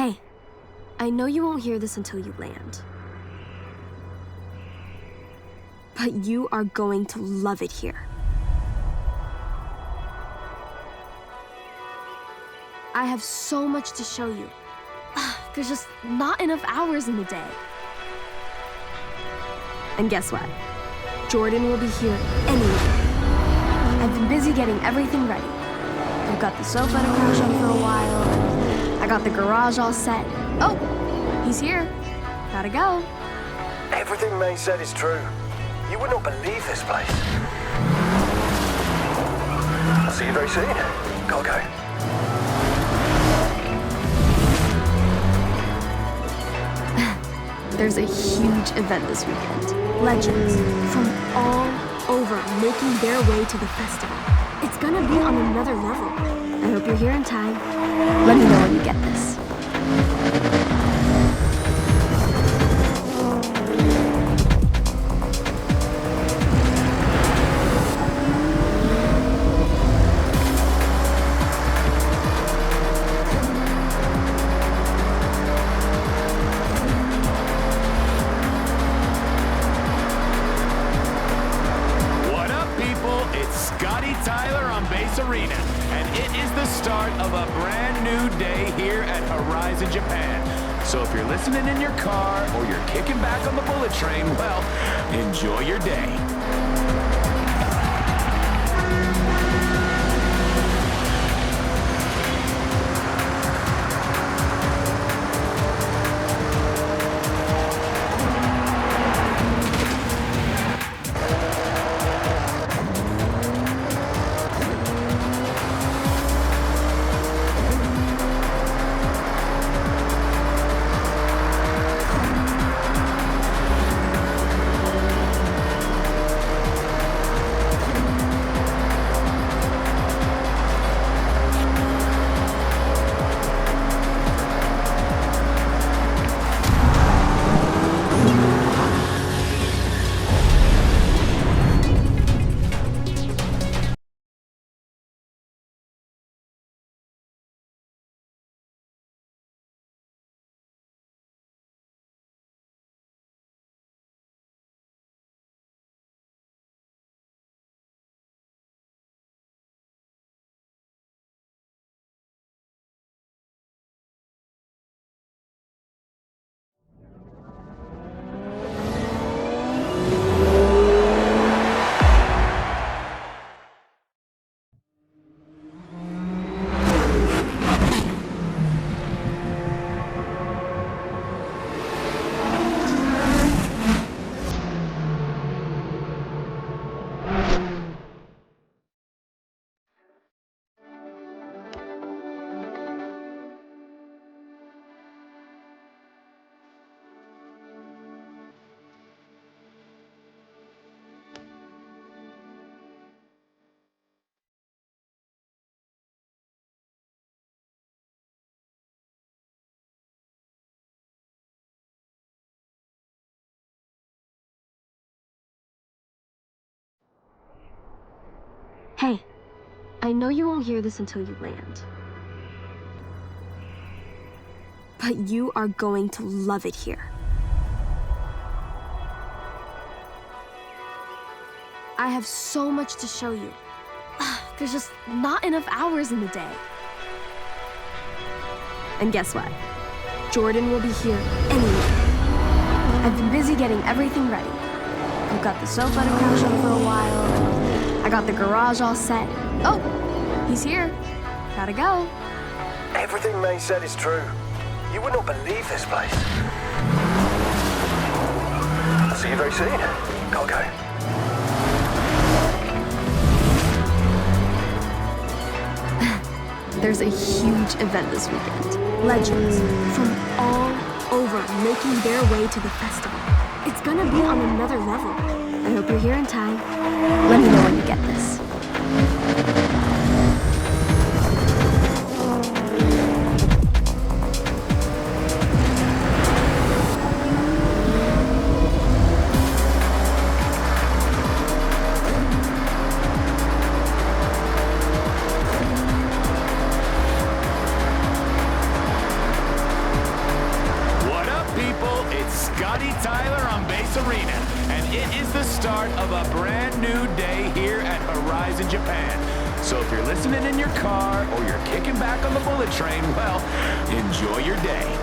Hey, I know you won't hear this until you land. But you are going to love it here. I have so much to show you. There's just not enough hours in the day. And guess what? Jordan will be here anyway. I've been busy getting everything ready. I've got the sofa to crash on for a while. I got the garage all set. Oh, he's here. Gotta go. Everything May said is true. You would not believe this place. I'll see you very soon. Gotta go. There's a huge event this weekend. Legends from all over making their way to the festival. It's gonna be on another level. I hope you're here in time. Let me know when you get this. Arena, and it is the start of a brand new day here at Horizon, Japan. So if you're listening in your car or you're kicking back on the bullet train, well, enjoy your day. Hey, I know you won't hear this until you land. But you are going to love it here. I have so much to show you. There's just not enough hours in the day. And guess what? Jordan will be here anyway. I've been busy getting everything ready. I've got the sofa to crash on for a while. I got the garage all set. Oh, he's here. Gotta go. Everything May said is true. You would not believe this place. I'll see you very soon. Gotta go. There's a huge event this weekend. Legends from all over making their way to the festival. It's gonna be on another level. I hope you're here in time. Let me know when you get this. this arena, and it is the start of a brand new day here at Horizon Japan. So if you're listening in your car or you're kicking back on the bullet train, well, enjoy your day.1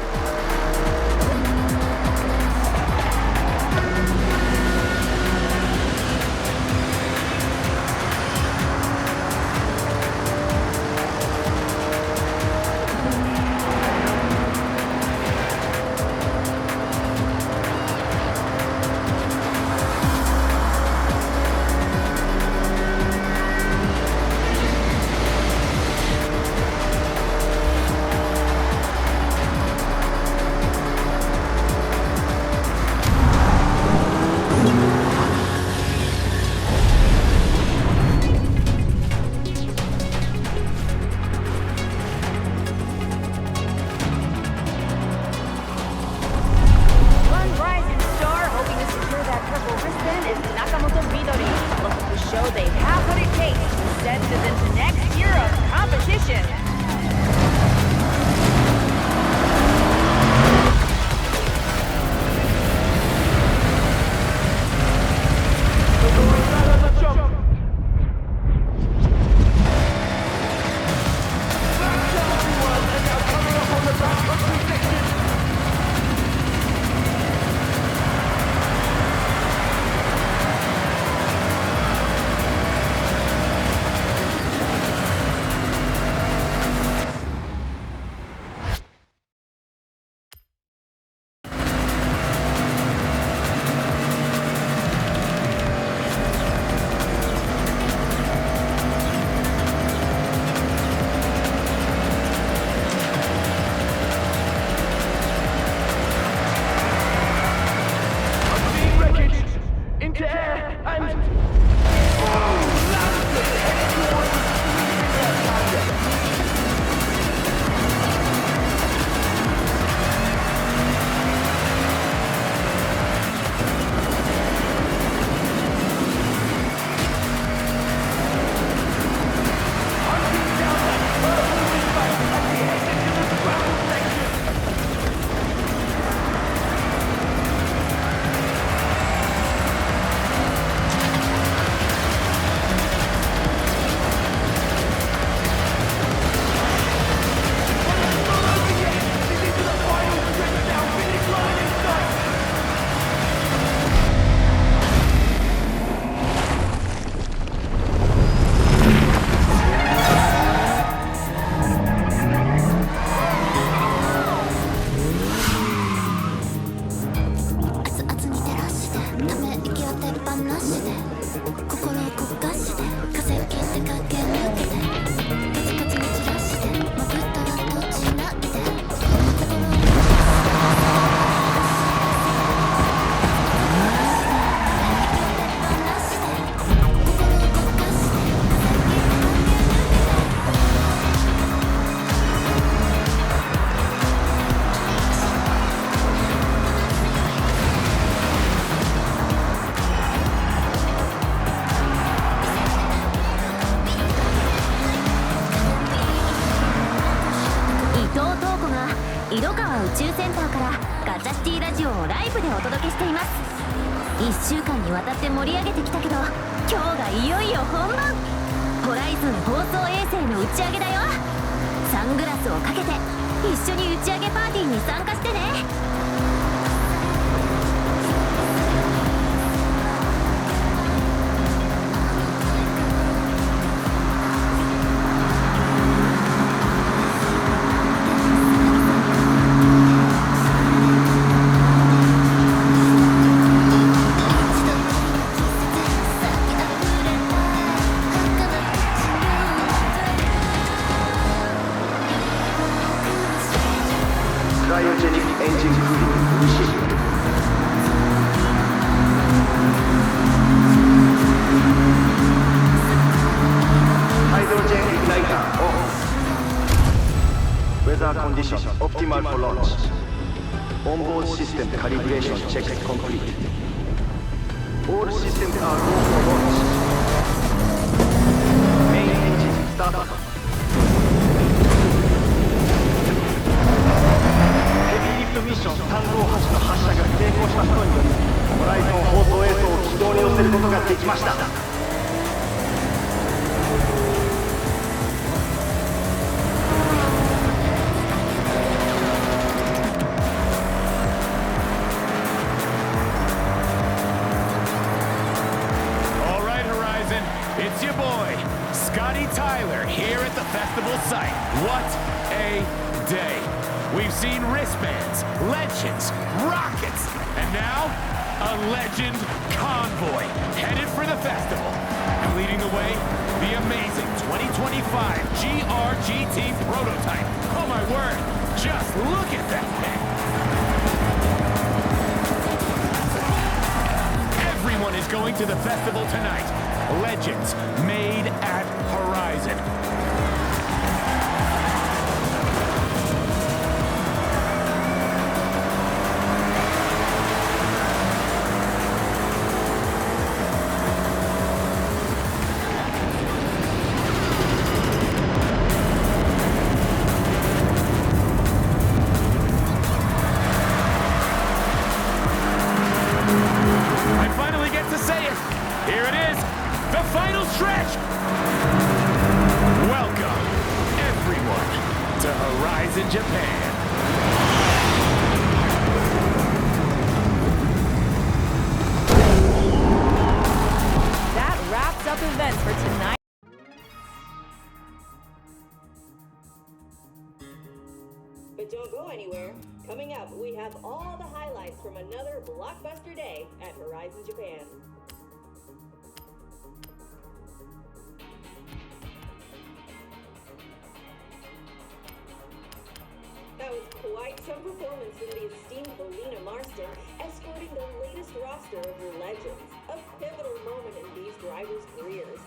週間にわたって盛り上げてきたけど、今日がいよいよ本番。ホライズン放送衛星の打ち上げだよ。サングラスをかけて一緒に打ち上げパーティーに参加してね。Condition optimal for launch. Onboard system calibration check complete. All systems are go for launch. Main engine start. Heavy lift mission 358の発射が成功したことにより、ホライズました。All right, Horizon, it's your boy, Scotty Tyler, here at the festival site. What a day. We've seen wristbands, legends, rockets, and now a legend convoy headed for the festival. And leading the way, the amazing 2025 GRGT prototype. Oh my word, just look at that thing. Everyone is going to the festival tonight. Legends made at Horizon. I finally get to say it. Here it is, the final stretch. Welcome, everyone, to Horizon Japan. That wraps up events for tonight. But don't go anywhere. Coming up, we have all the highlights from another blockbuster day at Horizon Japan. That was quite some performance from the esteemed Belina Marston, escorting the latest roster of legends. A pivotal moment in these drivers' careers.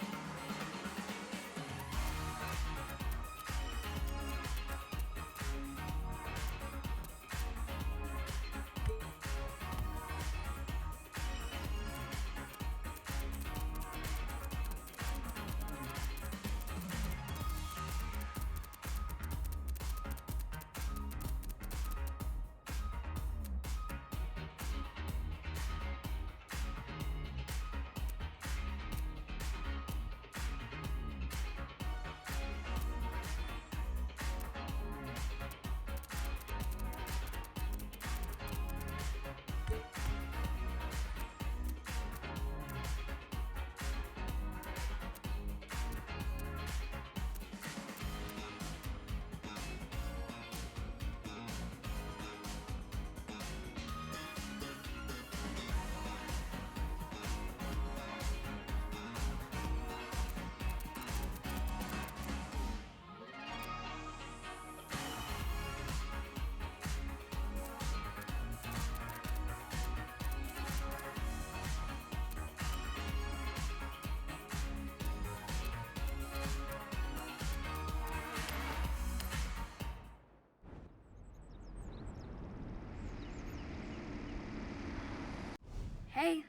Hey.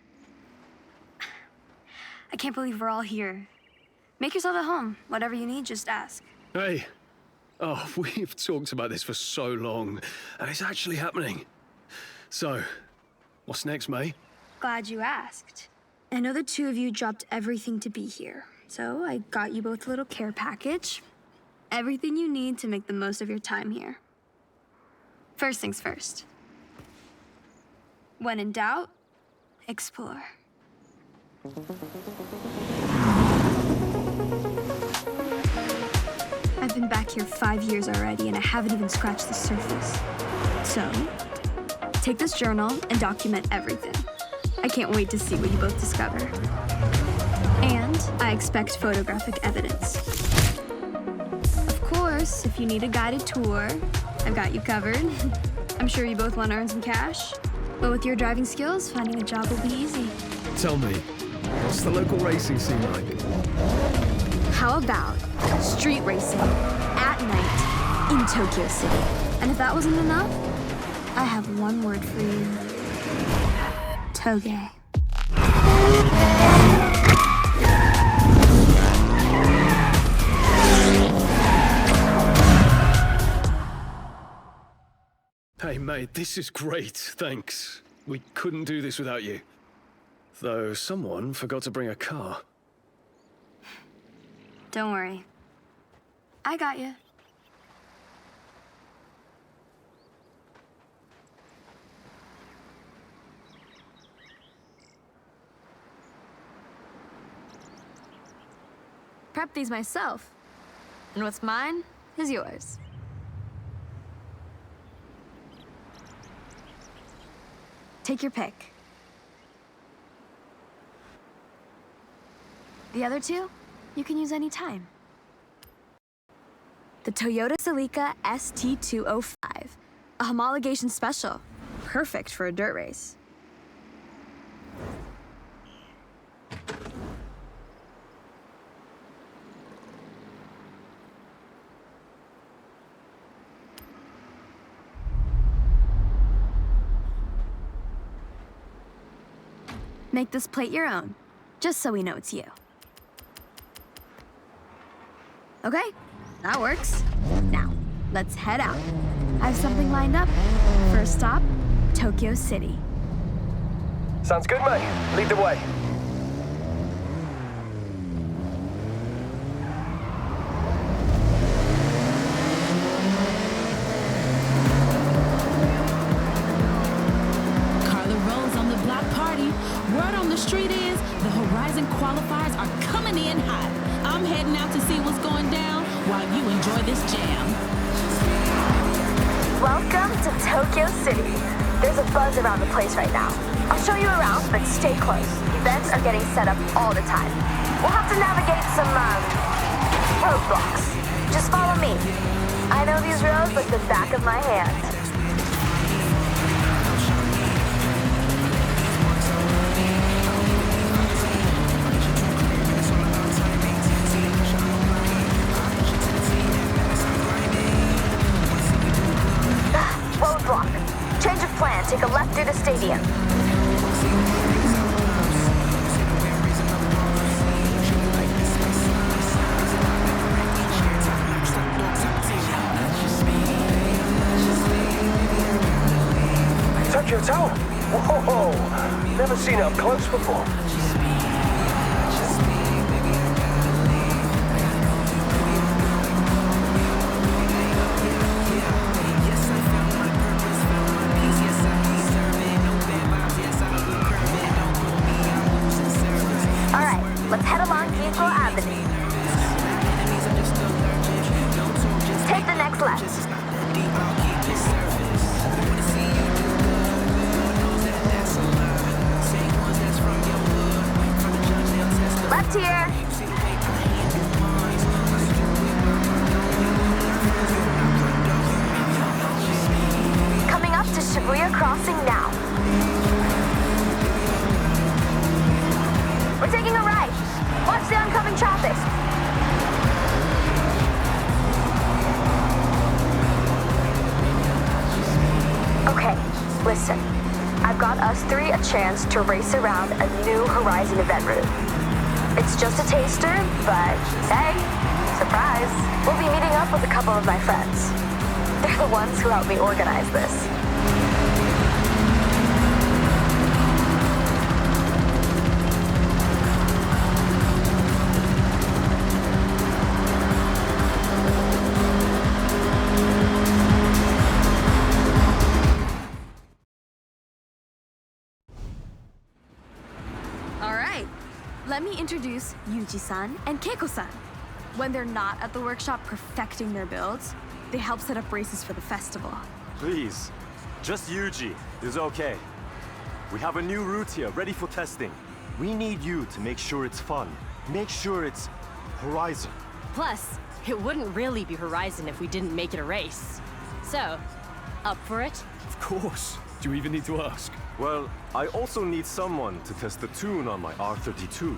I can't believe we're all here. Make yourself at home. Whatever you need, just ask. Hey. Oh, we've talked about this for so long, and it's actually happening. So, what's next, May? Glad you asked. I know the two of you dropped everything to be here, so I got you both a little care package. Everything you need to make the most of your time here. First things first. When in doubt, explore. I've been back here 5 years already, and I haven't even scratched the surface. So, take this journal and document everything. I can't wait to see what you both discover. And I expect photographic evidence. Of course, if you need a guided tour, I've got you covered. I'm sure you both want to earn some cash. But with your driving skills, finding a job will be easy. Tell me, what's the local racing scene like? How about street racing at night in Tokyo City? And if that wasn't enough, I have one word for you. Toge. Hey, mate, this is great, thanks. We couldn't do this without you. Though someone forgot to bring a car. Don't worry. I got you. Prepped these myself. And what's mine is yours. Take your pick. The other two, you can use any time. The Toyota Celica ST205, a homologation special, perfect for a dirt race. Make this plate your own, just so we know it's you. Okay, that works. Now, let's head out. I have something lined up. First stop, Tokyo City. Sounds good, mate. Lead the way. Word on the street is the Horizon qualifiers are coming in hot. I'm heading out to see what's going down while you enjoy this jam. Welcome to Tokyo City. There's a buzz around the place right now. I'll show you around, but stay close. Events are getting set up all the time. We'll have to navigate some roadblocks. Just follow me. I know these roads like the back of my hand. Change of plan. Take a left through the stadium. Tokyo Tower? Whoa! Never seen it up close before. Let's head along Gambitplays Avenue. Take the next left. Left here. Coming up to Shibuya Crossing now. We're taking a right. Watch the oncoming traffic. Okay, listen. I've got us three a chance to race around a new Horizon event route. It's just a taster, but hey, surprise. We'll be meeting up with a couple of my friends. They're the ones who helped me organize this. Let me introduce Yuji-san and Keiko-san. When they're not at the workshop perfecting their builds, they help set up races for the festival. Please, just Yuji is okay. We have a new route here, ready for testing. We need you to make sure it's fun. Make sure it's Horizon. Plus, it wouldn't really be Horizon if we didn't make it a race. So, up for it? Of course. Do you even need to ask? Well, I also need someone to test the tune on my R32.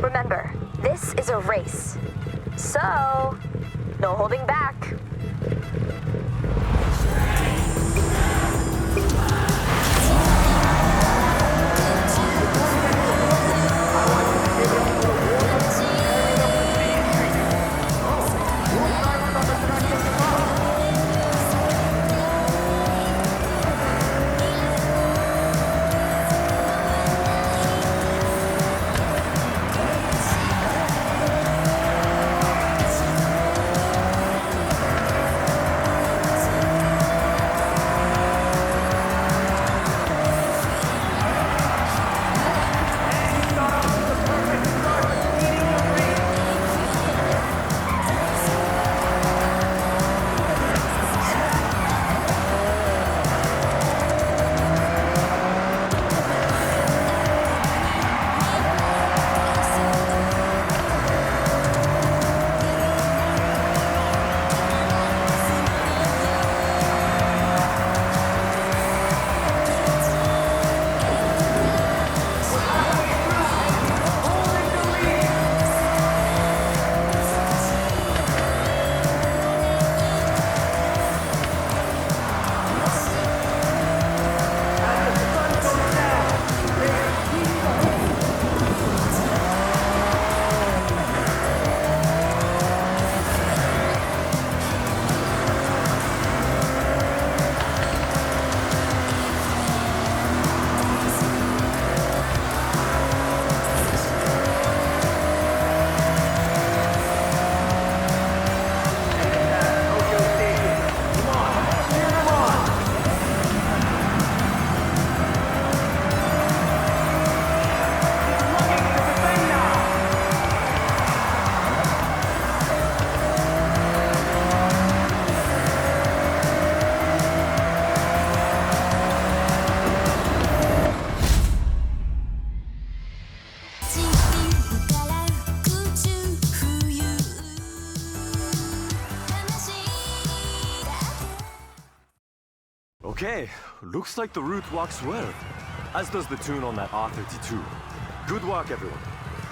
Remember, this is a race. So, no holding back. Okay, looks like the route walks well. As does the tune on that R32. Good work, everyone.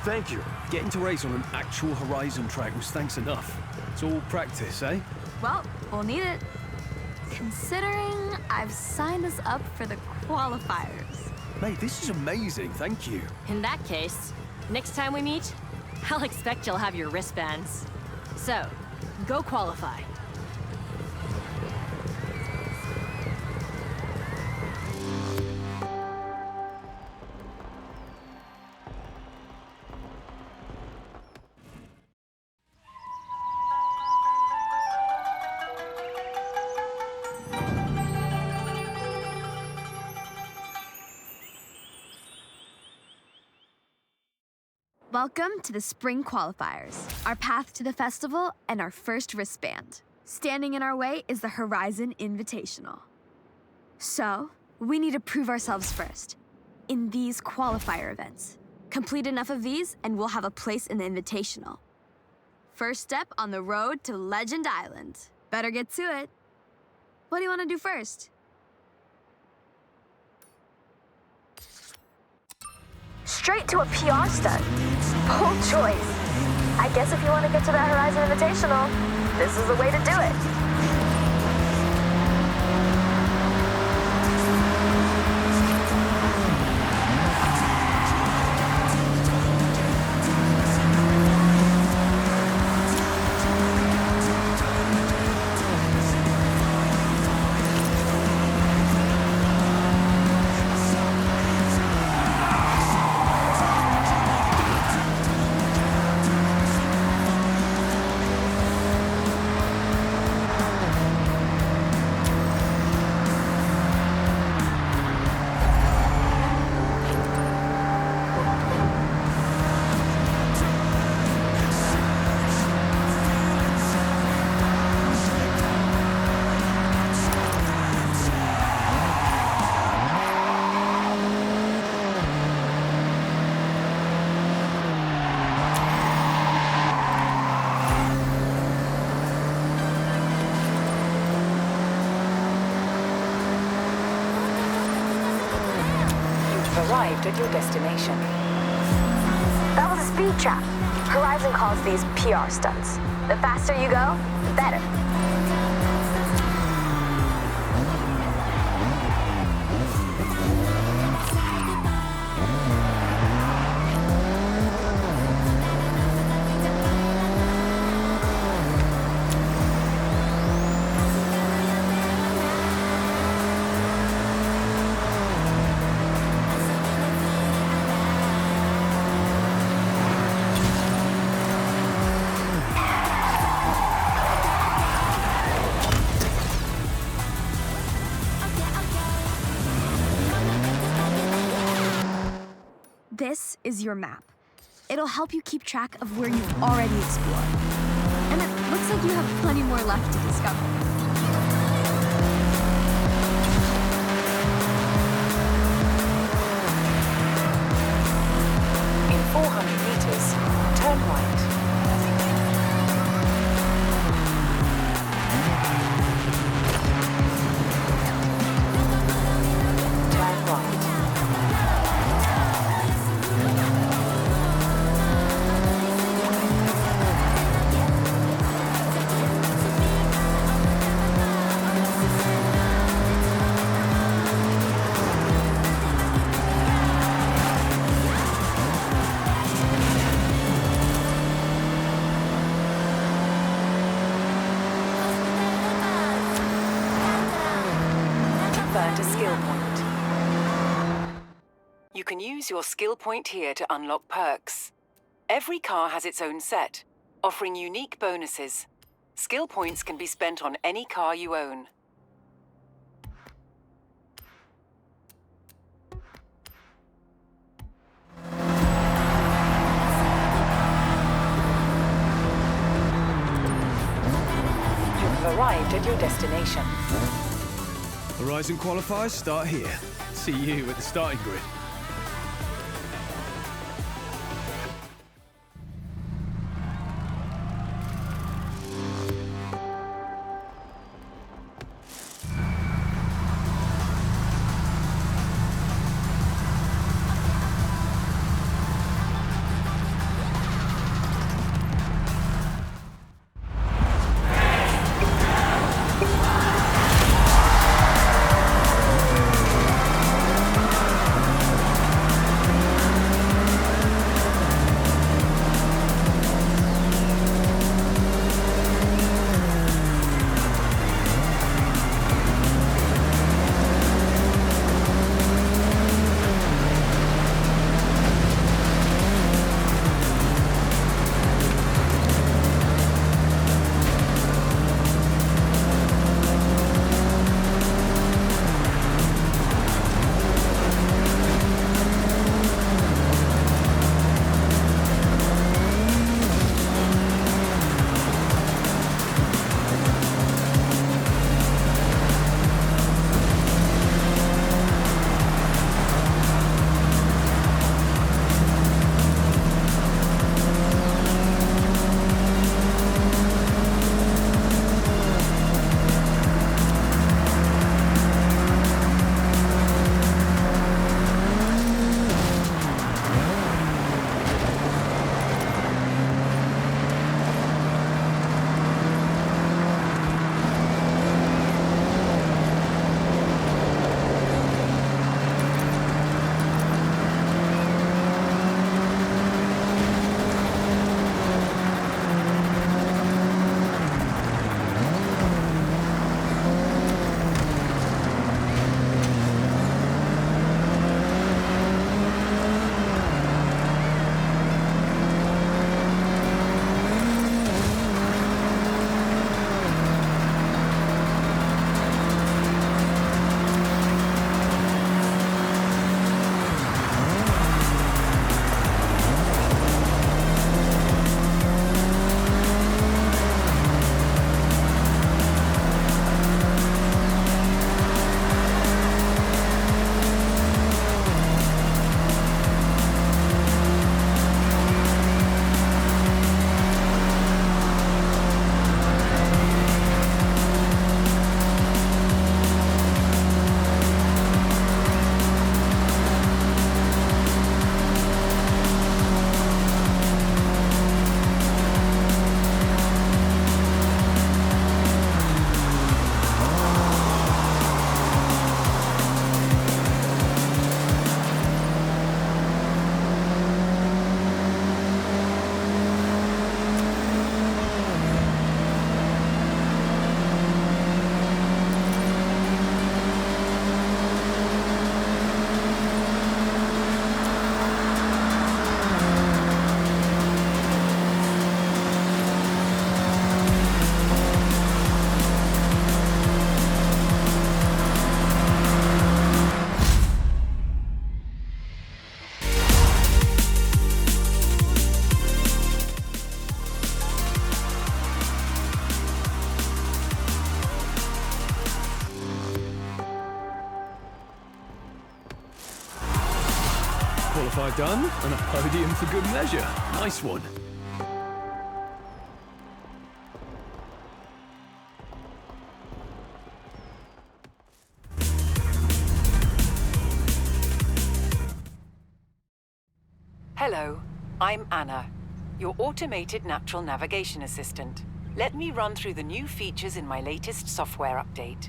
Thank you. Getting to race on an actual Horizon track was thanks enough. It's all practice, eh? Well, we'll need it. Considering I've signed us up for the qualifiers. Mate, this is amazing, thank you. In that case, next time we meet, I'll expect you'll have your wristbands. So, go qualify. Welcome to the Spring Qualifiers, our path to the festival and our first wristband. Standing in our way is the Horizon Invitational. So, we need to prove ourselves first, in these qualifier events. Complete enough of these and we'll have a place in the Invitational. First step on the road to Legend Island. Better get to it. What do you want to do first? Straight to a PR stunt. Bold choice. I guess if you want to get to that Horizon Invitational, this is the way to do it. Arrived at your destination. That was a speed trap. Horizon calls these PR stunts. The faster you go, the better. This is your map. It'll help you keep track of where you've already explored. And it looks like you have plenty more left to discover. In 400 meters, turn right. Turn right. Earned a skill point. You can use your skill point here to unlock perks. Every car has its own set, offering unique bonuses. Skill points can be spent on any car you own. You've arrived at your destination. Horizon qualifiers start here. See you at the starting grid. qualify done, and a podium for good measure. Nice one. Hello, I'm Anna, your automated natural navigation assistant. Let me run through the new features in my latest software update.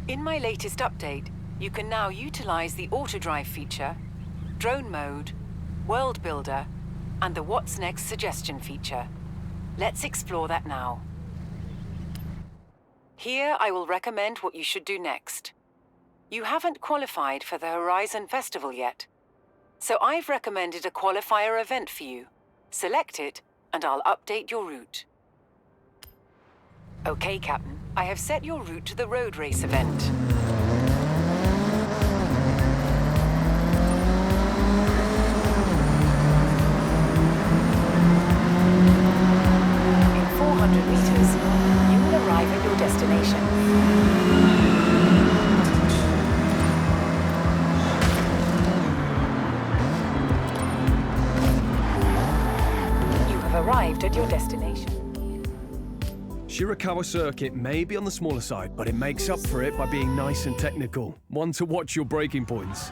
In my latest update, you can now utilize the auto-drive feature, drone mode, world builder, and the What's Next suggestion feature. Let's explore that now. Here I will recommend what you should do next. You haven't qualified for the Horizon Festival yet, so I've recommended a qualifier event for you. Select it, and I'll update your route. Okay, Captain, I have set your route to the road race event. In 400 meters, you will arrive at your destination. Arrived at your destination. Shirakawa Circuit may be on the smaller side, but it makes up for it by being nice and technical. One to watch your braking points.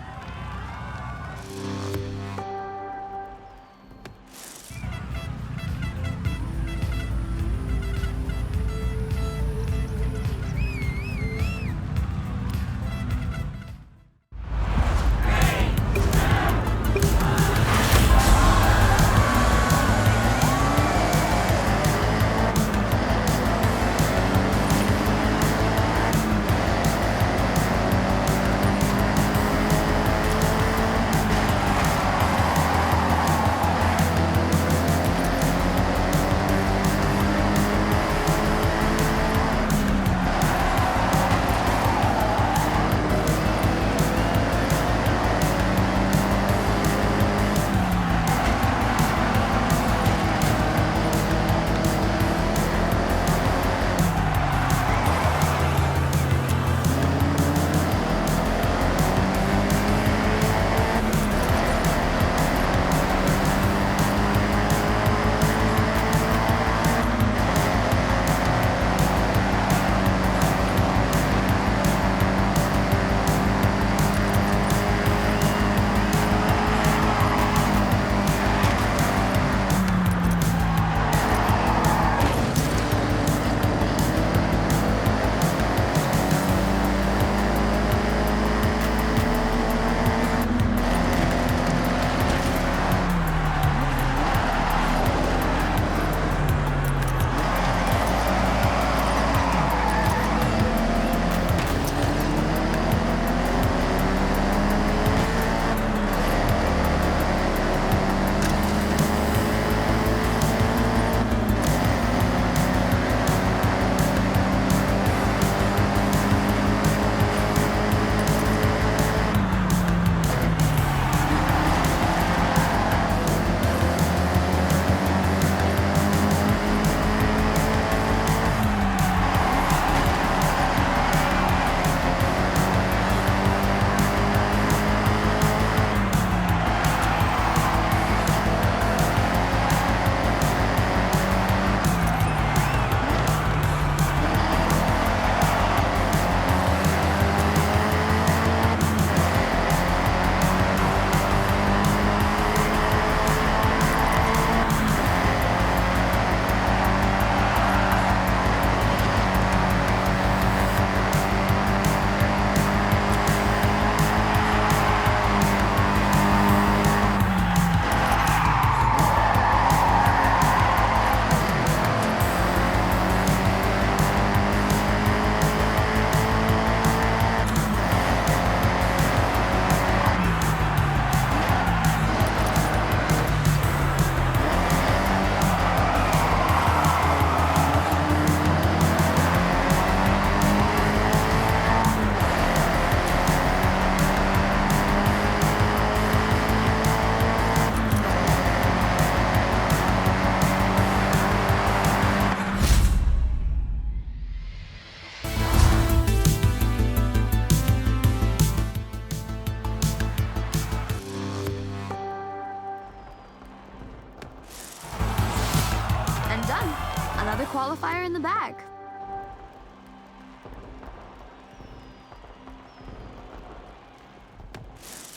Another qualifier in the bag.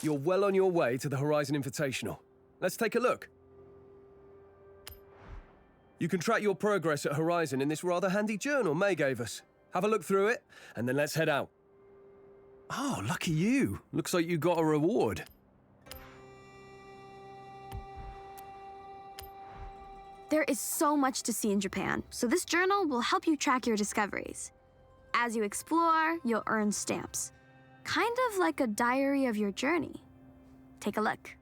You're well on your way to the Horizon Invitational. Let's take a look. You can track your progress at Horizon in this rather handy journal May gave us. Have a look through it, and then let's head out. Oh, lucky you. Looks like you got a reward. There is so much to see in Japan, so this journal will help you track your discoveries. As you explore, you'll earn stamps. Kind of like a diary of your journey. Take a look.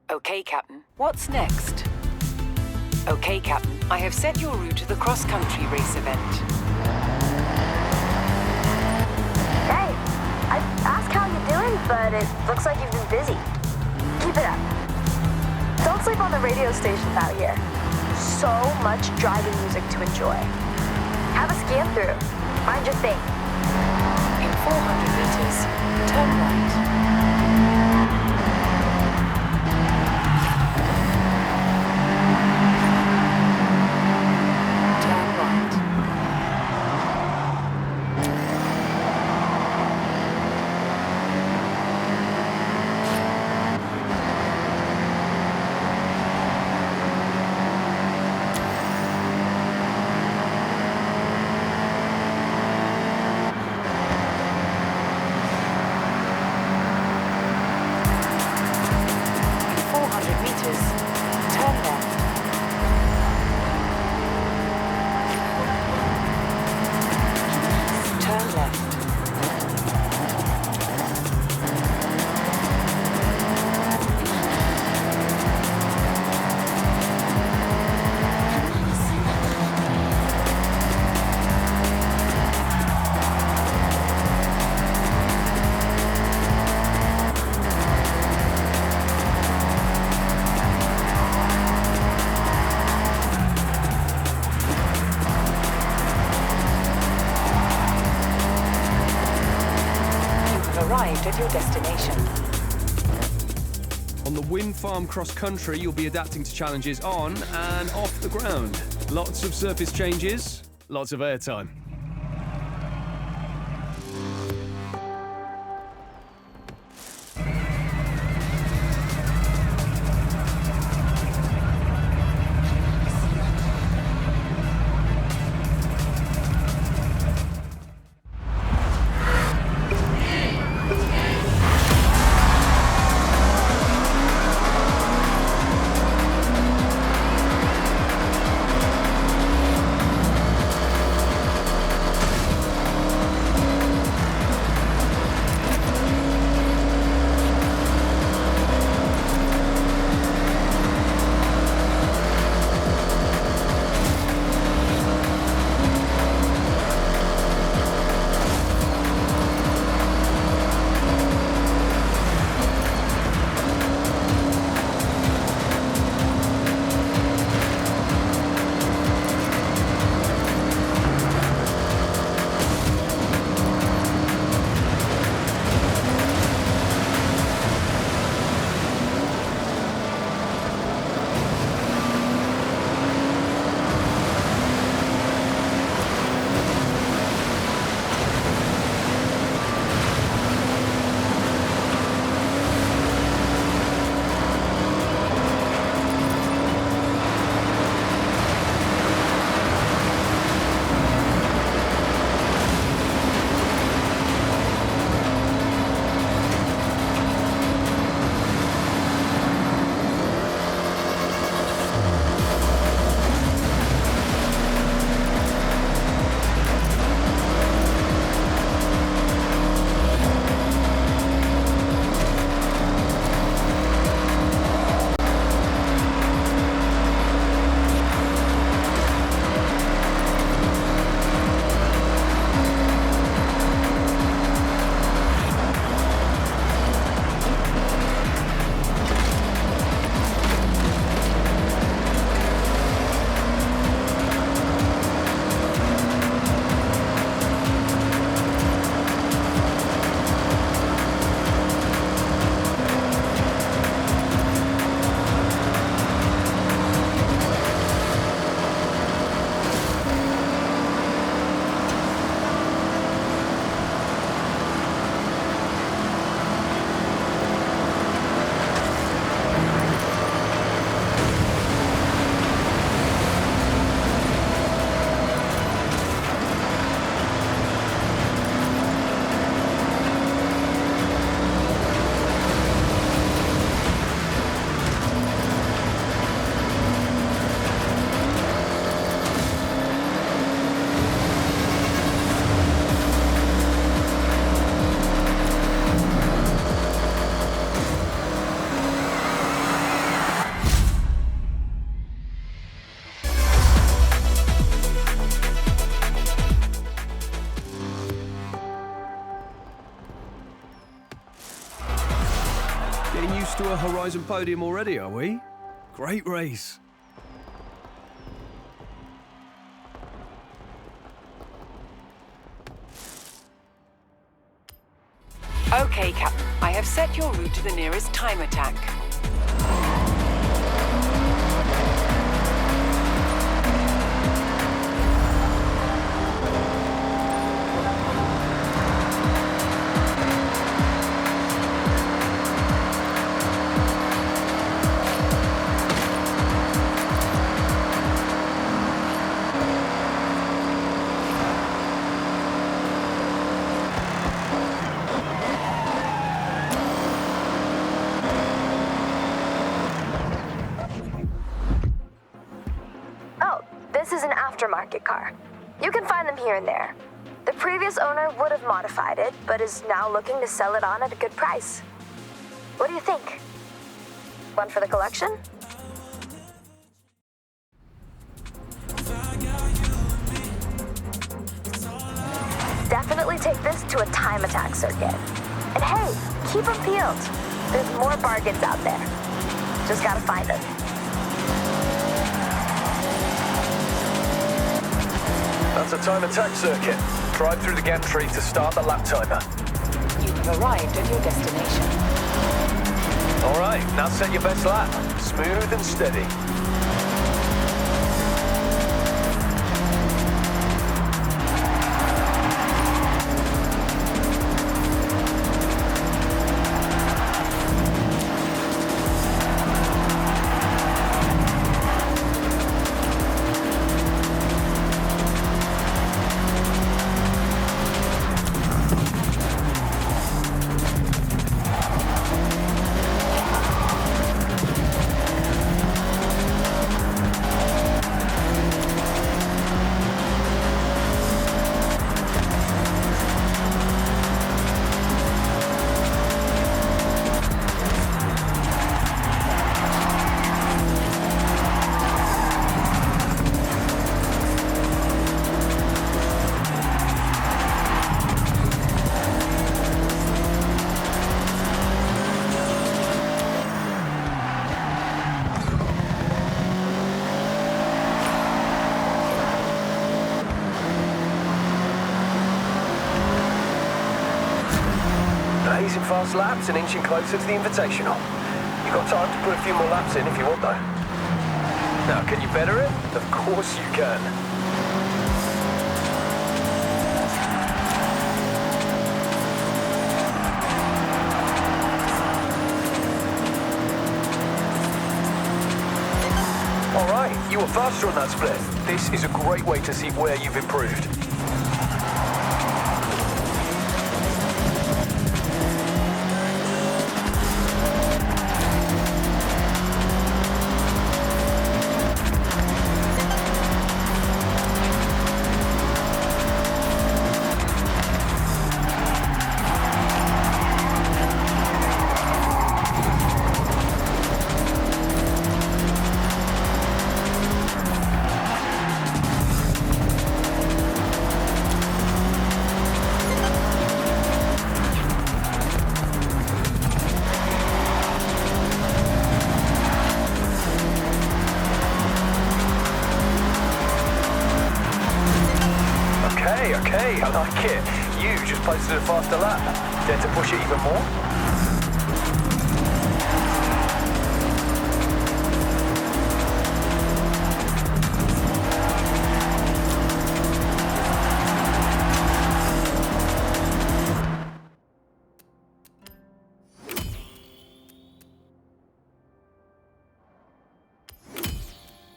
Okay, Captain. What's next? Okay, Captain. I have set your route to the cross-country race event. Hey, I asked how you're doing, but it looks like you've been busy. Keep it up. Don't sleep on the radio stations out here. So much driving music to enjoy. Have a scan through. Mind your thing. In 400 meters, turn right. Arrived at your destination. On the wind farm cross-country, you'll be adapting to challenges on and off the ground. Lots of surface changes, lots of airtime. Horizon podium already, are we? Great race. Okay, Captain. I have set your route to the nearest timer tank. This is an aftermarket car. You can find them here and there. The previous owner would have modified it, but is now looking to sell it on at a good price. What do you think? One for the collection? Definitely take this to a time attack circuit. And hey, keep them peeled. There's more bargains out there. Just gotta find them. That's a time attack circuit. Drive through the gantry to start the lap timer. You have arrived at your destination. All right, now set your best lap. Smooth and steady. Blazing fast laps and inching closer to the Invitational. You've got time to put a few more laps in if you want, though. Now, can you better it? Of course you can. All right, you were faster on that split. This is a great way to see where you've improved. Okay, I like it. You just posted a faster lap. Dare to push it even more?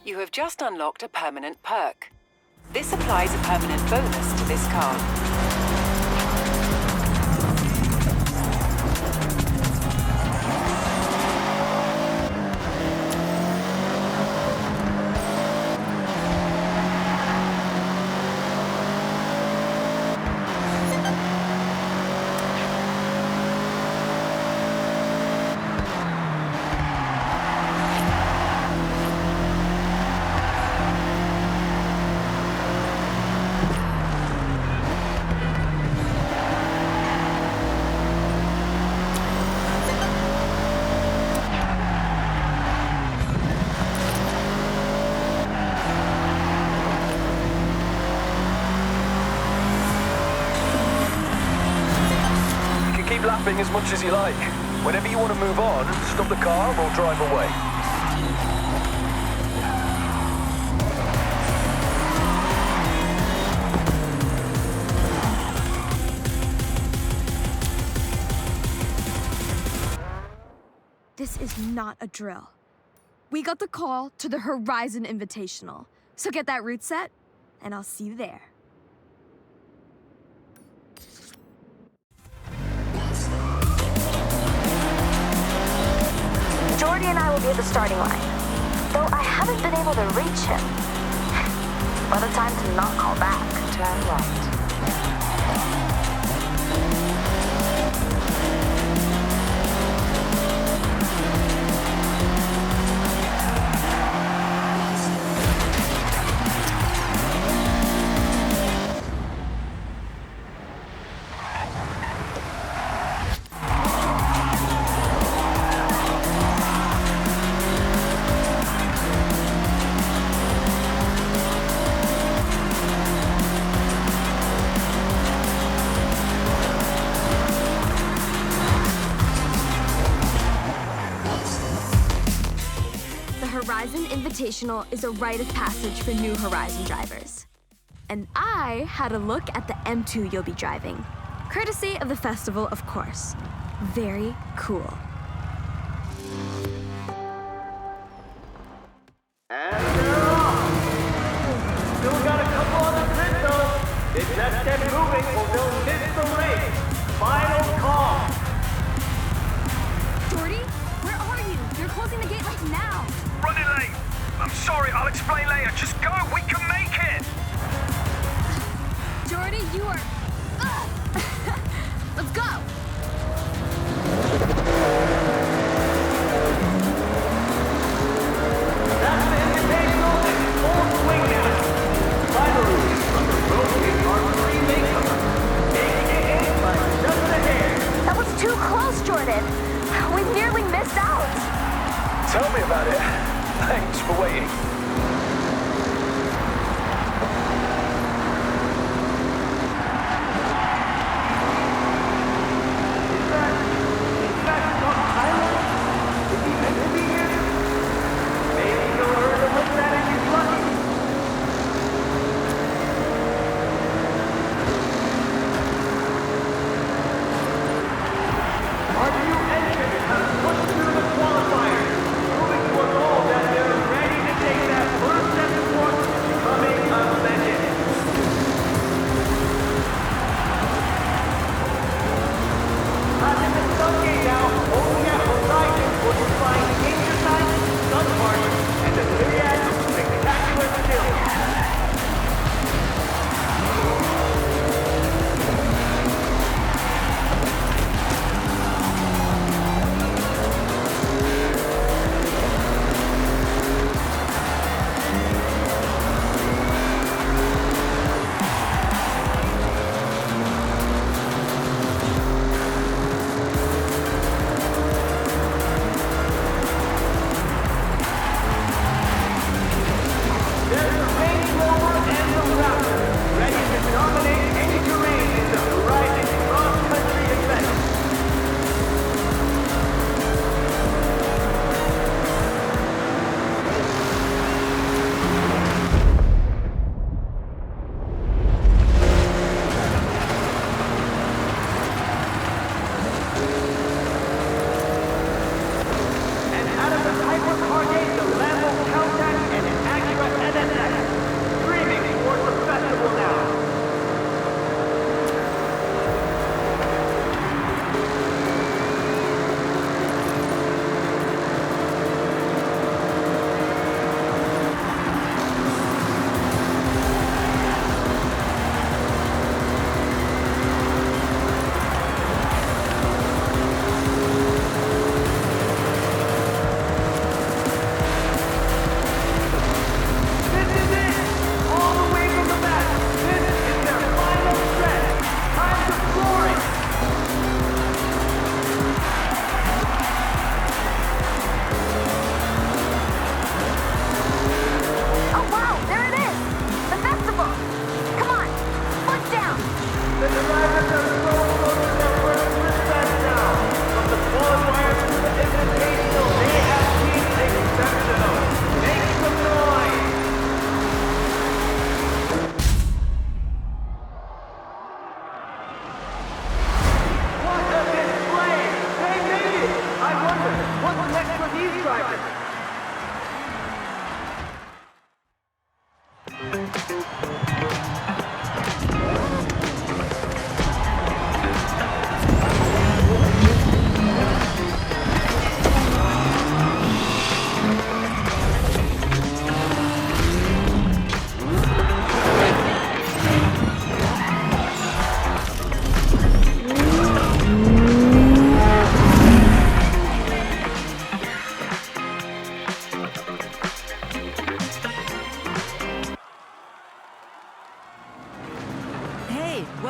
You have just unlocked a permanent perk. This applies a permanent bonus to this car. napping as much as you like. Whenever you want to move on, stop the car or drive away. This is not a drill. We got the call to the Horizon Invitational. So get that route set, and I'll see you there. Jordy and I will be at the starting line, though I haven't been able to reach him. By the time to not call back, turn right. Horizon Invitational is a rite of passage for new Horizon drivers. And I had a look at the M2 you'll be driving. Courtesy of the festival, of course. Very cool. And they're off! Still got a couple on the grid though. They just kept moving or they'll miss the race. Final call. Jordy, where are you? You're closing the gate like now. Running late. I'm sorry, I'll explain later. Just go, we can make it! Jordy, you are... Let's go! That's the invitational and it's full swing now. Finally, from the rotating R3 makeup. Making it in by just a hair. That was too close, Jordan. We nearly missed out. Tell me about it. Thanks for waiting.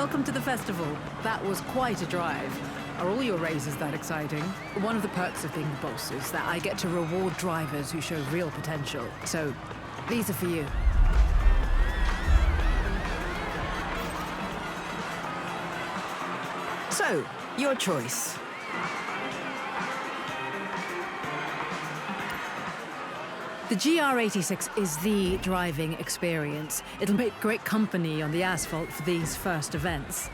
welcome to the festival. That was quite a drive. Are all your races that exciting? One of the perks of being the boss is that I get to reward drivers who show real potential. So, these are for you. So, your choice. The GR86 is the driving experience. It'll make great company on the asphalt for these first events.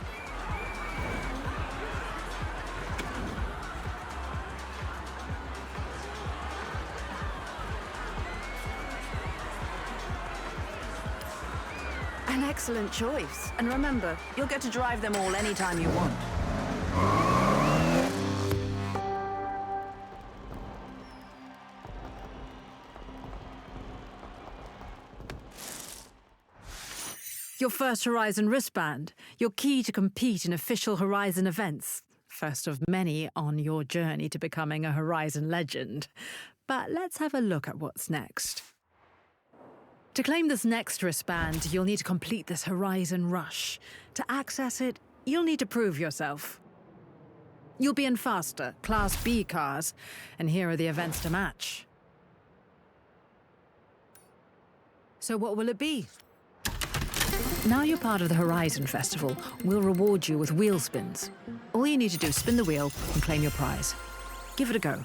An excellent choice. And remember, you'll get to drive them all anytime you want. Your first Horizon wristband, your key to compete in official Horizon events. First of many on your journey to becoming a Horizon legend. But let's have a look at what's next. To claim this next wristband, you'll need to complete this Horizon rush. To access it, you'll need to prove yourself. You'll be in faster, Class B cars, and here are the events to match. So what will it be? Now you're part of the Horizon Festival, we'll reward you with wheel spins. All you need to do is spin the wheel and claim your prize. Give it a go.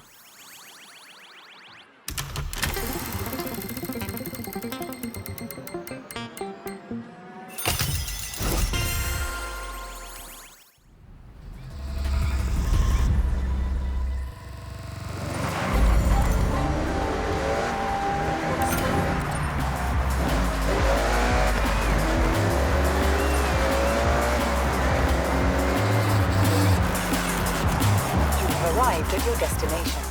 Arrived at your destination.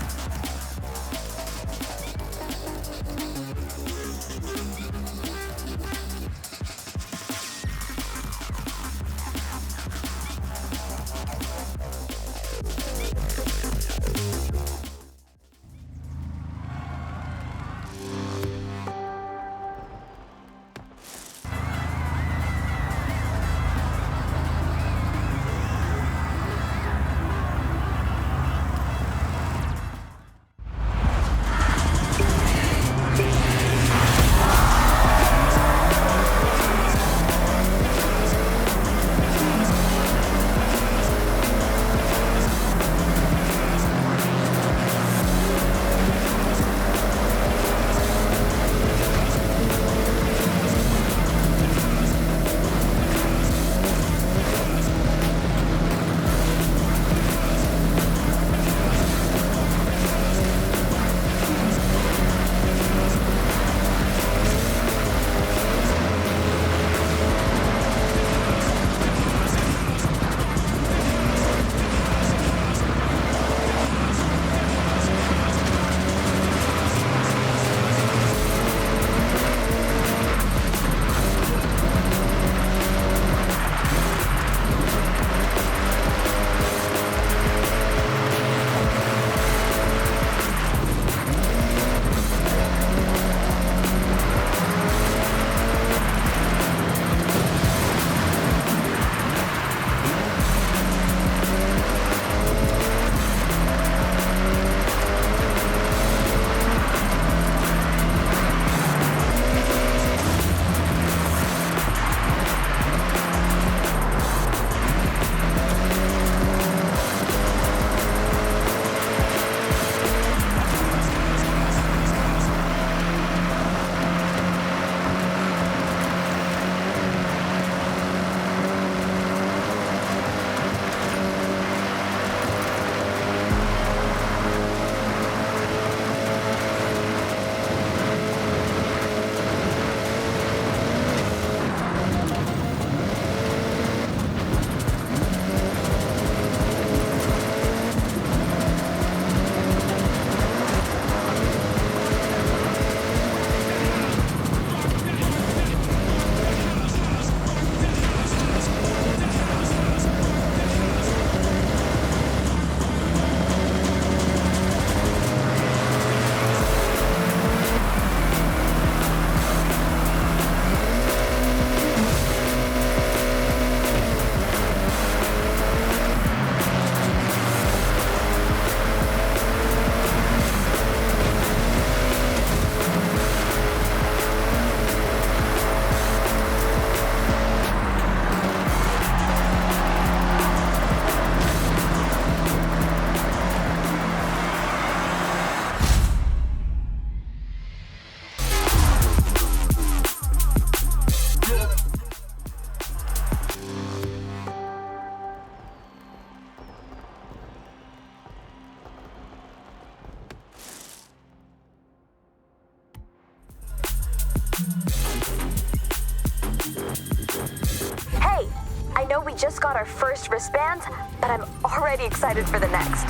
know we just got our first wristbands, but I'm already excited for the next.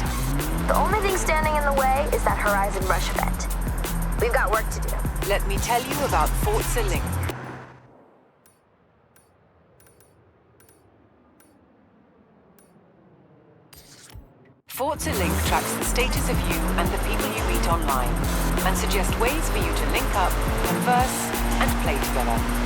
The only thing standing in the way is that Horizon Rush event. We've got work to do. Let me tell you about Forza Link. Forza Link tracks the status of you and the people you meet online, and suggests ways for you to link up, converse, and play together.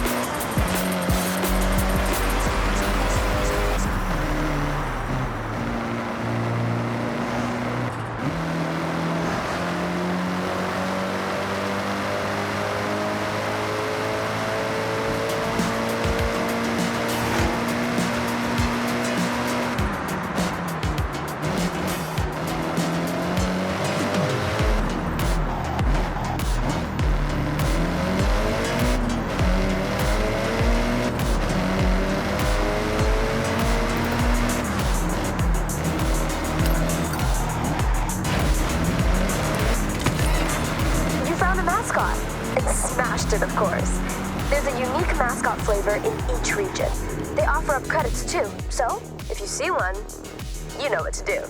Of course. There's a unique mascot flavor in each region. They offer up credits too, so if you see one, you know what to do.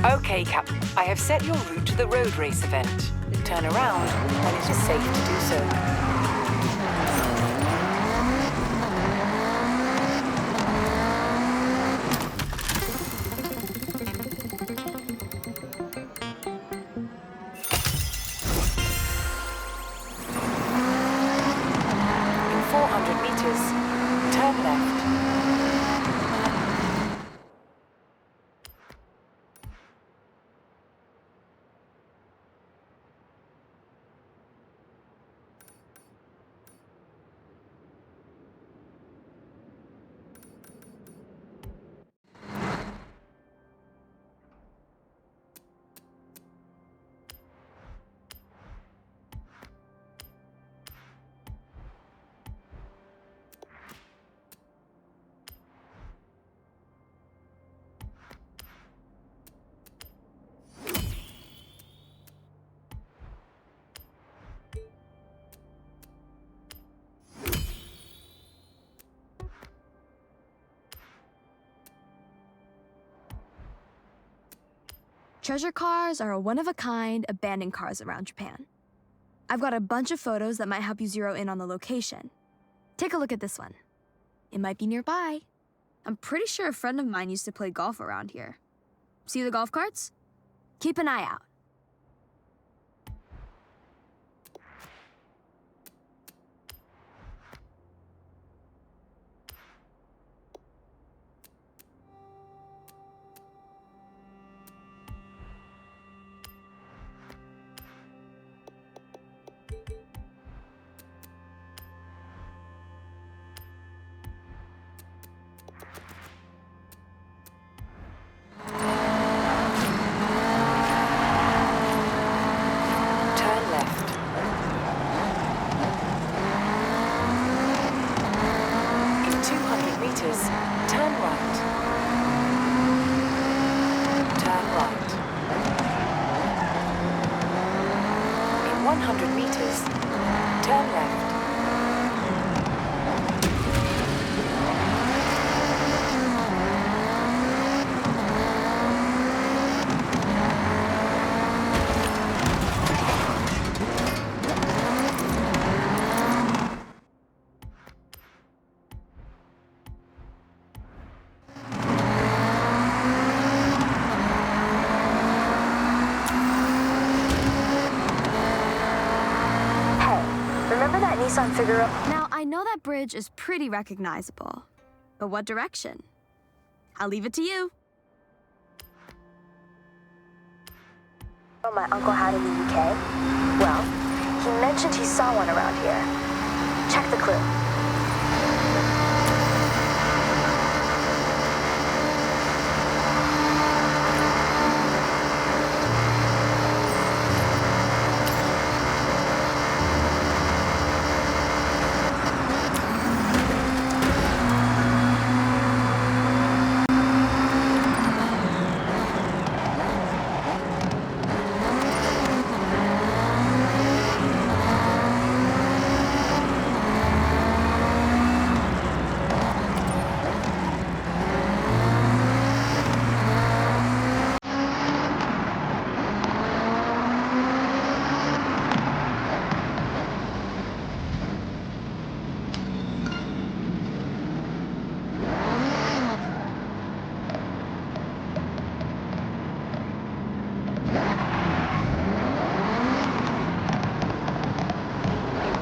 Okay, Captain. I have set your route to the road race event. Turn around when it is safe to do so. In 400 meters, turn left. Treasure cars are a one-of-a-kind abandoned cars around Japan. I've got a bunch of photos that might help you zero in on the location. Take a look at this one. It might be nearby. I'm pretty sure a friend of mine used to play golf around here. See the golf carts? Keep an eye out. Now, I know that bridge is pretty recognizable, but what direction? I'll leave it to you. My uncle had in the UK? Well, he mentioned he saw one around here. Check the clue.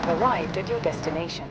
Arrived at your destination.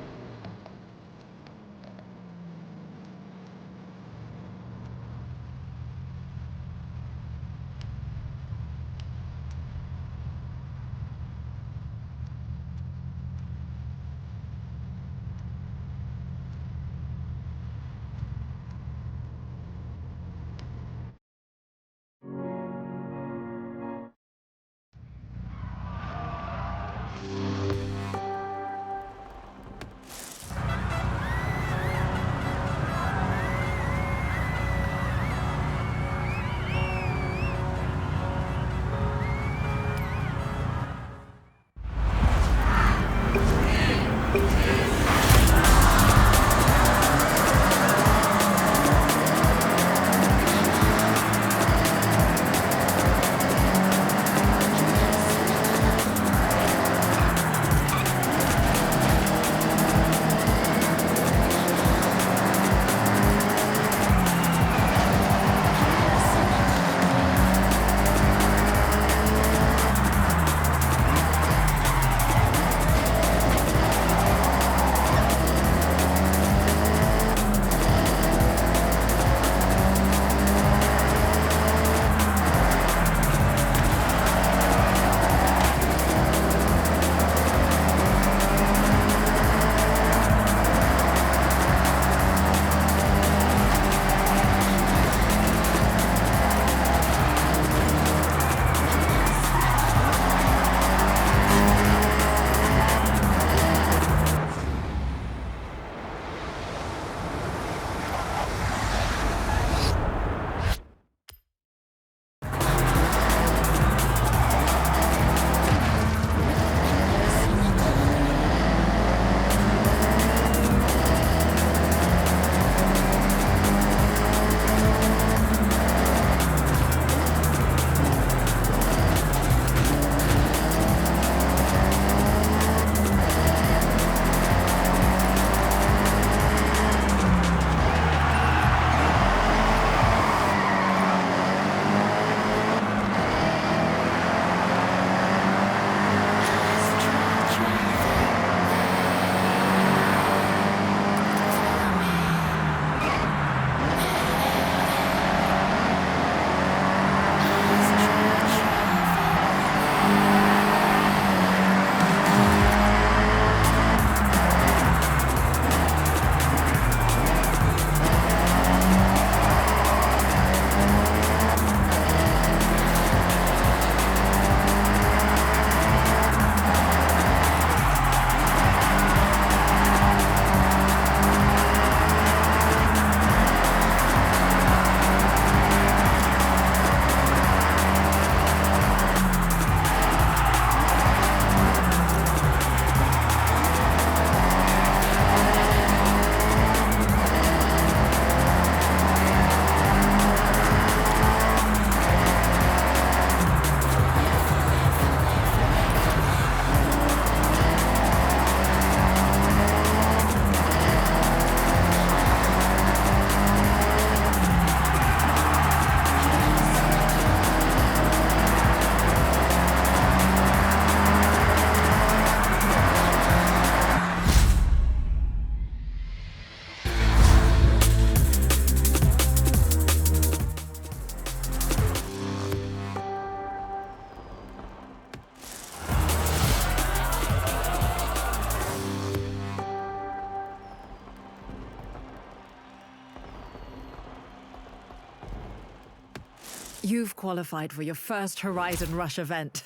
You've qualified for your first Horizon Rush event.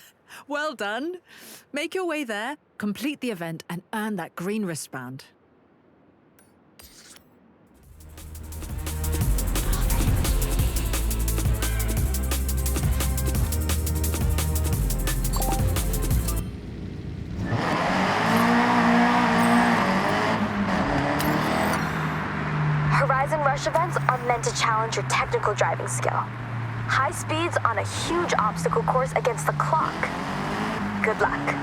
Well done. Make your way there, complete the event, and earn that green wristband. Horizon Rush events are meant to challenge your technical driving skill. High speeds on a huge obstacle course against the clock. Good luck.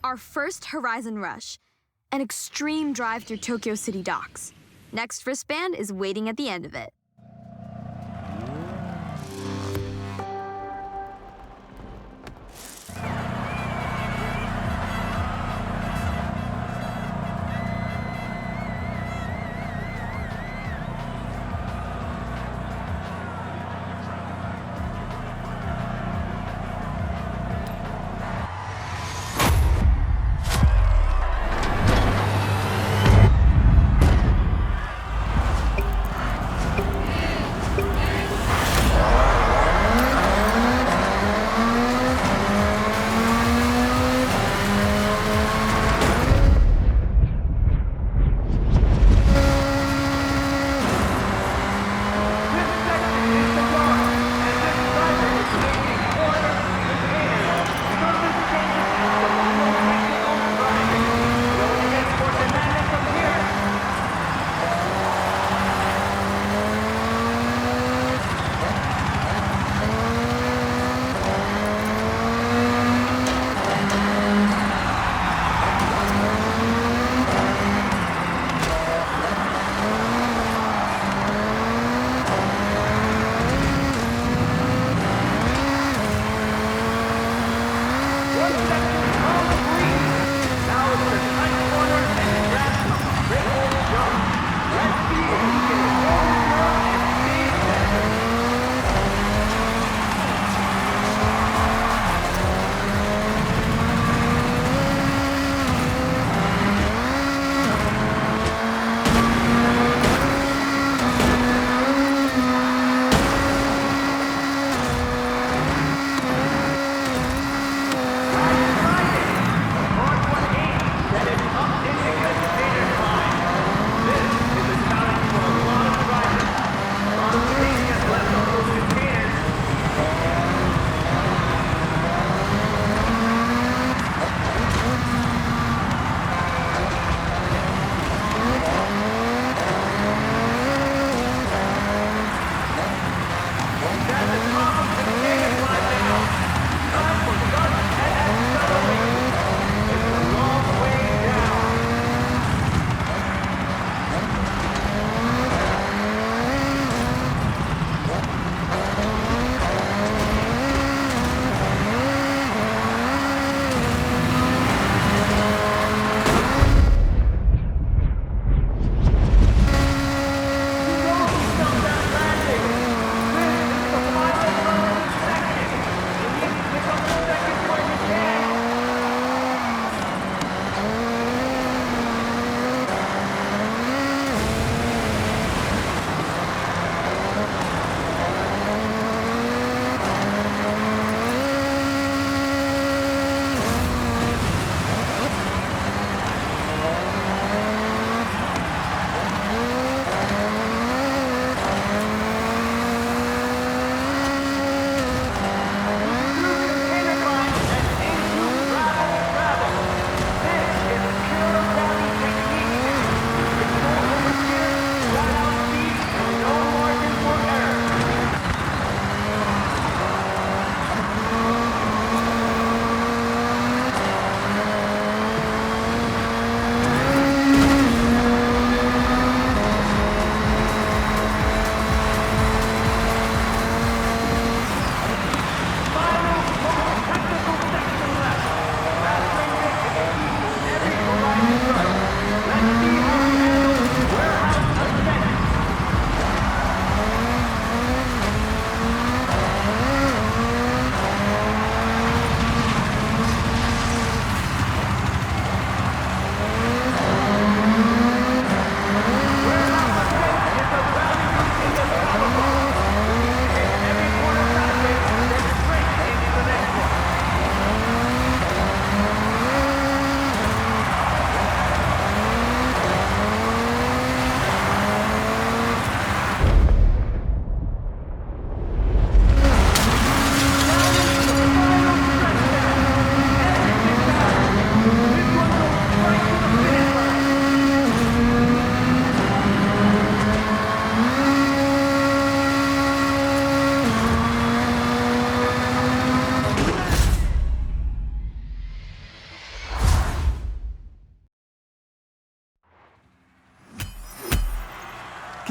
Our first Horizon Rush, an extreme drive through Tokyo City docks. Next wristband is waiting at the end of it.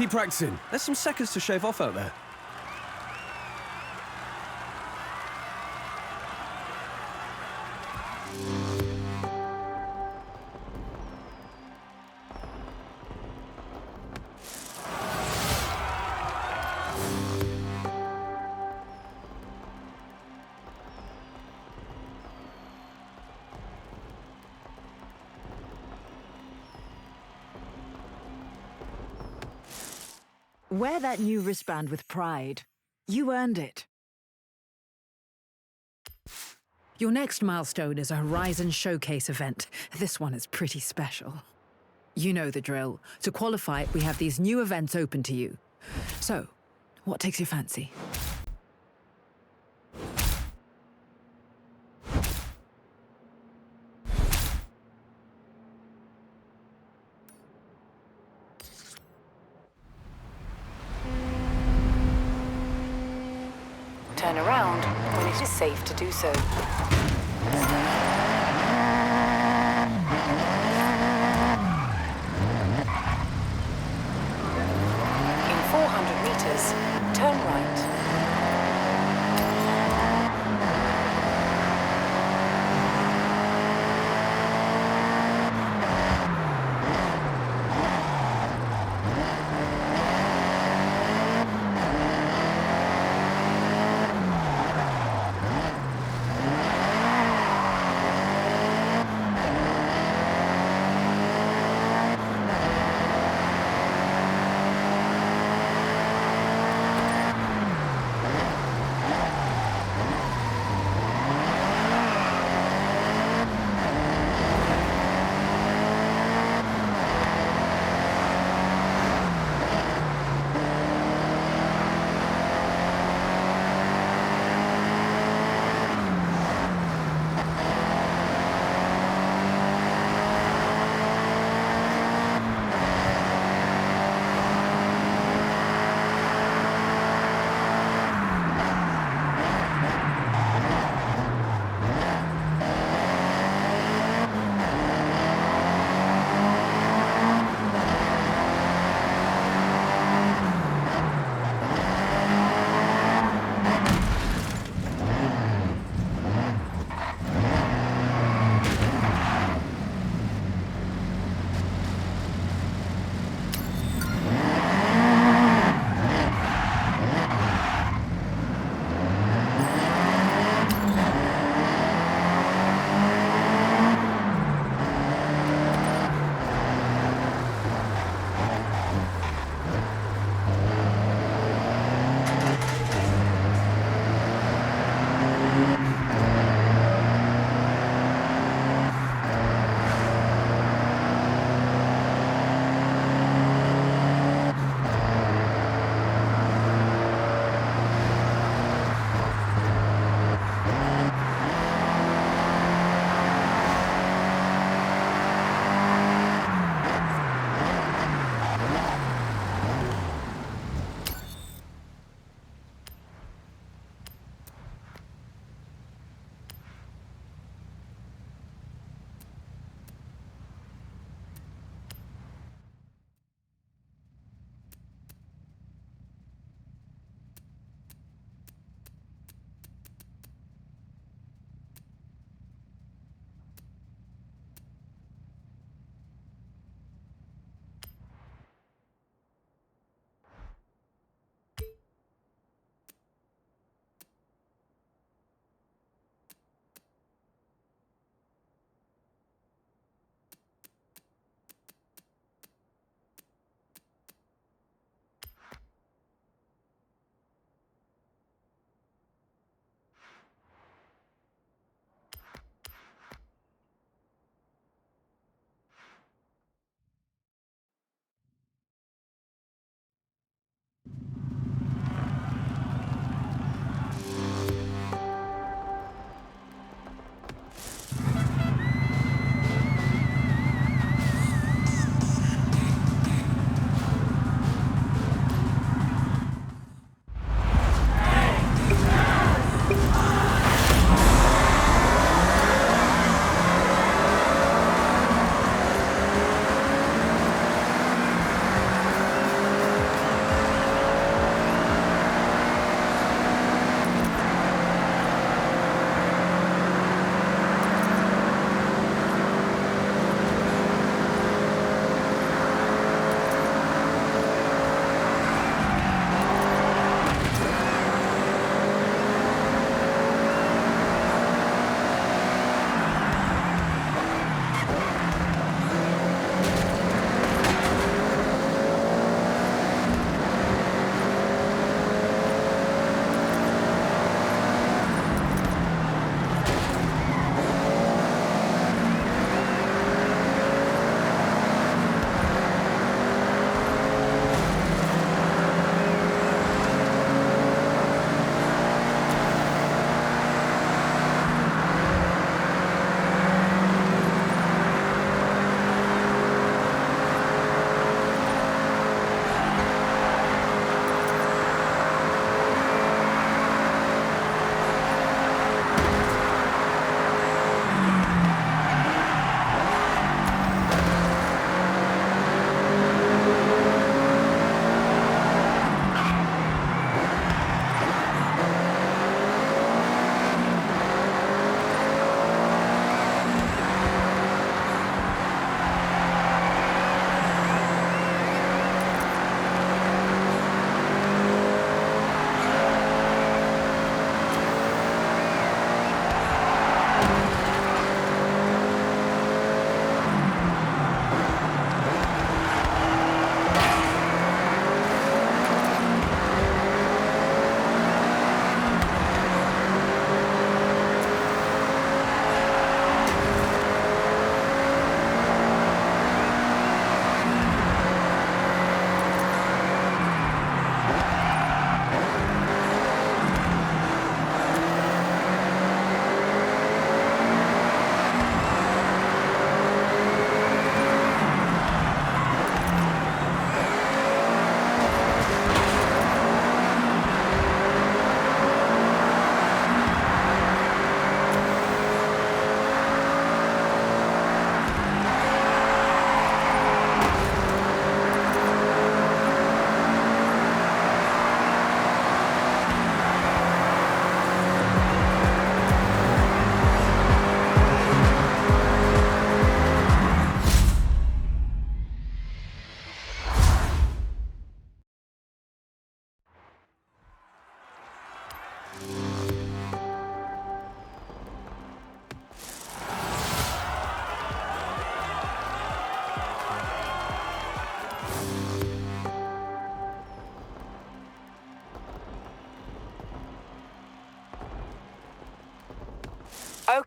Keep practicing. There's some seconds to shave off out there. Wear that new wristband with pride. You earned it. Your next milestone is a Horizon Showcase event. This one is pretty special. You know the drill. To qualify, we have these new events open to you. So, what takes your fancy? Turn around when it is safe to do so. In 400 meters, turn right.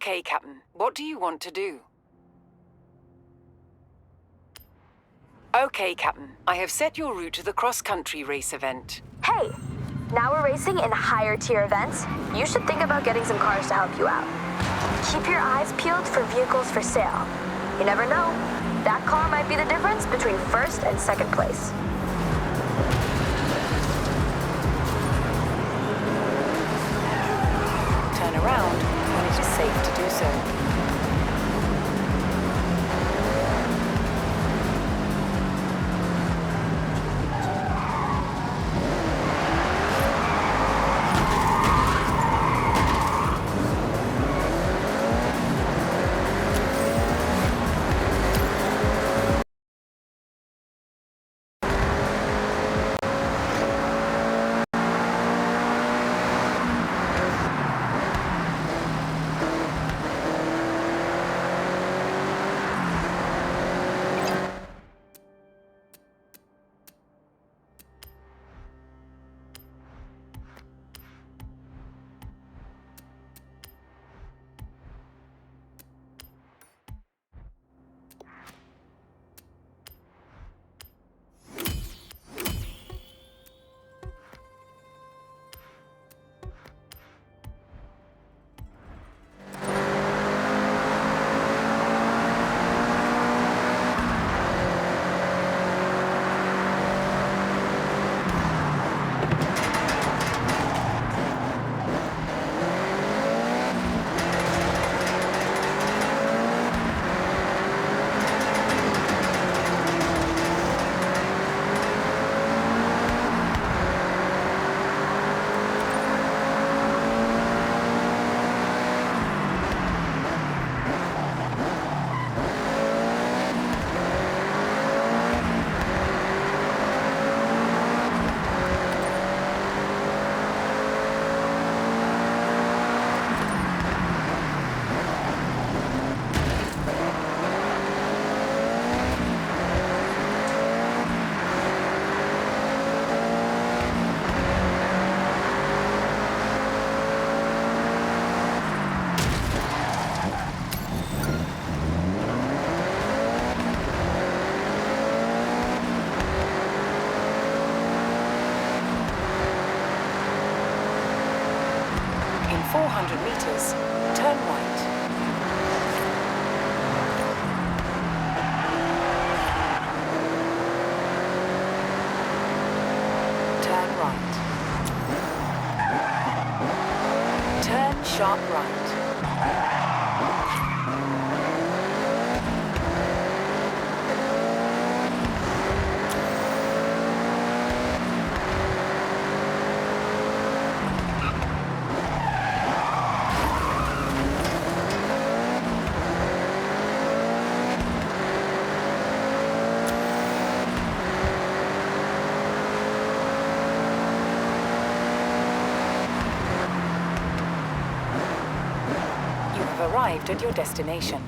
Okay, Captain. What do you want to do? Okay, Captain. I have set your route to the cross-country race event. Hey, now we're racing in higher tier events. You should think about getting some cars to help you out. Keep your eyes peeled for vehicles for sale. You never know. That car might be the difference between first and second place. Turn around when it is safe to do so. In 400 meters, turn right. Turn right. Turn sharp right. Arrived at your destination.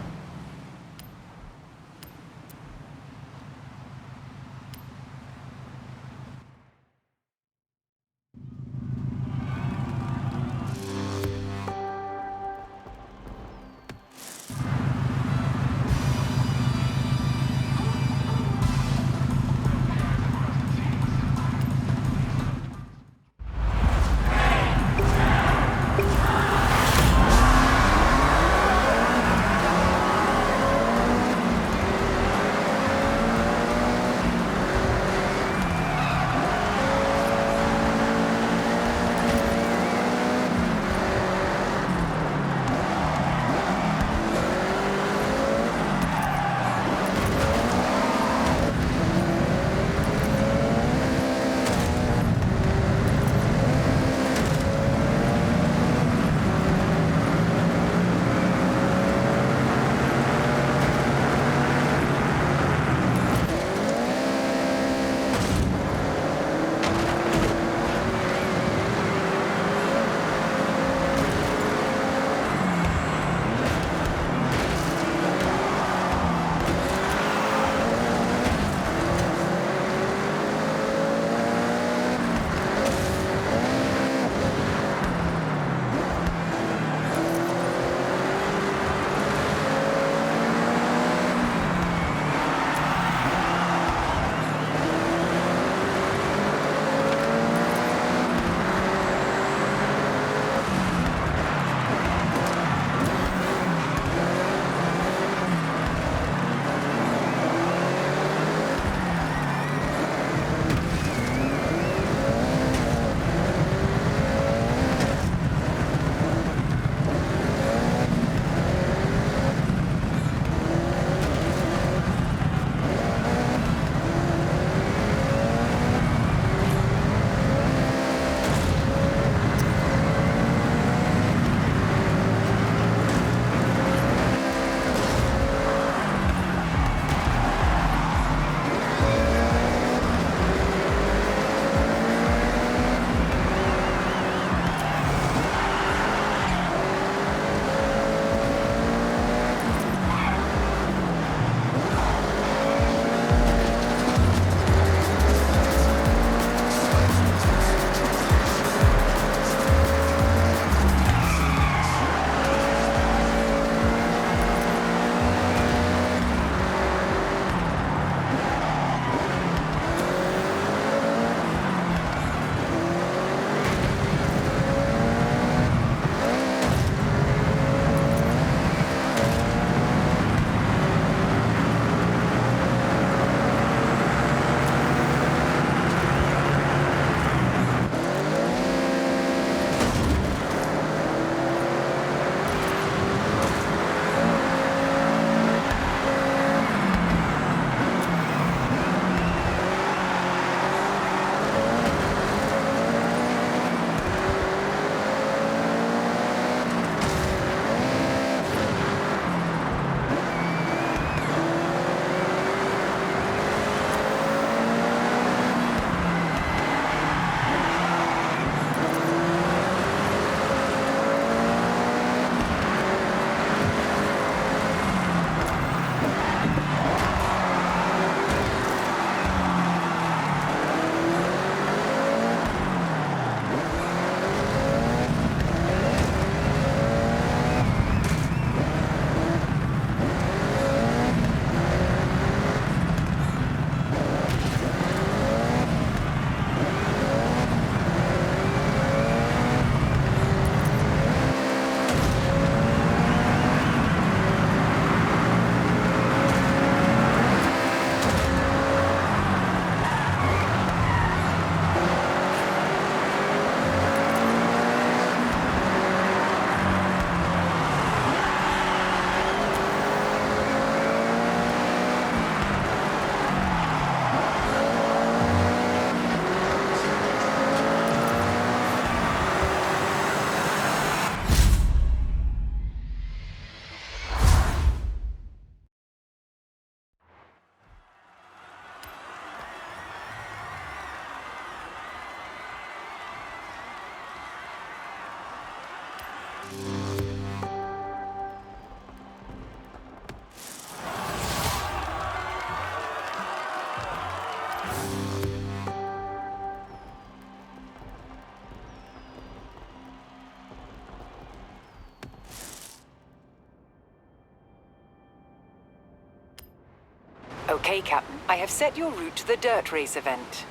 Okay, Captain. I have set your route to the dirt race event.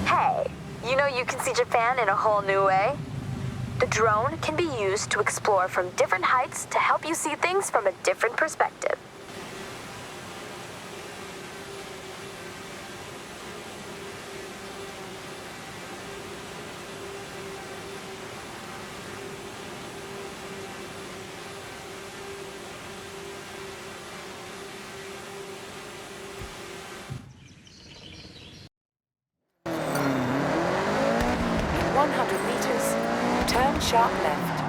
Hey, you know you can see Japan in a whole new way? The drone can be used to explore from different heights to help you see things from a different perspective. In 100 meters, turn sharp left.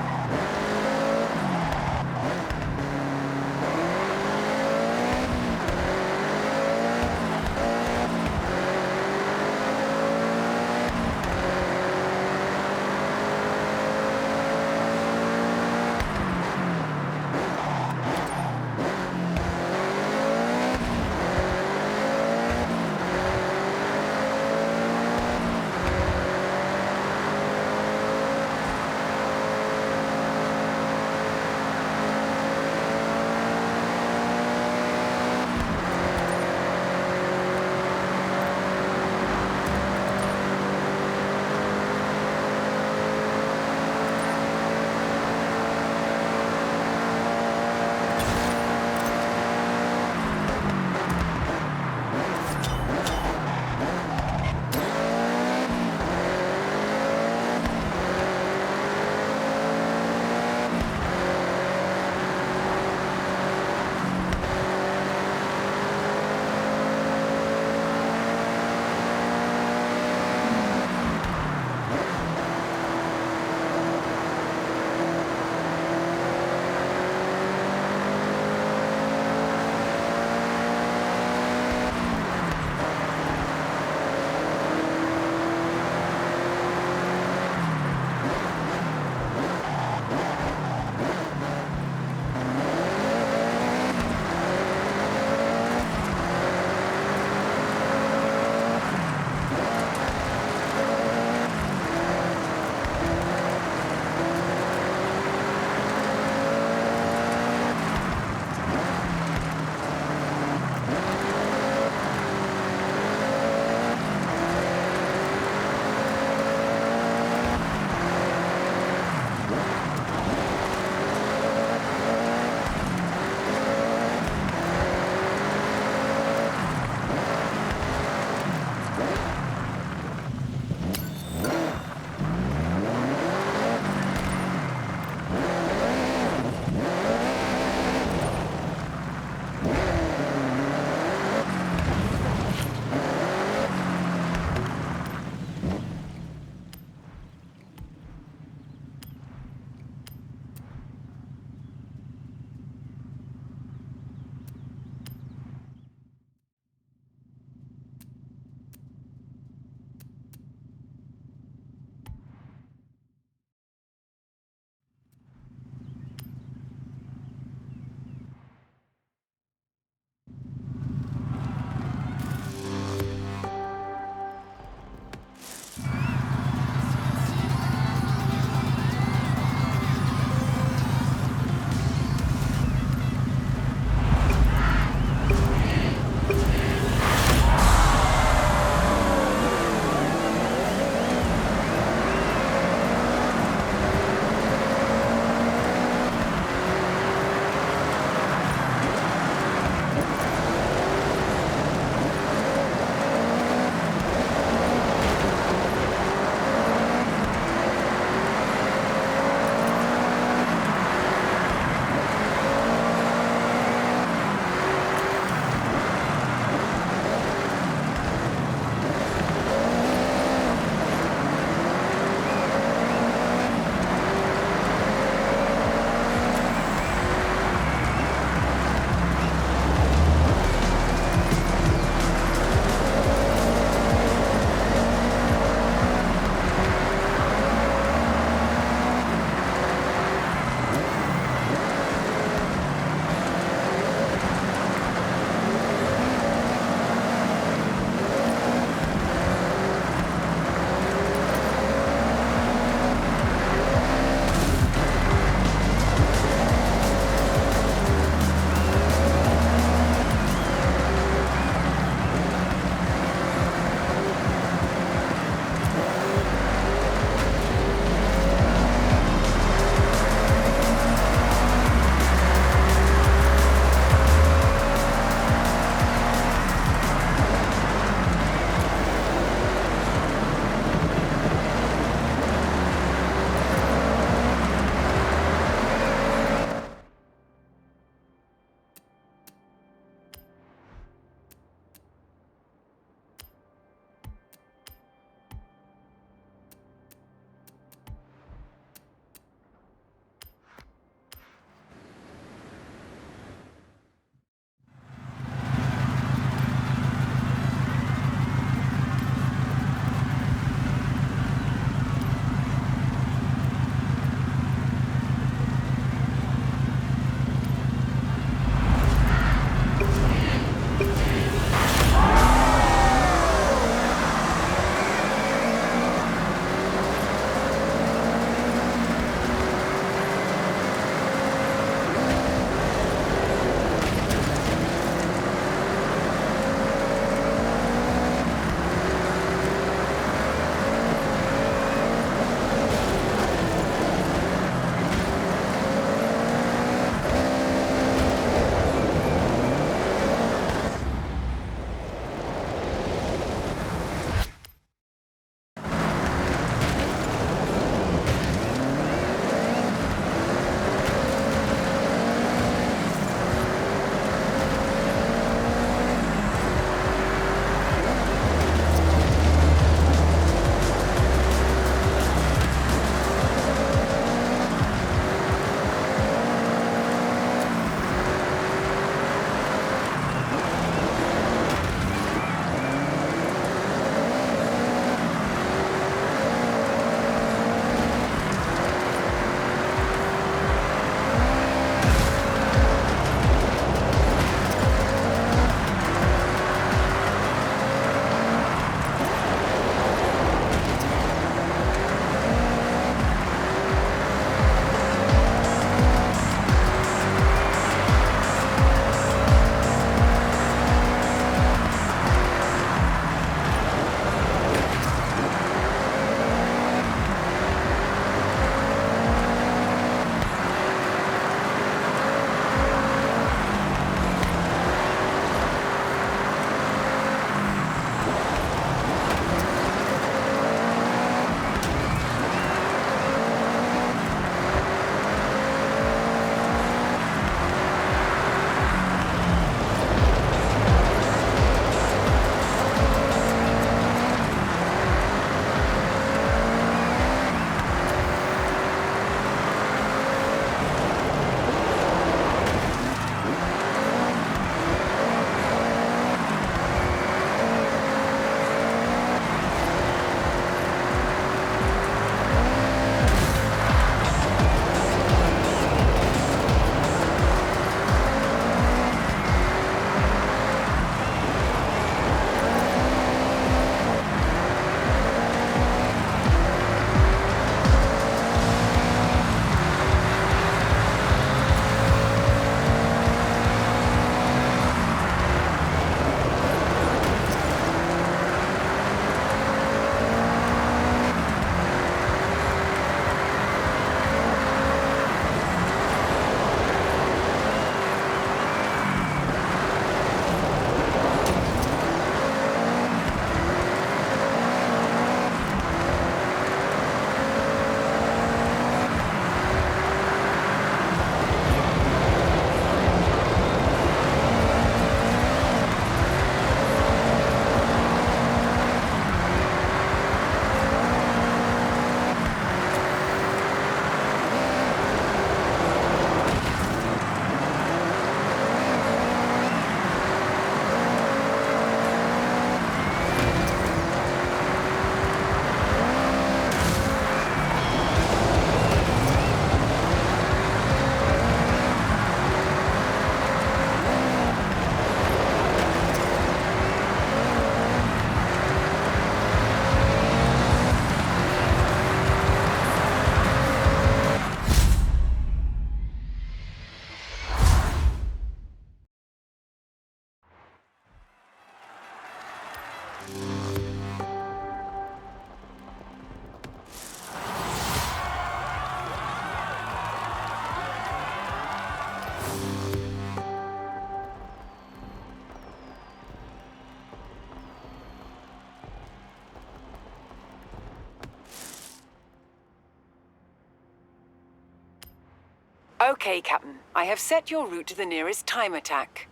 Okay, Captain. I have set your route to the nearest time attack.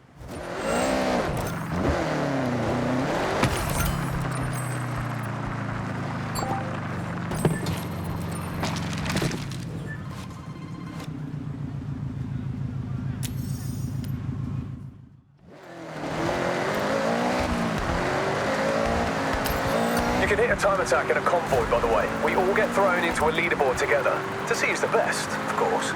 You can hit a time attack in a convoy, by the way. We all get thrown into a leaderboard together. To see who's the best, of course.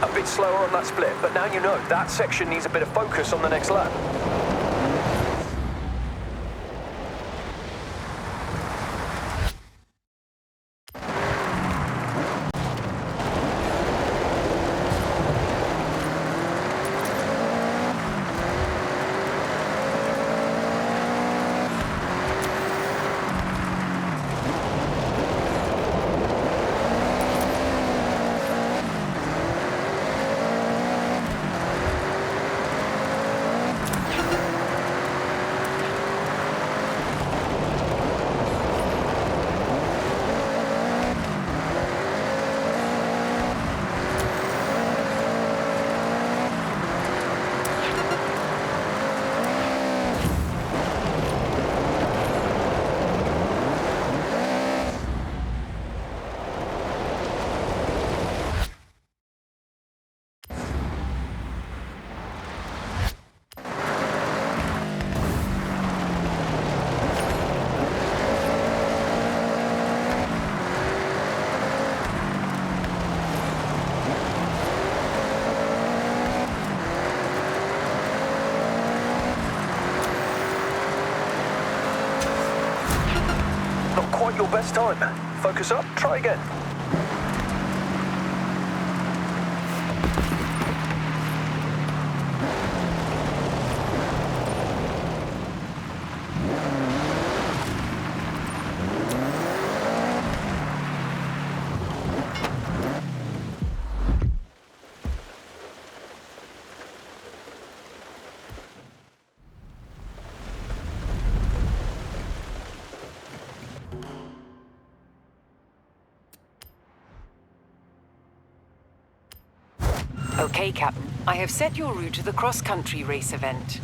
A bit slower on that split, but now you know that section needs a bit of focus on the next lap. not your best time. Focus up, try again. Okay, Captain. I have set your route to the cross-country race event.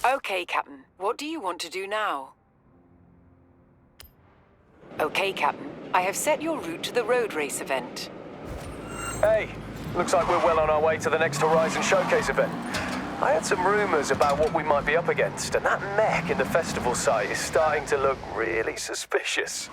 Okay, Captain. What do you want to do now? Okay, Captain. I have set your route to the road race event. Hey, looks like we're well on our way to the next Horizon Showcase event. I had some rumors about what we might be up against, and that mech in the festival site is starting to look really suspicious.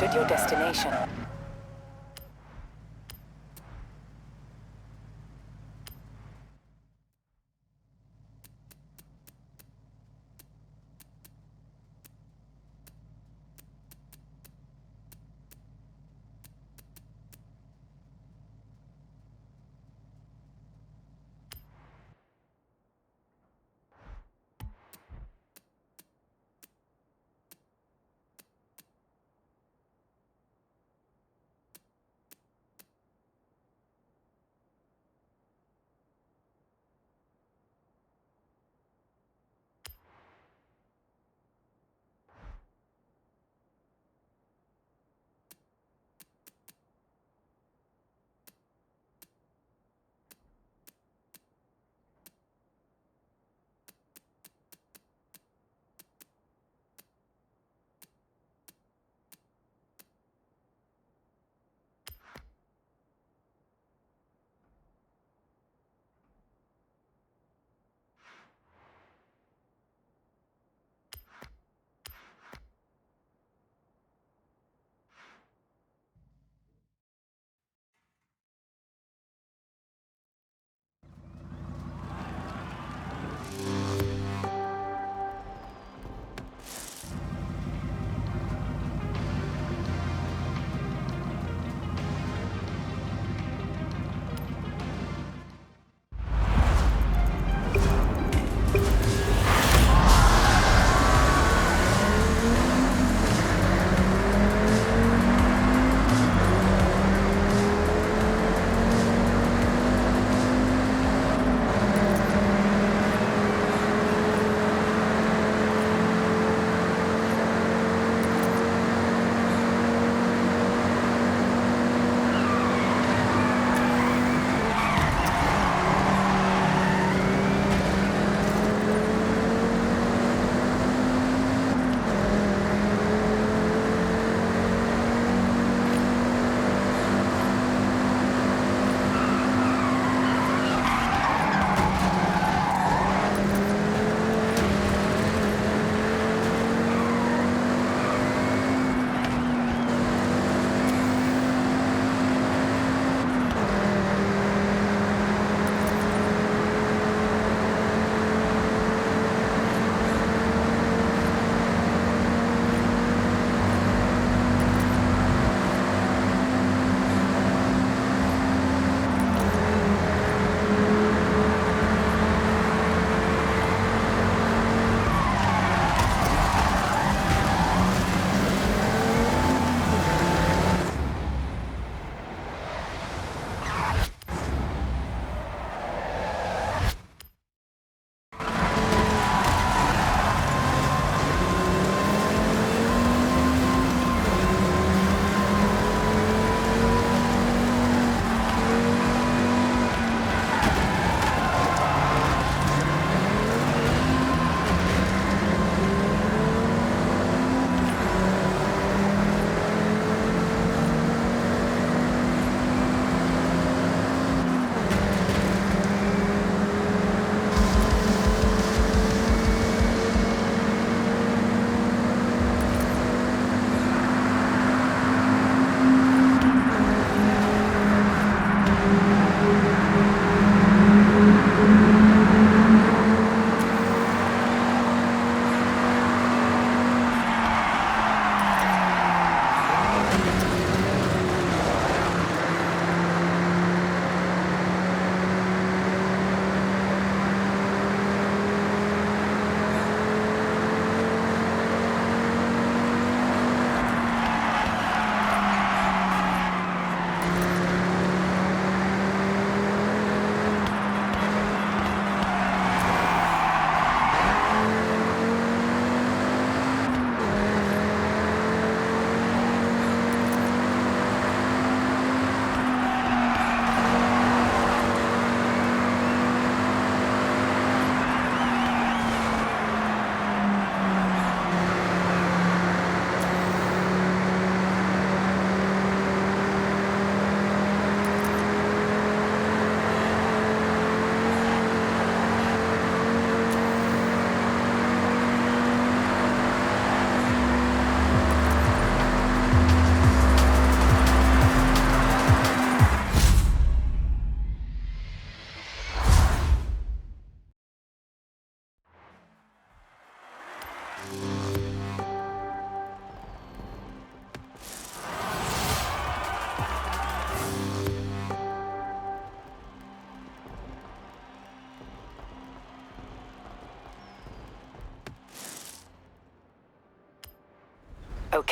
At your destination.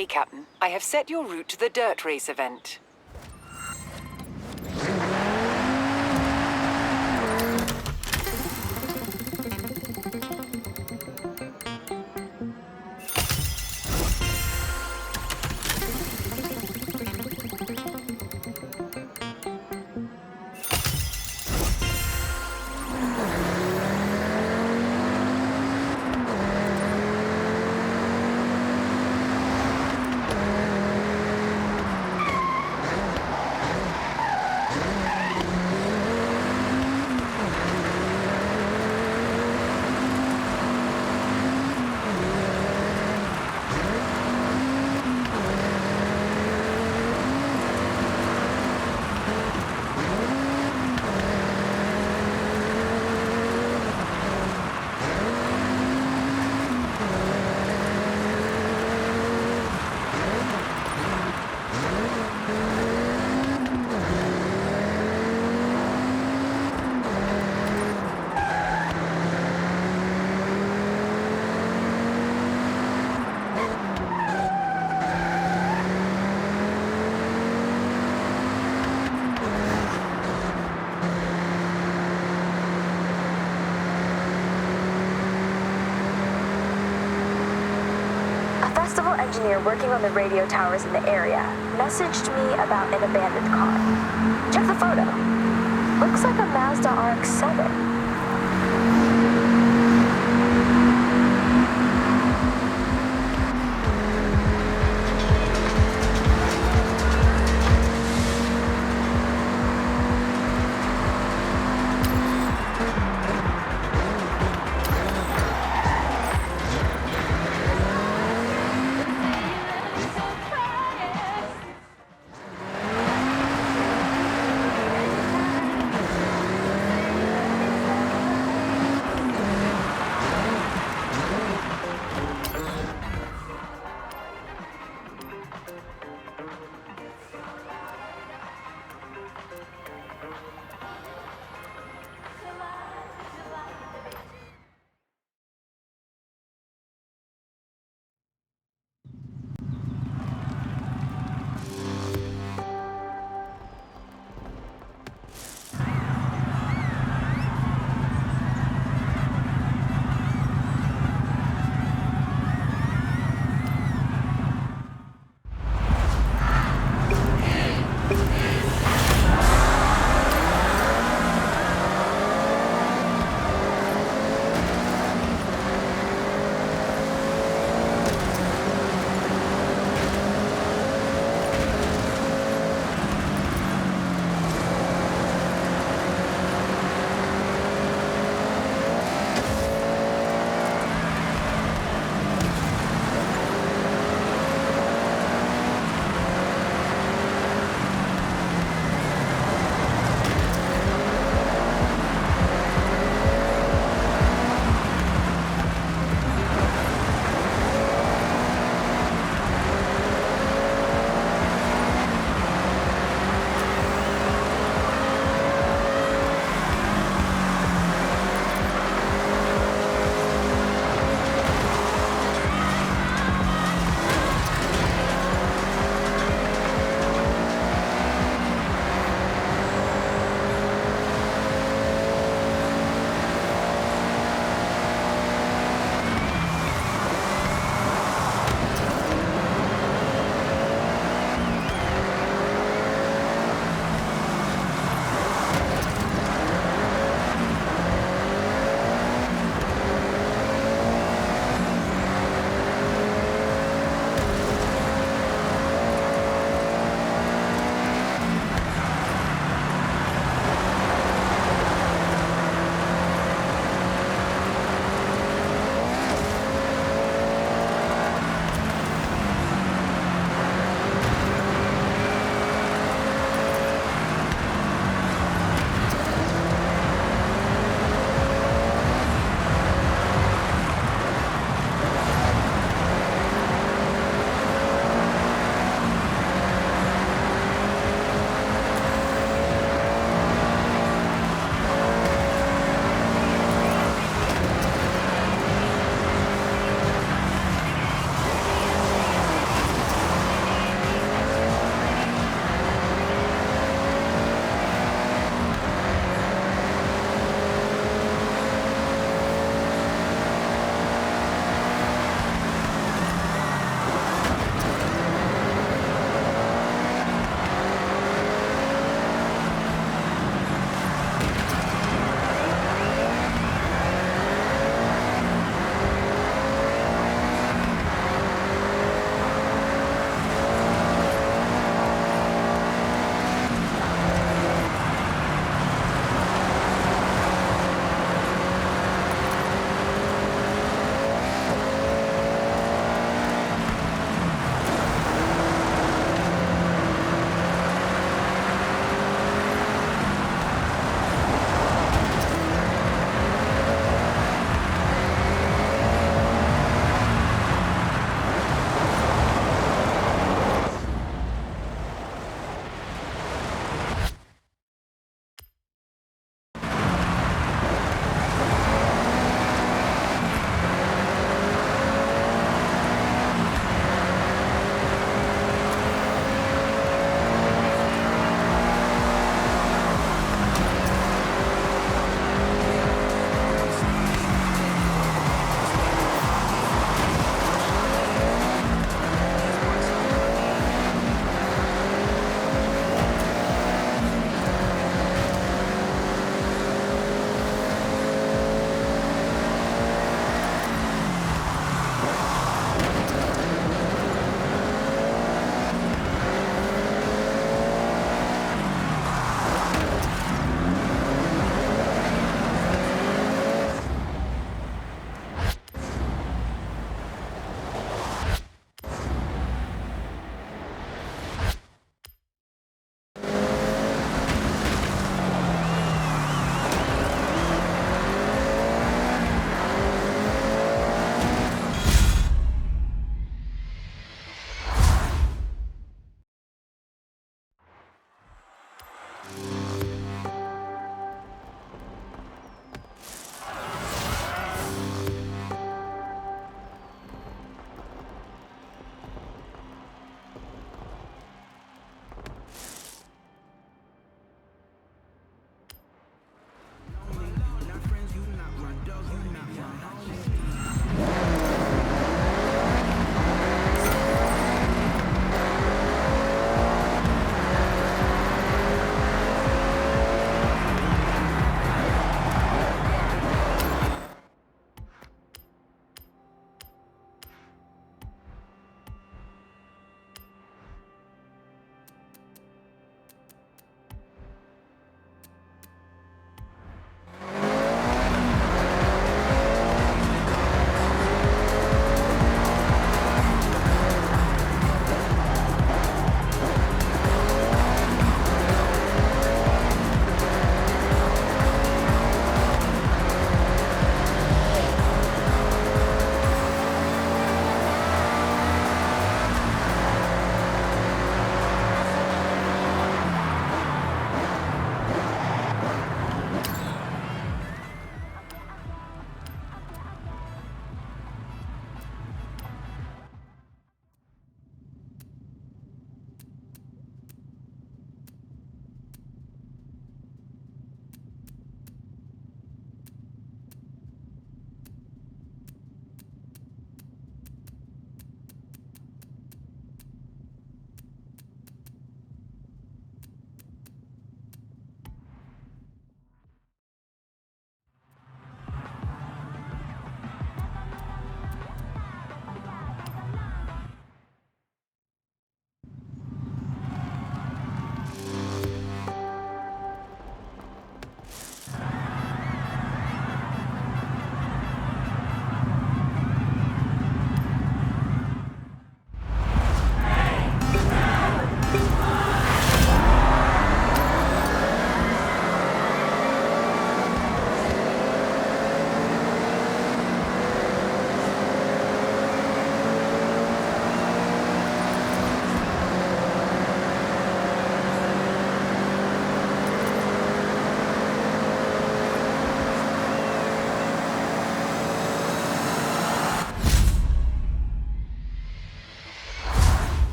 Okay, Captain. I have set your route to the dirt race event. Festival engineer working on the radio towers in the area messaged me about an abandoned car. Check the photo. Looks like a Mazda RX-7.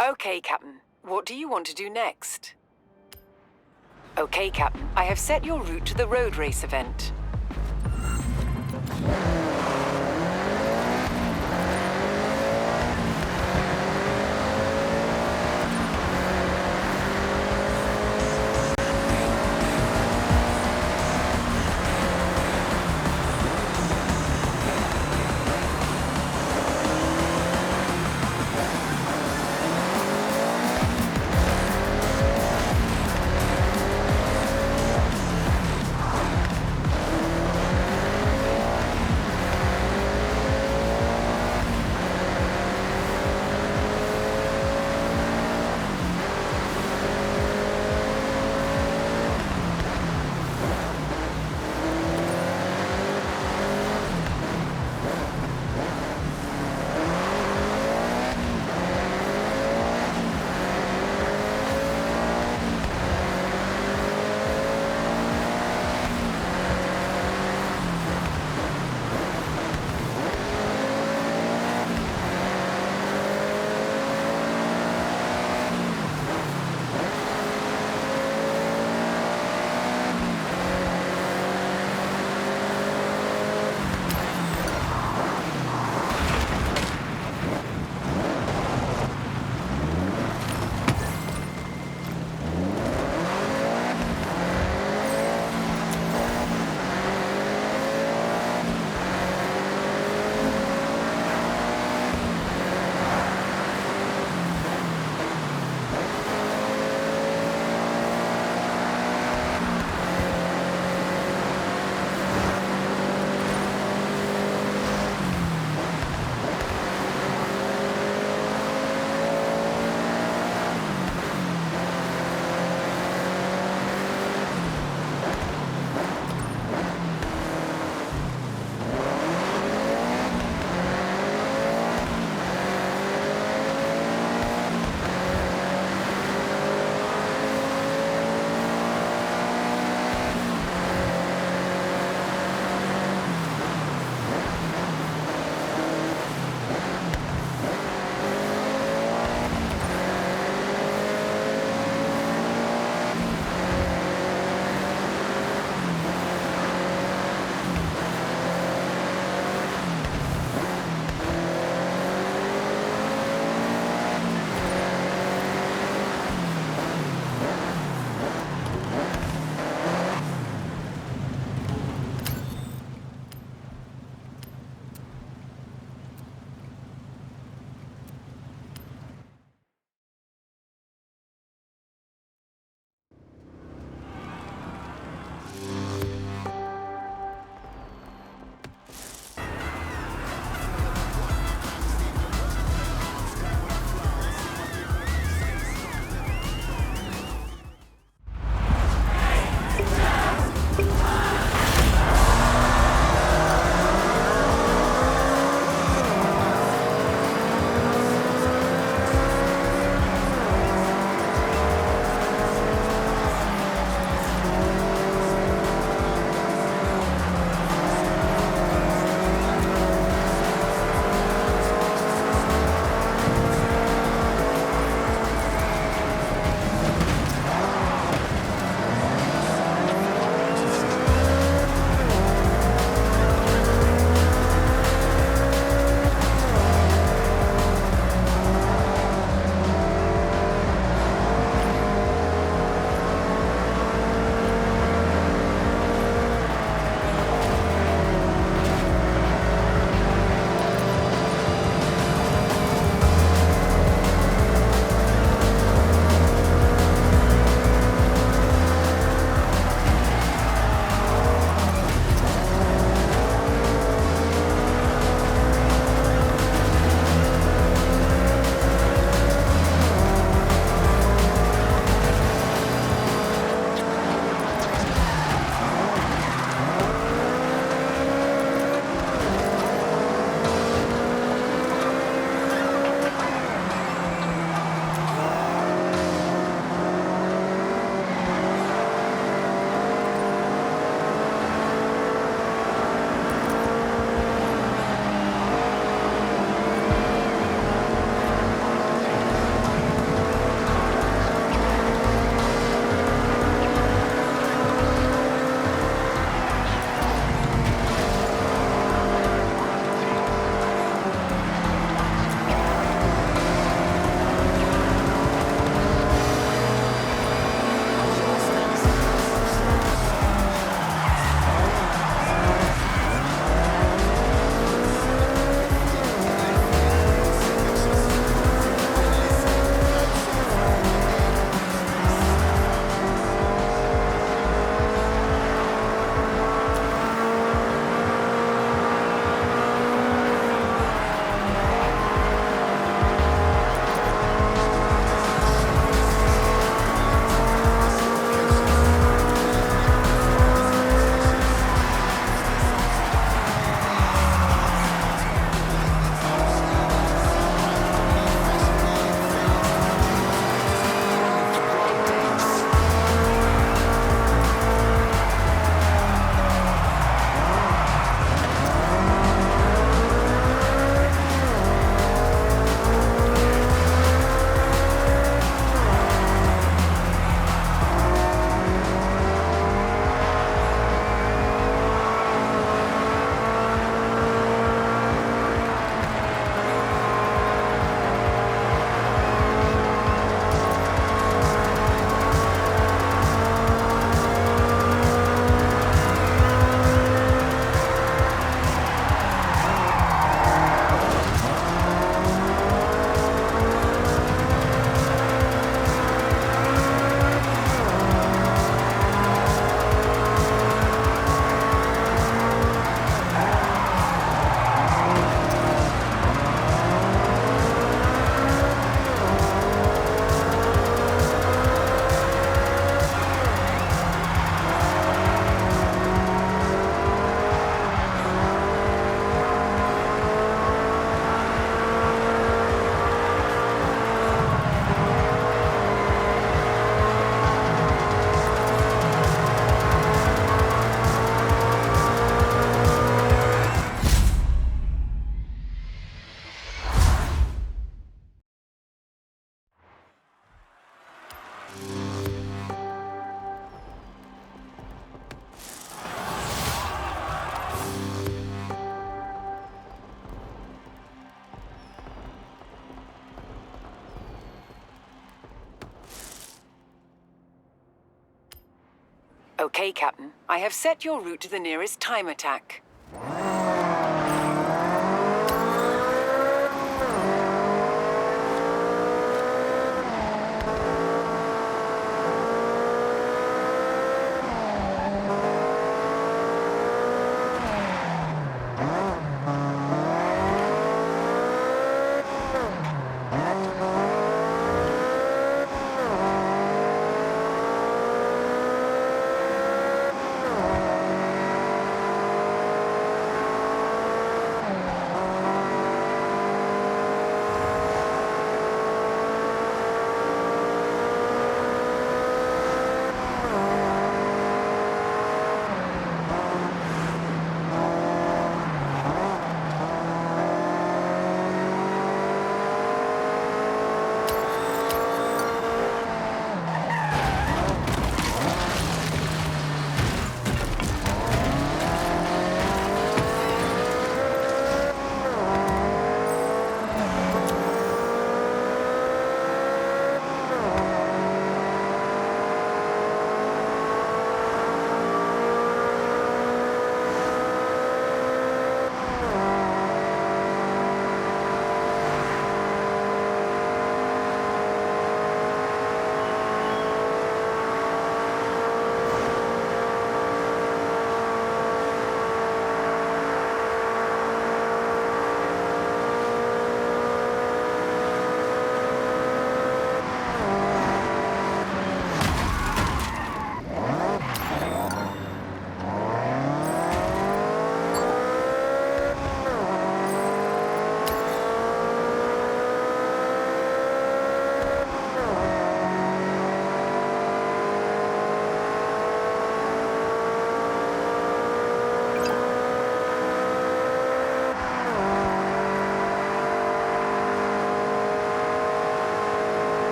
Okay, Captain. What do you want to do next? Okay, Captain. I have set your route to the road race event. Okay, Captain. I have set your route to the nearest time attack.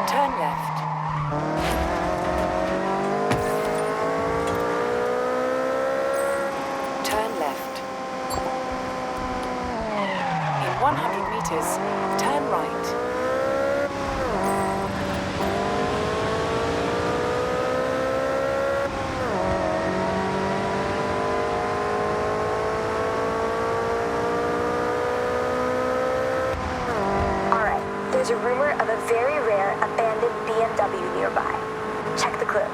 Turn left. Turn left. In 100 meters, turn right. There's a rumor of a very rare abandoned BMW nearby. Check the clip.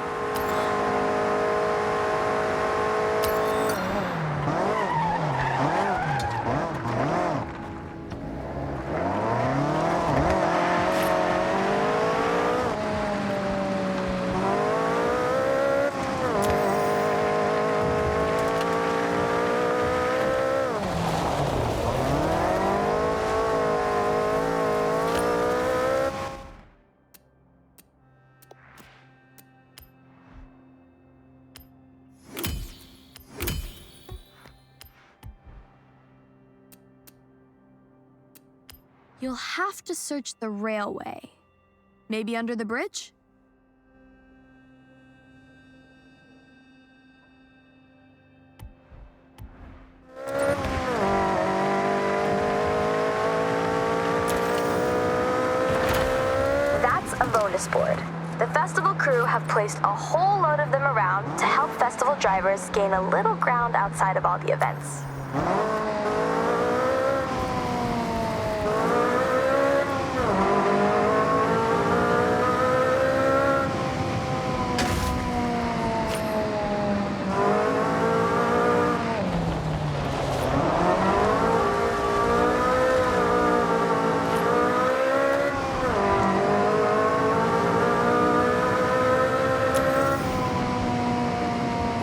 You'll have to search the railway. Maybe under the bridge? That's a bonus board. The festival crew have placed a whole load of them around to help festival drivers gain a little ground outside of all the events.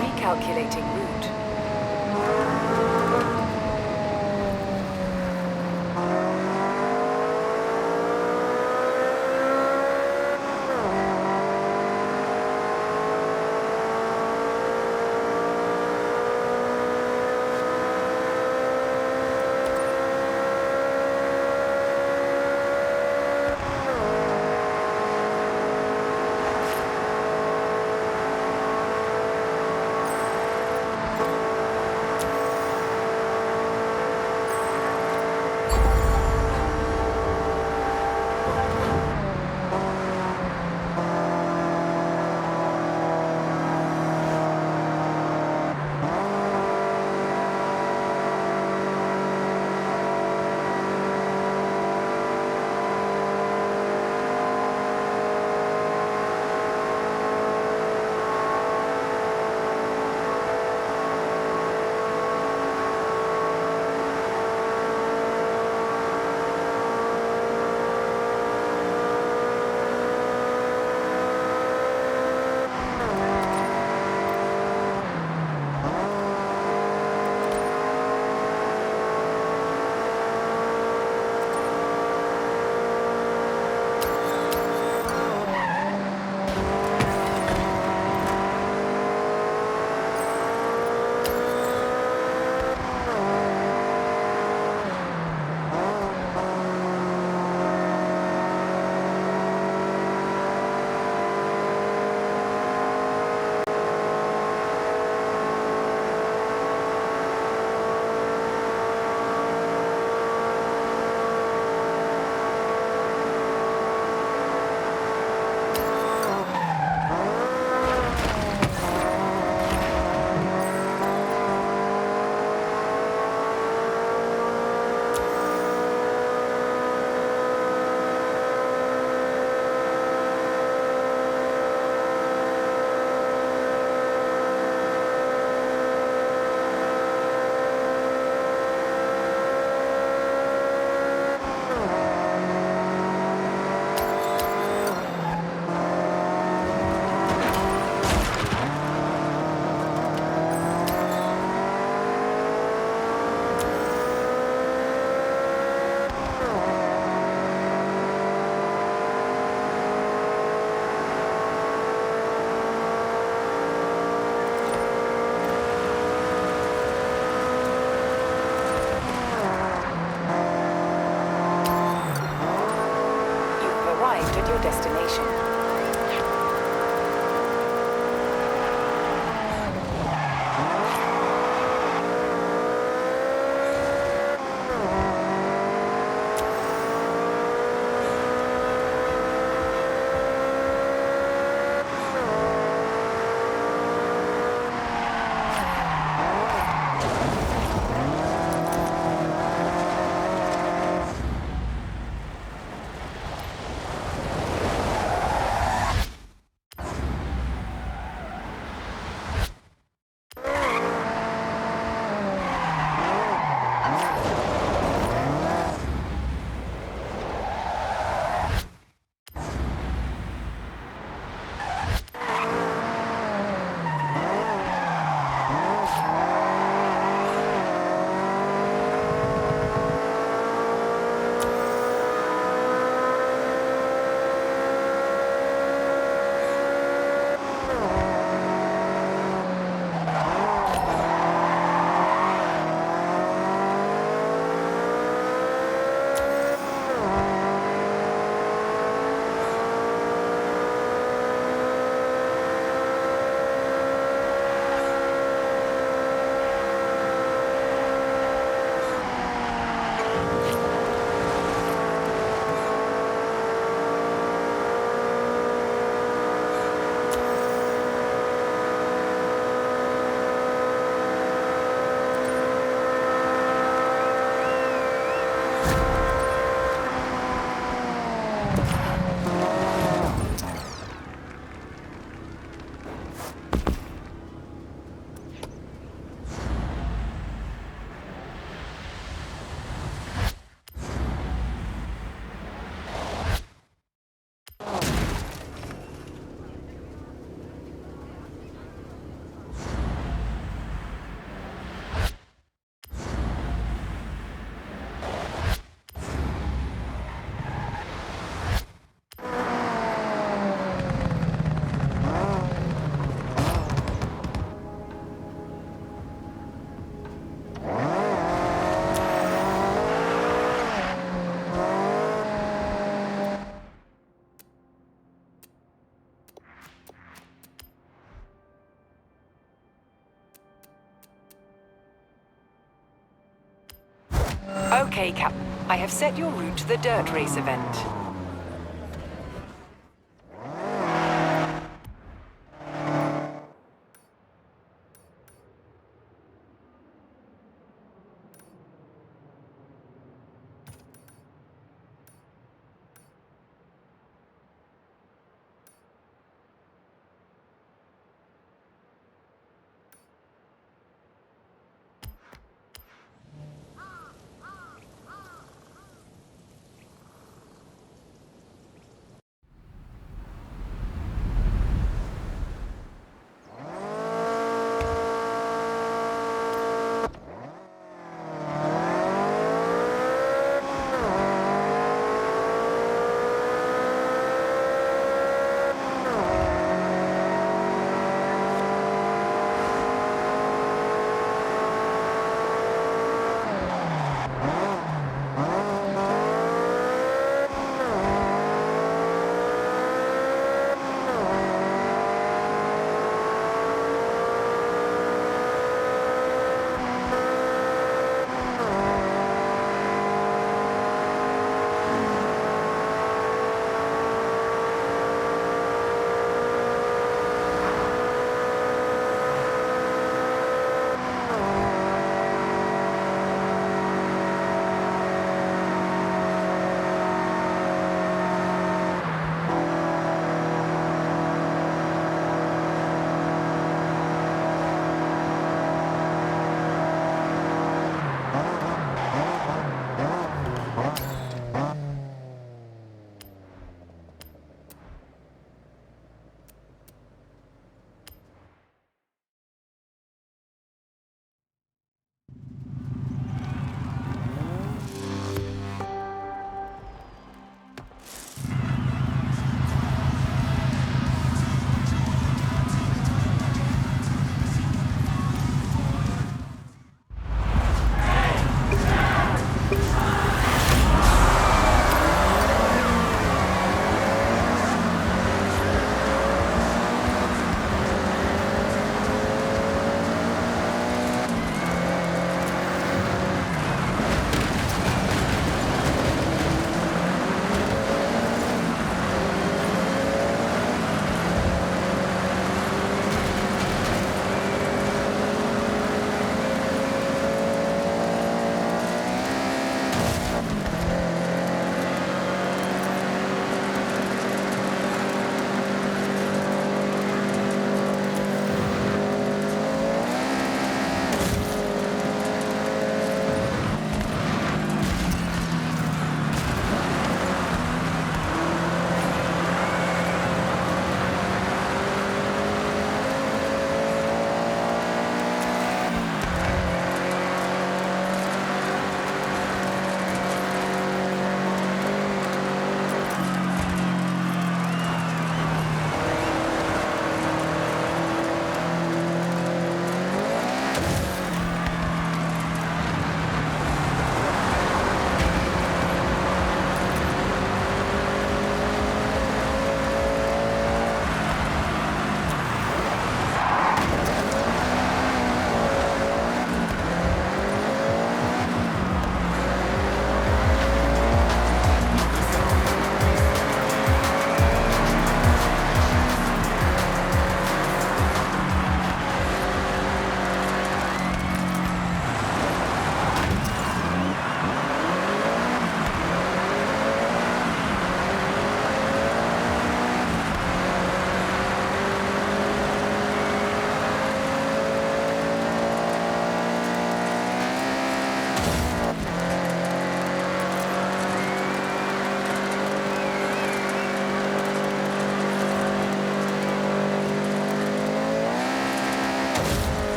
Recalculating route. station. Okay, Cap. I have set your route to the dirt race event.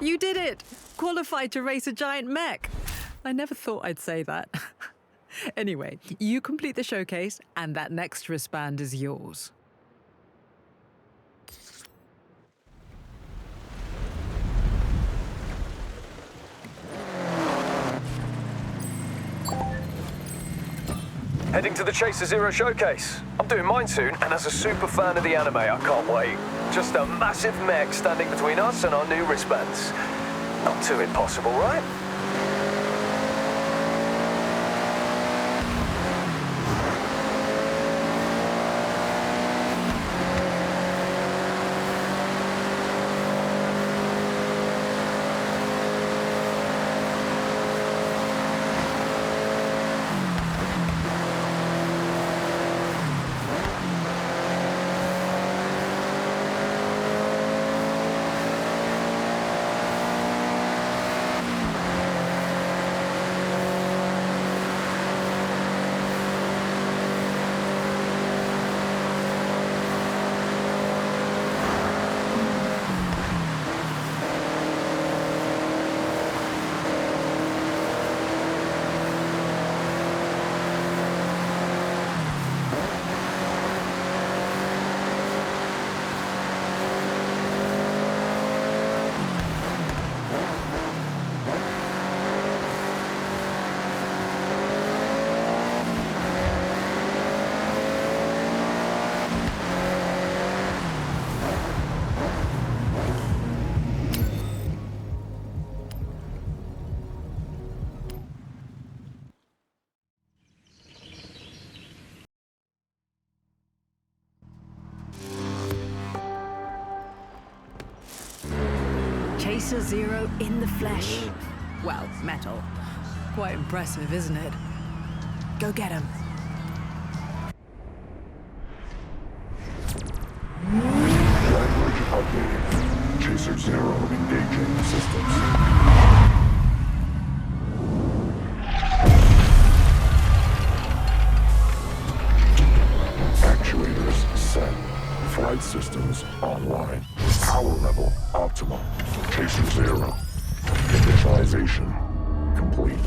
You did it! Qualified to race a giant mech. I never thought I'd say that. Anyway, you complete the showcase, and that next wristband is yours. Heading to the Chaser Zero showcase. I'm doing mine soon, and as a super fan of the anime, I can't wait. Just a massive mech standing between us and our new wristbands. Not too impossible, right? Chaser Zero in the flesh. Well, metal. Quite impressive, isn't it? Go get him. Language updated. Chaser Zero engaging systems. Actuators set. Flight systems online. Power level optimal. Chaser Zero. Initialization complete.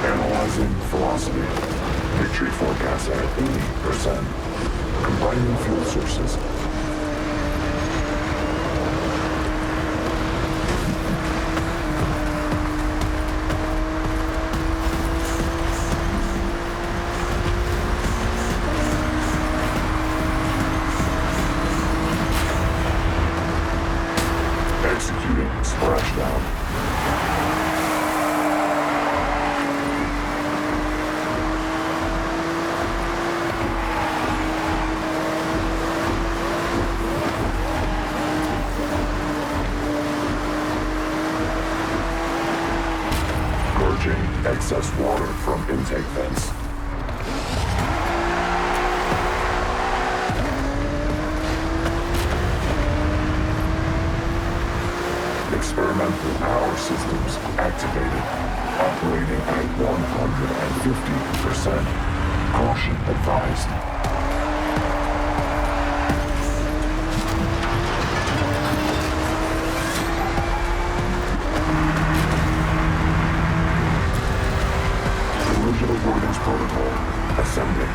Analyzing velocity. Victory forecast at 80%. Combining fuel sources. Executing splashdown. Excess water from intake vents. Experimental power systems activated. Operating at 150%. Caution advised. Original warnings protocol ascending.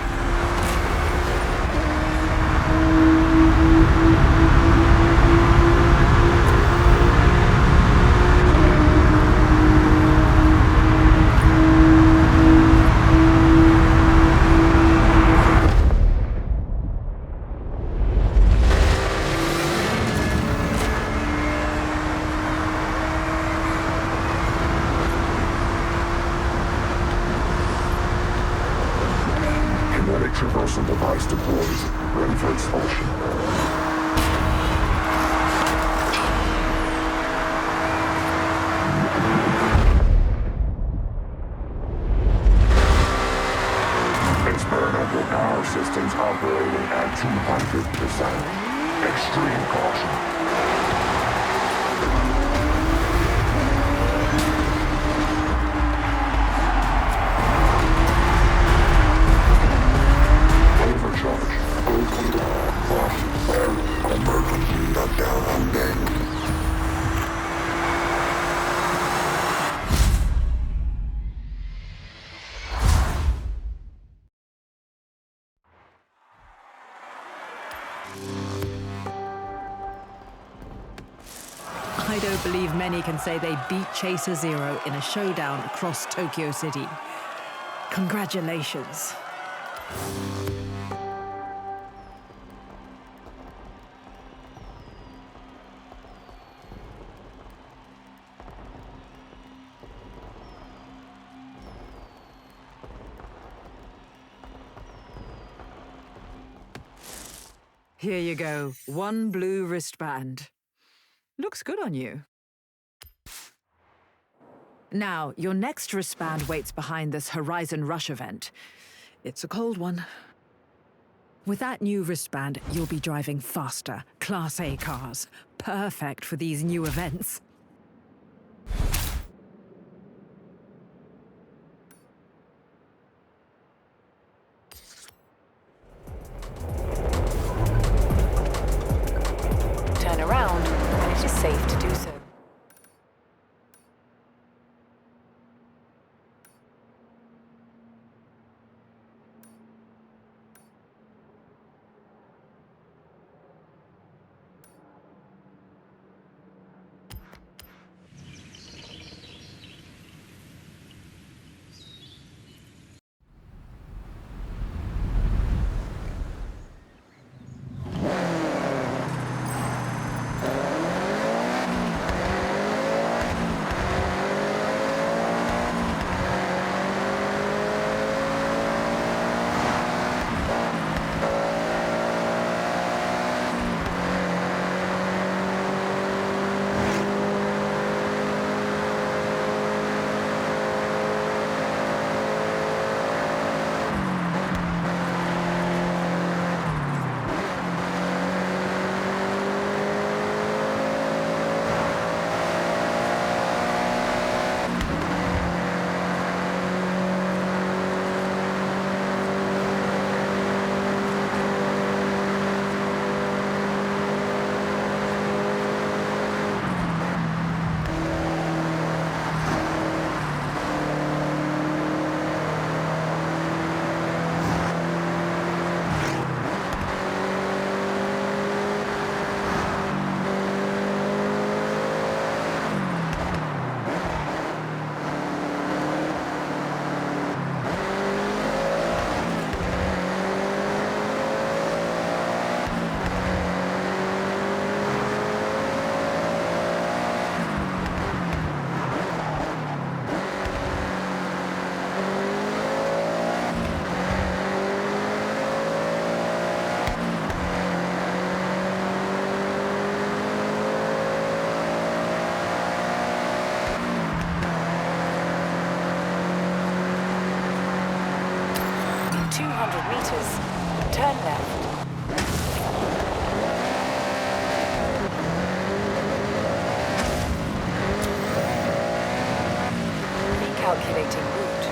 Kinetic traversal device deployed, ready for expulsion. Power systems operating at 200%. Extreme caution. Overcharge. Open door. Caution. Emergency shutdown on gang. I don't believe many can say they beat Chaser Zero in a showdown across Tokyo City. Congratulations. Here you go. One blue wristband. Looks good on you. Now, your next wristband waits behind this Horizon Rush event. It's a cold one. With that new wristband, you'll be driving faster, Class A cars. Perfect for these new events. Turn around when it is safe to do so. Turn left. Recalculating route.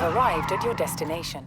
have arrived at your destination.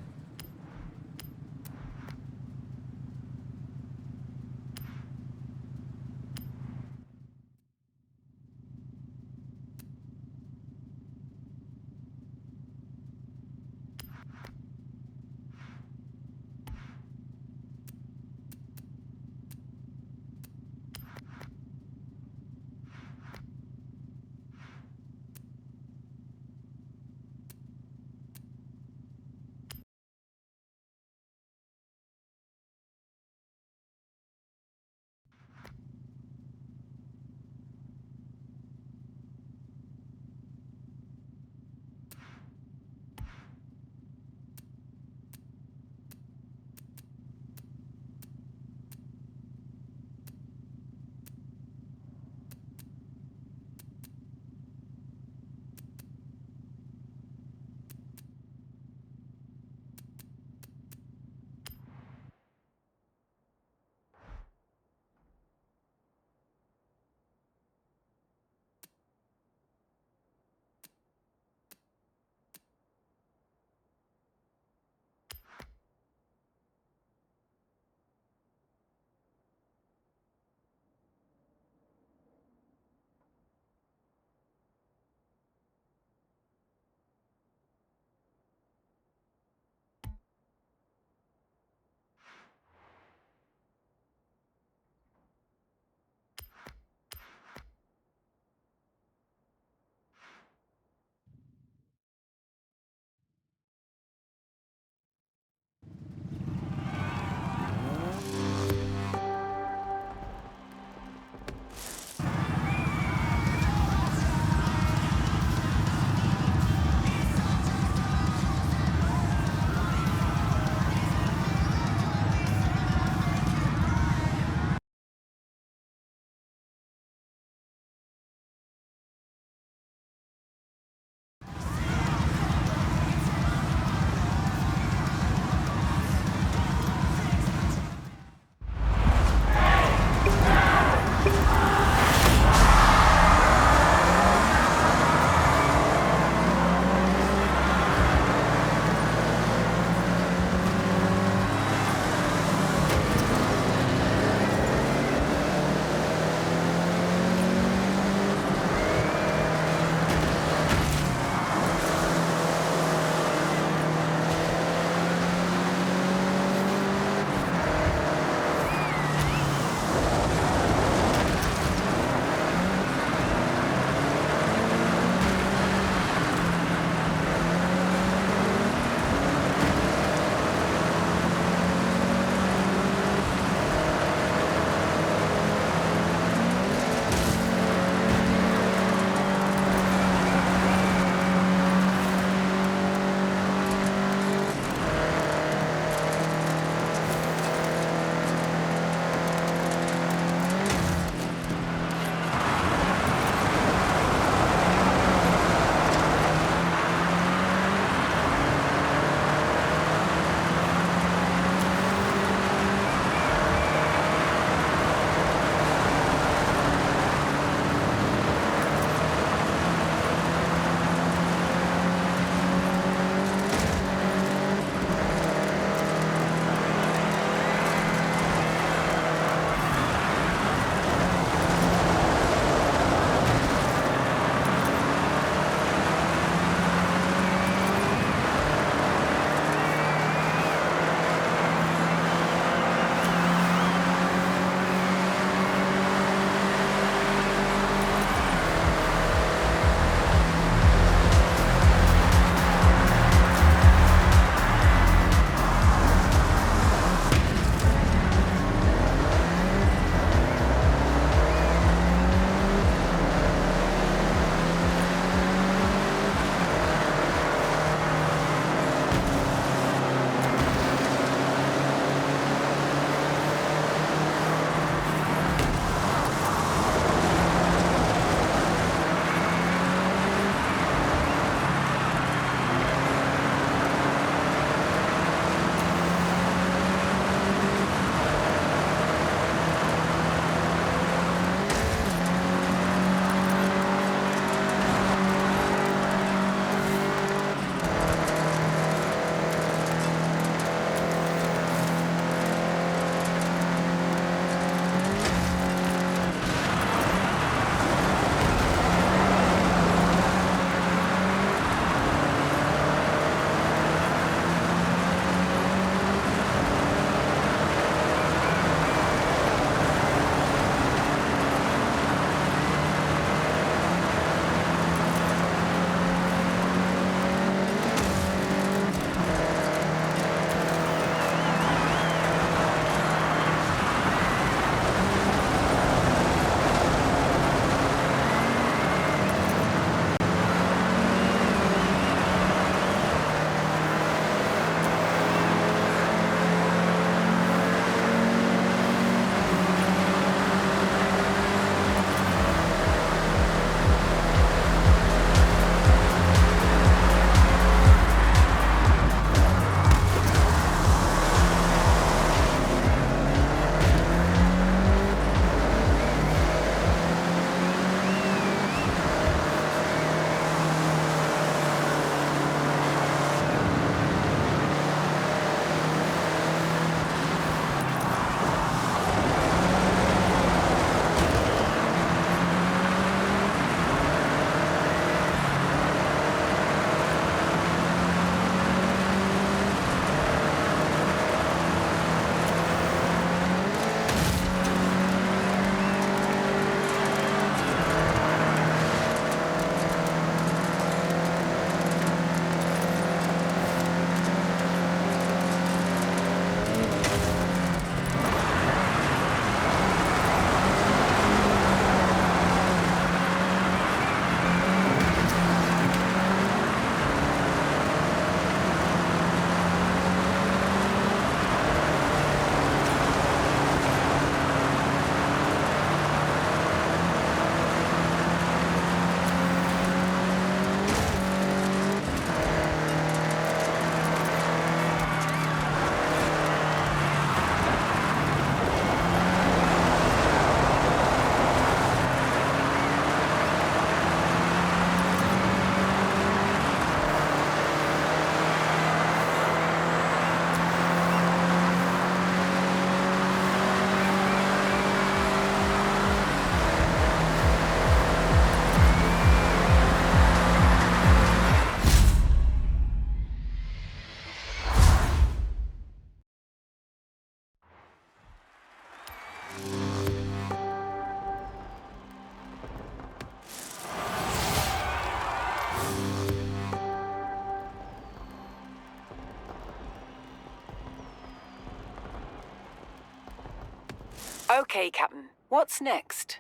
Okay, Captain. What's next?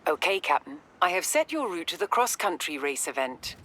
Okay, Captain. I have set your route to the cross-country race event.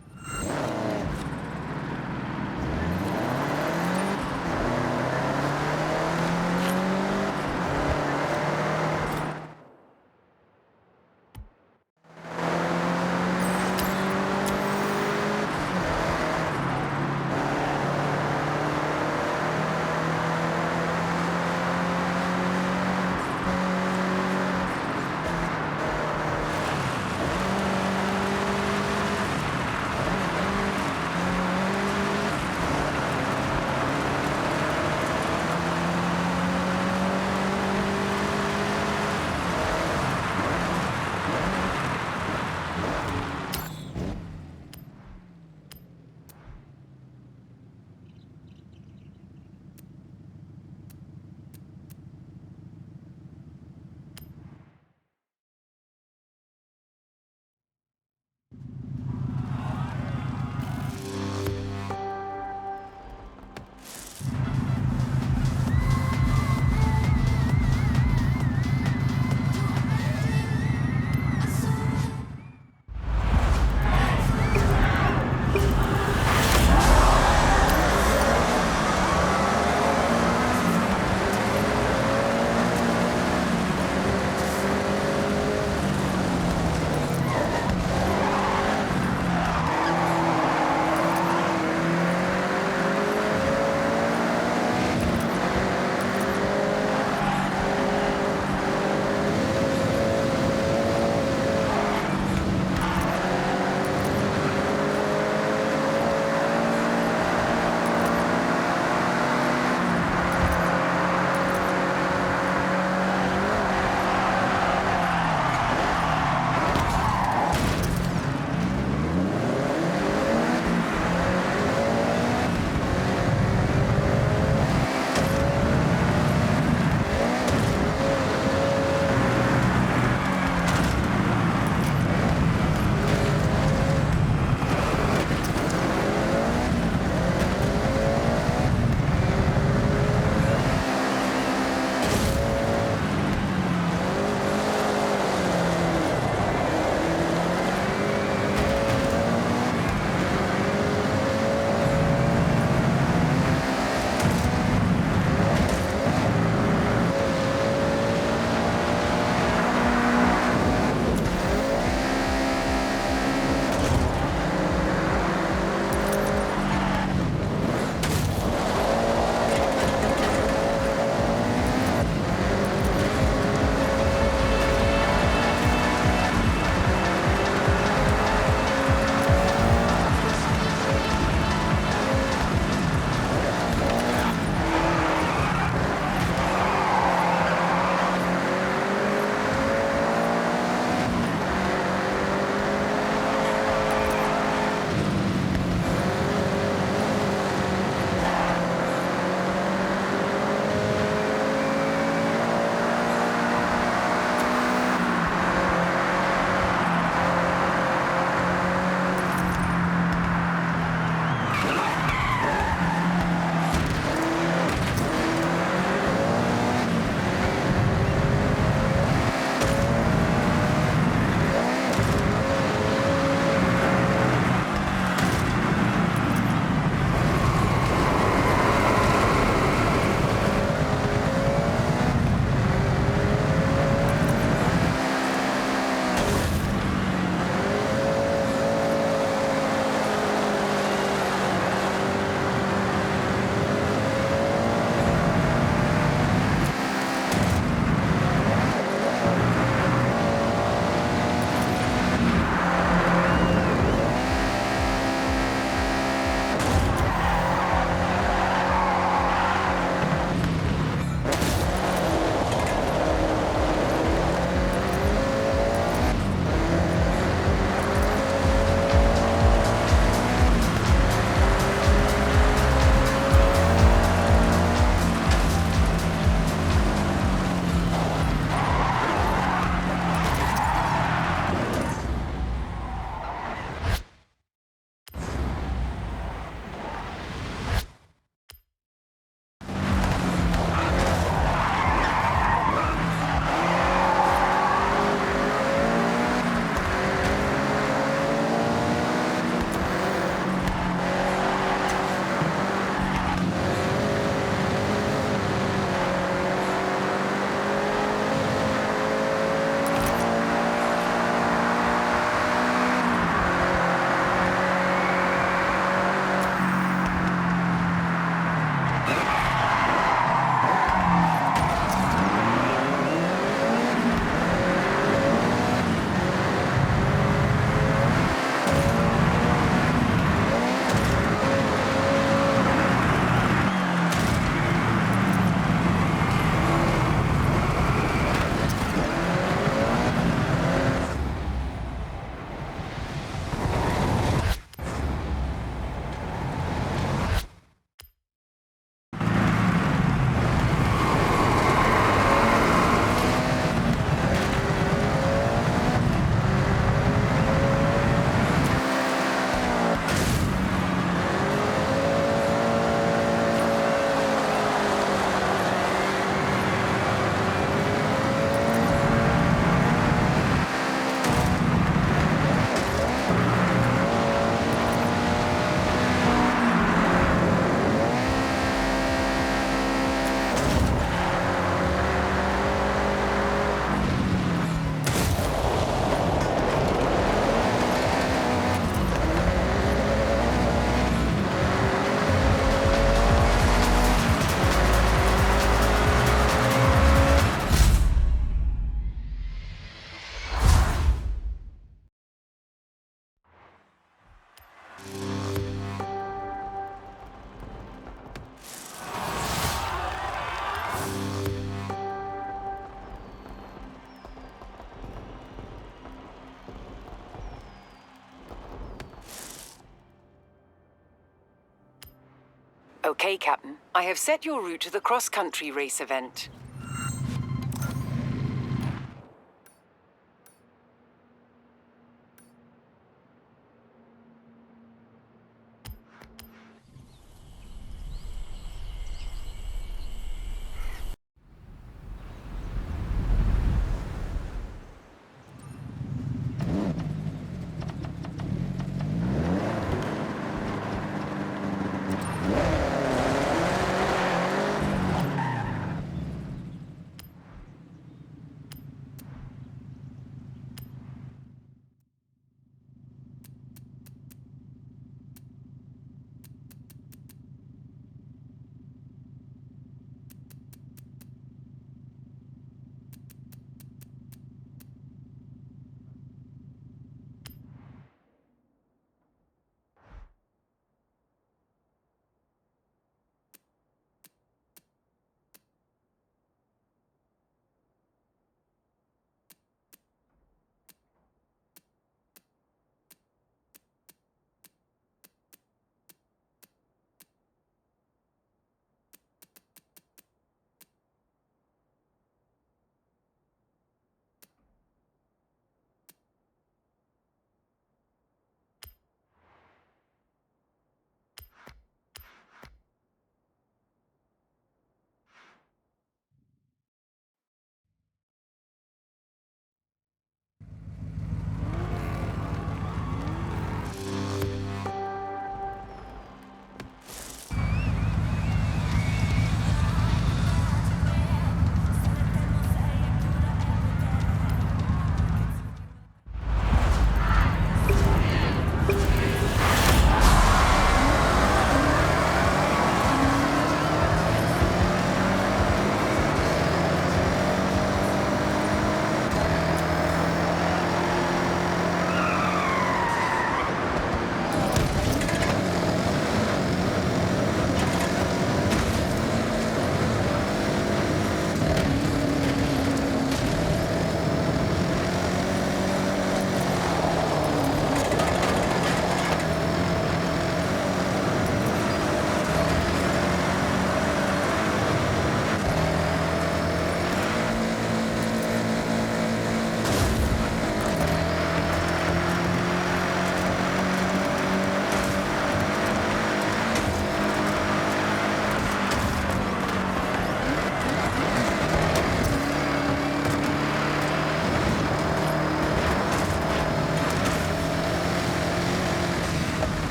Okay, Captain. I have set your route to the cross-country race event.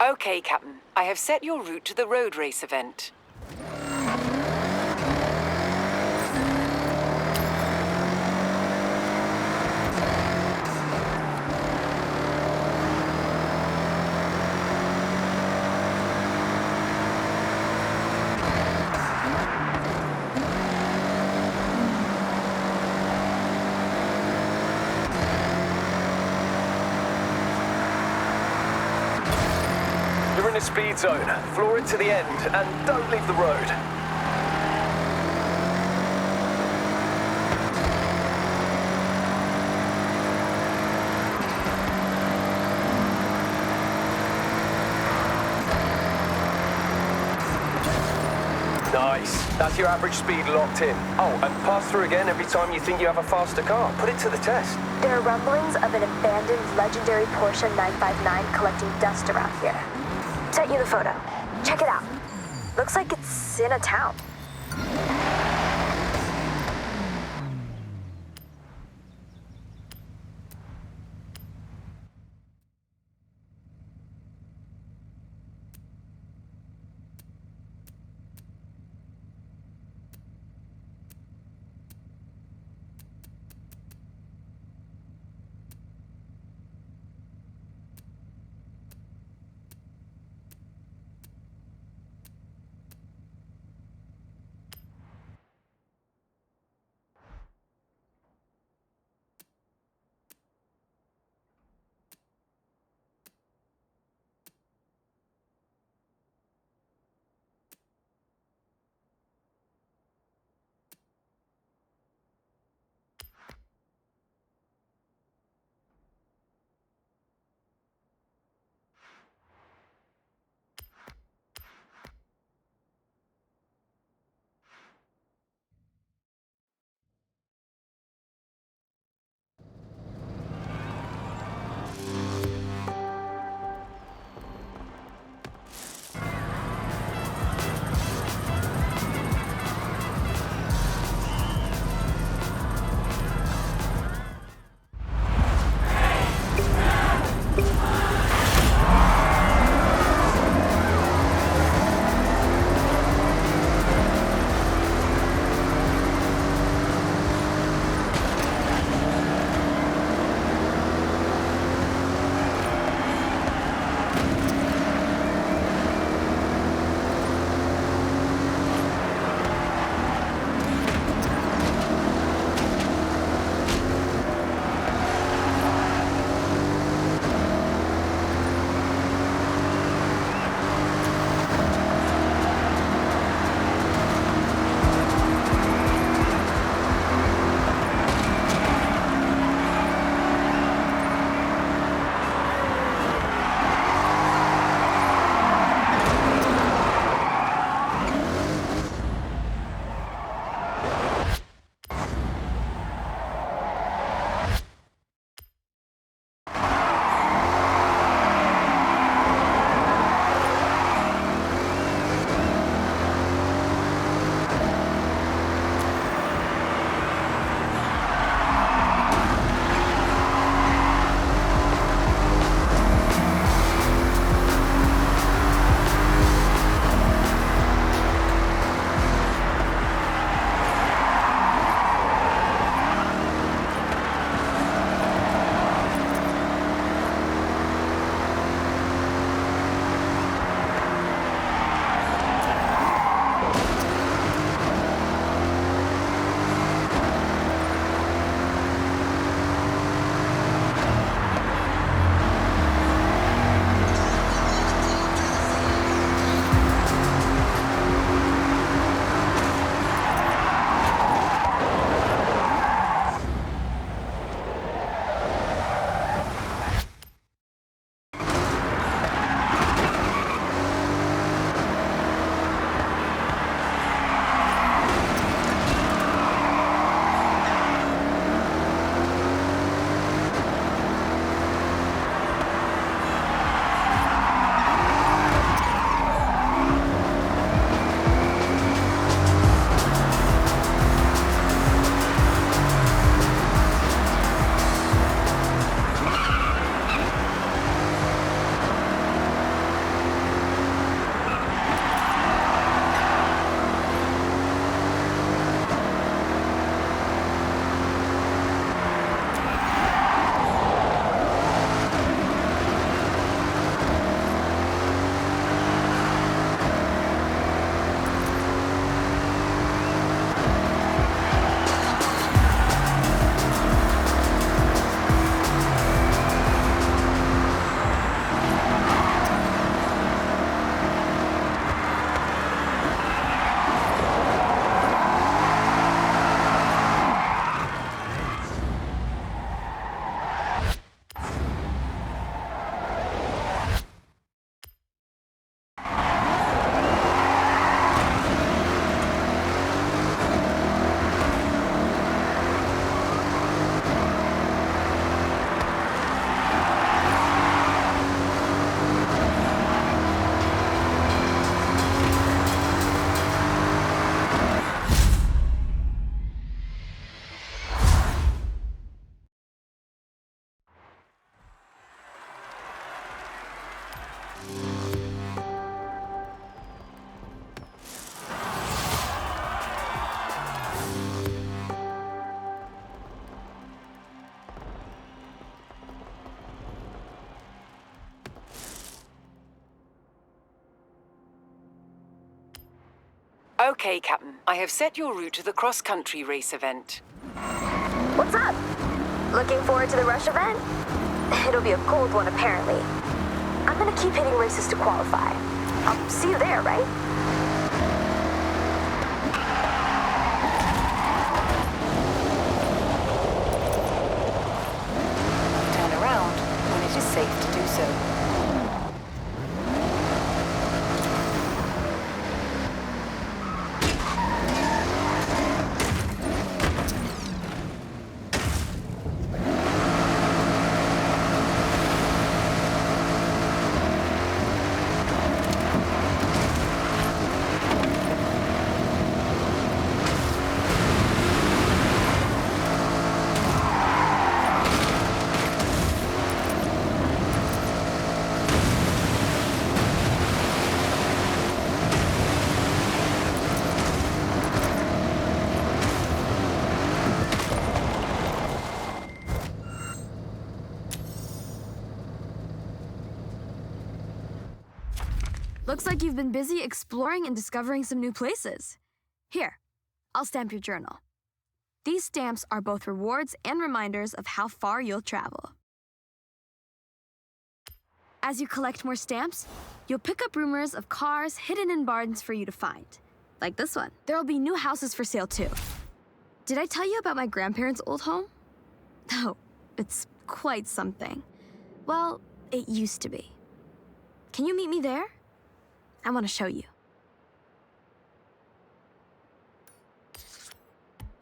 Okay, Captain. I have set your route to the road race event. You're in a speed zone. Floor it to the end and don't leave the road. Nice. That's your average speed locked in. Oh, and pass through again every time you think you have a faster car. Put it to the test. There are rumblings of an abandoned legendary Porsche 959 collecting dust around here. Sent you the photo. Check it out. Looks like it's in a town. Okay, Captain. I have set your route to the cross-country race event. What's up? Looking forward to the Rush event? It'll be a cold one, apparently. I'm gonna keep hitting races to qualify. I'll see you there, right? Turn around when it is safe to do so. Looks like you've been busy exploring and discovering some new places. Here, I'll stamp your journal. These stamps are both rewards and reminders of how far you'll travel. As you collect more stamps, you'll pick up rumors of cars hidden in barns for you to find. Like this one. There'll be new houses for sale too. Did I tell you about my grandparents' old home? Oh, it's quite something. Well, it used to be. Can you meet me there? I want to show you.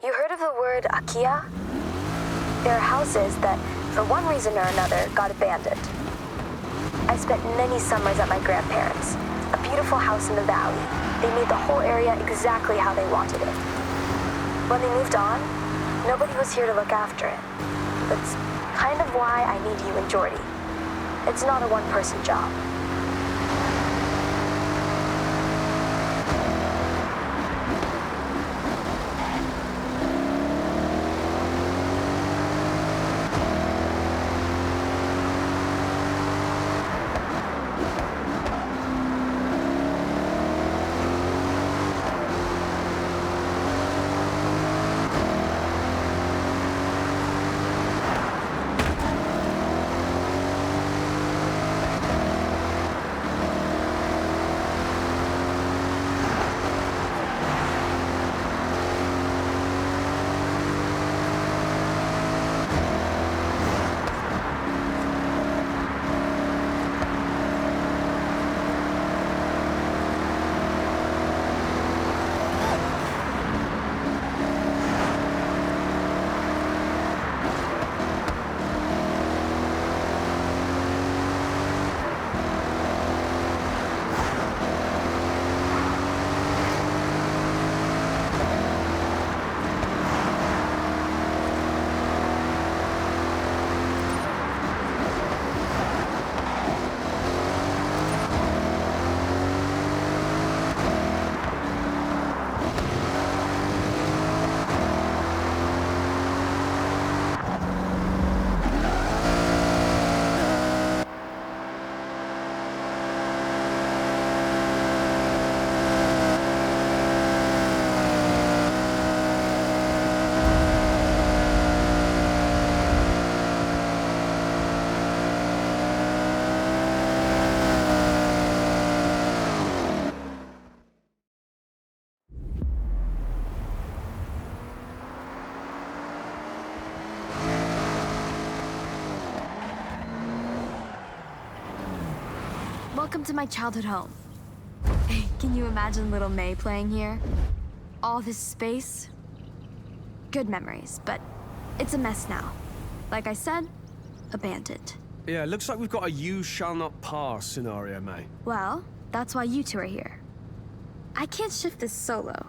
You heard of the word Akia? There are houses that, for one reason or another, got abandoned. I spent many summers at my grandparents', a beautiful house in the valley. They made the whole area exactly how they wanted it. When they moved on, nobody was here to look after it. That's kind of why I need you and Jordy. It's not a one-person job. Welcome to my childhood home. Can you imagine little May playing here? All this space? Good memories, but it's a mess now. Like I said, abandoned. Yeah, looks like we've got a you shall not pass scenario, May. Well, that's why you two are here. I can't shift this solo.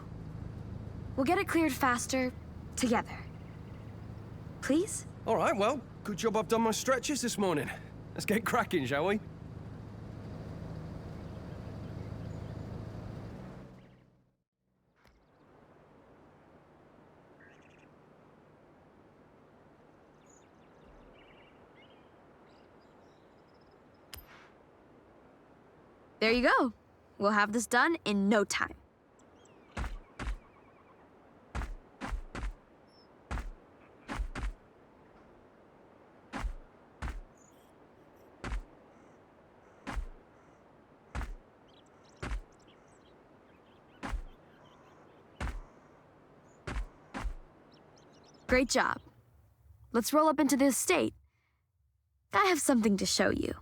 We'll get it cleared faster, together. Please? All right, well, good job I've done my stretches this morning. Let's get cracking, shall we? There you go. We'll have this done in no time. Great job. Let's roll up into the estate. I have something to show you.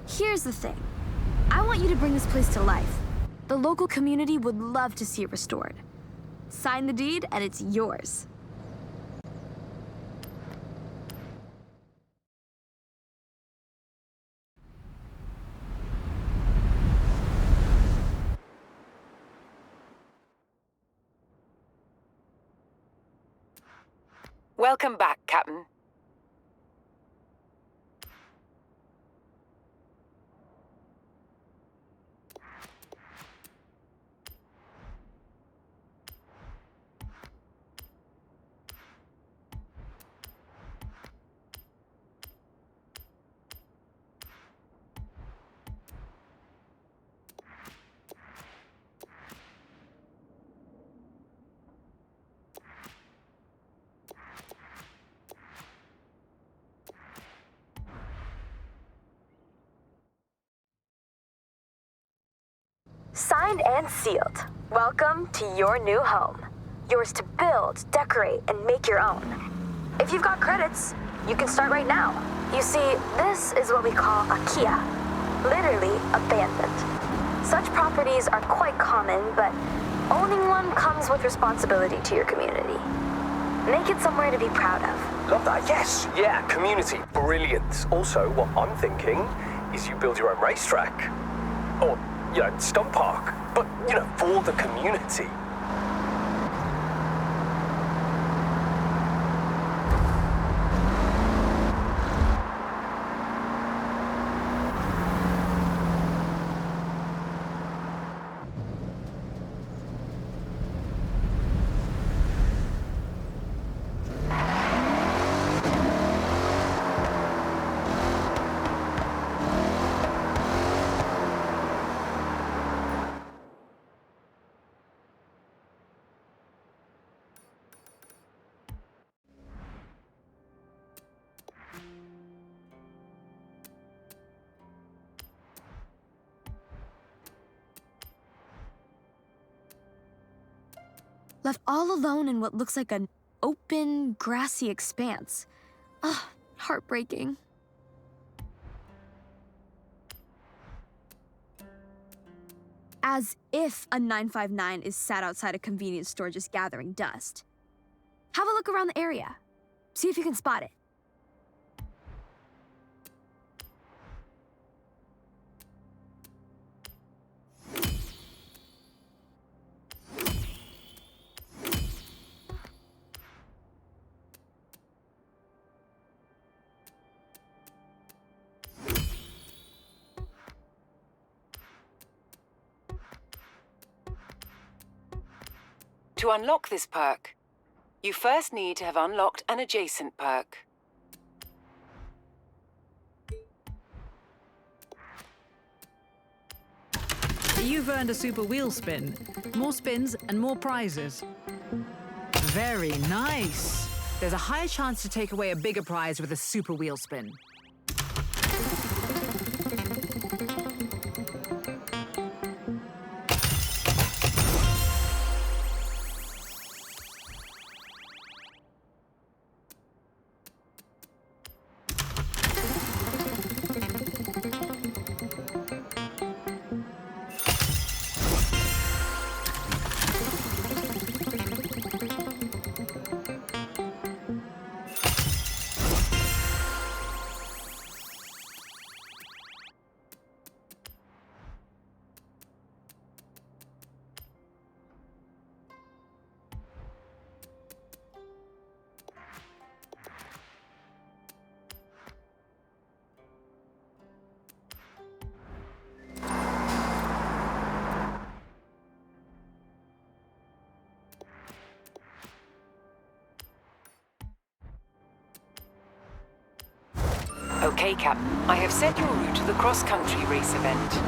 Here's the thing. I want you to bring this place to life. The local community would love to see it restored. Sign the deed, and it's yours. Welcome back, Captain. Signed and sealed. Welcome to your new home. Yours to build, decorate, and make your own. If you've got credits, you can start right now. You see, this is what we call a Kia. Literally abandoned. Such properties are quite common, but owning one comes with responsibility to your community. Make it somewhere to be proud of. Love that, yes. Yeah, community, brilliant. Also, what I'm thinking is you build your own racetrack. Or, stunt park. But, for the community. Left all alone in what looks like an open, grassy expanse. Ugh, heartbreaking. As if a 959 is sat outside a convenience store just gathering dust. Have a look around the area. See if you can spot it. To unlock this perk, you first need to have unlocked an adjacent perk. You've earned a super wheel spin. More spins and more prizes. Very nice. There's a higher chance to take away a bigger prize with a super wheel spin. Okay, Cap. I have set your route to the cross-country race event.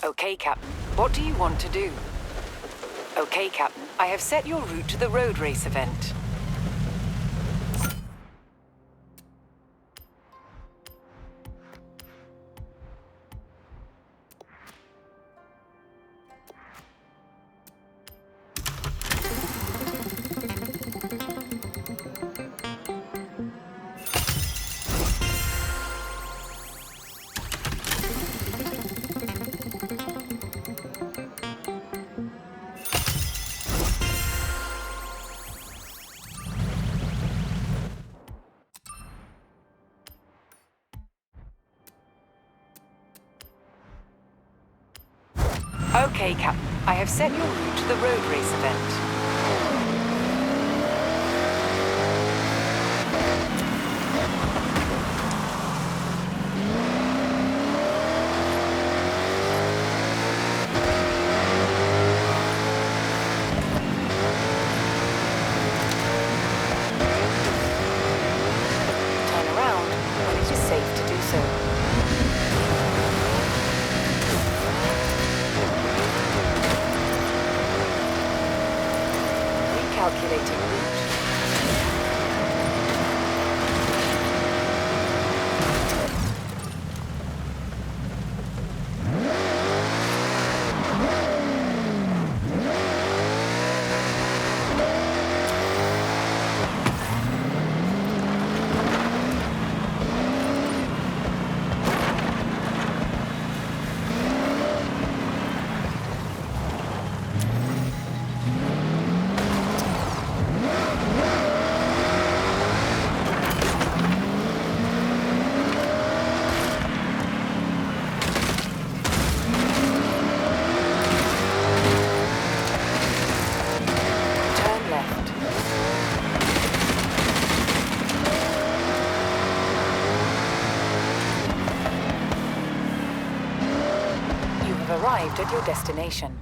Okay, Captain. What do you want to do? Okay, Captain. I have set your route to the road race event. Okay, Captain. I have set your route to the road race event. Turn around when it is safe to do so. Calculating route. Arrived at your destination.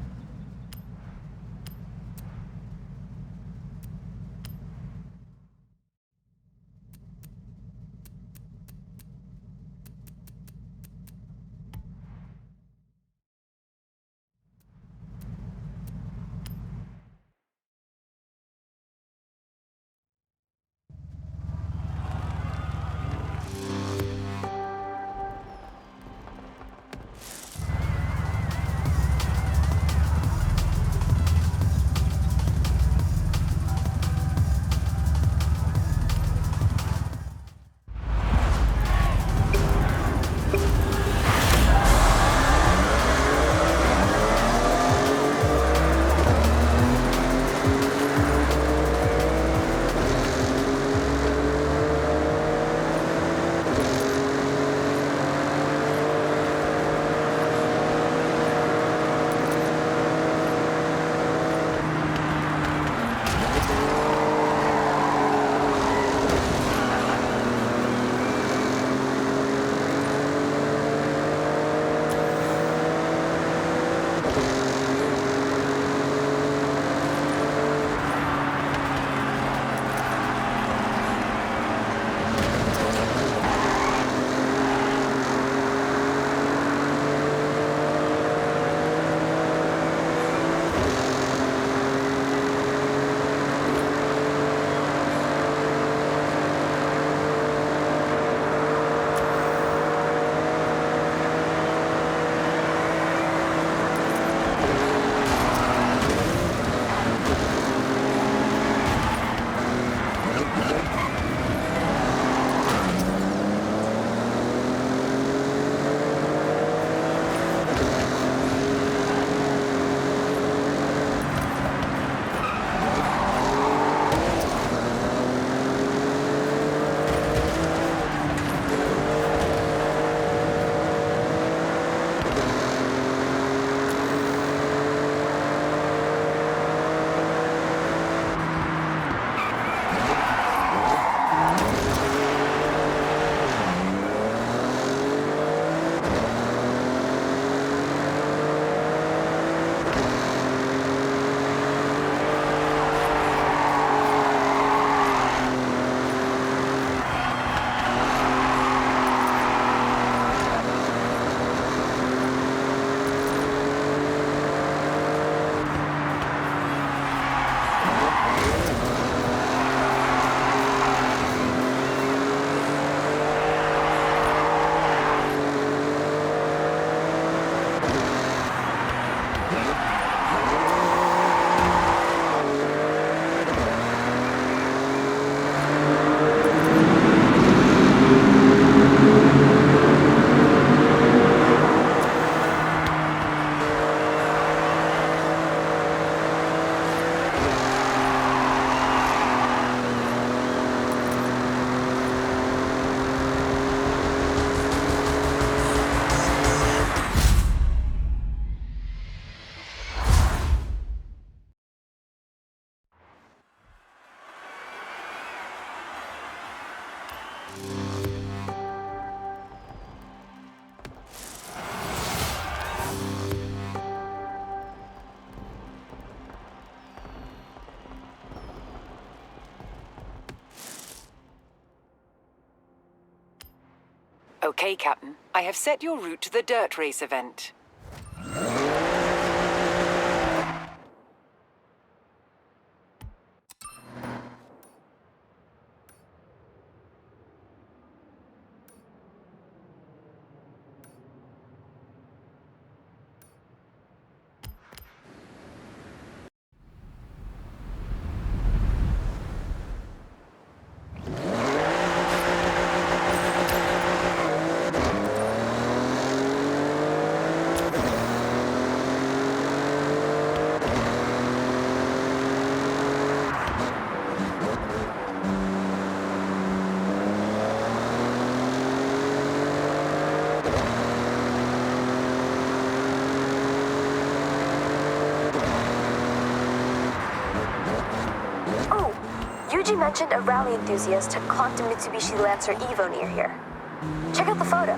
Okay, Captain. I have set your route to the dirt race event. Yuji mentioned a rally enthusiast had clocked a Mitsubishi Lancer Evo near here. Check out the photo.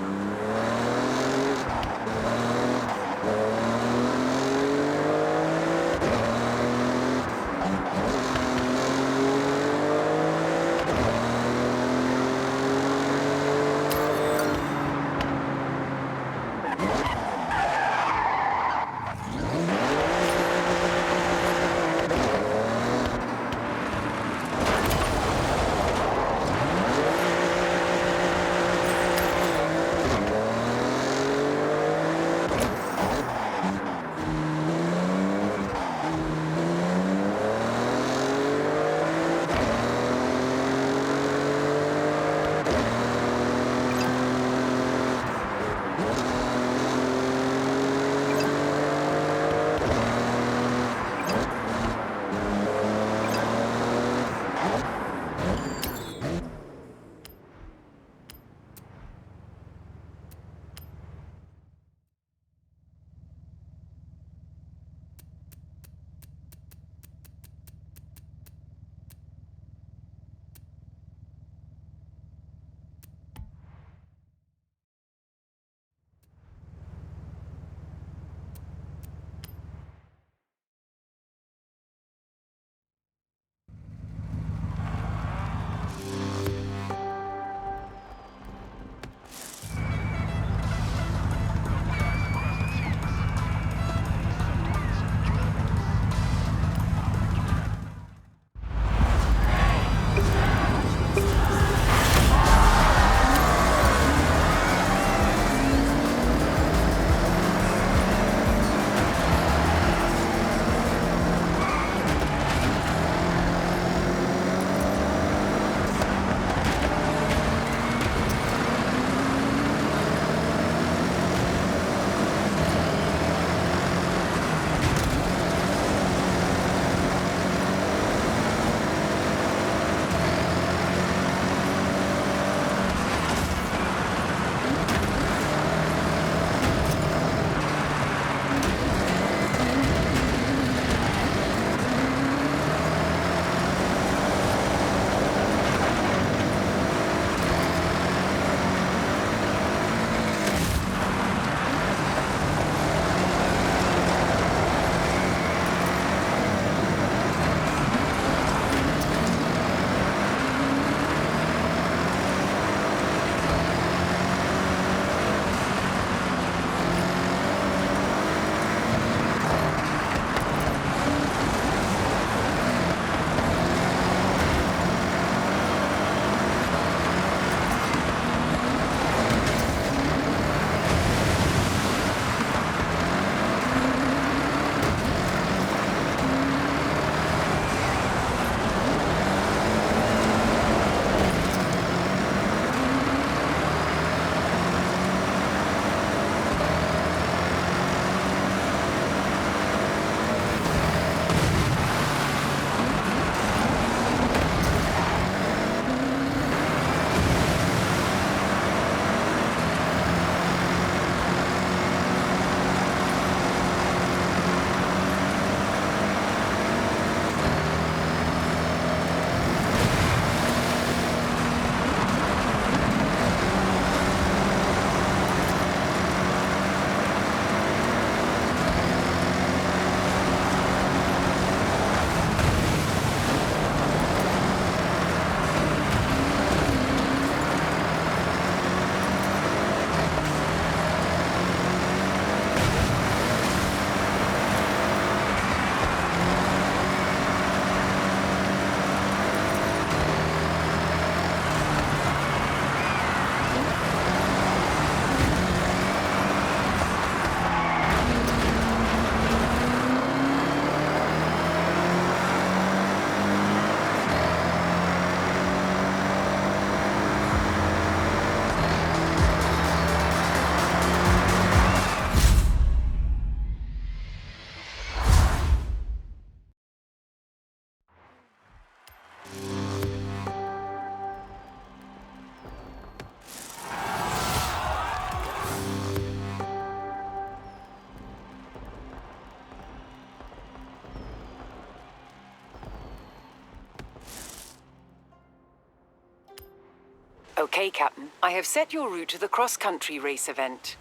Okay, Captain. I have set your route to the cross-country race event.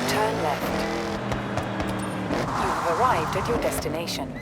Turn left. You have arrived at your destination.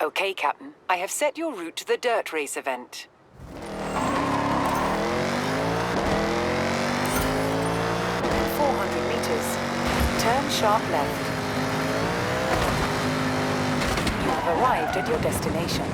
Okay, Captain. I have set your route to the dirt race event. 400 meters. Turn sharp left. You have arrived at your destination.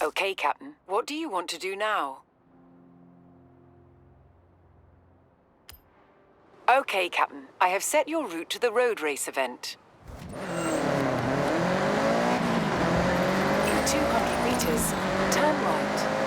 Okay, Captain. What do you want to do now? Okay, Captain. I have set your route to the road race event. In 200 meters, turn right.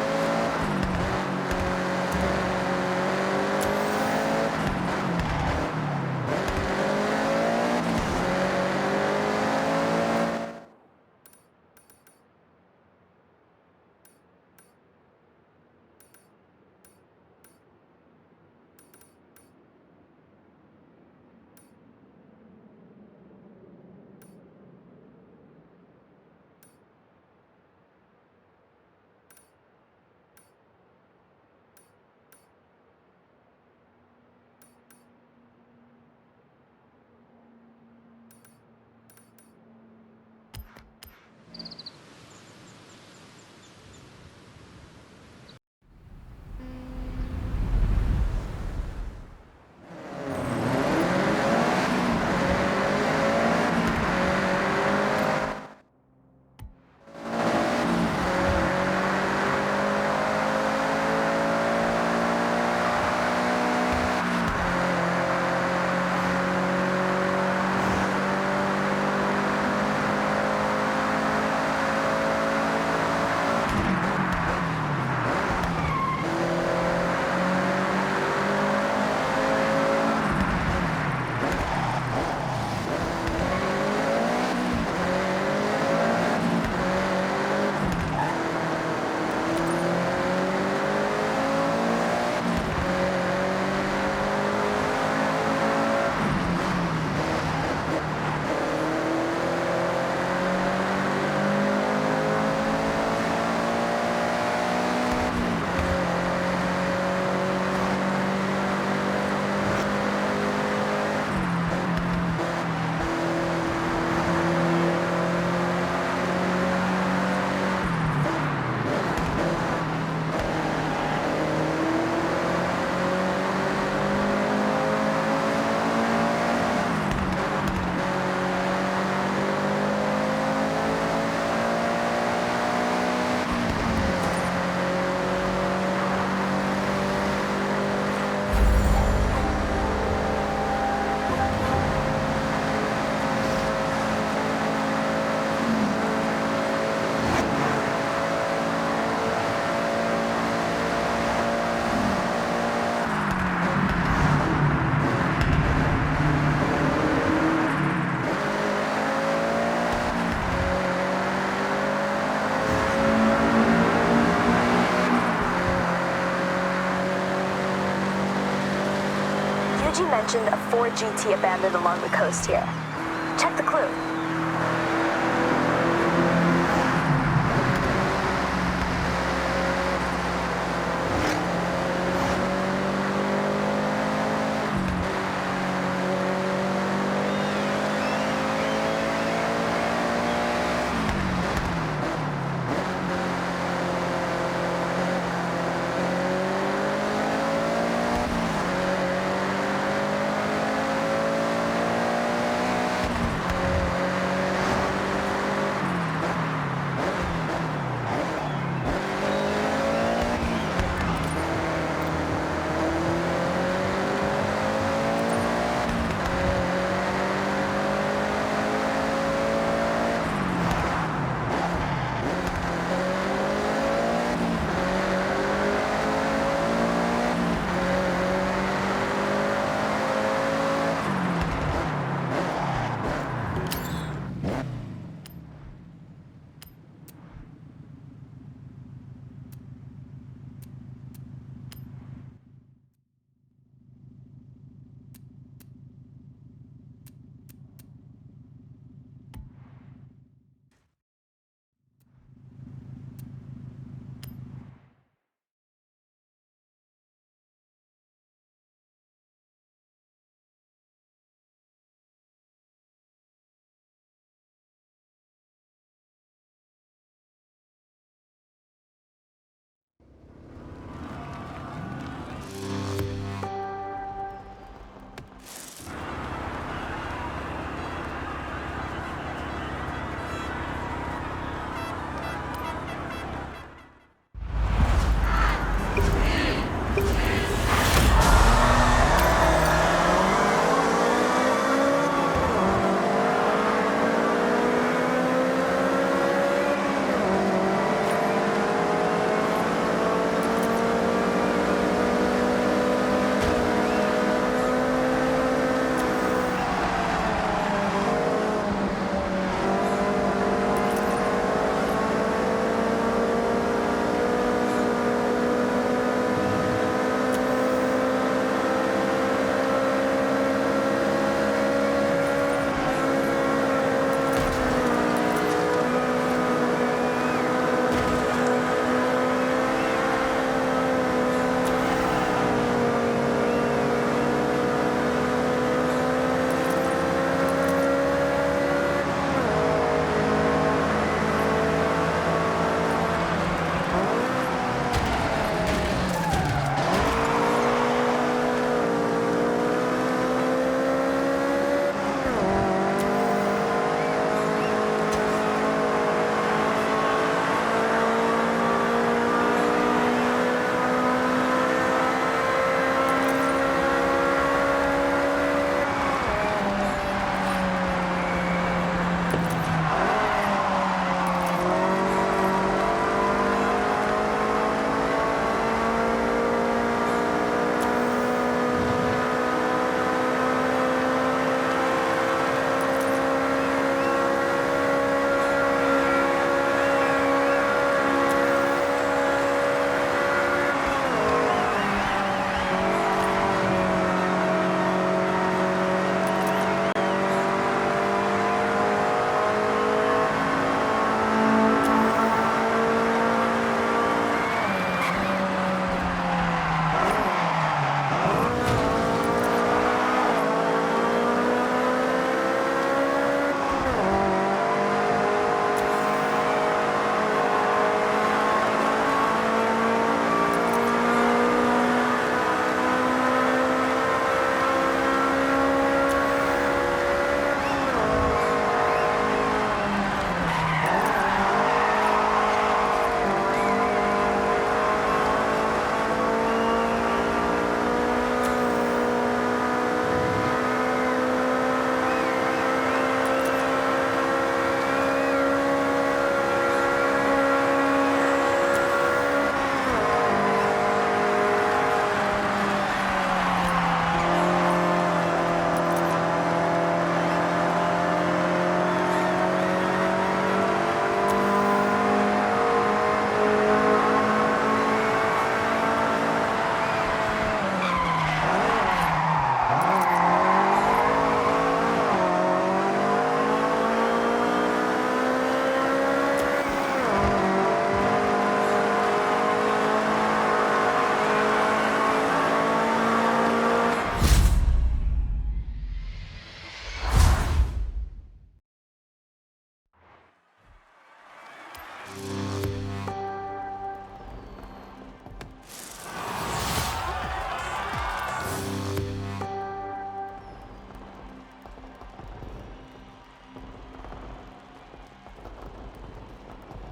Yuji mentioned a Ford GT abandoned along the coast here. Check the clue.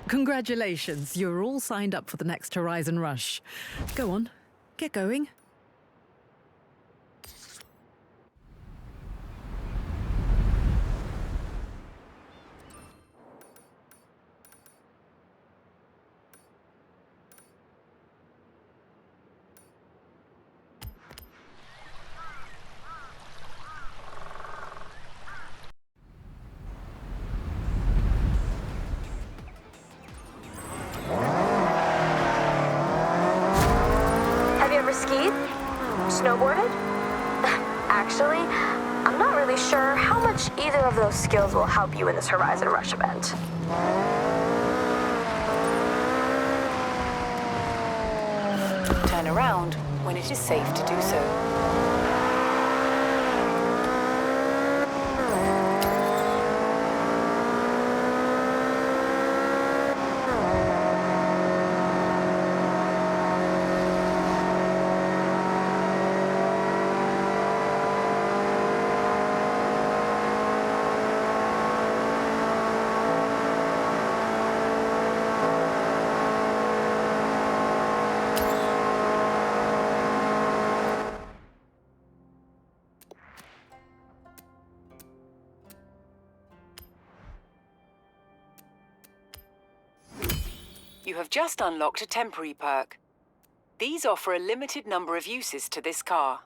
Congratulations, you're all signed up for the next Horizon Rush. Go on, get going. Skied? Snowboarded? Actually, I'm not really sure how much either of those skills will help you in this Horizon Rush event. Turn around when it is safe to do so. You have just unlocked a temporary perk. These offer a limited number of uses to this car.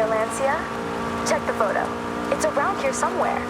Lancia? Check the photo. It's around here somewhere.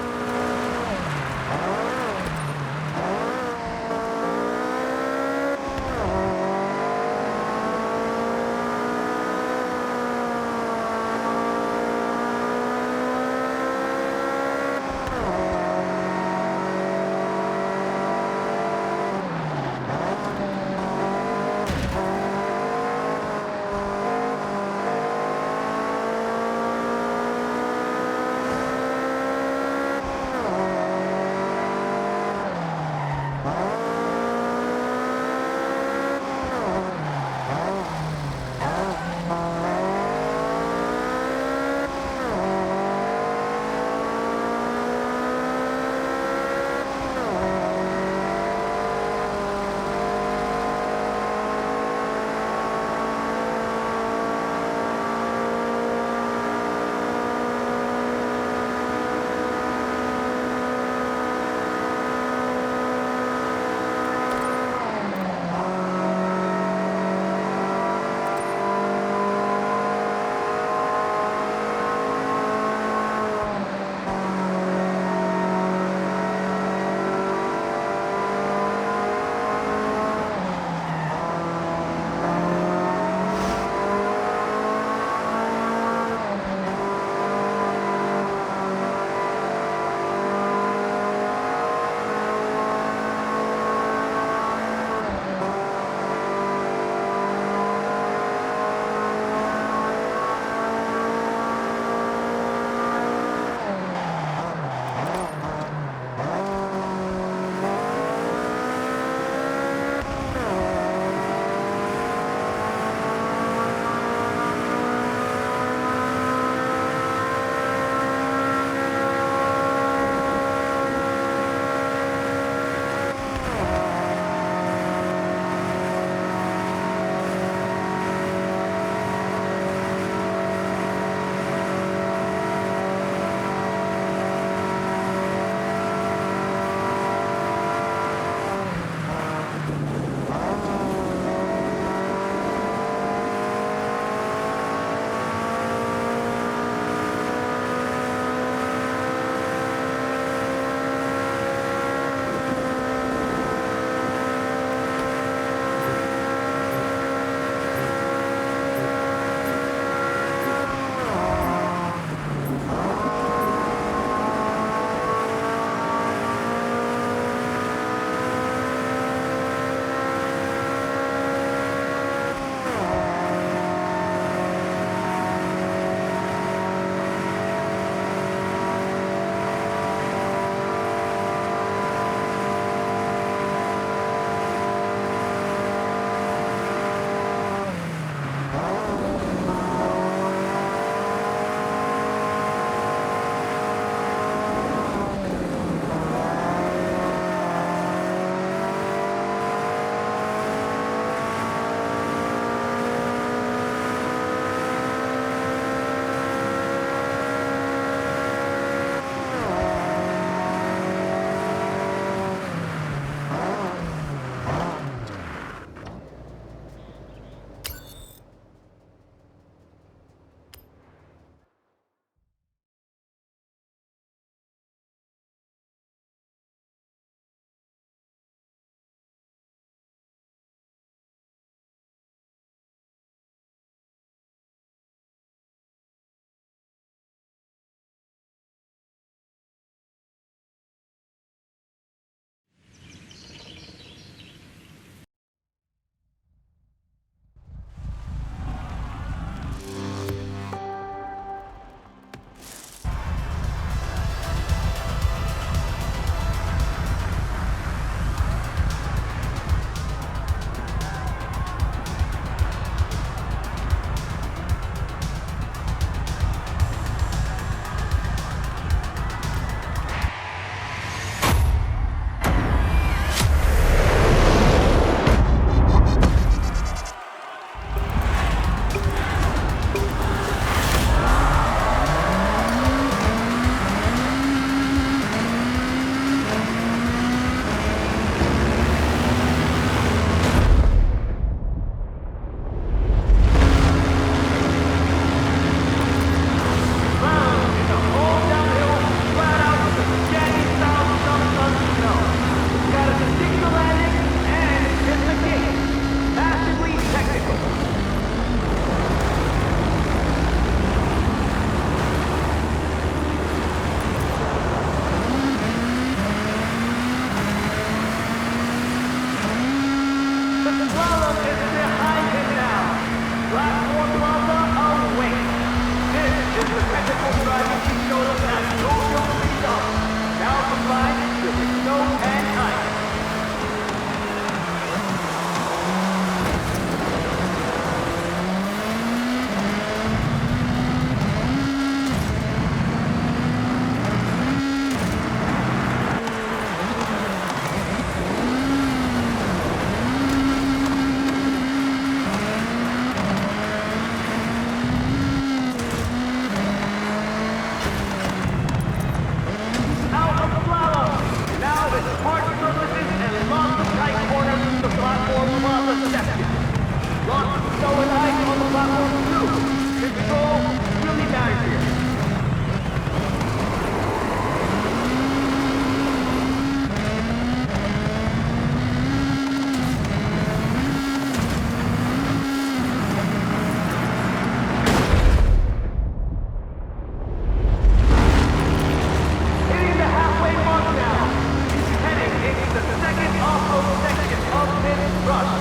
halfway mark now. He's heading into the second off-road section of this rush.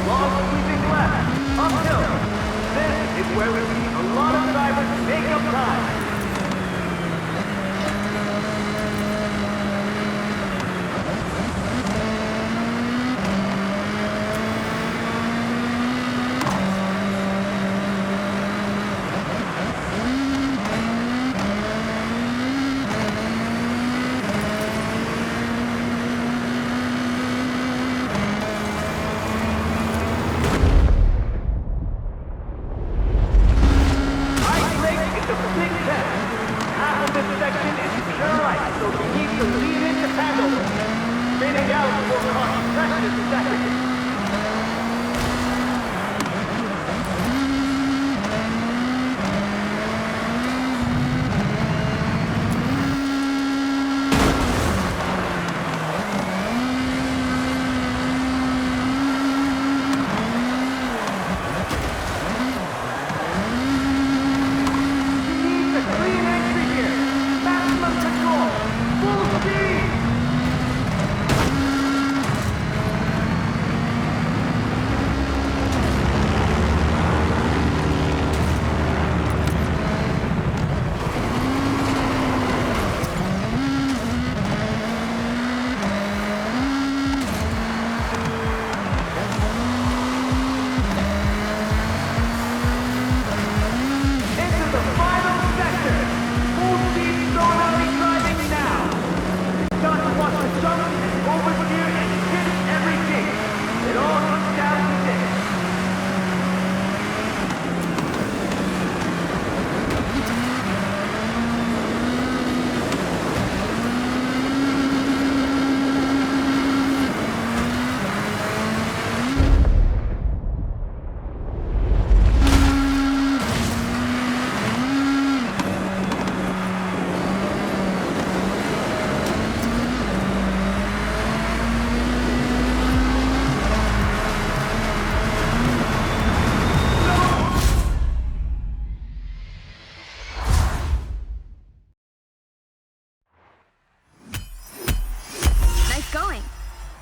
Long sweeping left, uphill. This is where we see a lot of drivers make up time.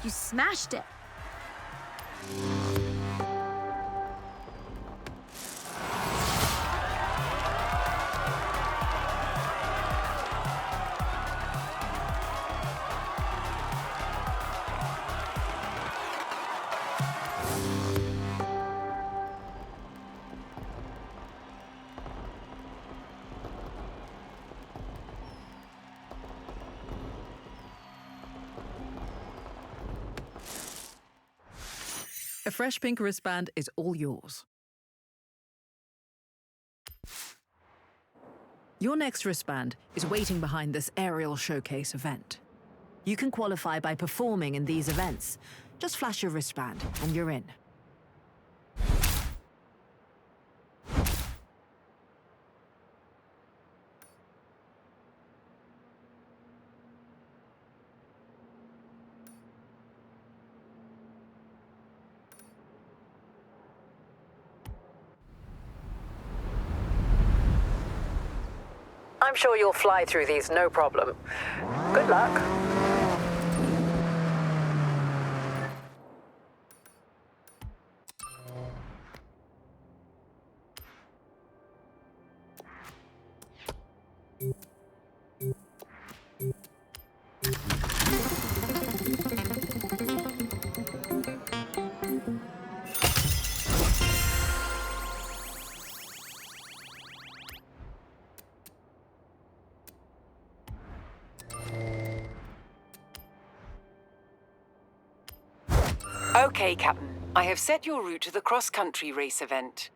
You smashed it. A fresh pink wristband is all yours. Your next wristband is waiting behind this aerial showcase event. You can qualify by performing in these events. Just flash your wristband and you're in. I'm sure you'll fly through these no problem. Good luck. Okay, Captain. I have set your route to the cross-country race event.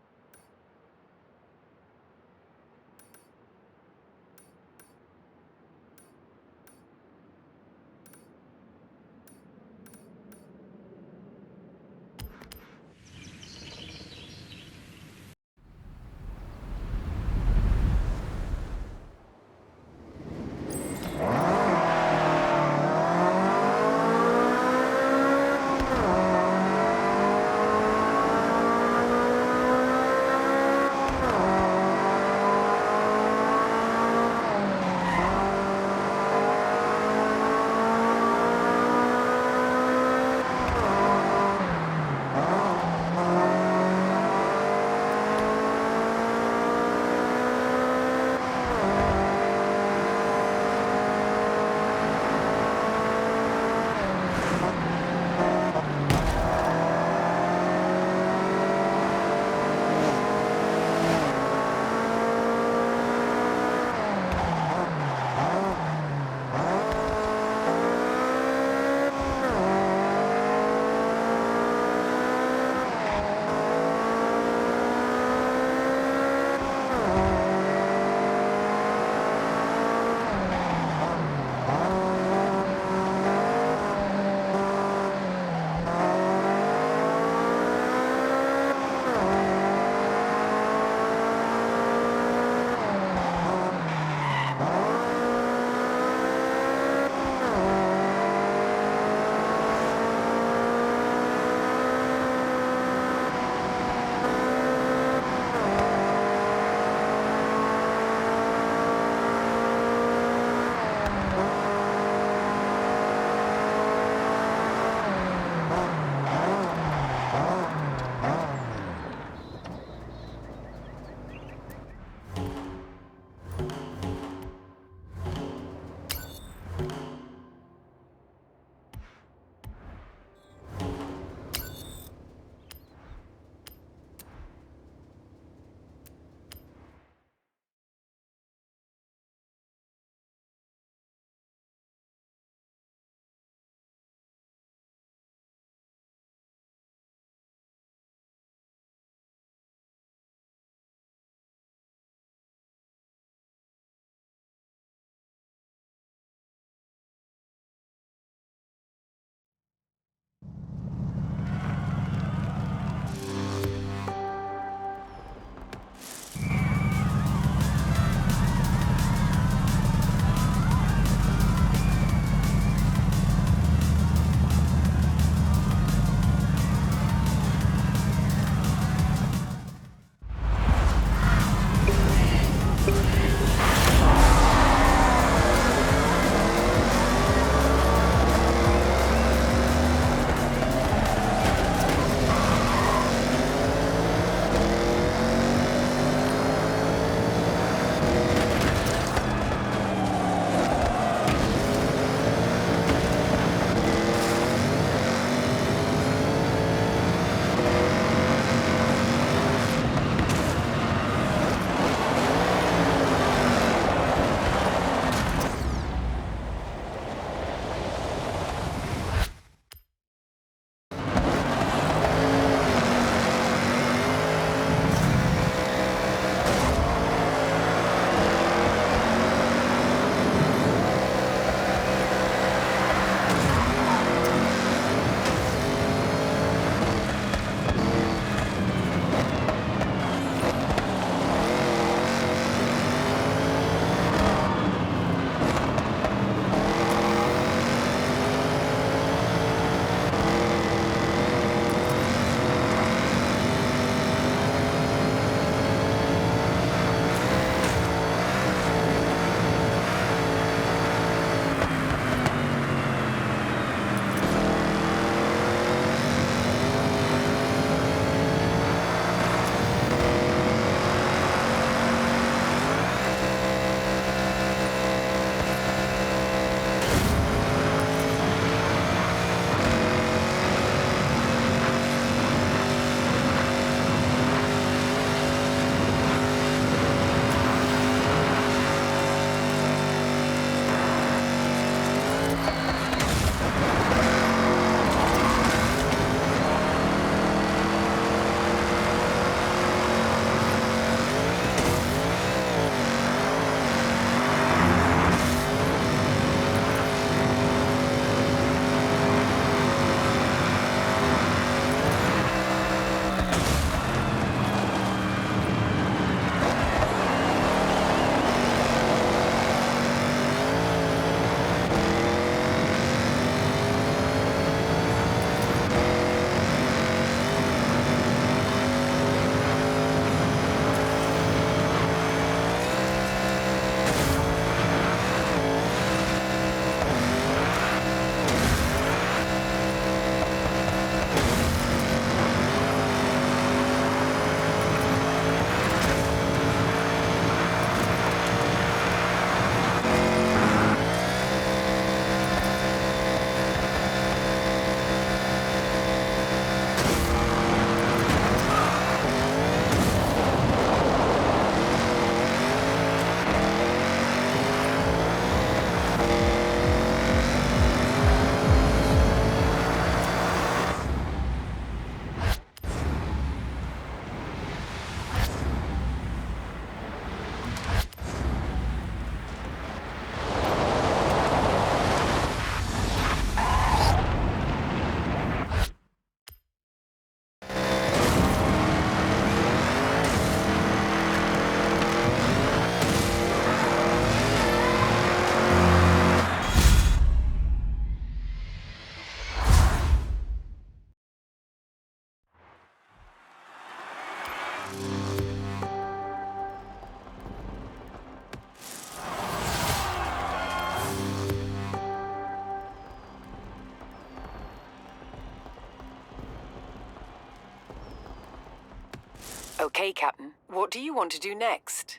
Okay, Captain. What do you want to do next?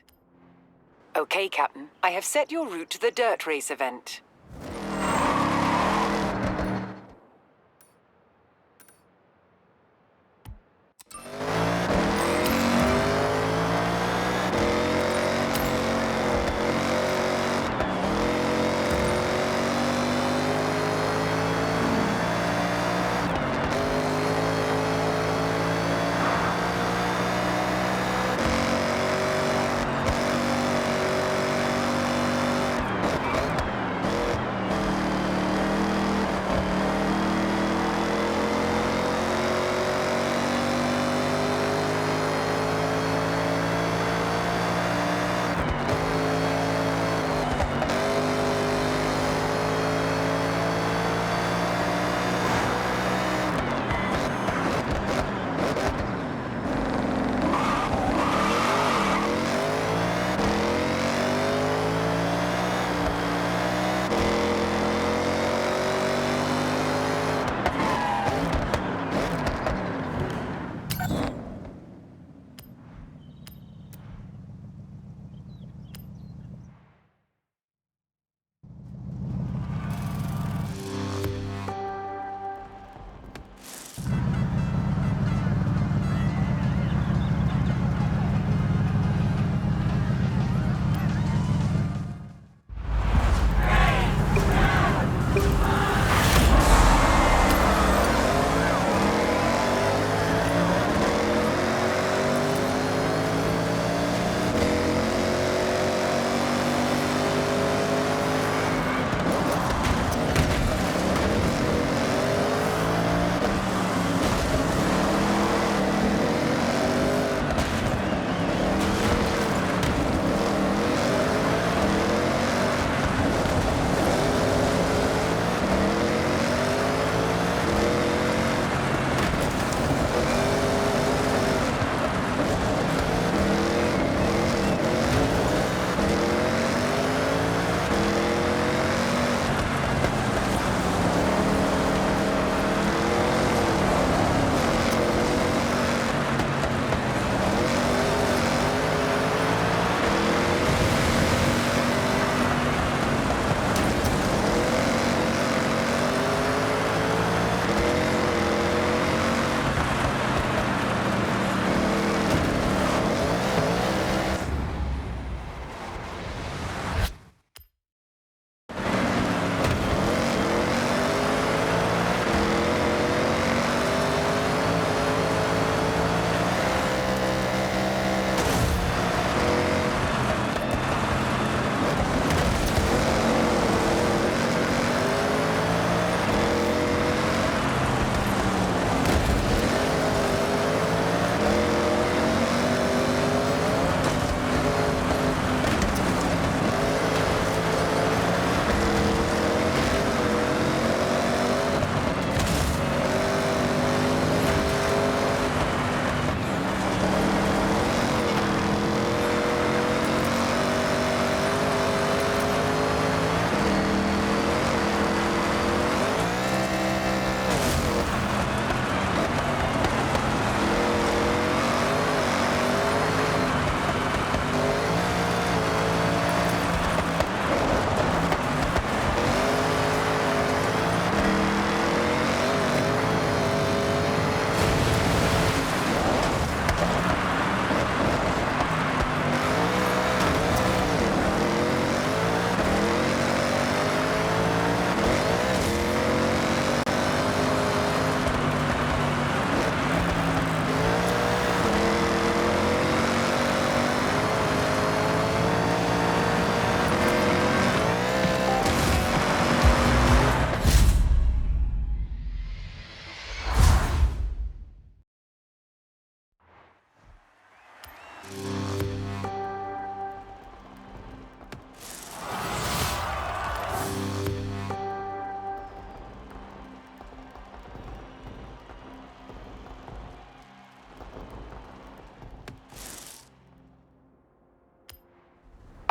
Okay, Captain. I have set your route to the dirt race event.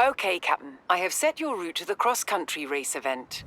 Okay, Captain. I have set your route to the cross-country race event.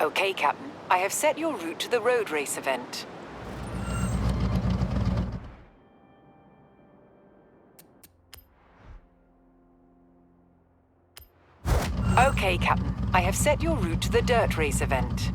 Okay, Captain. I have set your route to the road race event. Okay, Captain. I have set your route to the dirt race event.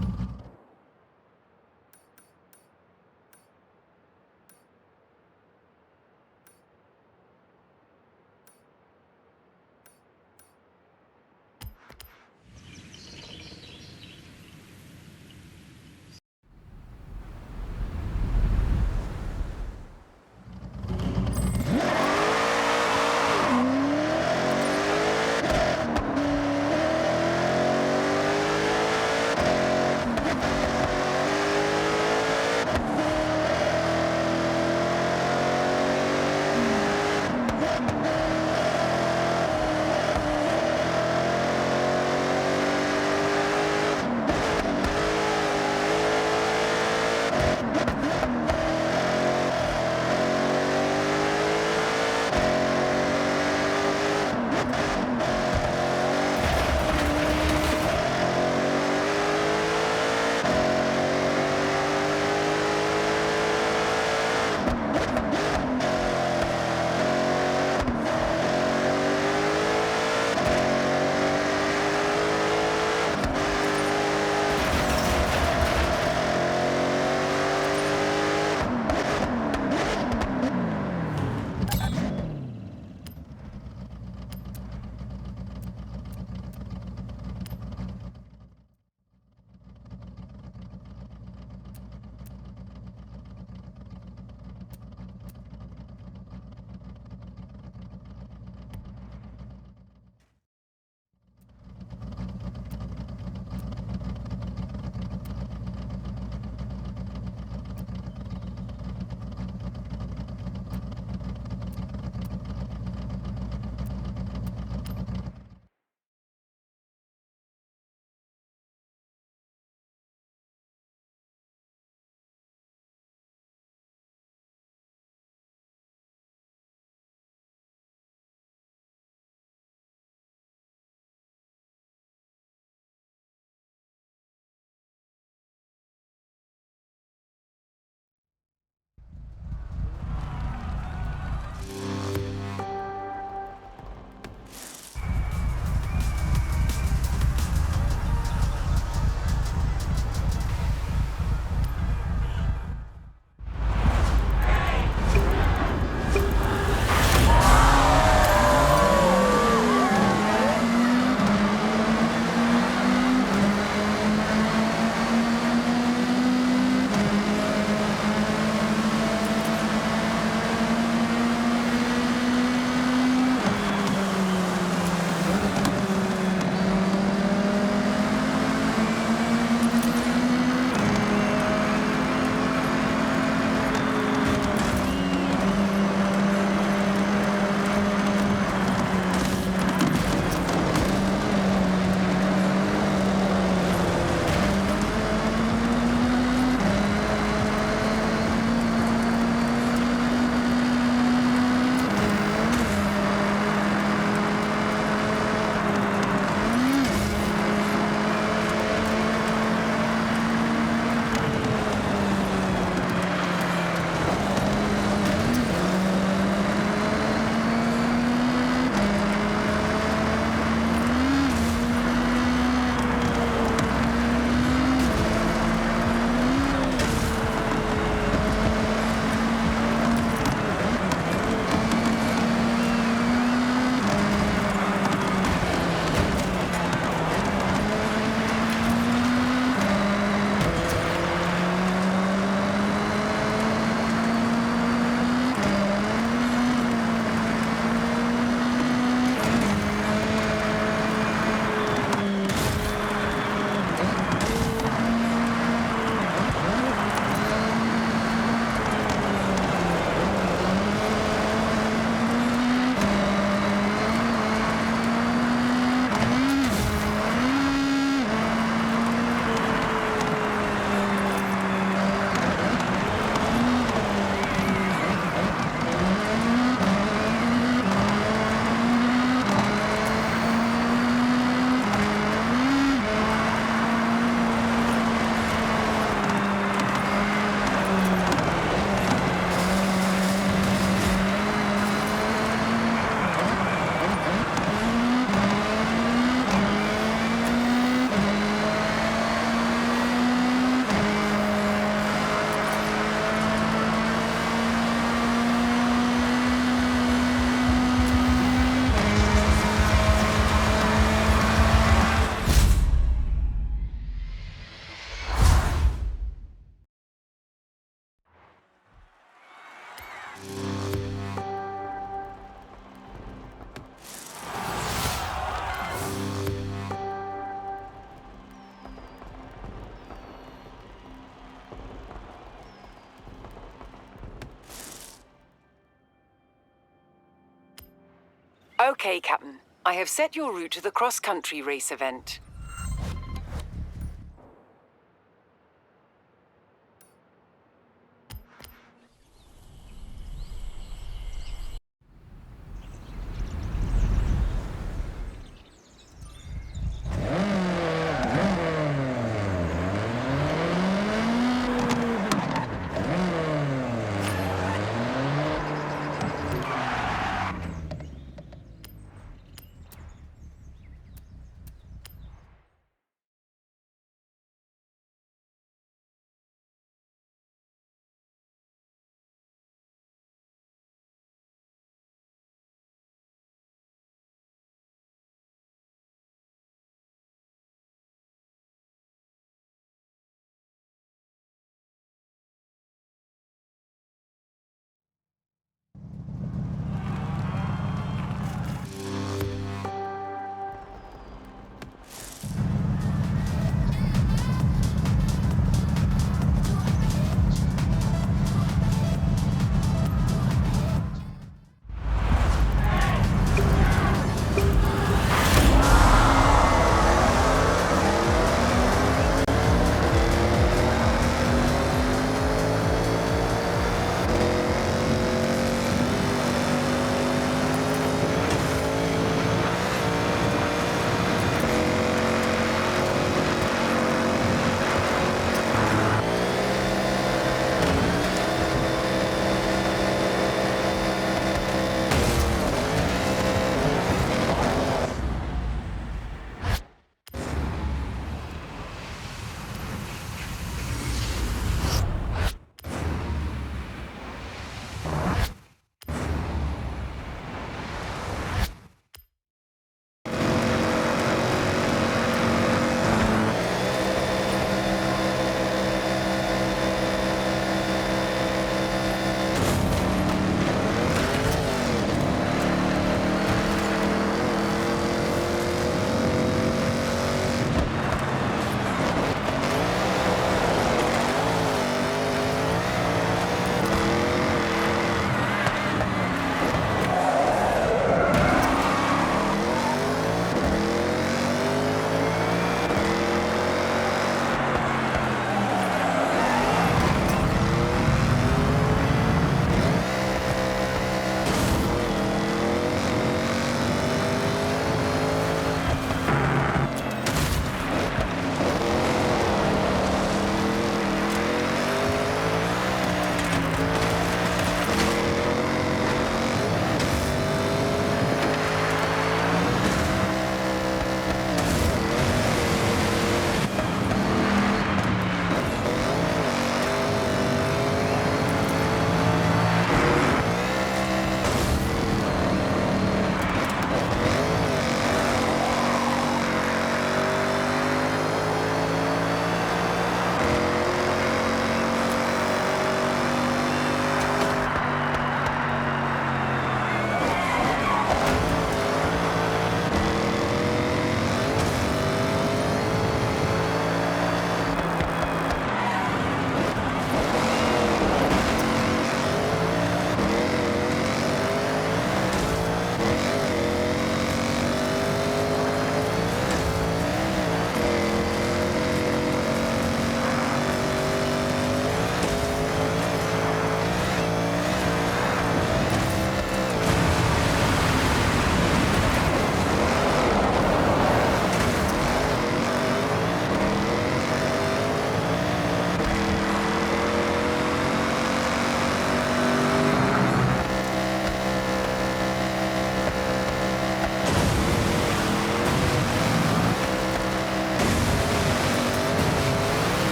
Okay, Captain. I have set your route to the cross-country race event.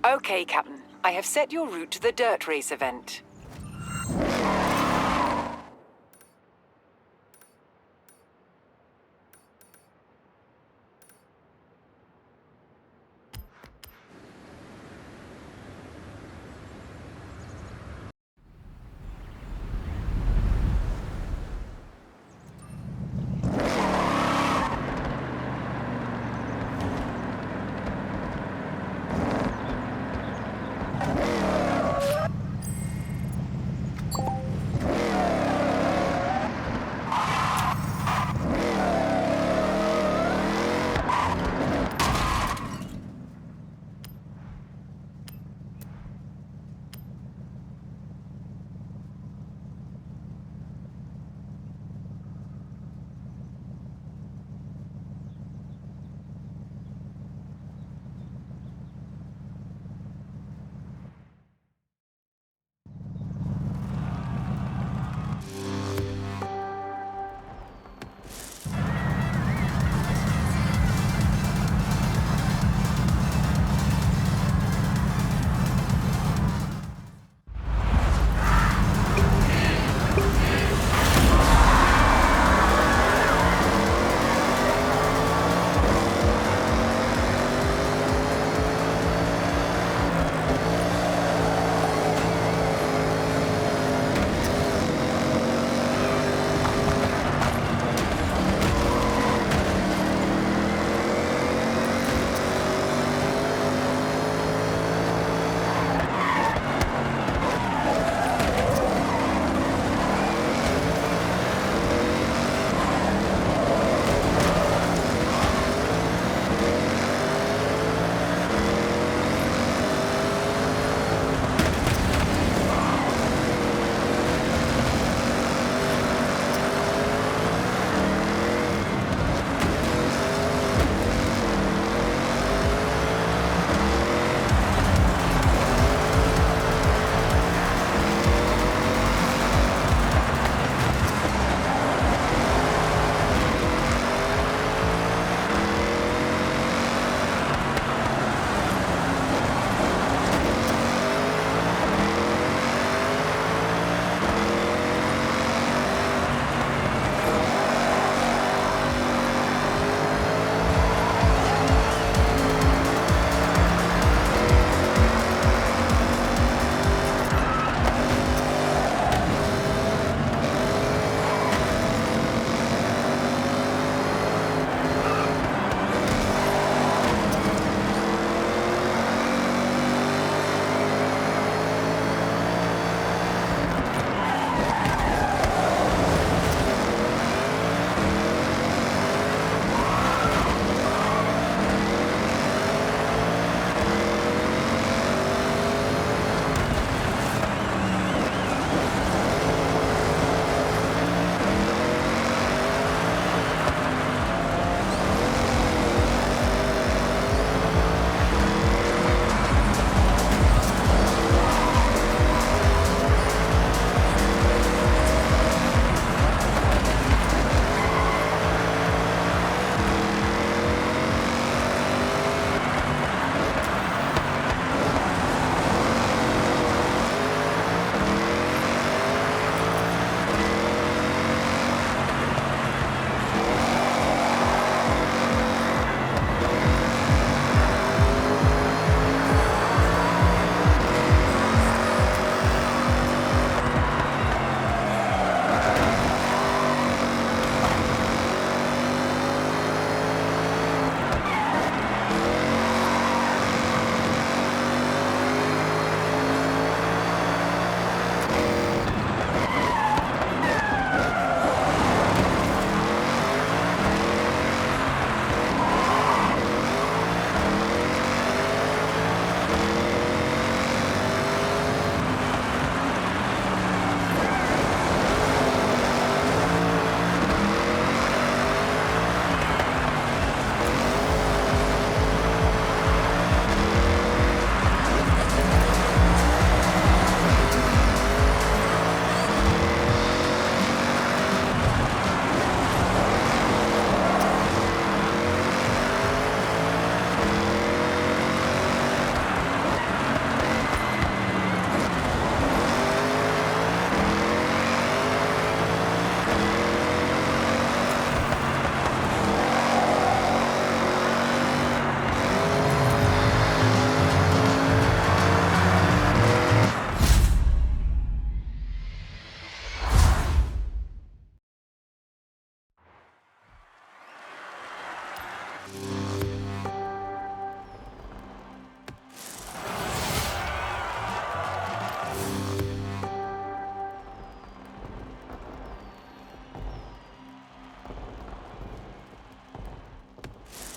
Okay, Captain. I have set your route to the dirt race event.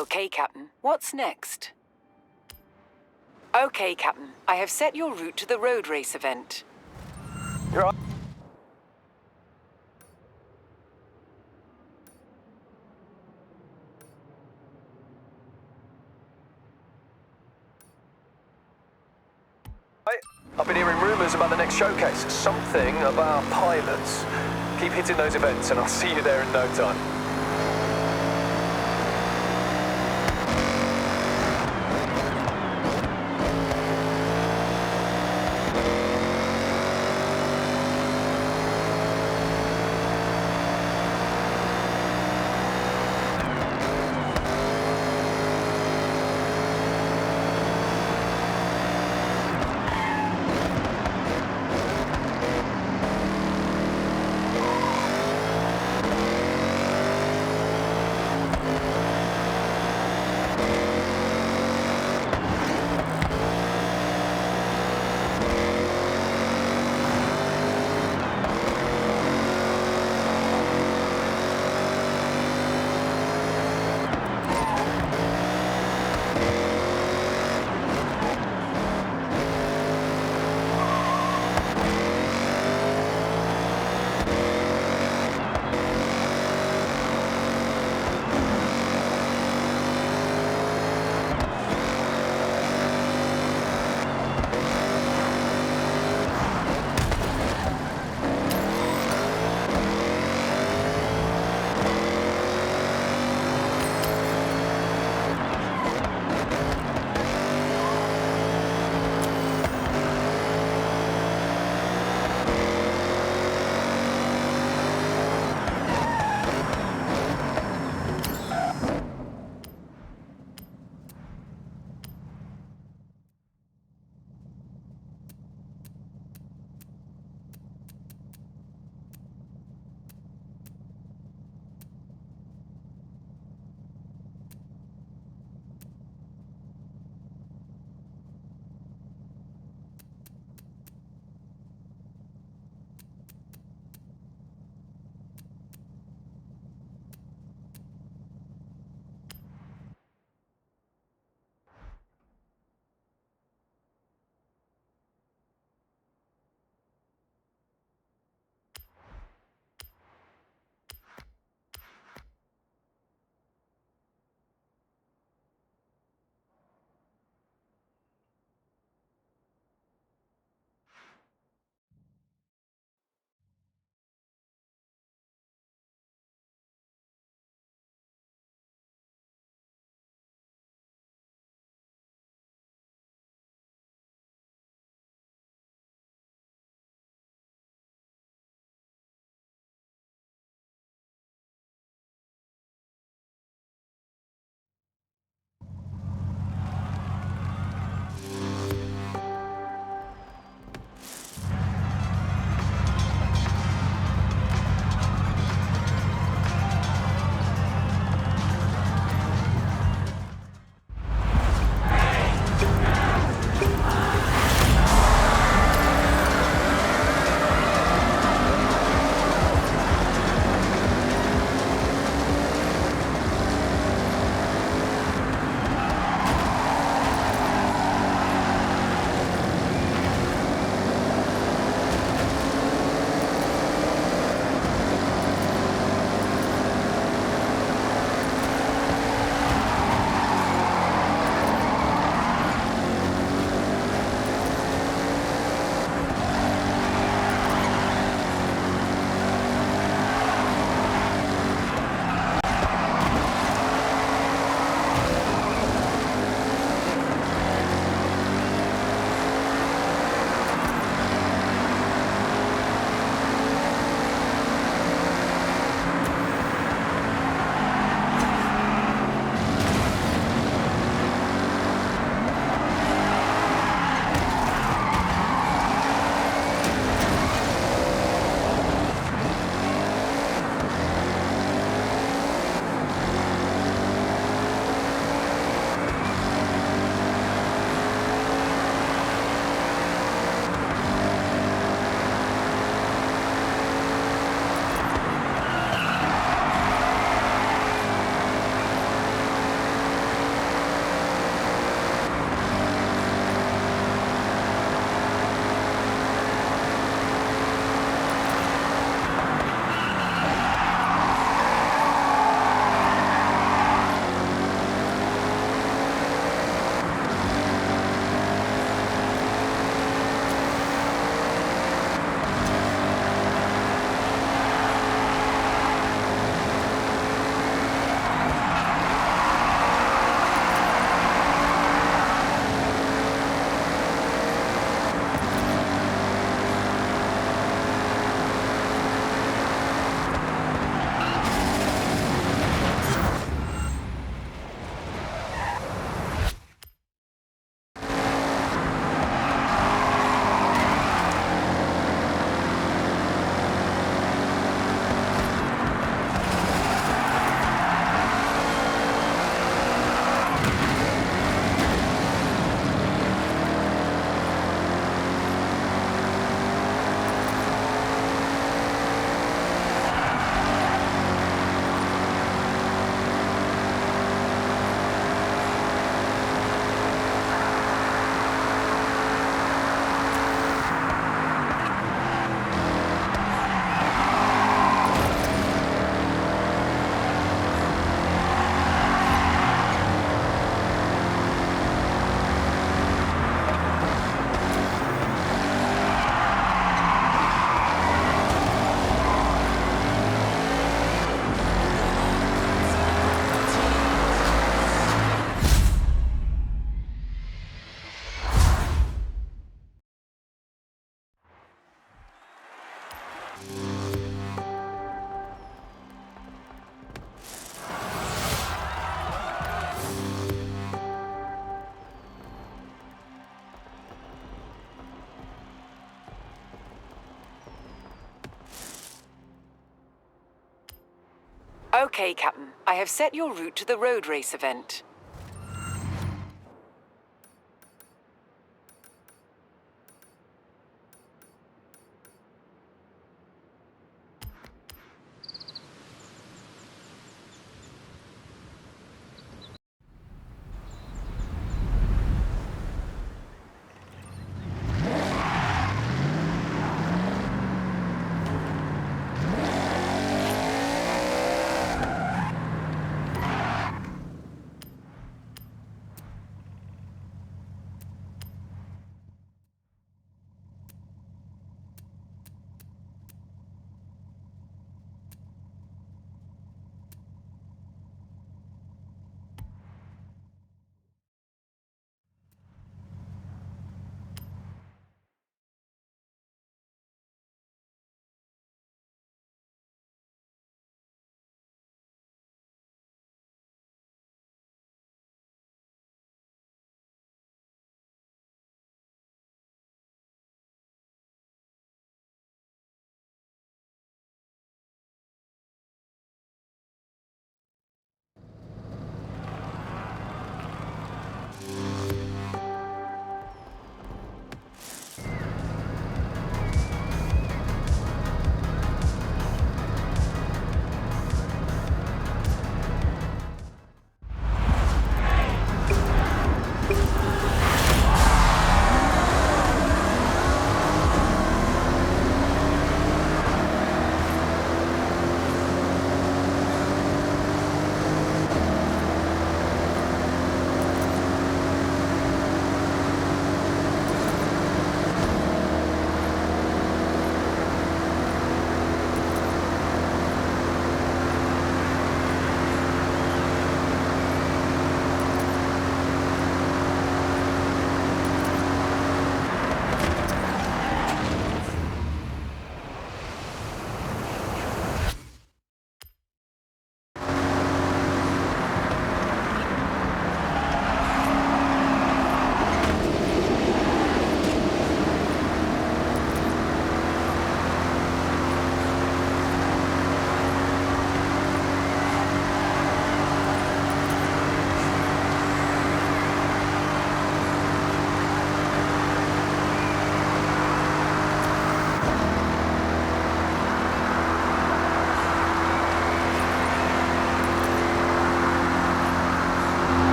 Okay, Captain. What's next? Okay, Captain. I have set your route to the road race event. You're right. I've been hearing rumors about the next showcase. Something about pilots. Keep hitting those events and I'll see you there in no time. Okay, Captain. I have set your route to the road race event.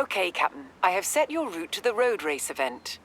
Okay, Captain. I have set your route to the road race event.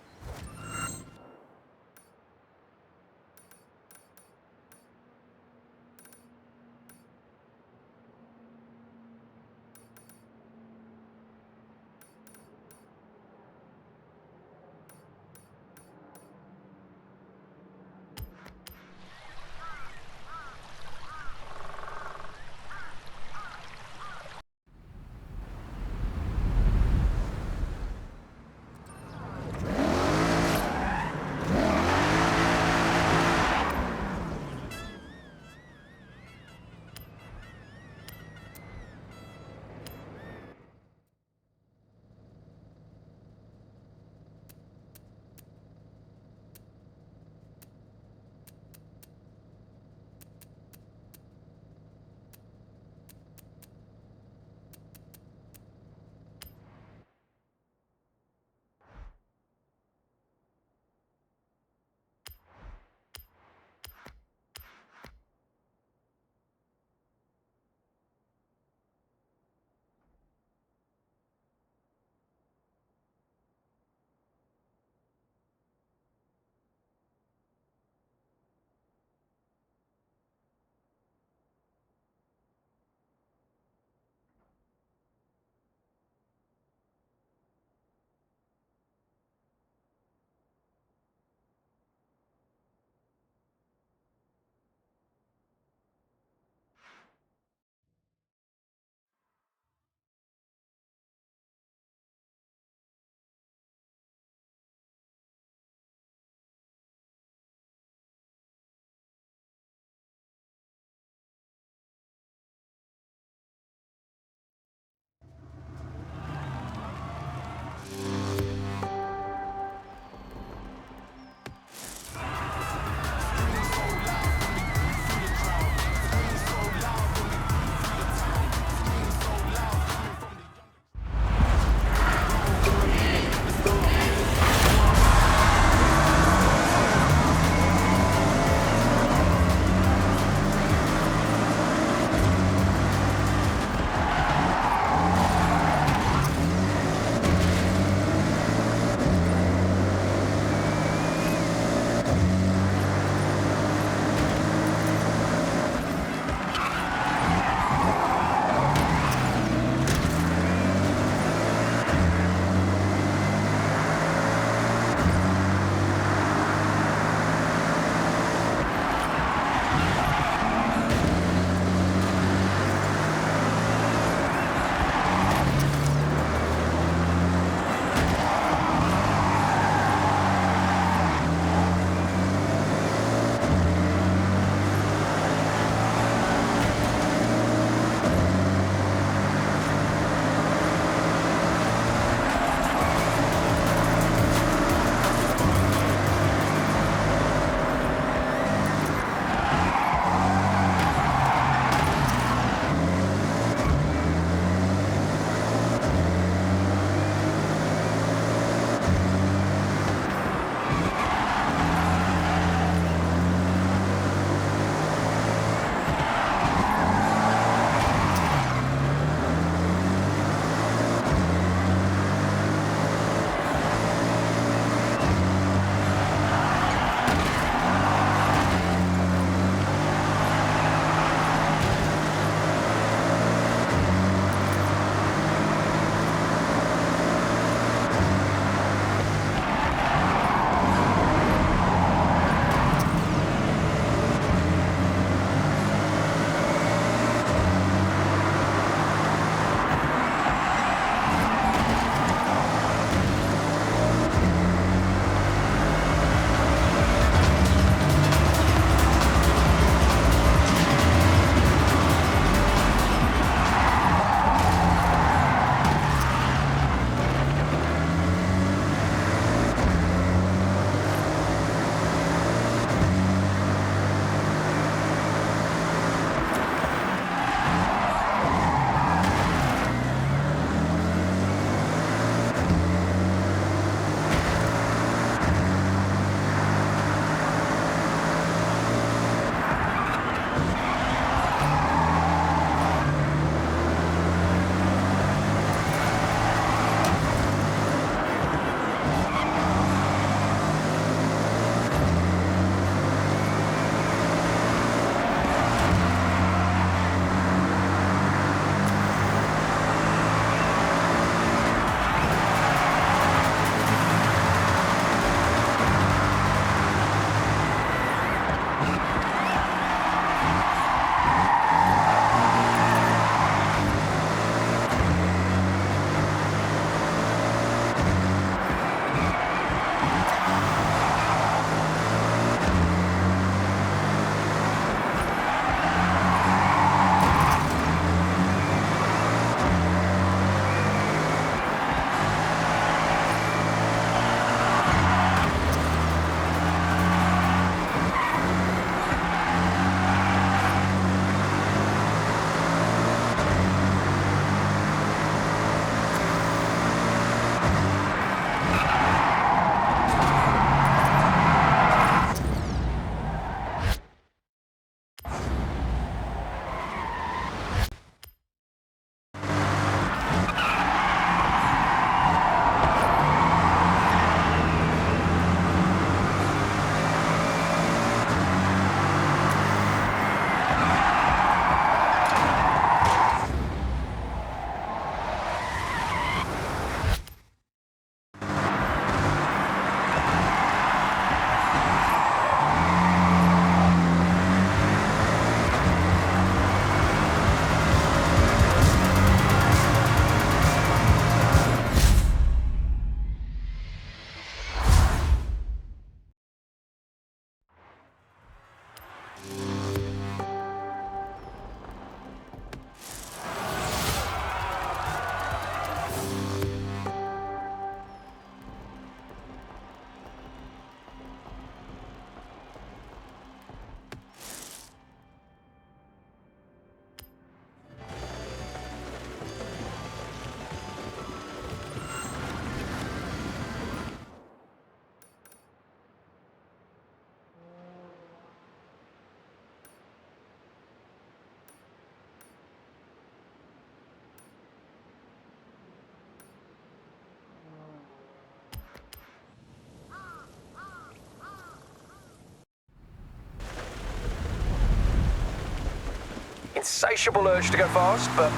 insatiable urge to go fast, but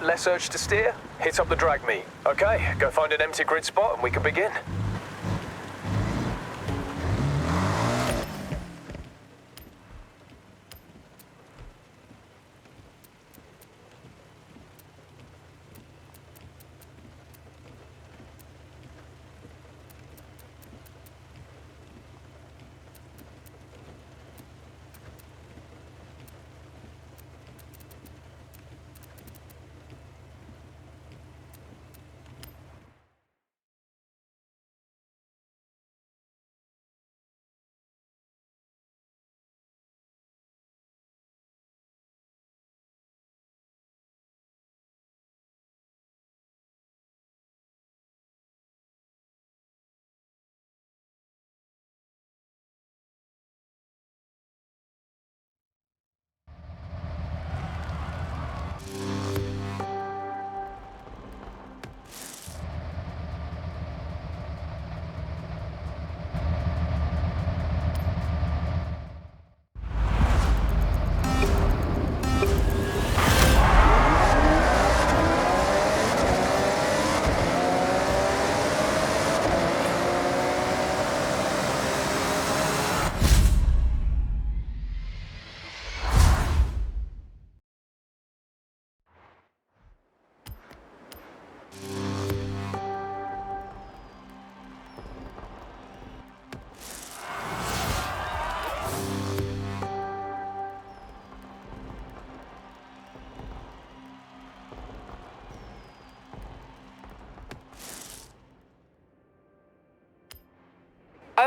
less urge to steer, hit up the drag meet. Okay, go find an empty grid spot and we can begin.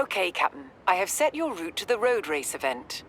Okay, Captain. I have set your route to the road race event.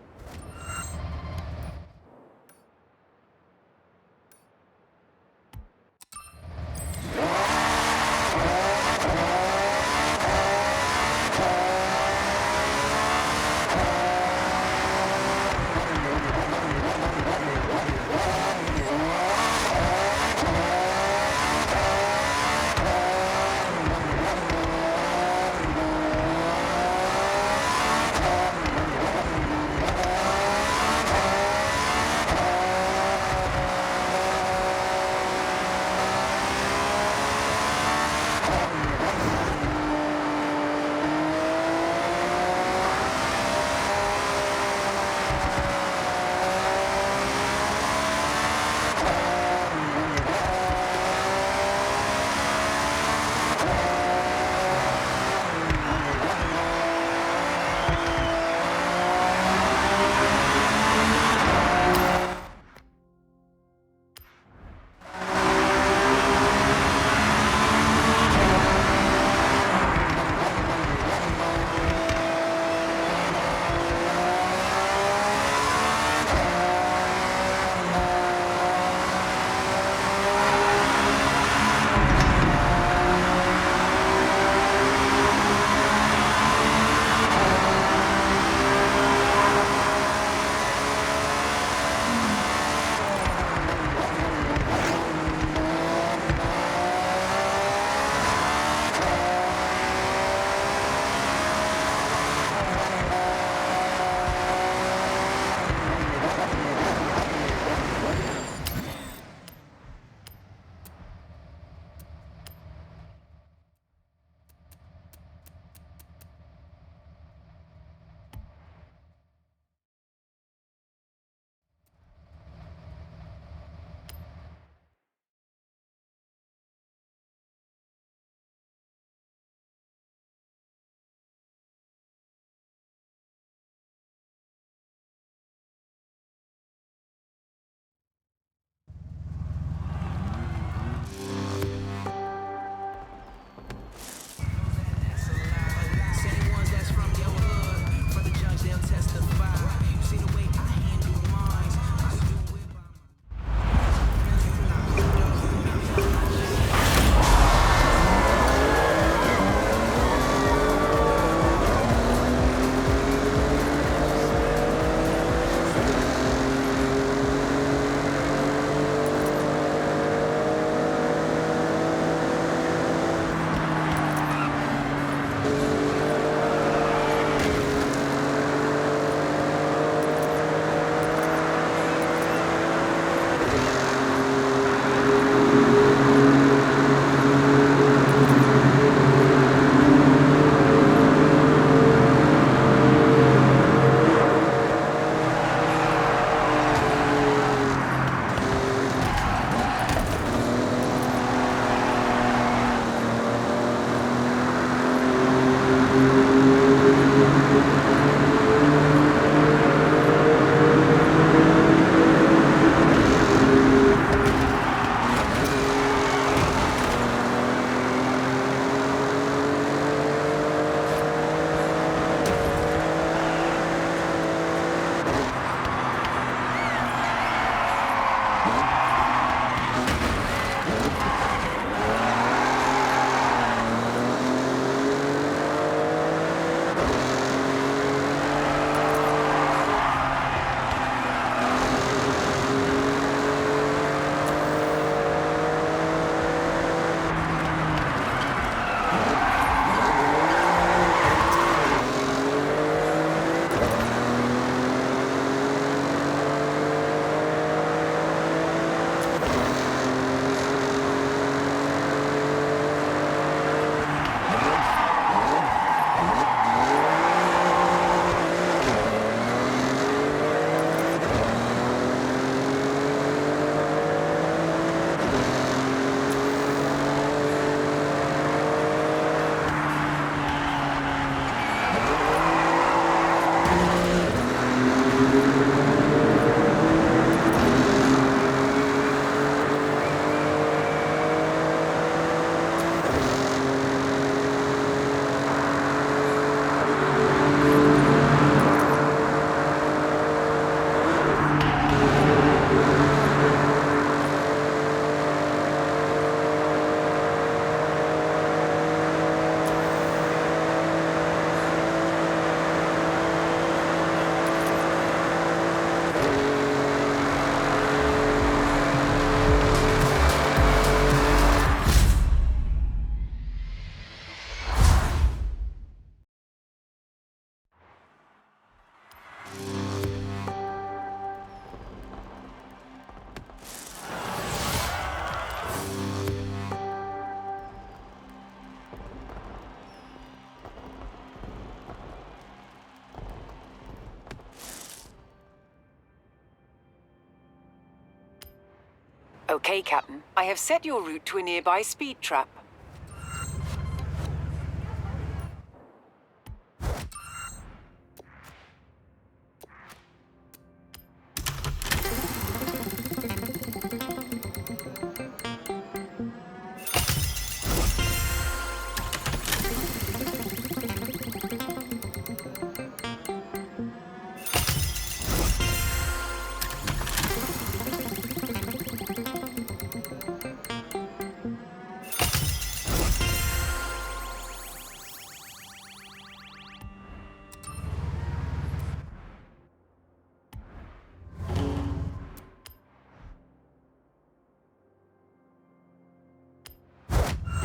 Okay, Captain. I have set your route to a nearby speed trap.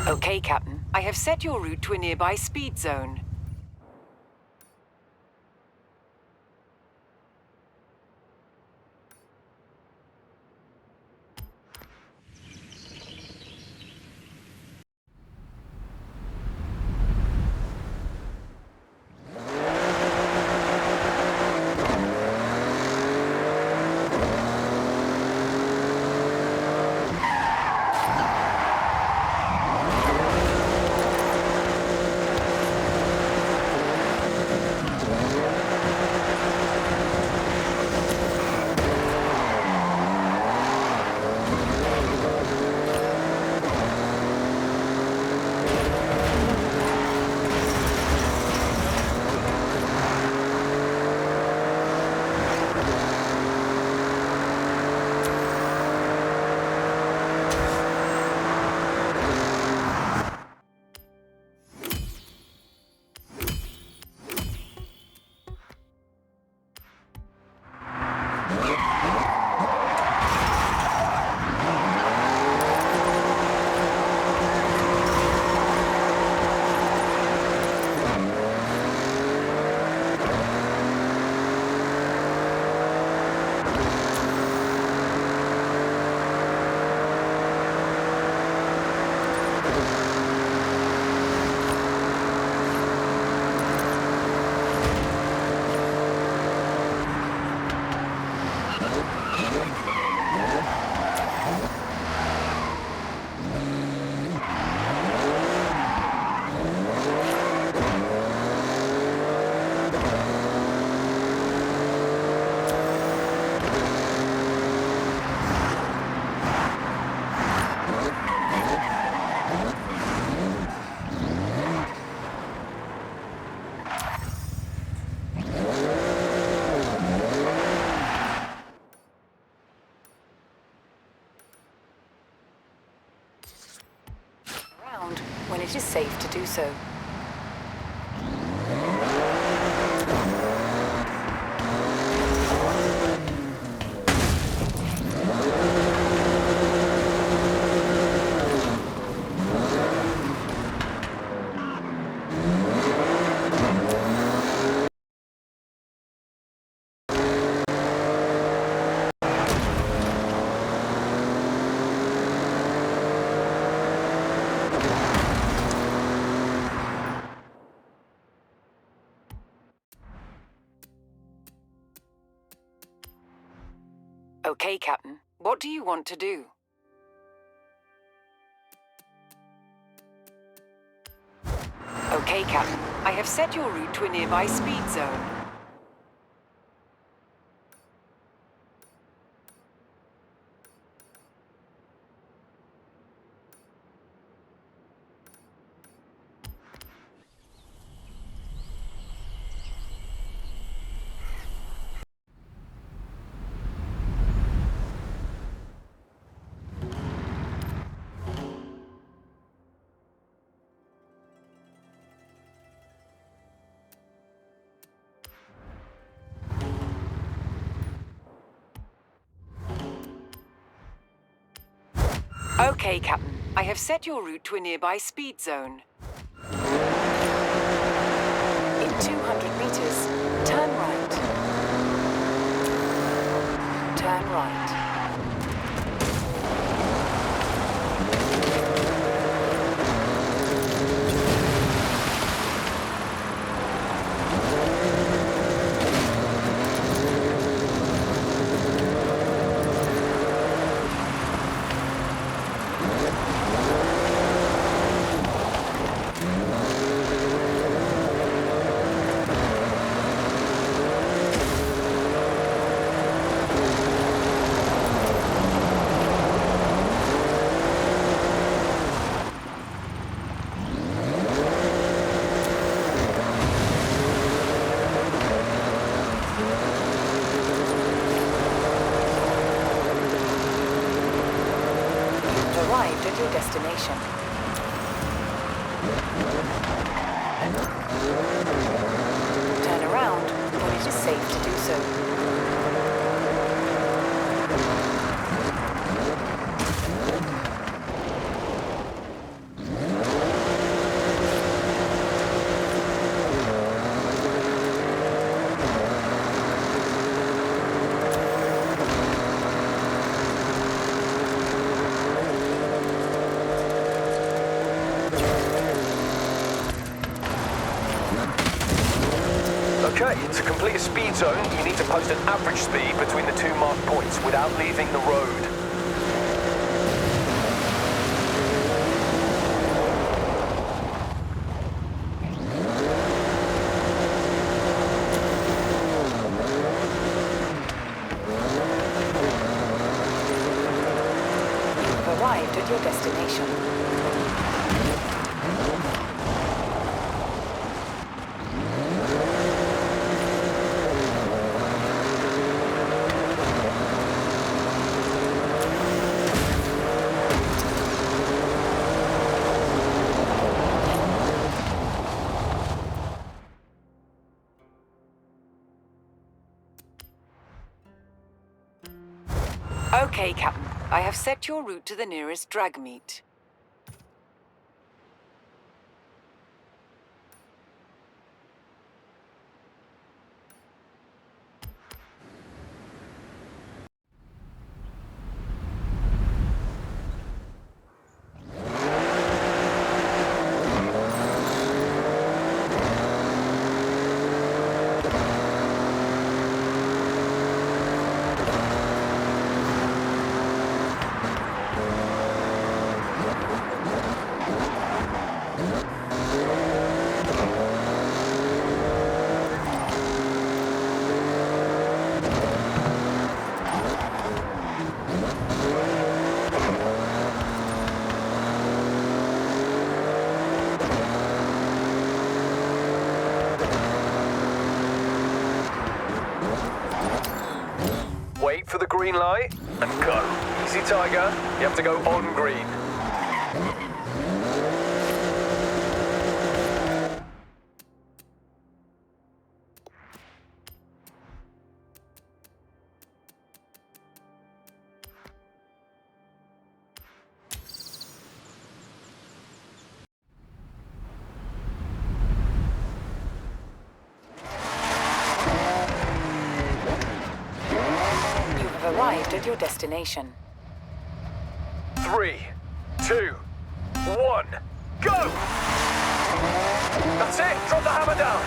Okay, Captain. I have set your route to a nearby speed zone. When it is safe to do so. Okay, Captain. What do you want to do? Okay, Captain. I have set your route to a nearby speed zone. Okay, Captain. I have set your route to a nearby speed zone. In 200 meters, turn right. Turn right. arrived at your destination. Turn around when it is safe to do so. Okay, to complete a speed zone, you need to post an average speed between the two marked points without leaving the road. You've arrived at your destination. Okay, Captain. I have set your route to the nearest drag meet. Wait for the green light and go. Easy, Tiger. You have to go on green. Arrived at your destination. 3, 2, 1, go! That's it, drop the hammer down.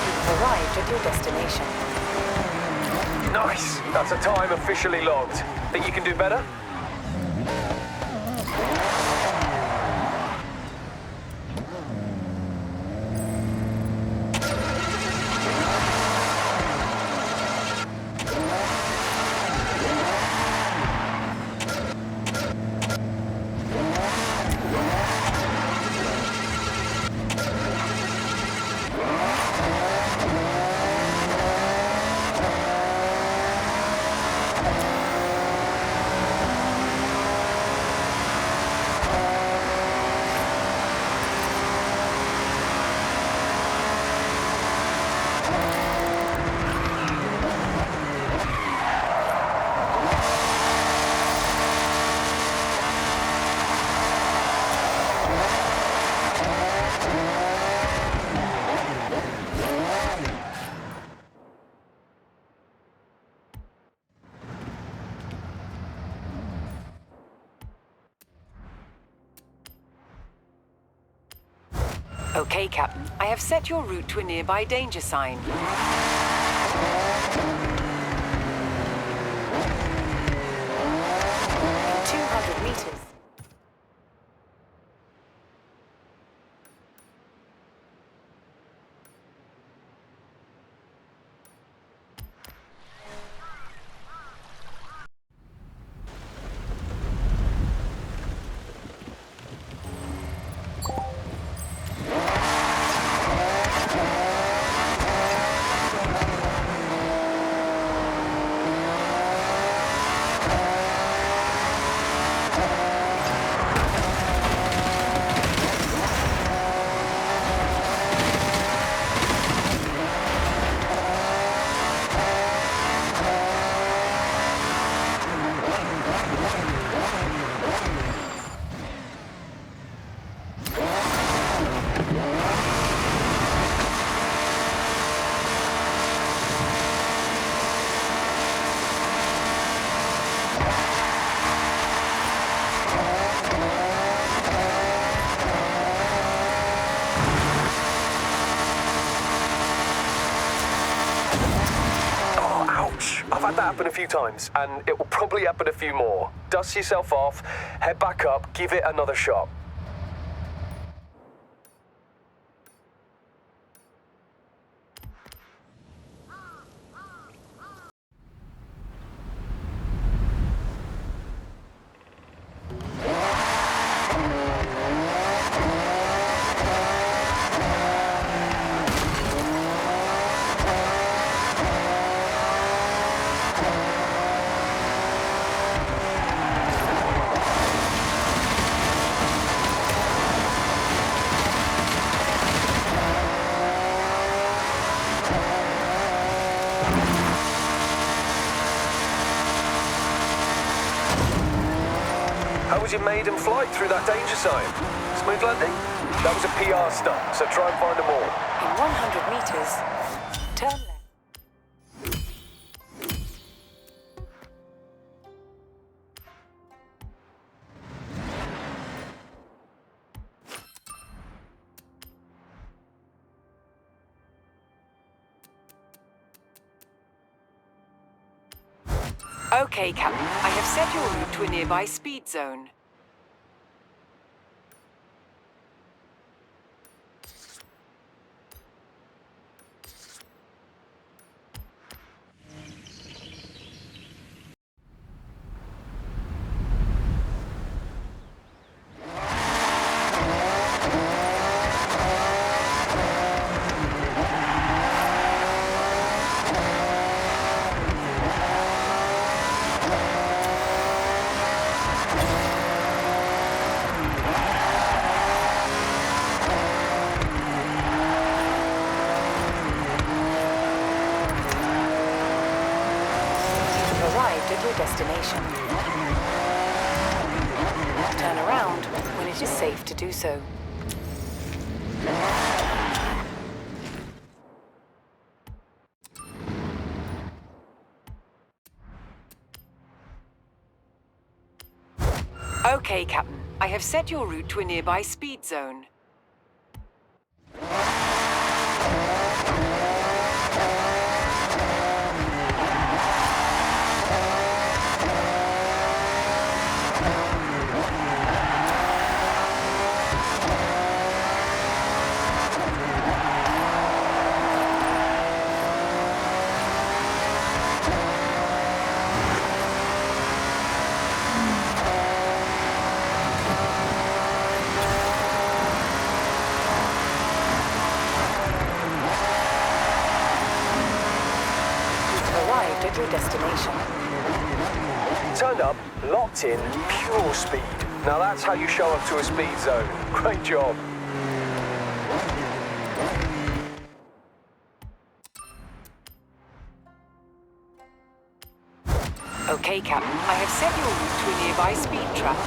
You've arrived at your destination. Nice, that's a time officially logged. Think you can do better? Okay, Captain. I have set your route to a nearby danger sign. In 200 meters. that happen a few times, and it will probably happen a few more. Dust yourself off, head back up, give it another shot. How was your maiden flight through that danger zone? Smooth landing? That was a PR stunt, so try and find them all. In 100 meters, turn left. Okay, Captain. I have set your route to a nearby speed zone. Destination. Turn around when it is safe to do so. Okay, Captain. I have set your route to a nearby speed zone. At your destination. Turned up, locked in, pure speed. Now that's how you show up to a speed zone. Great job. Okay, Captain. I have set your route to a nearby speed trap.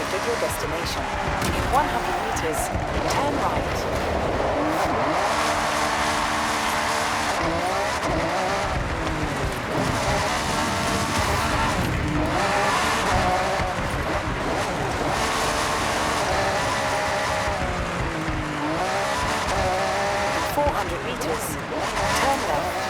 At your destination. In 100 meters, turn right. In 400 meters, turn left.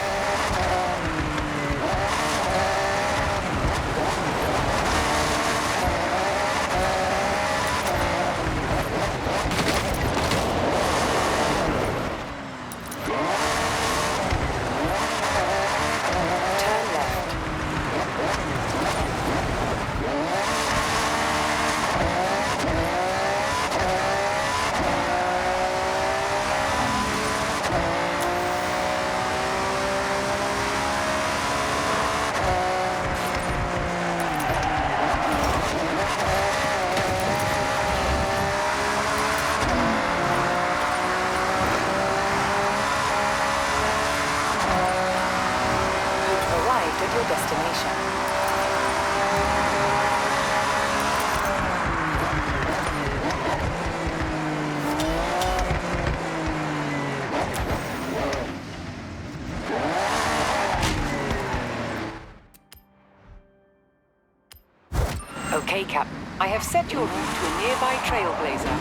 Okay, Cap. I have set your route to a nearby trailblazer.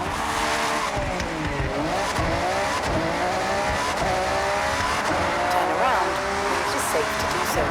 Turn around when it is safe to do so.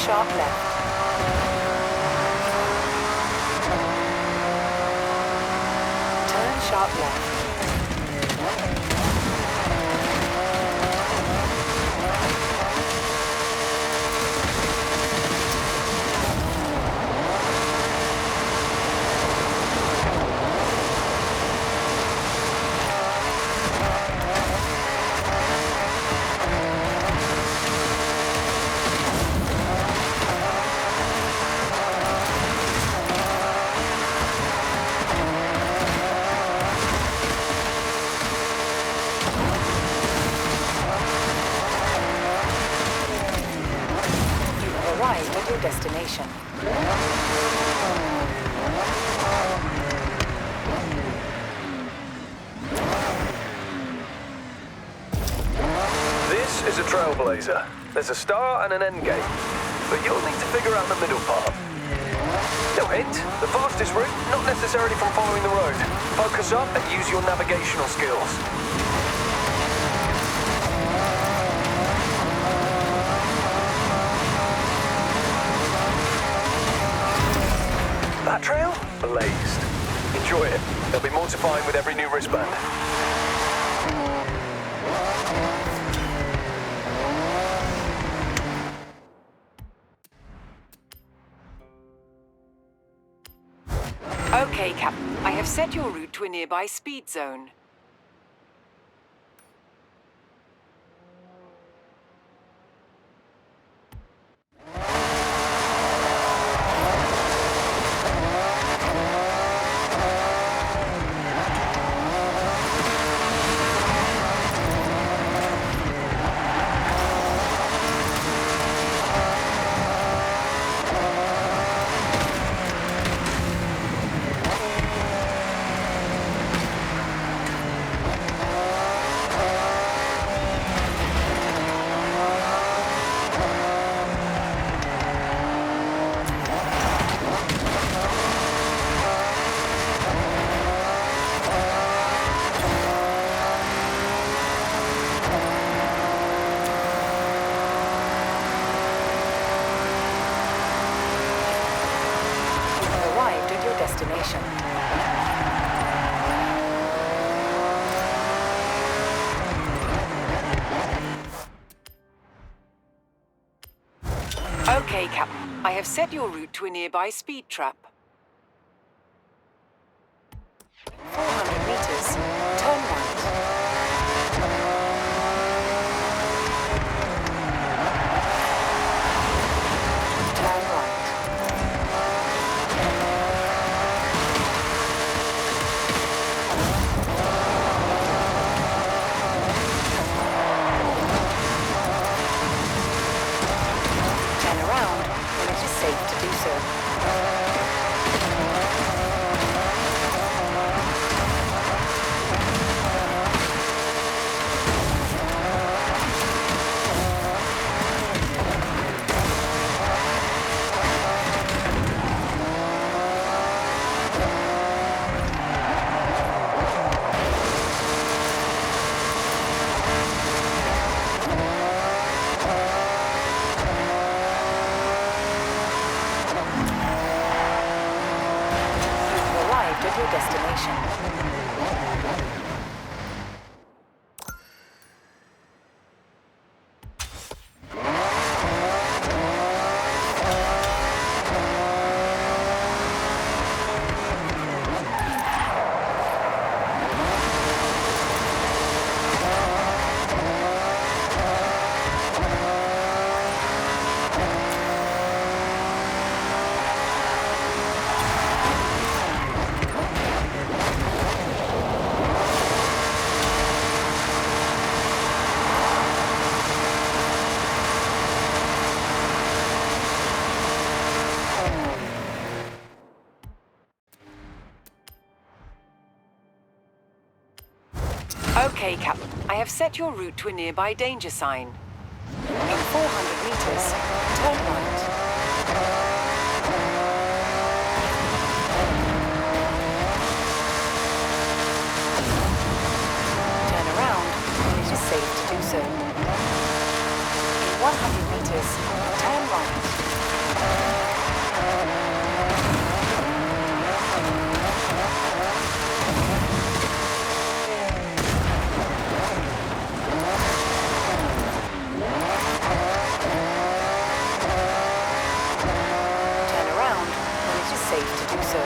Sharp left. Turn sharp left. Arrived at your destination. This is a trailblazer. There's a start and an end game, but you'll need to figure out the middle part. No hint, the fastest route, not necessarily from following the road. Focus up and use your navigational skills. That trail? Blazed. Enjoy it. There'll be more to find with every new wristband. Okay, Cap. I have set your route to a nearby speed zone. Okay, Captain. I have set your route to a nearby speed trap. 400 meters. Turn right. Turn right. Turn around when it is safe to do so. You've arrived at your destination. Okay, Captain. I have set your route to a nearby danger sign. In 400 meters, turn right. Turn around when it is safe to do so. In 100 meters, turn right. Turn around when it is safe to do so.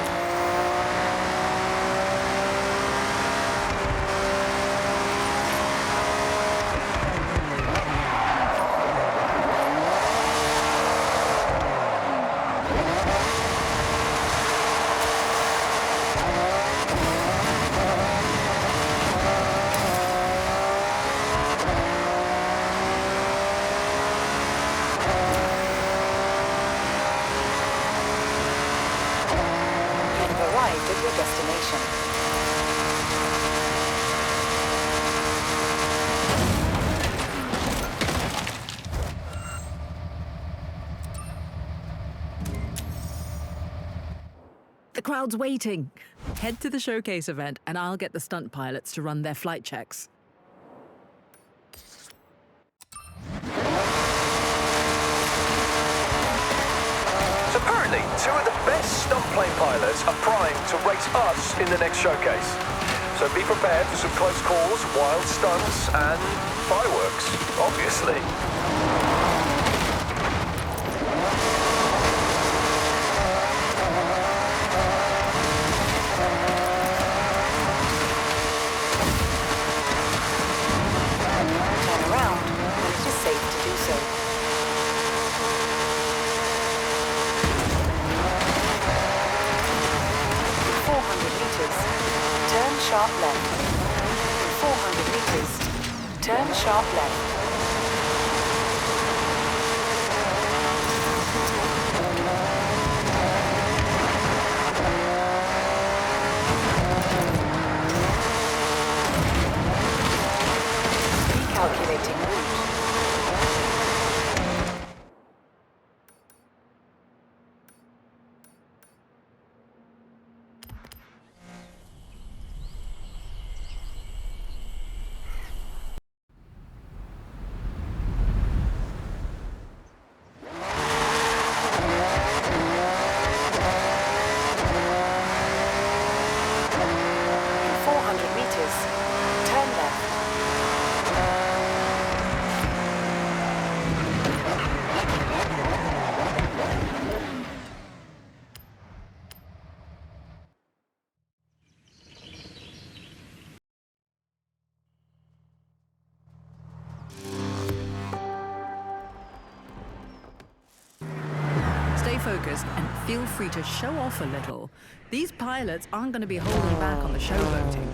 You've arrived at your destination. The crowd's waiting. Head to the showcase event and I'll get the stunt pilots to run their flight checks. So apparently, two of the best stunt plane pilots are primed to race us in the next showcase. So be prepared for some close calls, wild stunts, and fireworks, obviously. Turn around when it is safe to do so. In 400 meters, turn sharp left. In 400 meters, turn sharp left. Recalculating route. focused and feel free to show off a little. These pilots aren't going to be holding back on the showboating.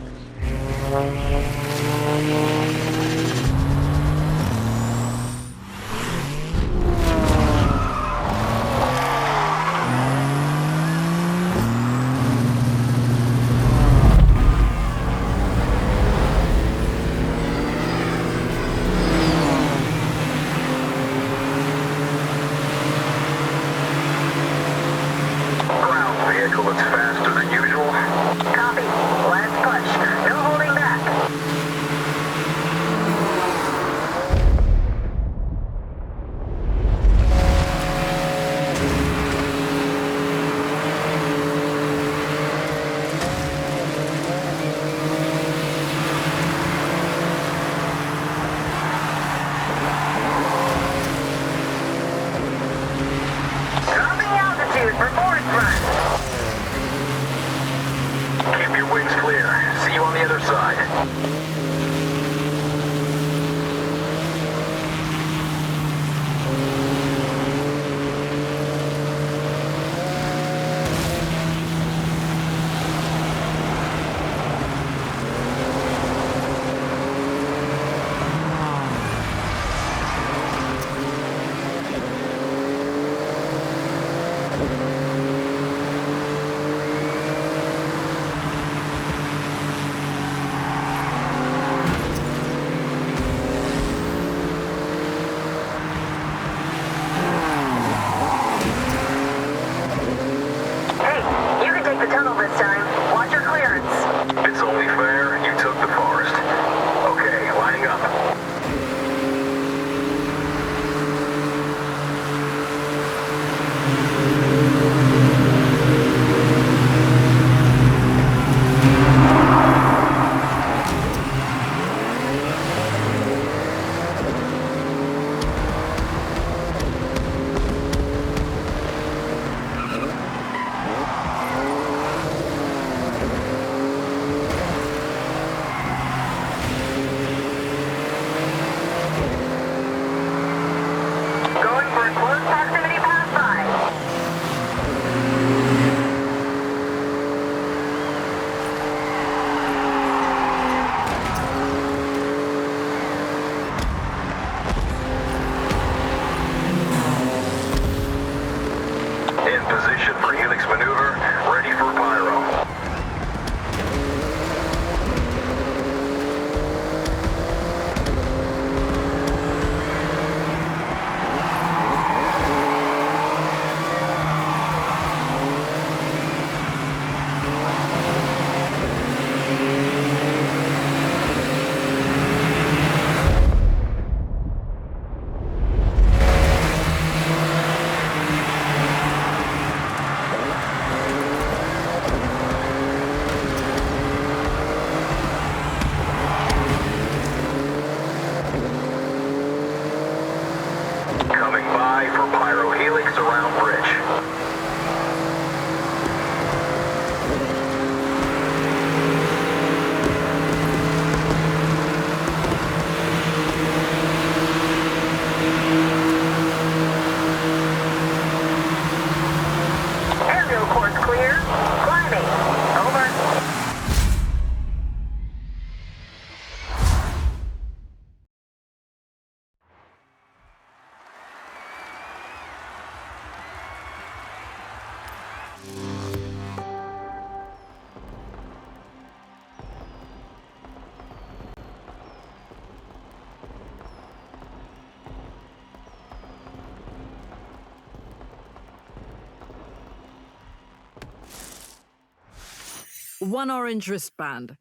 One orange wristband.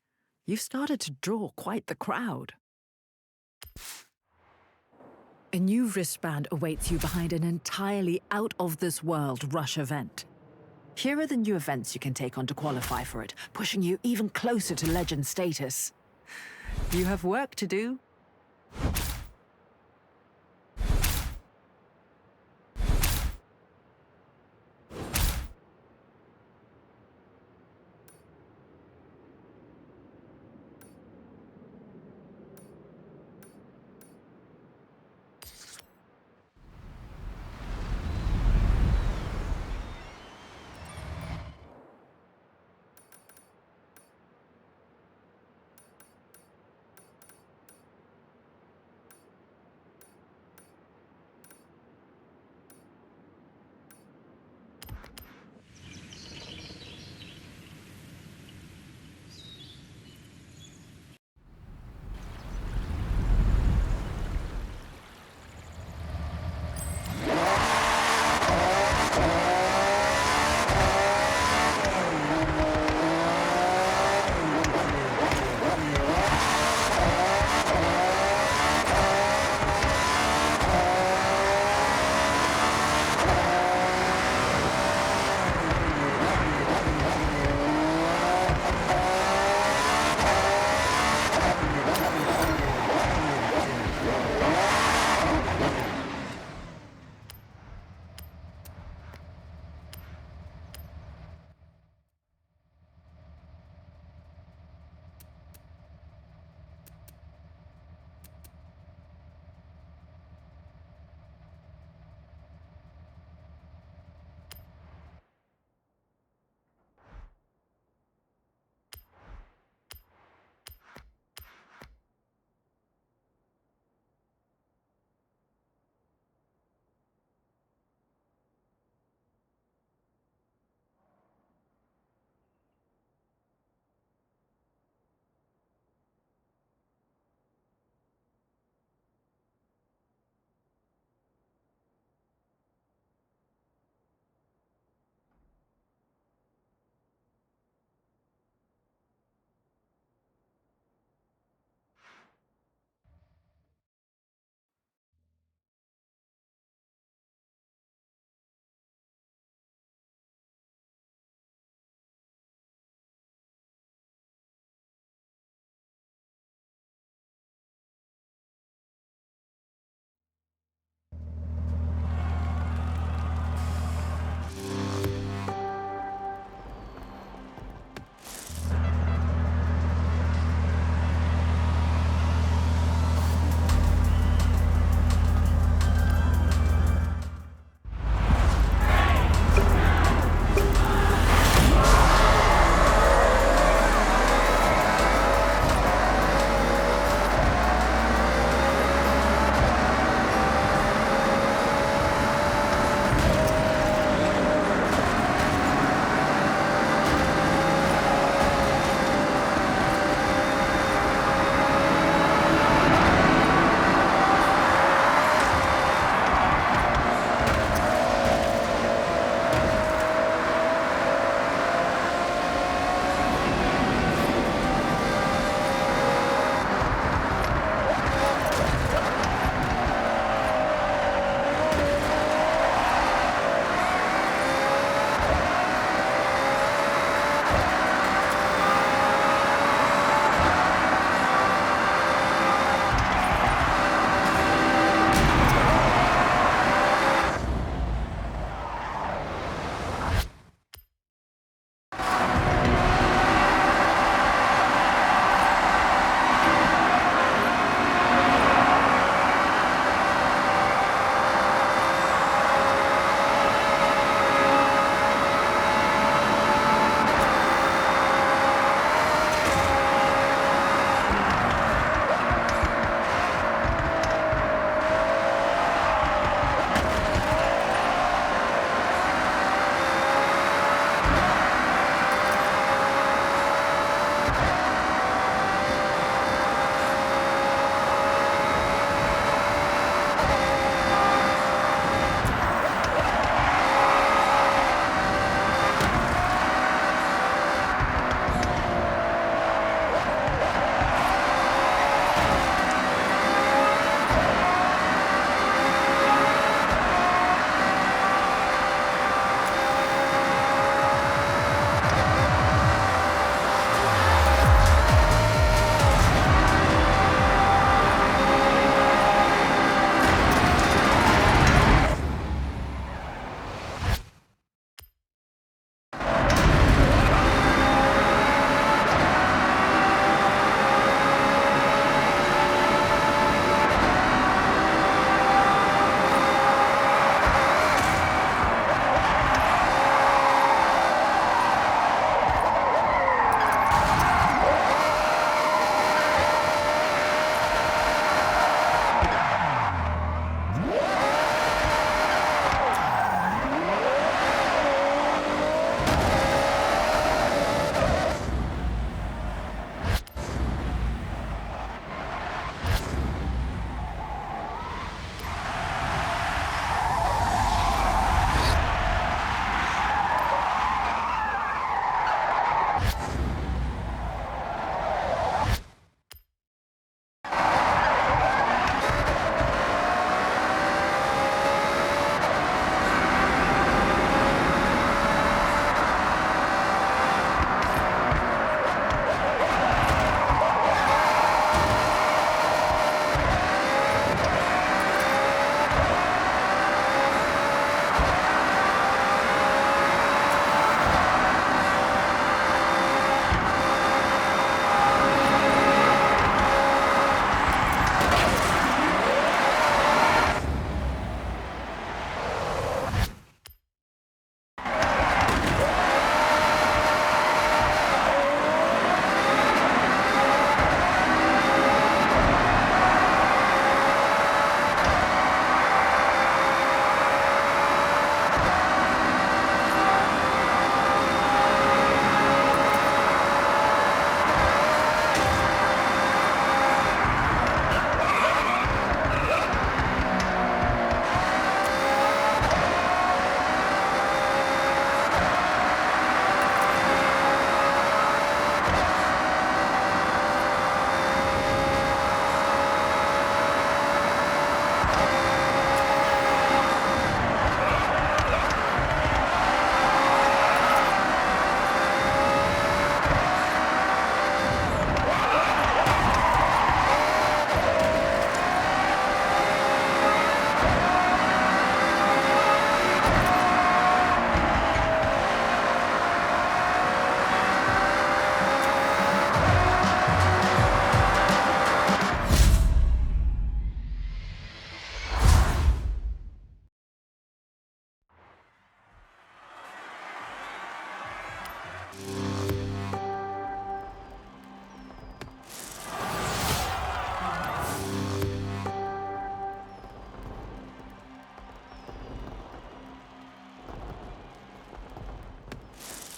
You've started to draw quite the crowd. A new wristband awaits you behind an entirely out-of-this-world rush event. Here are the new events you can take on to qualify for it, pushing you even closer to legend status. You have work to do.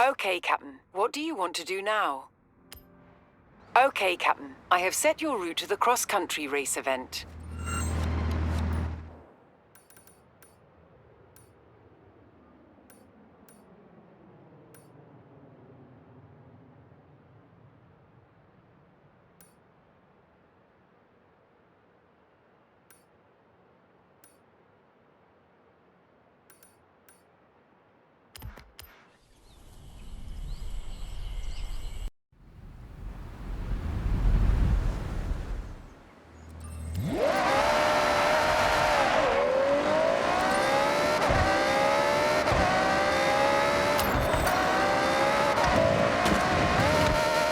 Okay, Captain. What do you want to do now? Okay, Captain. I have set your route to the cross-country race event.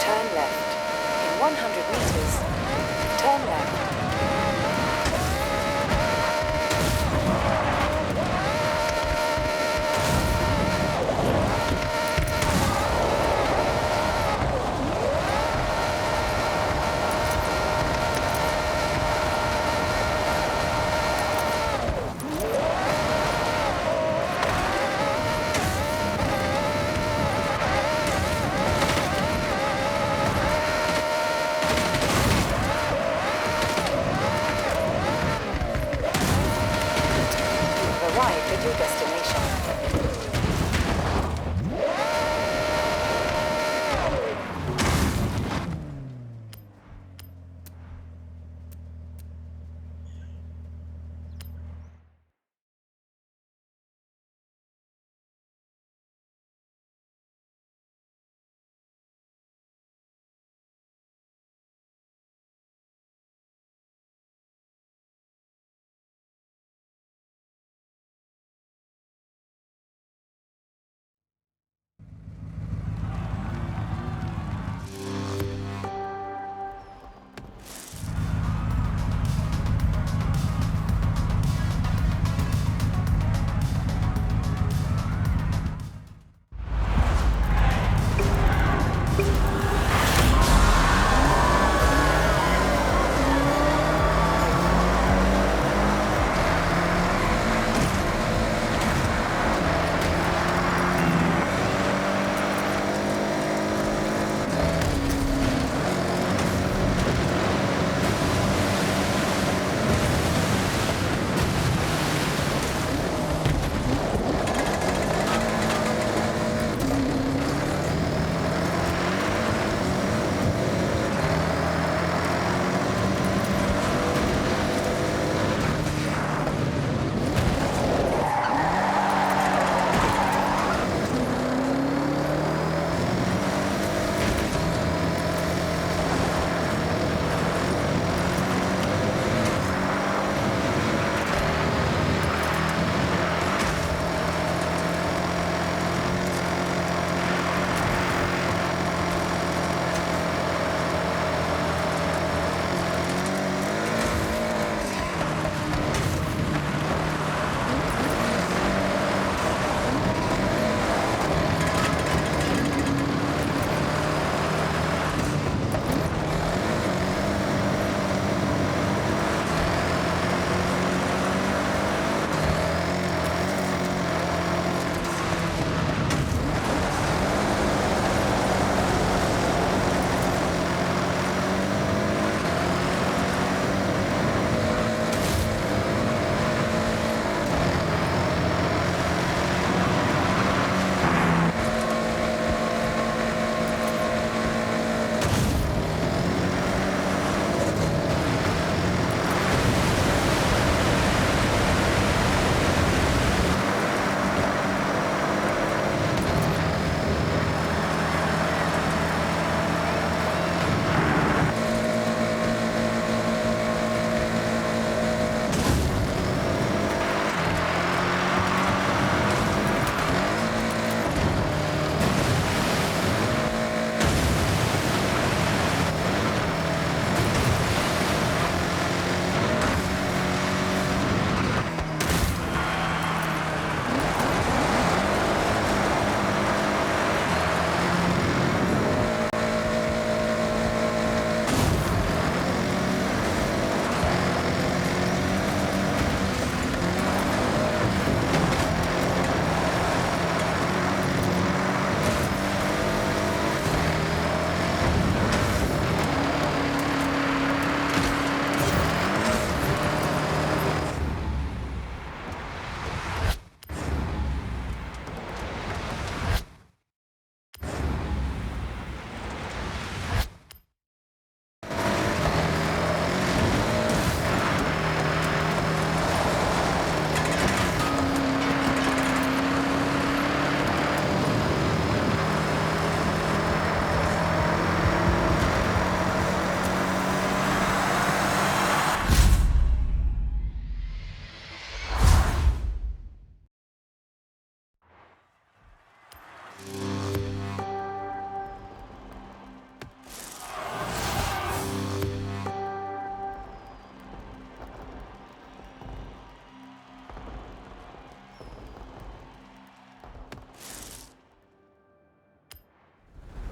Turn left. In 100 meters, turn left. Arrived at your destination.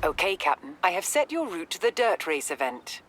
Okay, Captain. I have set your route to the dirt race event.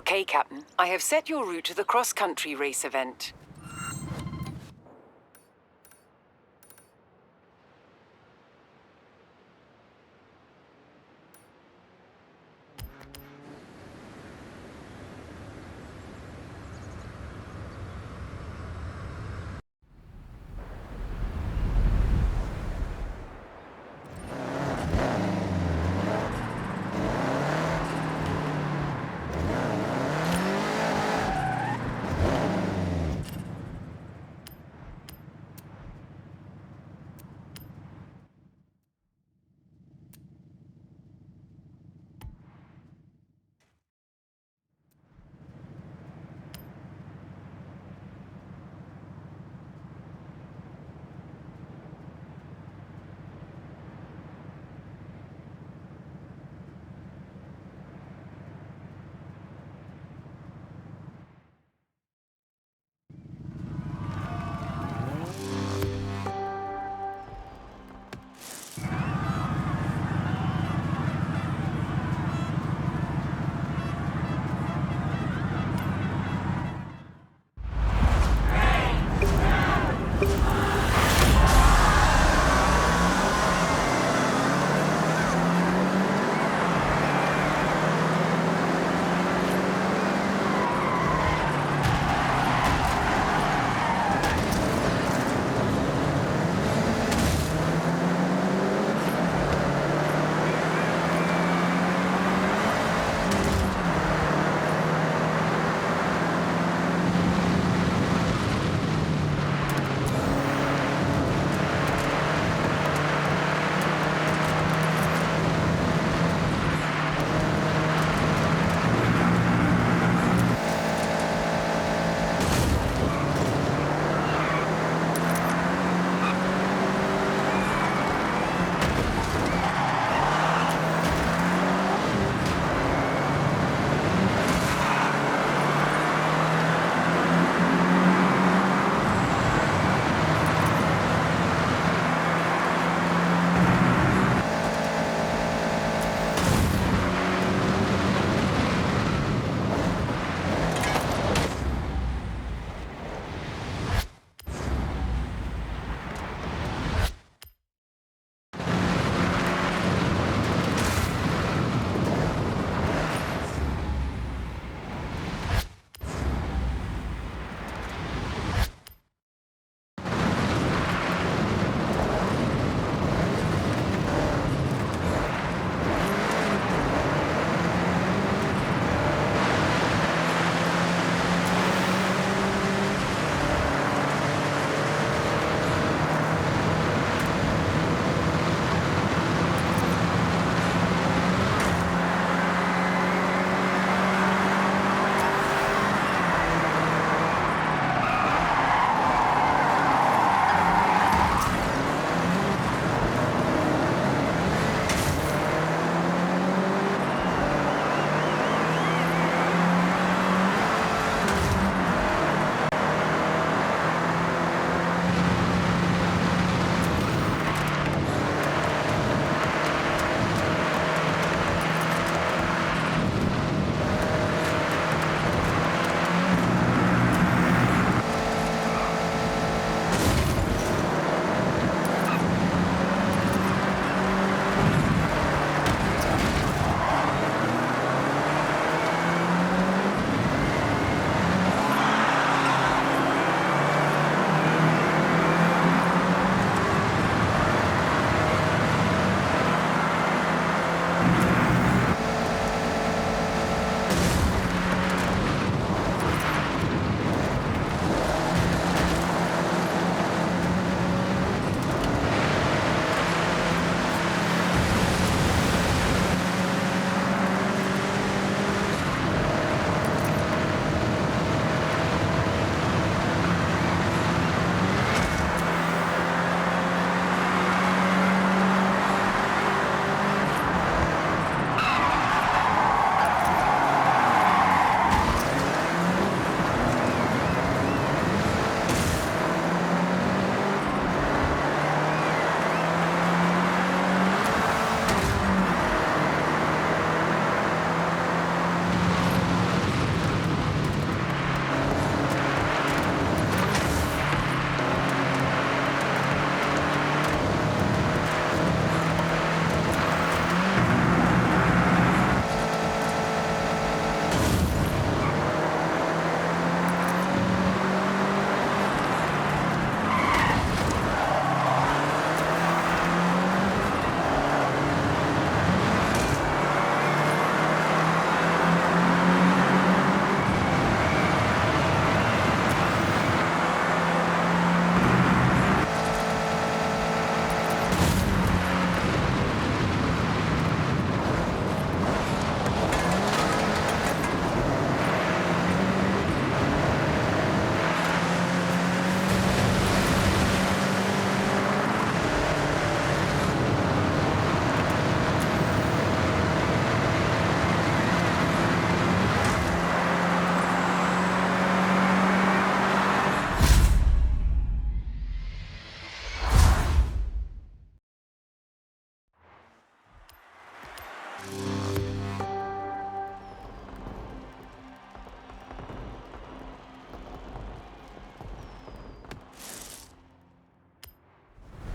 Okay, Captain. I have set your route to the cross-country race event.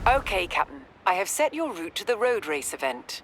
Okay, Captain. I have set your route to the road race event.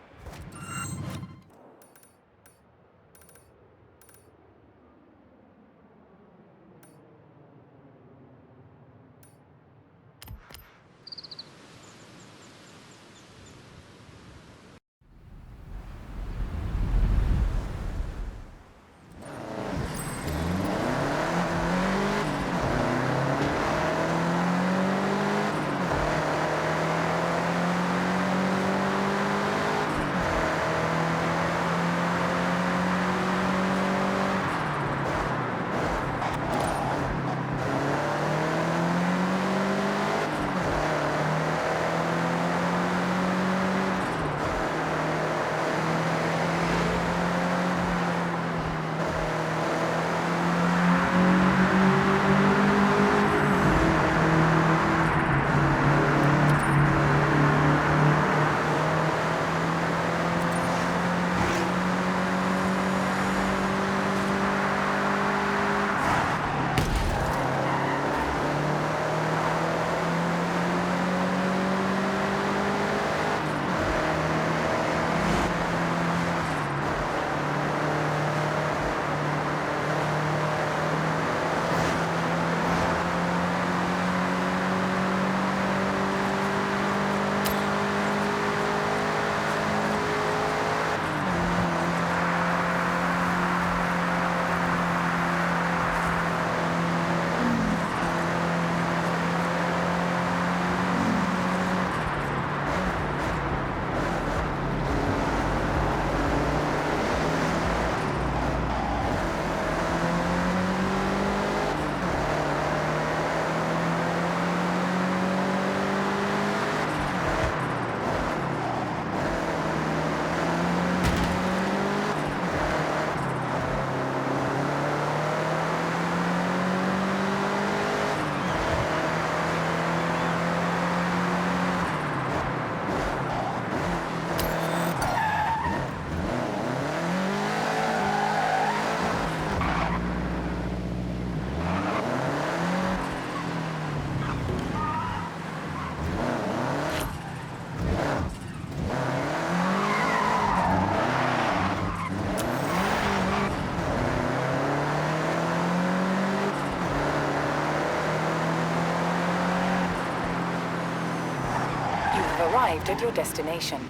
Arrived at your destination.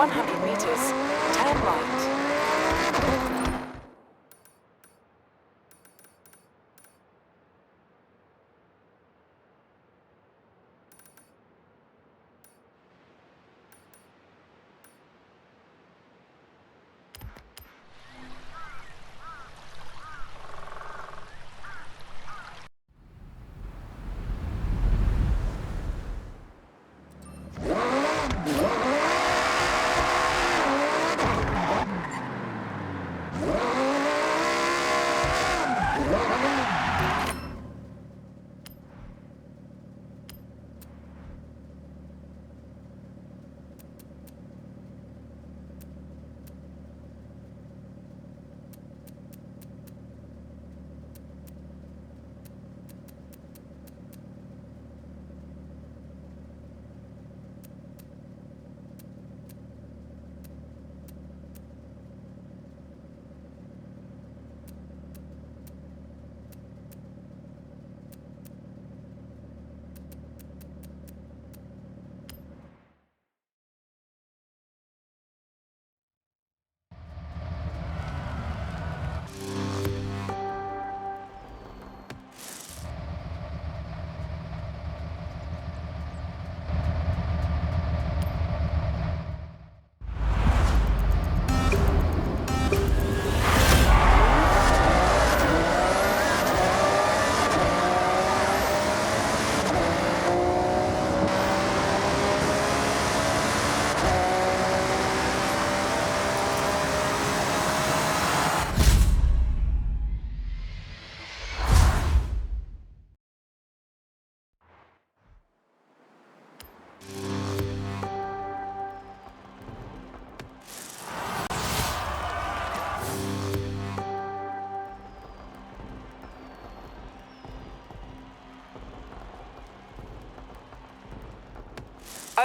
100 meters. Turn right.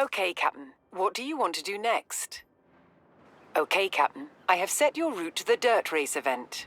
Okay, Captain. What do you want to do next? Okay, Captain. I have set your route to the dirt race event.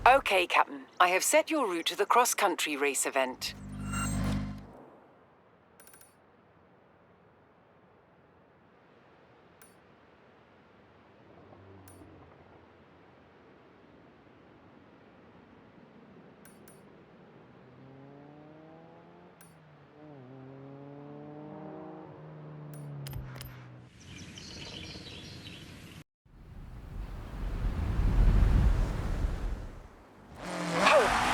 Okay, Captain. I have set your route to the cross-country race event.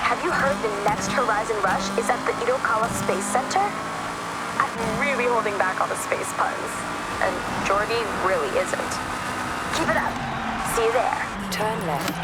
Have you heard the next Horizon Rush is at the Irokawa Space Center? I'm really holding back all the space puns. And Jordy really isn't. Keep it up. See you there. Turn left.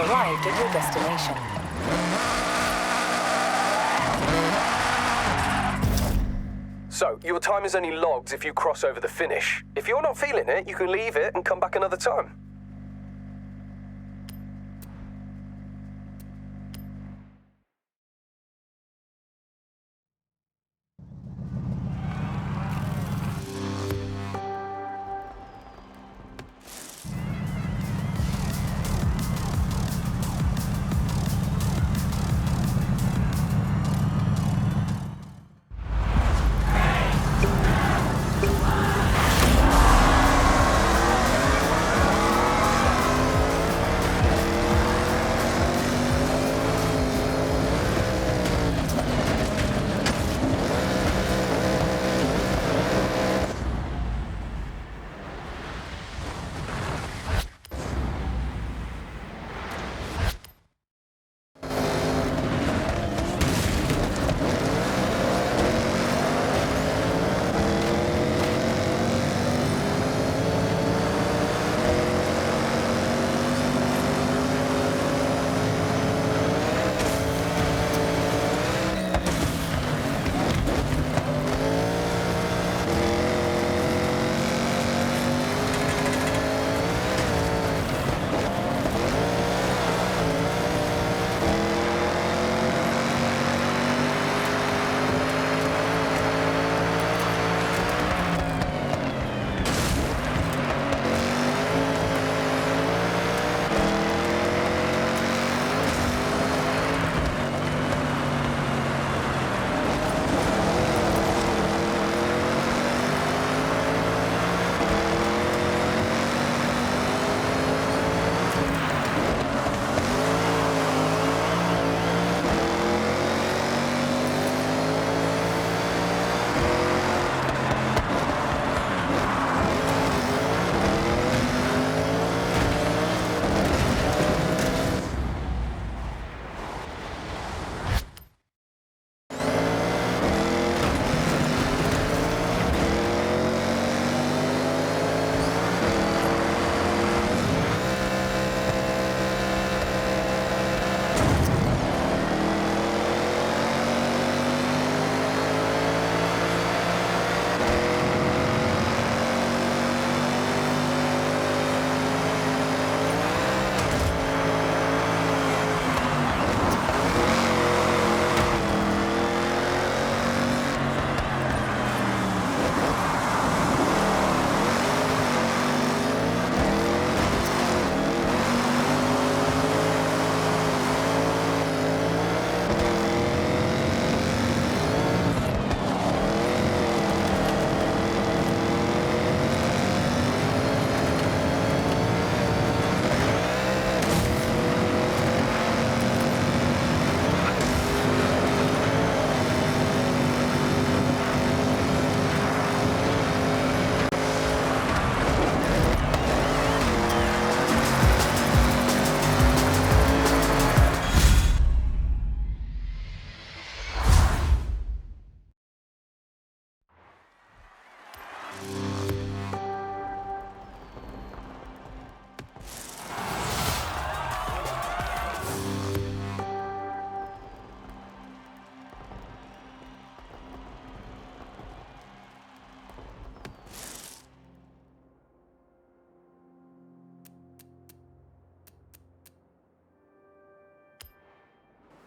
Arrived at your destination. So, your time is only logged if you cross over the finish. If you're not feeling it, you can leave it and come back another time.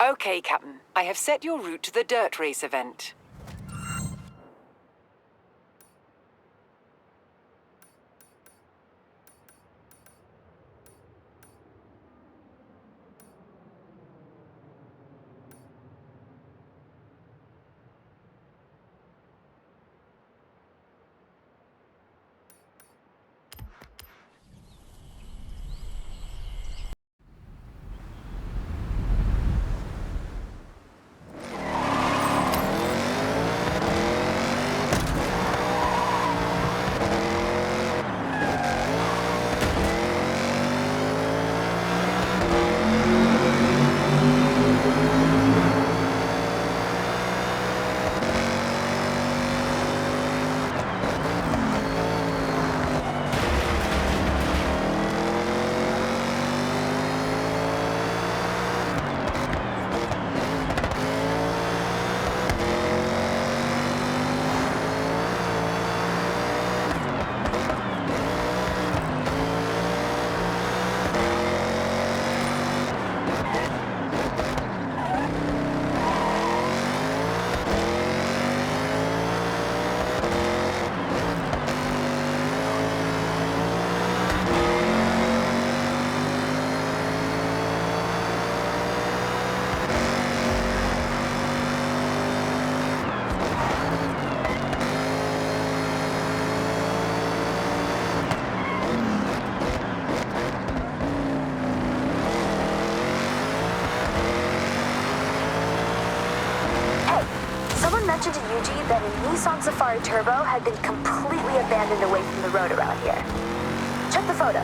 Okay, Captain. I have set your route to the dirt race event. Mentioned to Yuji that a Nissan Safari Turbo had been completely abandoned away from the road around here. Check the photo.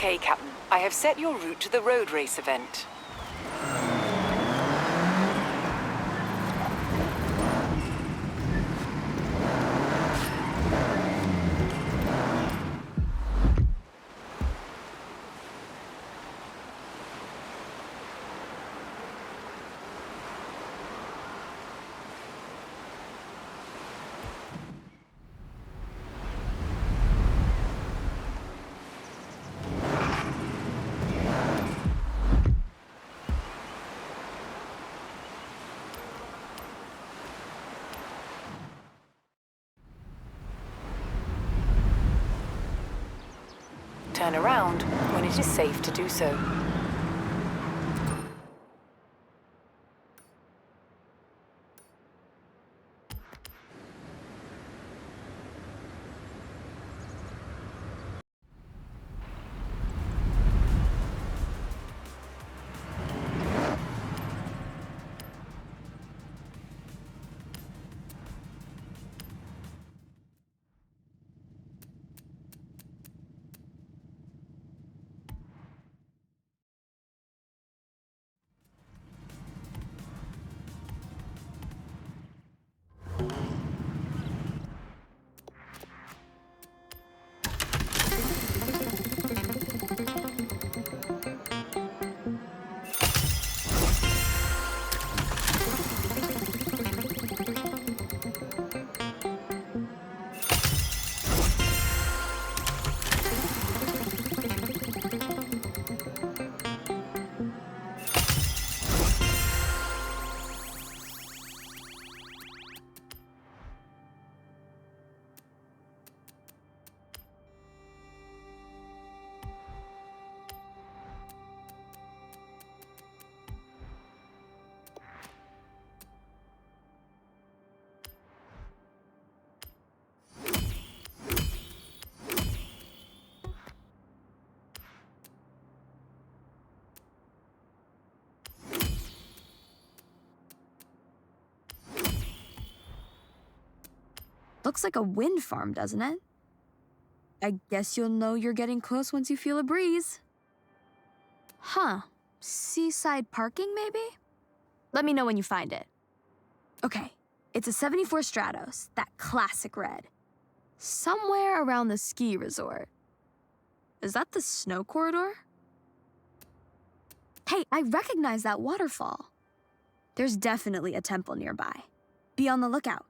Okay, Captain. I have set your route to the road race event. Turn around when it is safe to do so. Looks like a wind farm, doesn't it? I guess you'll know you're getting close once you feel a breeze. Huh. Seaside parking, maybe? Let me know when you find it. Okay, it's a 74 Stratos, that classic red. Somewhere around the ski resort. Is that the snow corridor? Hey, I recognize that waterfall. There's definitely a temple nearby. Be on the lookout.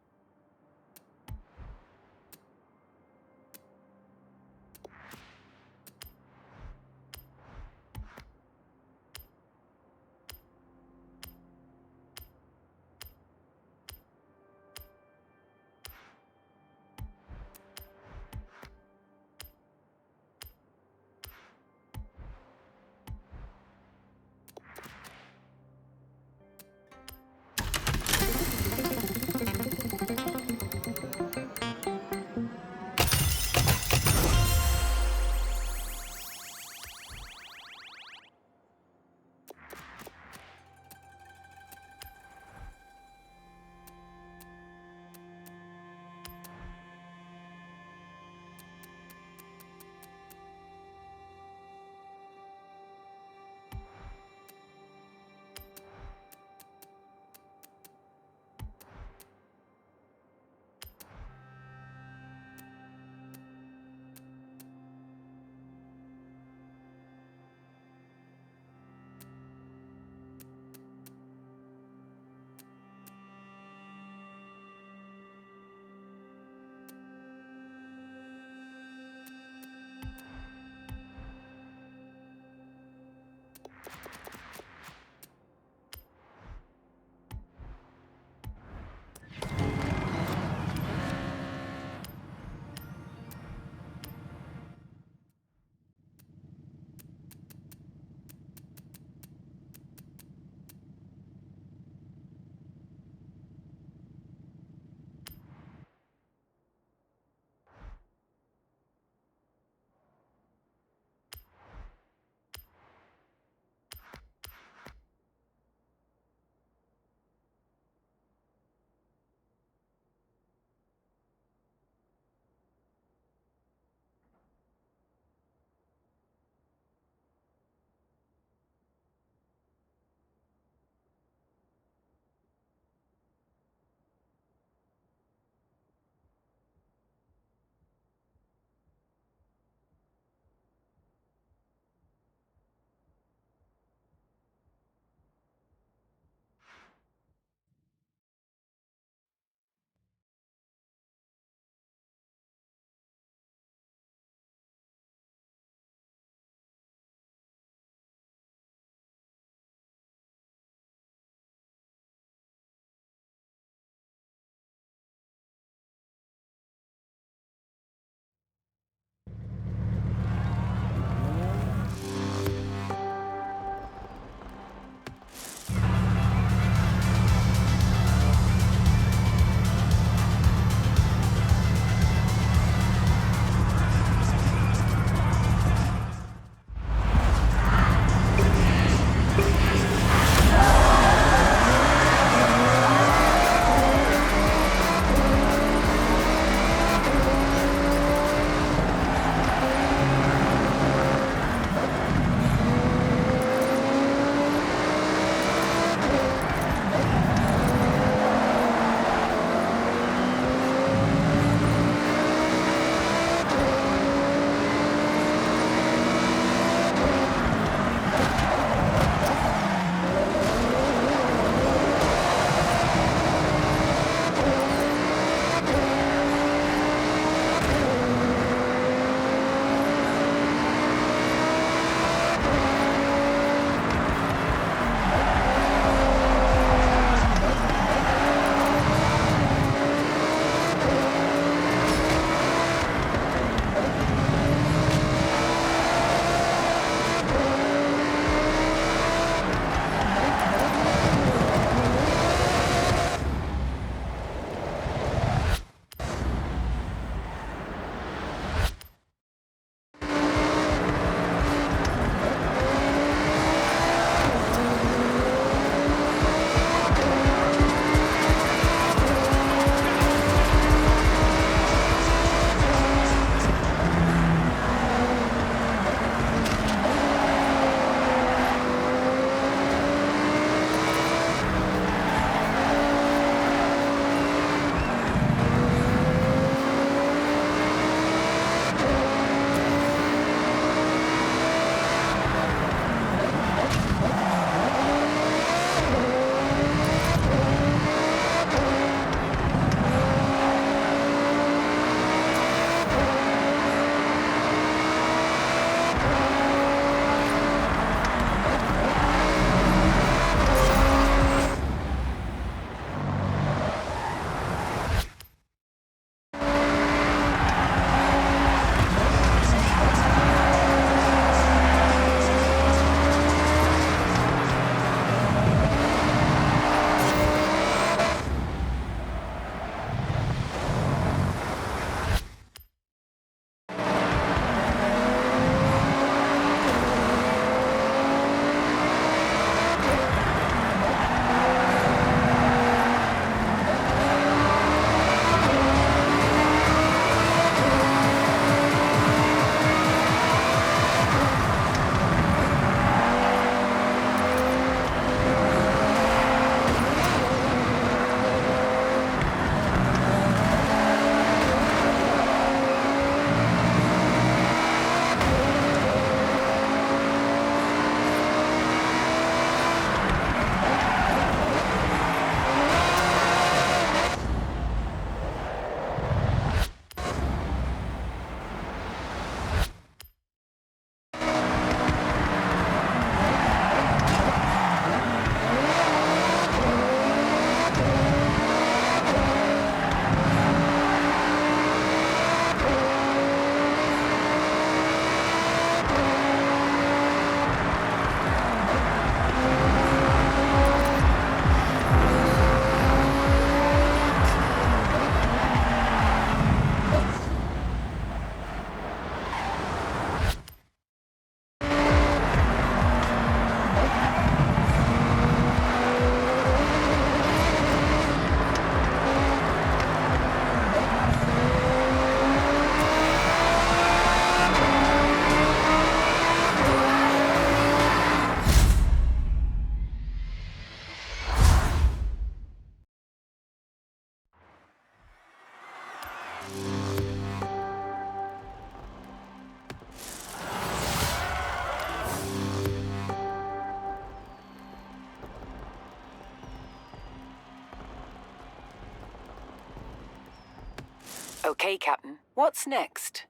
Okay, Captain. What's next?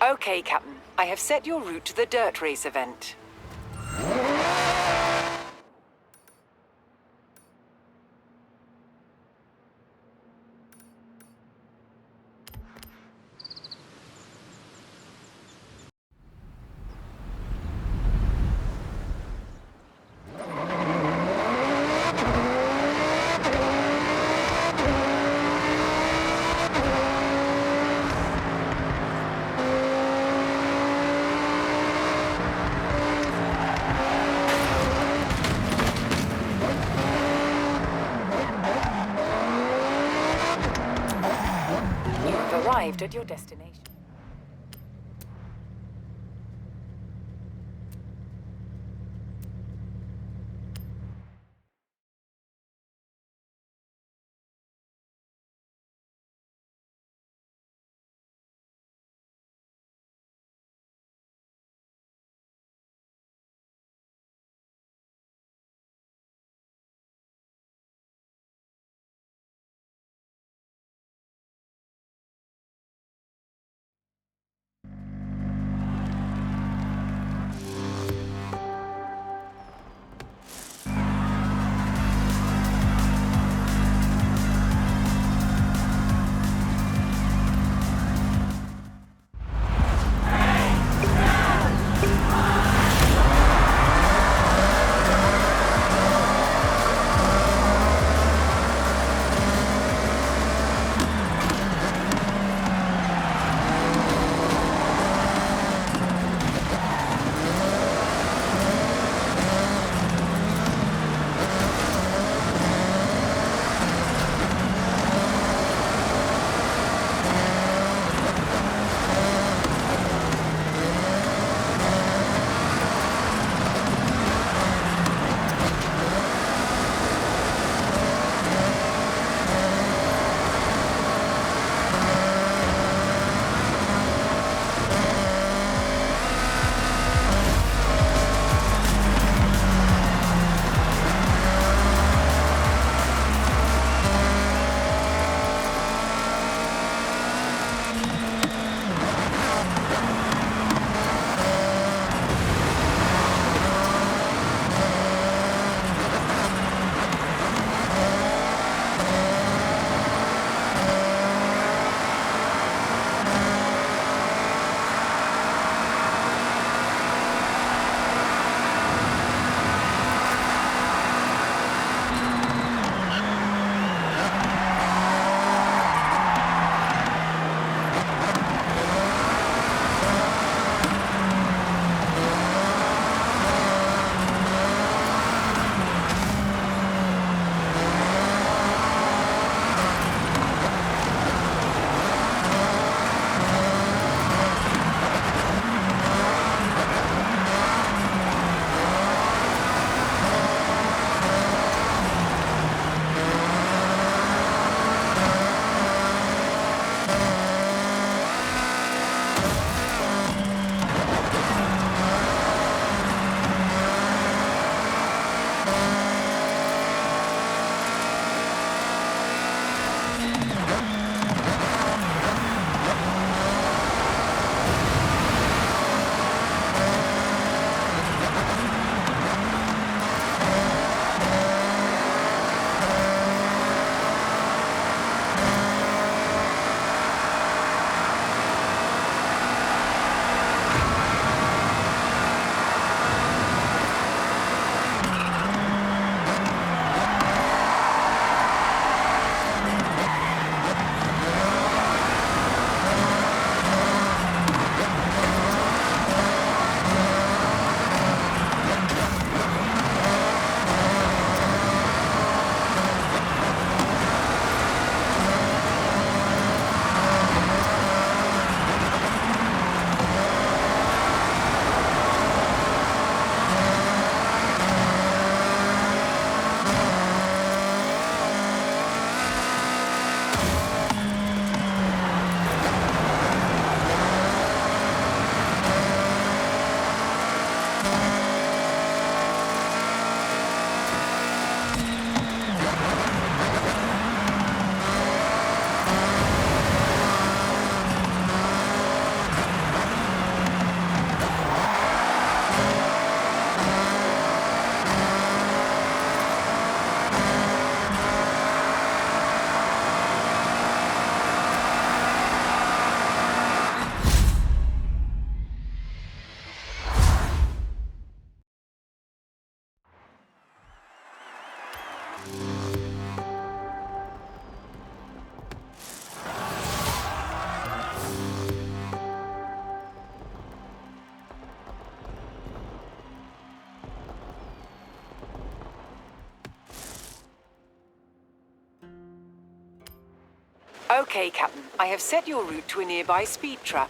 Okay, Captain. I have set your route to the dirt race event. arrived at your destination. Okay, Captain. I have set your route to a nearby speed trap.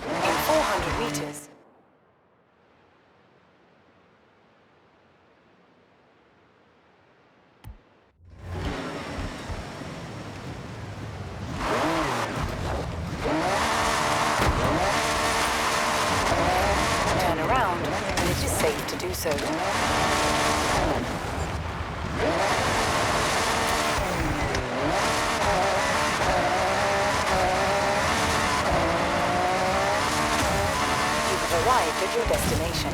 In 400 meters. Turn around when it is safe to do so. You've arrived at your destination.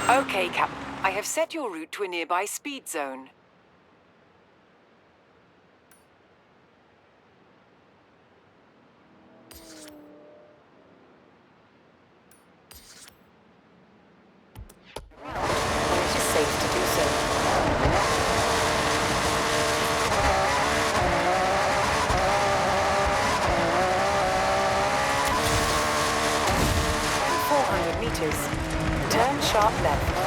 Okay, Captain. I have set your route to a nearby speed zone. When it is safe to do so. In 400 meters, turn sharp left.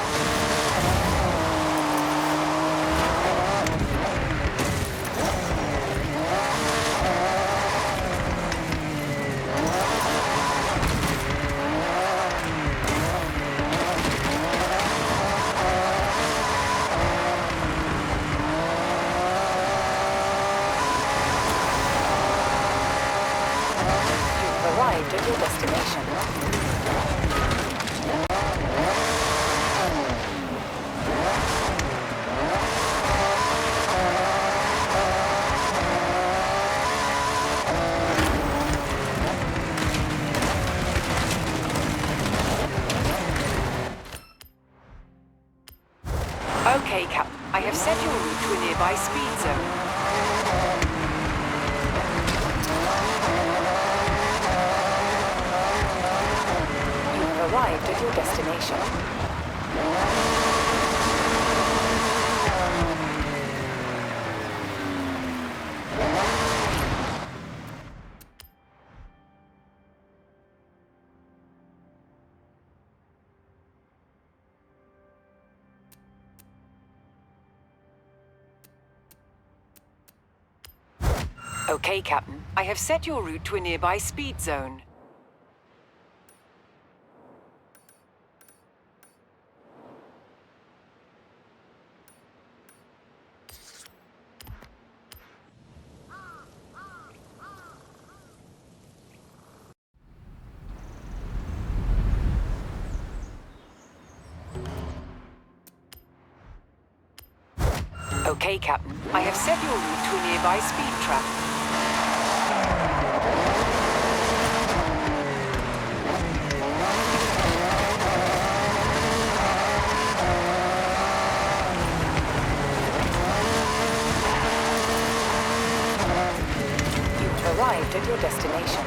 You've arrived at your destination. Okay, Captain. I have set your route to a nearby speed zone. You have arrived at your destination. Okay, Captain. I have set your route to a nearby speed zone. Okay, Captain. I have set your route to a nearby speed trap. You've arrived at your destination.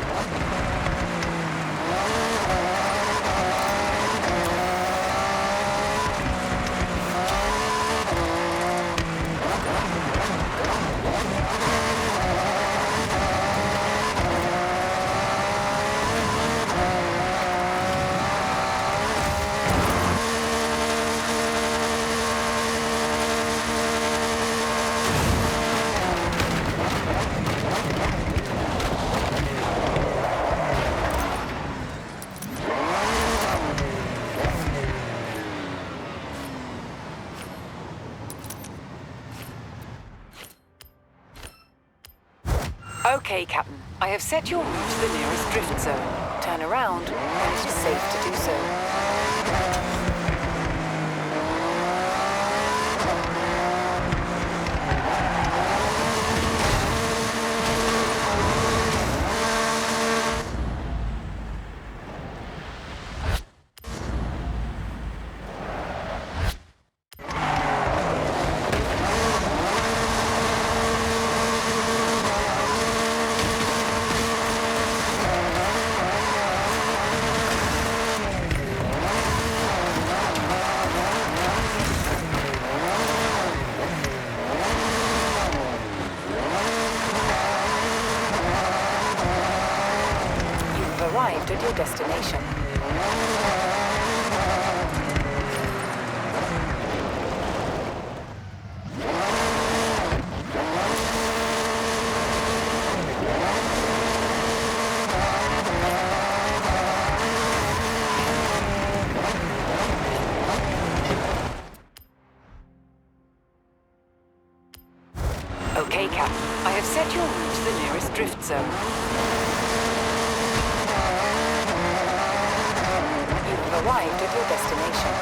Okay, Captain. I have set your route to the nearest drift zone. Turn around when it is safe to do so. Arrived at your destination. Okay, Captain. I have set your route to the nearest drift zone. Arrived at your destination.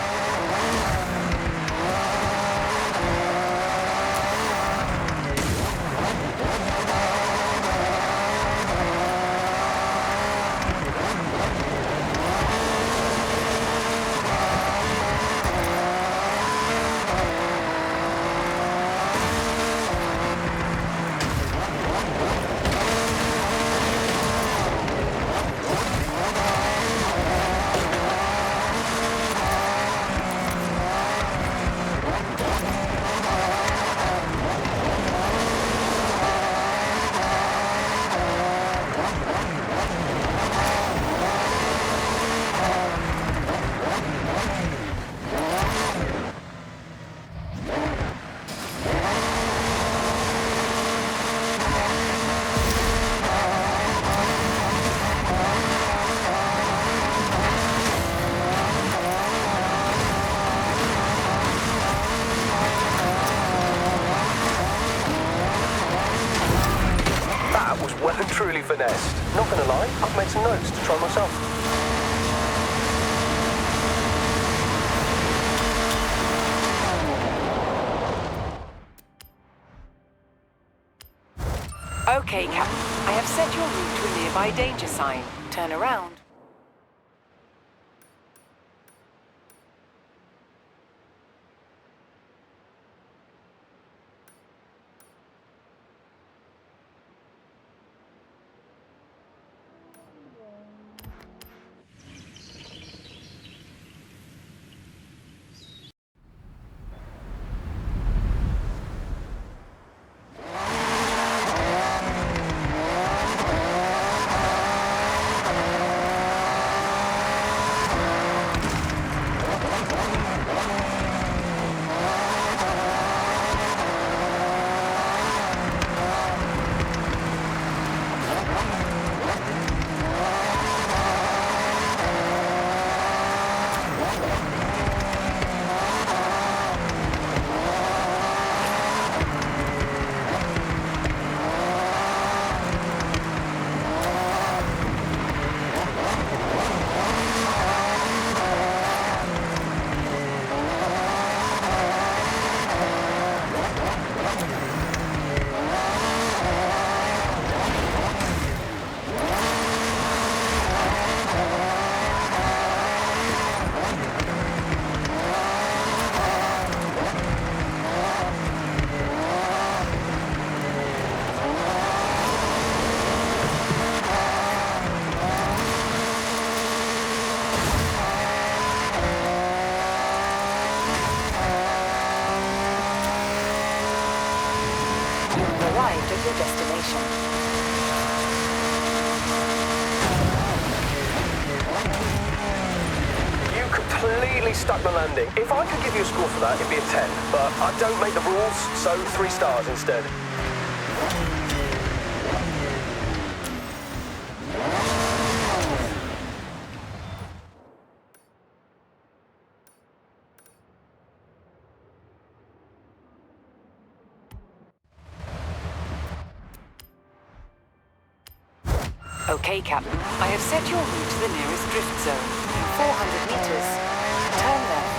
Well and truly finessed. Not gonna lie, I've made some notes to try myself. Okay, Captain. I have set your route to a nearby danger sign. Turn around. destination. You completely stuck the landing. If I could give you a score for that, it'd be a 10. But I don't make the rules, so 3 stars instead. Okay, Captain. I have set your route to the nearest drift zone. 400 meters. Turn left.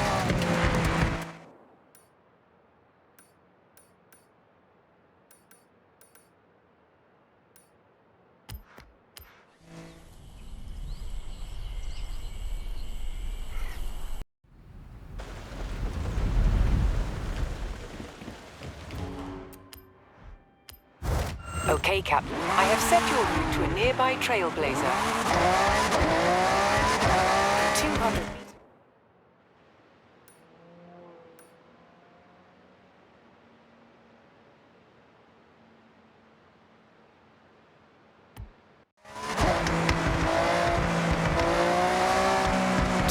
Okay, Captain. I have set your route to a nearby trailblazer. 200 meters.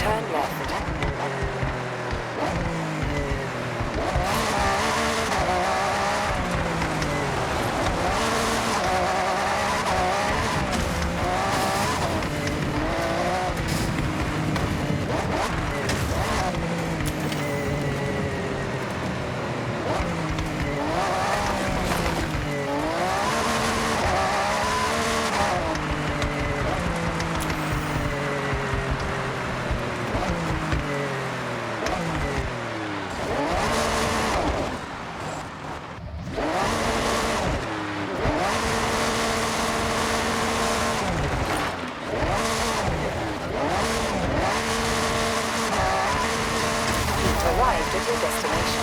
Turn left. Arrived at your destination.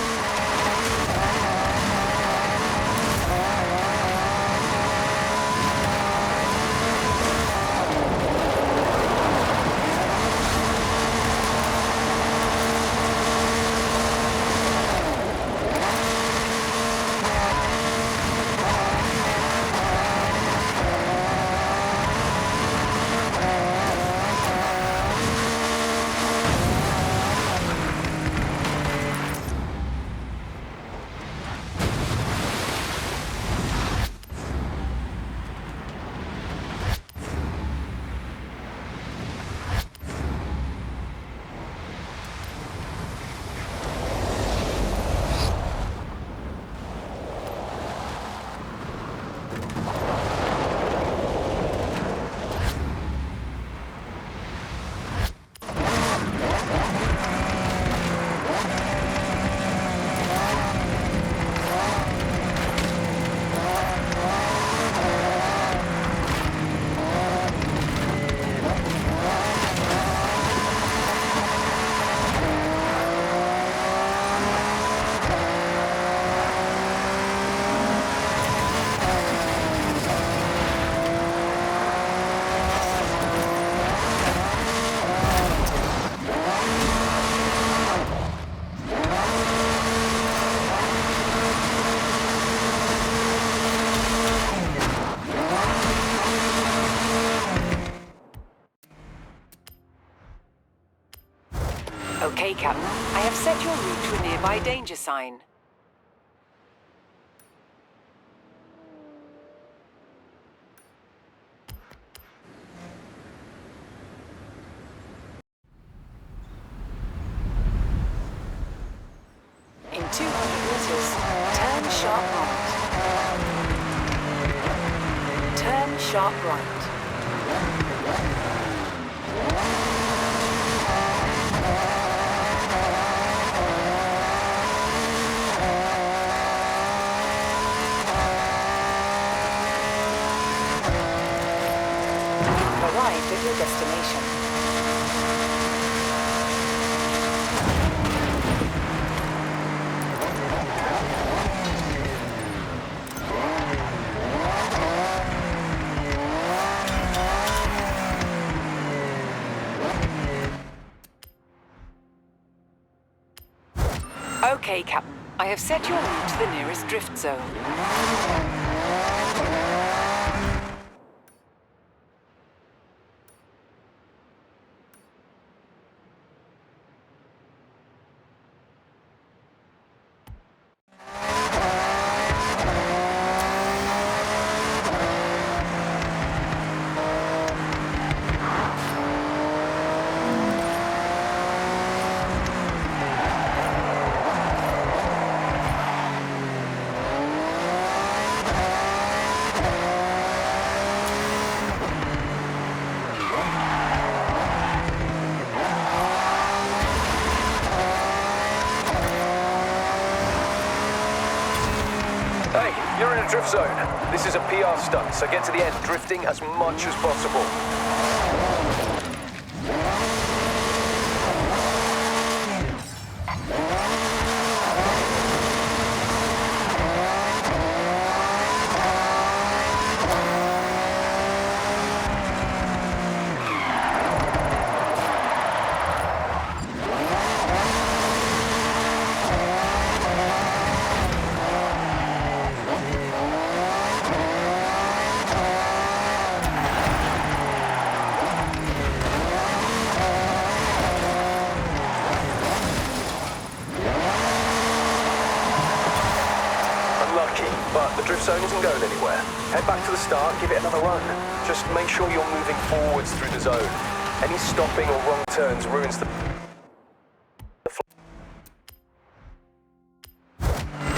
Okay, Captain. I have set your route to a nearby danger sign. In 200 meters, turn sharp right. Turn sharp right. Arrived at your destination. Okay, Captain. I have set your route to the nearest drift zone. You're in a drift zone. This is a PR stunt, so get to the end drifting as much as possible. But the drift zone isn't going anywhere. Head back to the start, give it another run. Just make sure you're moving forwards through the zone. Any stopping or wrong turns ruins the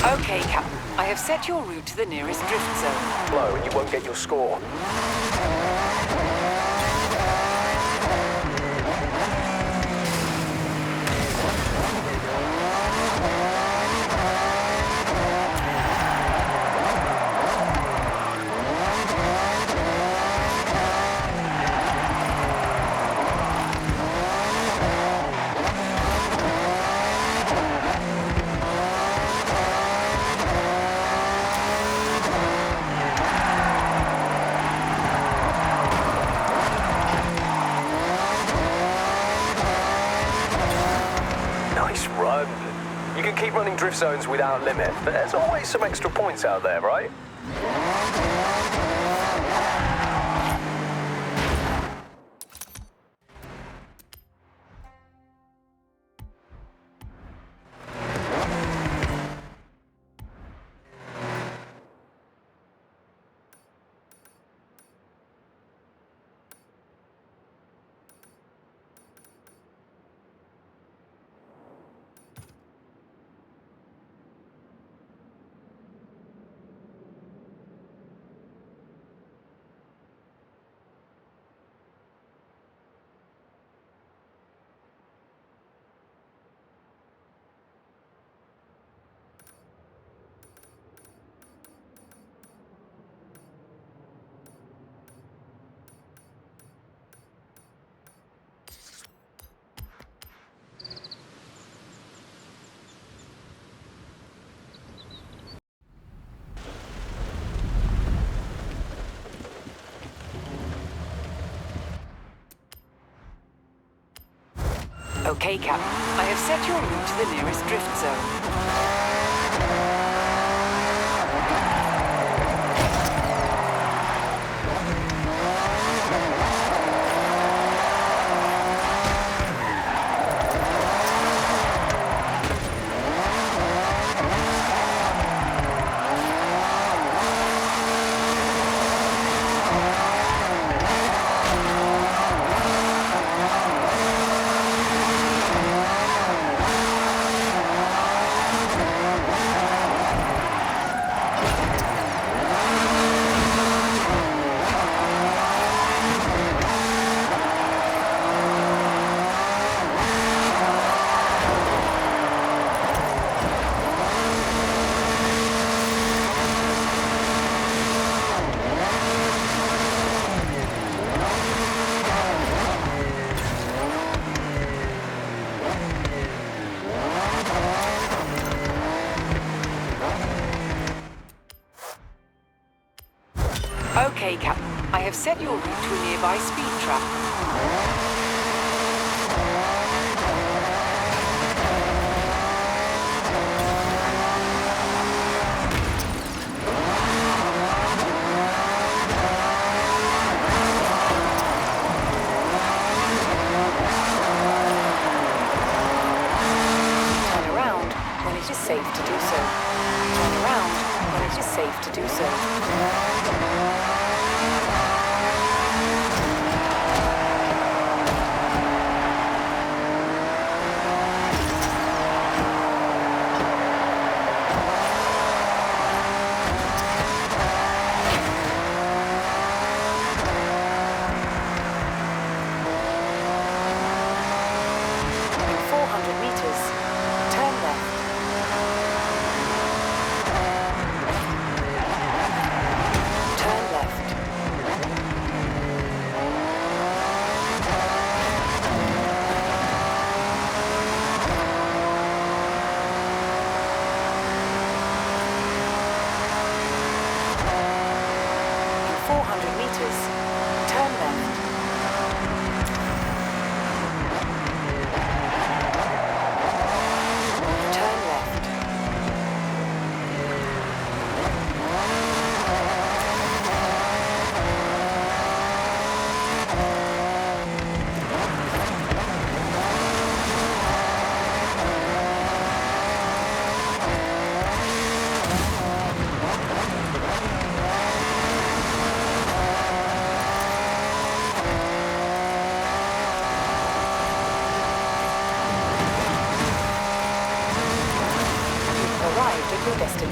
Okay, Cap. I have set your route to the nearest drift zone. flow and you won't get your score. You can keep running drift zones without limit, but there's always some extra points out there, right? Okay, Cap. I have set your route to the nearest drift zone. Okay, Cap. I have set your route to a nearby speed trap. Turn around when it is safe to do so. Turn around when it is safe to do so.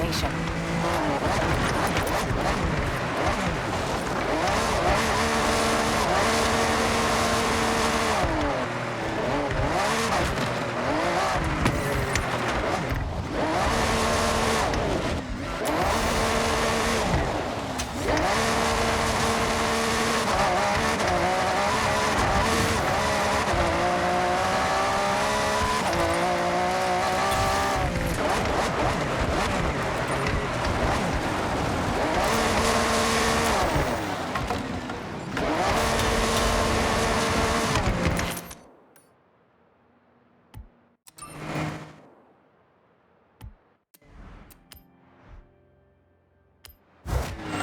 destination.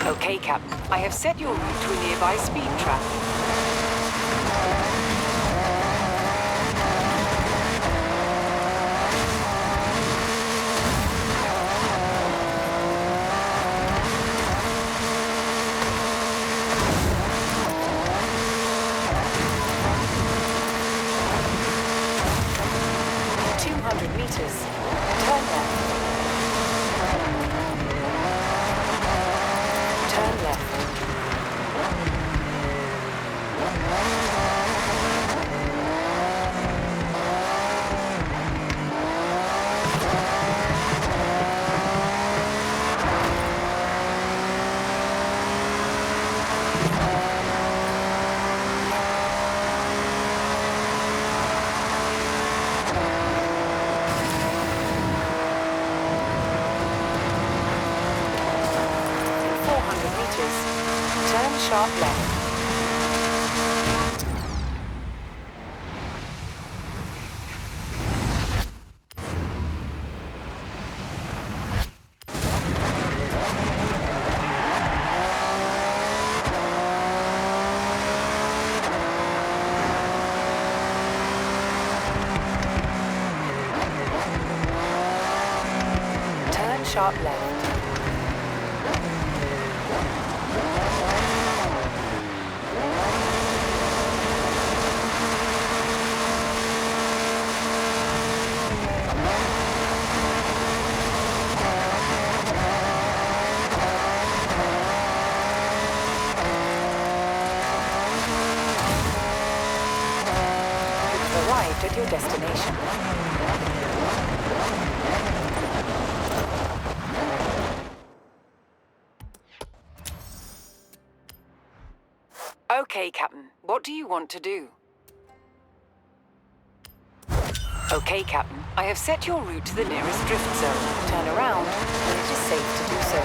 Okay, Captain. I have set your route to a nearby speed trap. Meters. Turn left. Turn left. Turn sharp left. Turn sharp left. Arrived at your destination. Okay, Captain. What do you want to do? Okay, Captain. I have set your route to the nearest drift zone. Turn around when it is safe to do so.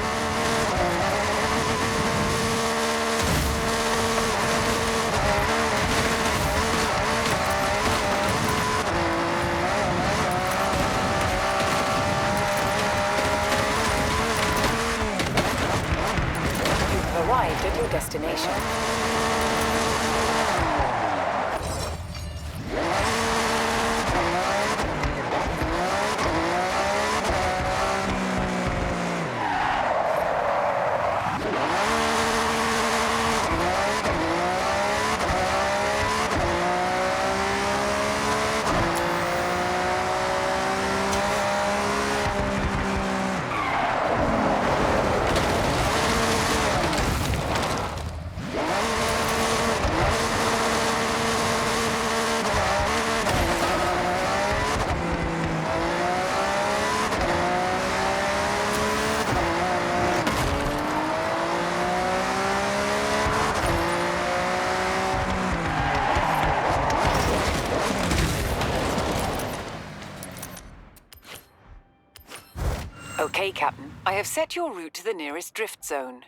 Arrived at your destination. Okay, Captain. I have set your route to the nearest drift zone.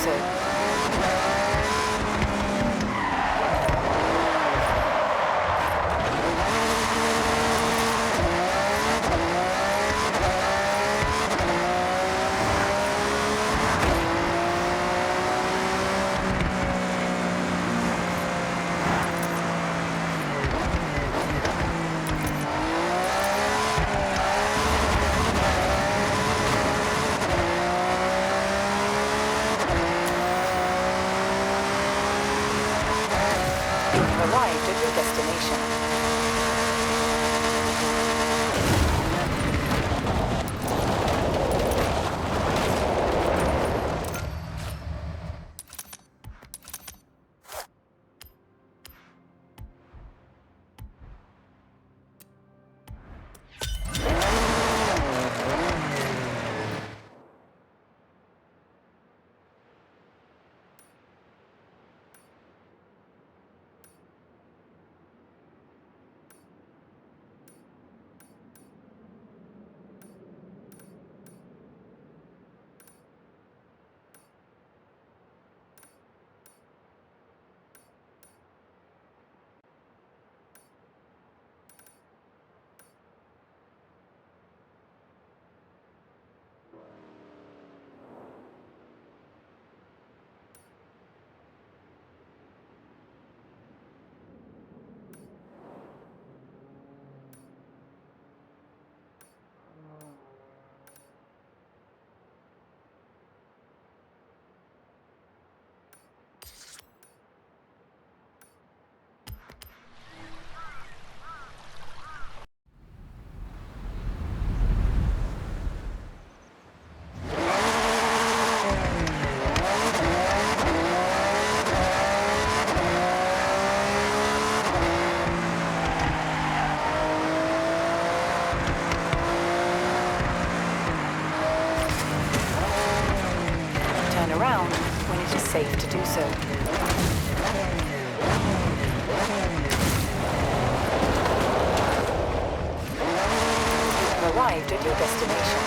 so. Arrived at your destination. Around when it is safe to do so. You have arrived at your destination.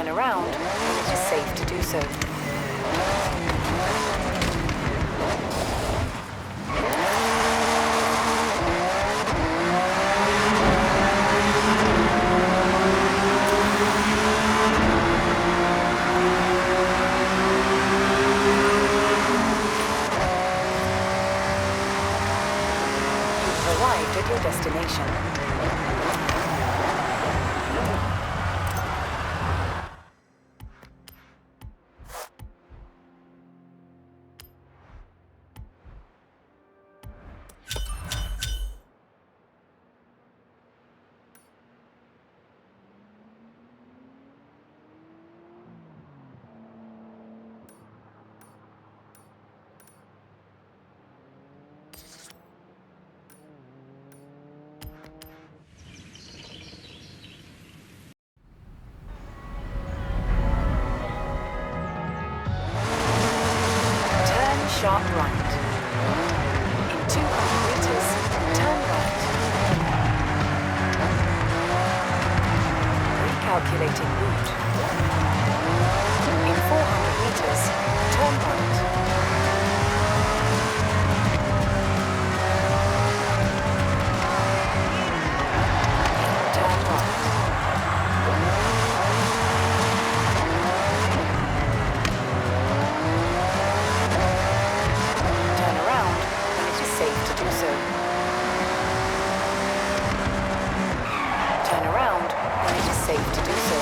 Around when it is safe to do so. You've arrived at your destination. Recalculating route. In 400 meters, turn right. Turn right. Turn around when it is safe to do so. Turn around when it is safe to do so.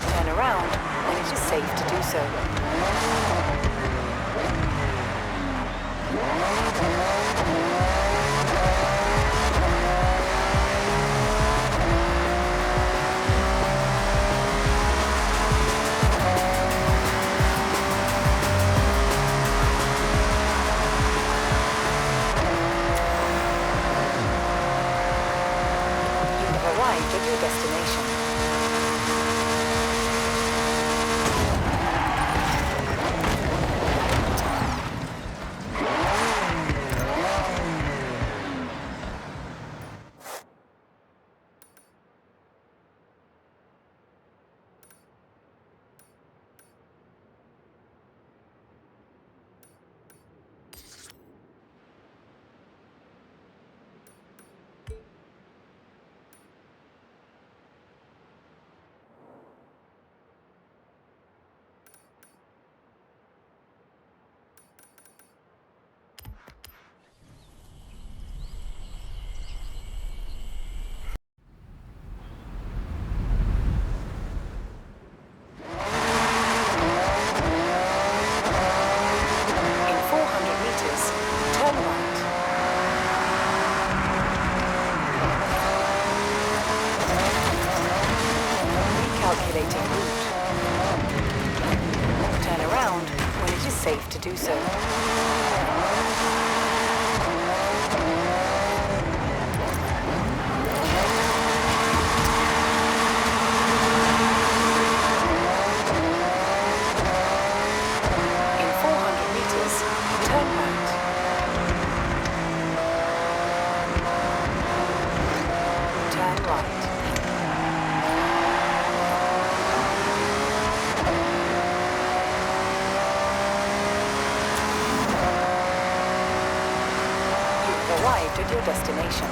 Turn around when it is safe to do so. You have arrived at your destination. In 400 meters, turn right. Recalculating route. Turn around when it is safe to do so. In 400 meters, turn right. Turn right. You've arrived at your destination.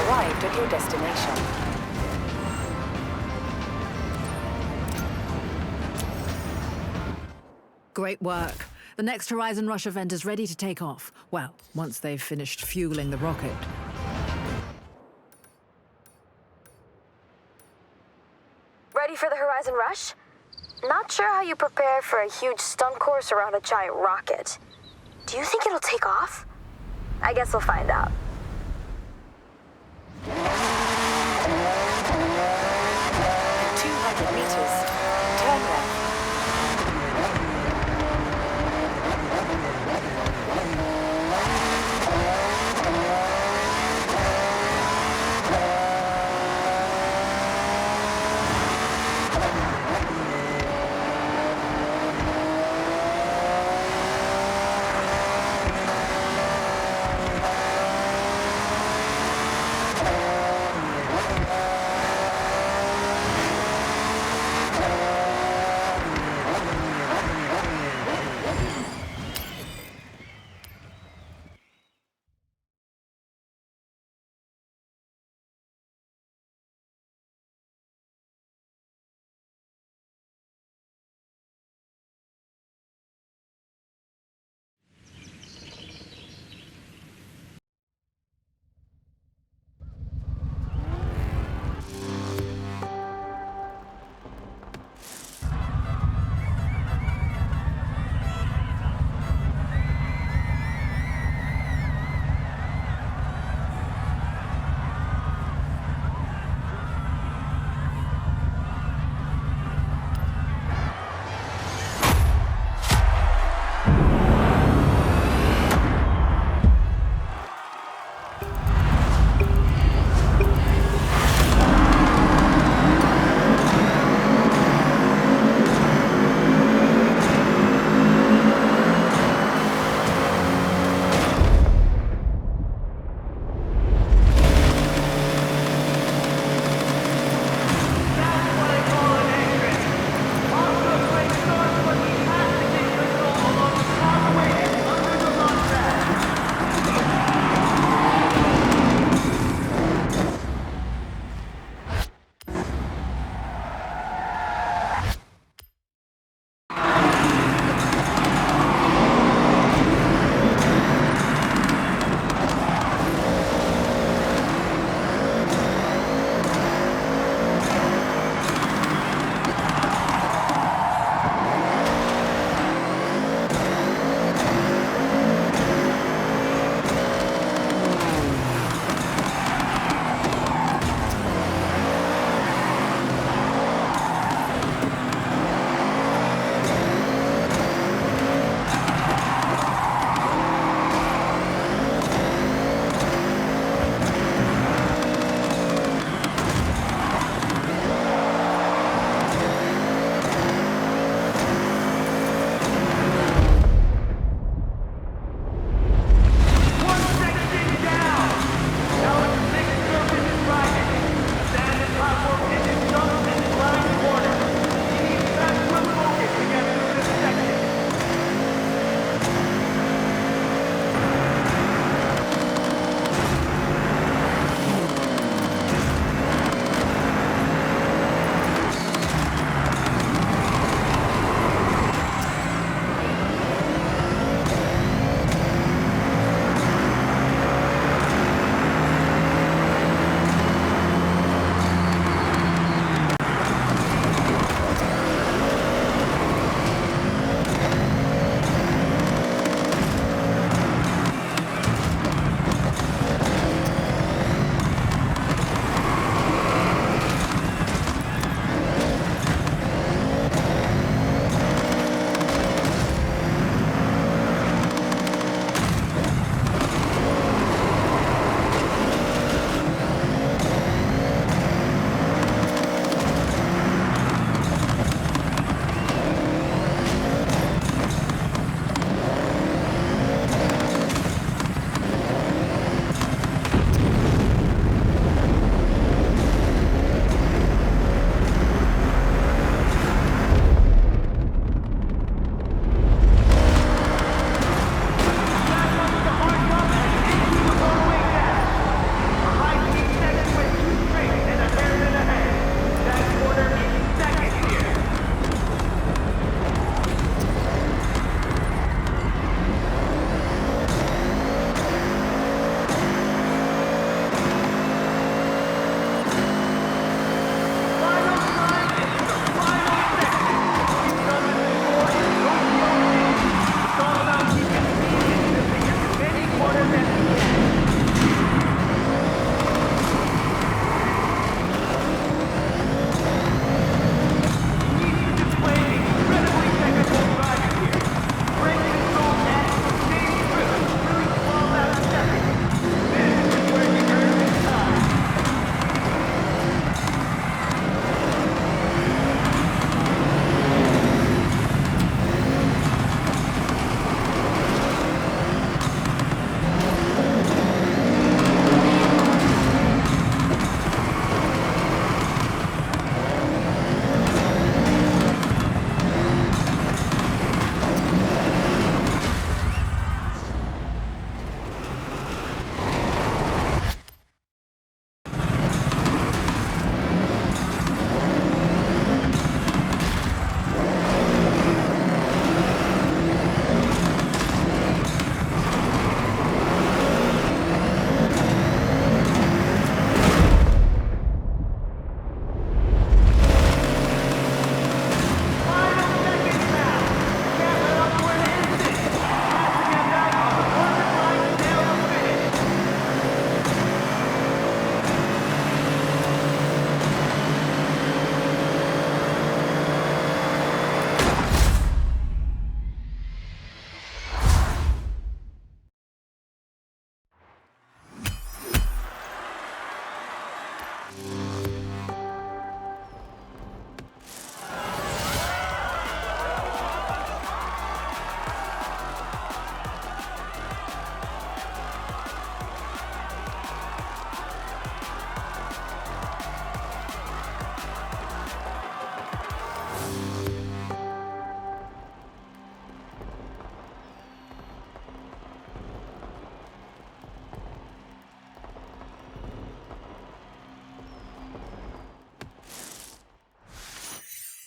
arrived at your destination. Great work. The next Horizon Rush event is ready to take off. Well, once they've finished fueling the rocket. Ready for the Horizon Rush? Not sure how you prepare for a huge stunt course around a giant rocket. Do you think it'll take off? I guess we'll find out. 200 meters. Turn left.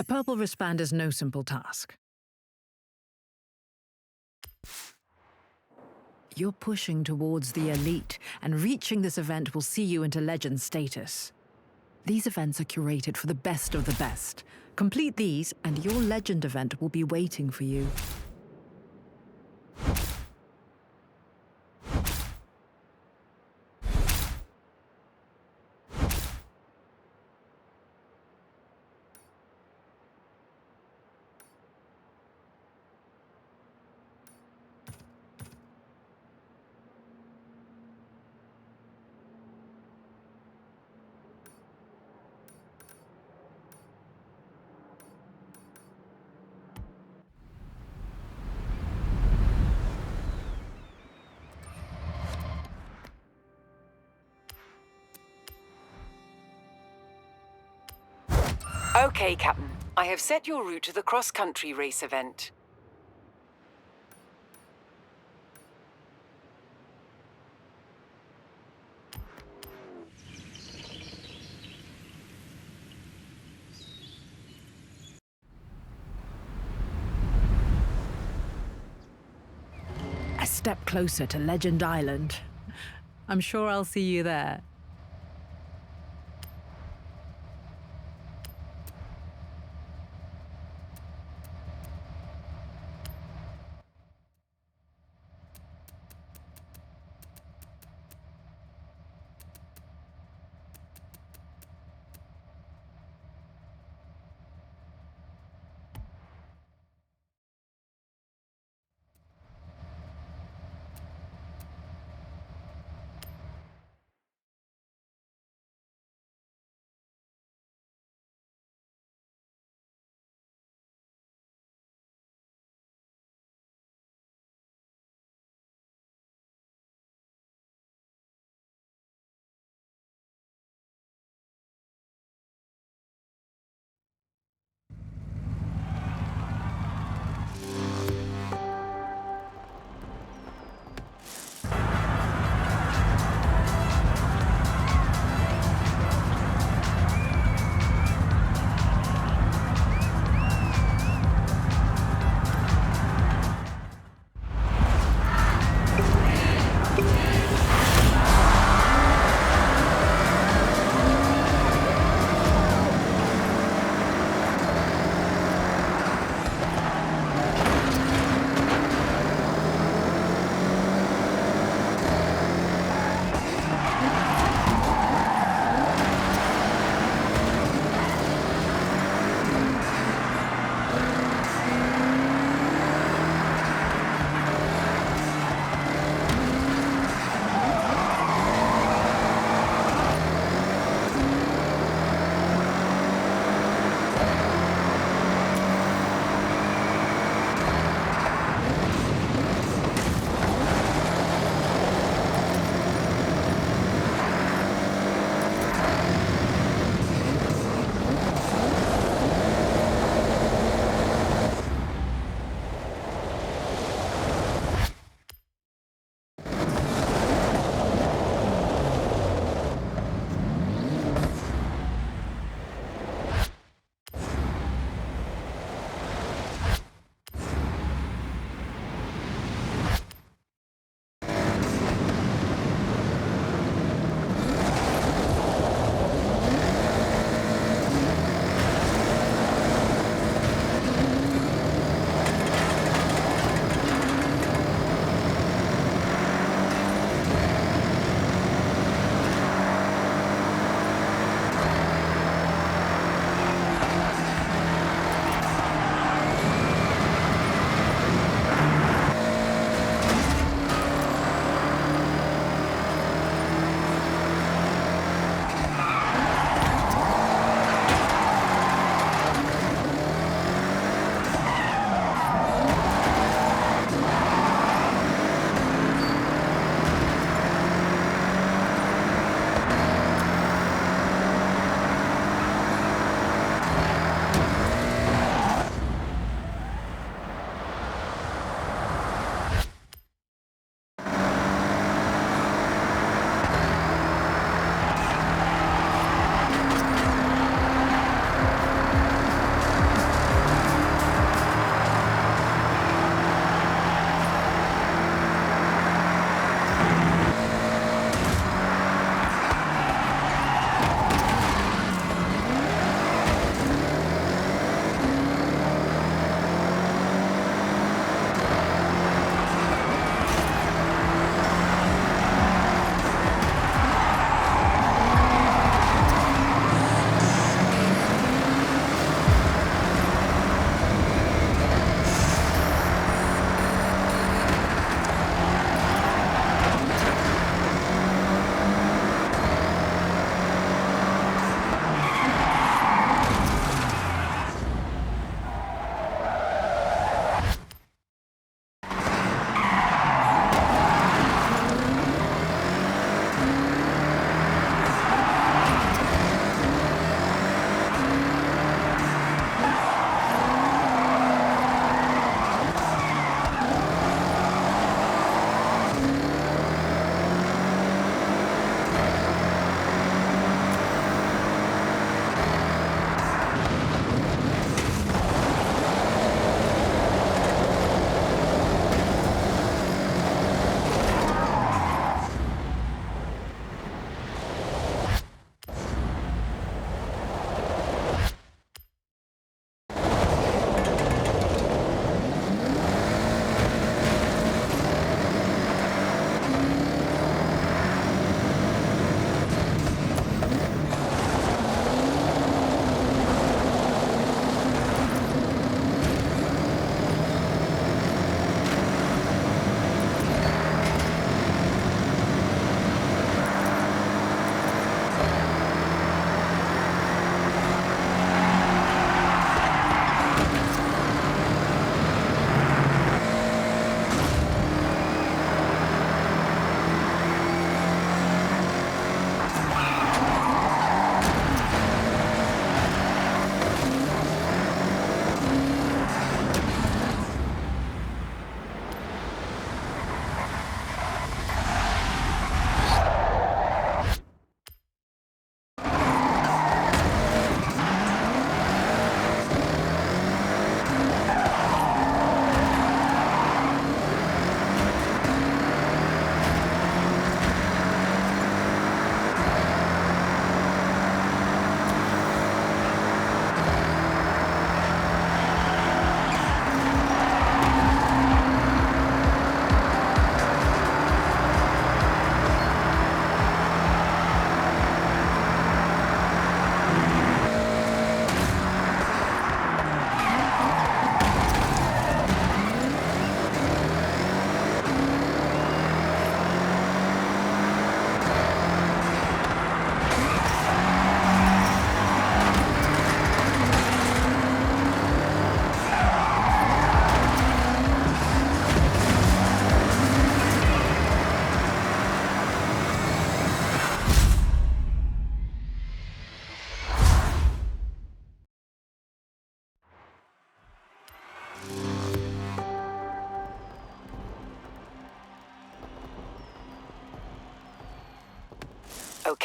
A purple wristband is no simple task. You're pushing towards the elite, and reaching this event will see you into legend status. These events are curated for the best of the best. Complete these, and your legend event will be waiting for you. Okay, Captain. I have set your route to the cross-country race event. A step closer to Legend Island. I'm sure I'll see you there.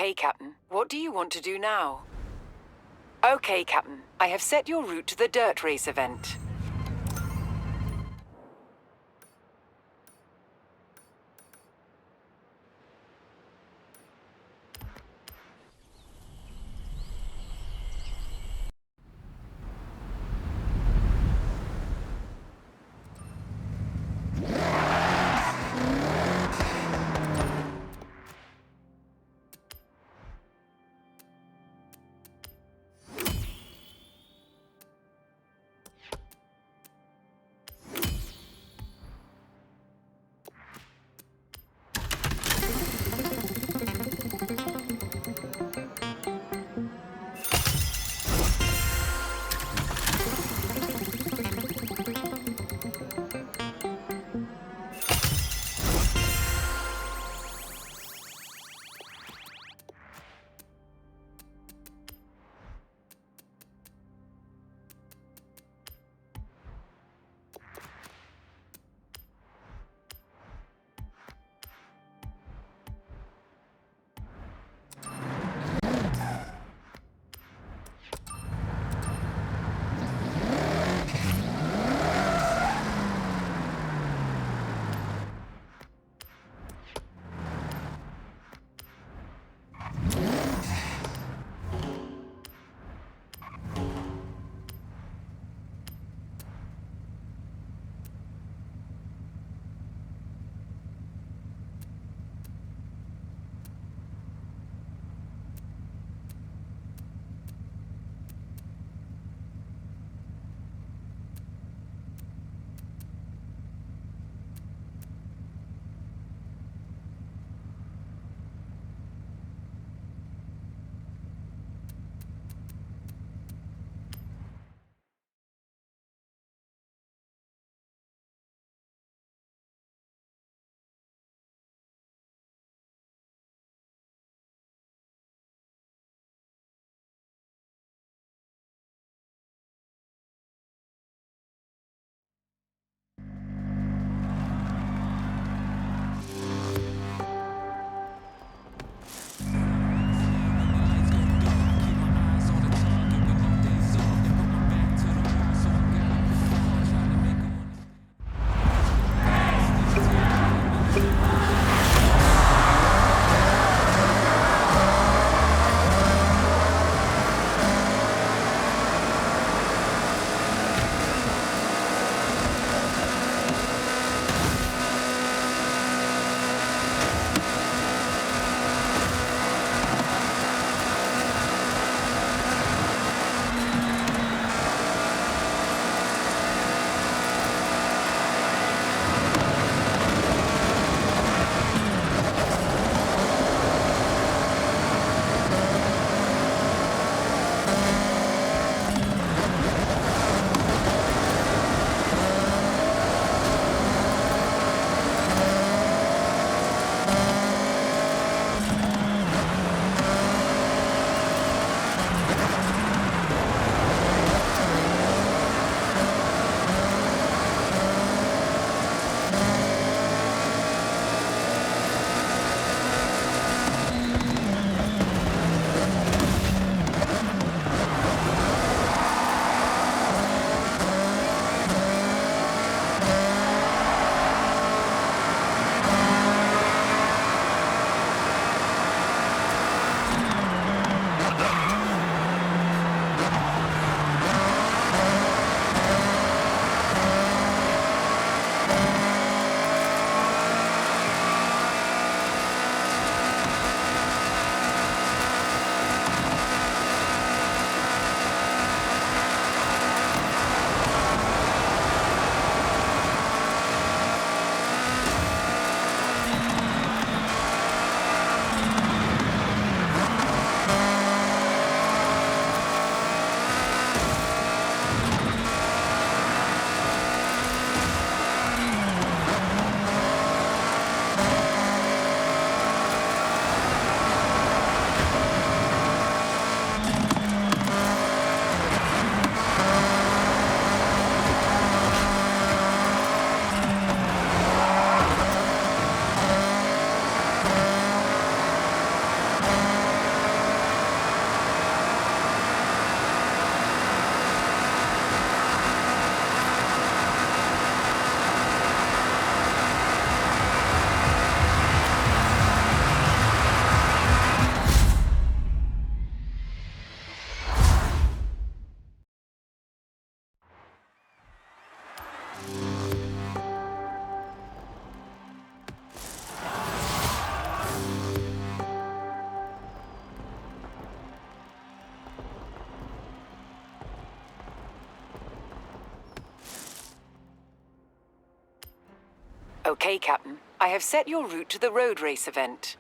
Okay, Captain. What do you want to do now? Okay, Captain. I have set your route to the dirt race event. Okay, Captain. I have set your route to the road race event.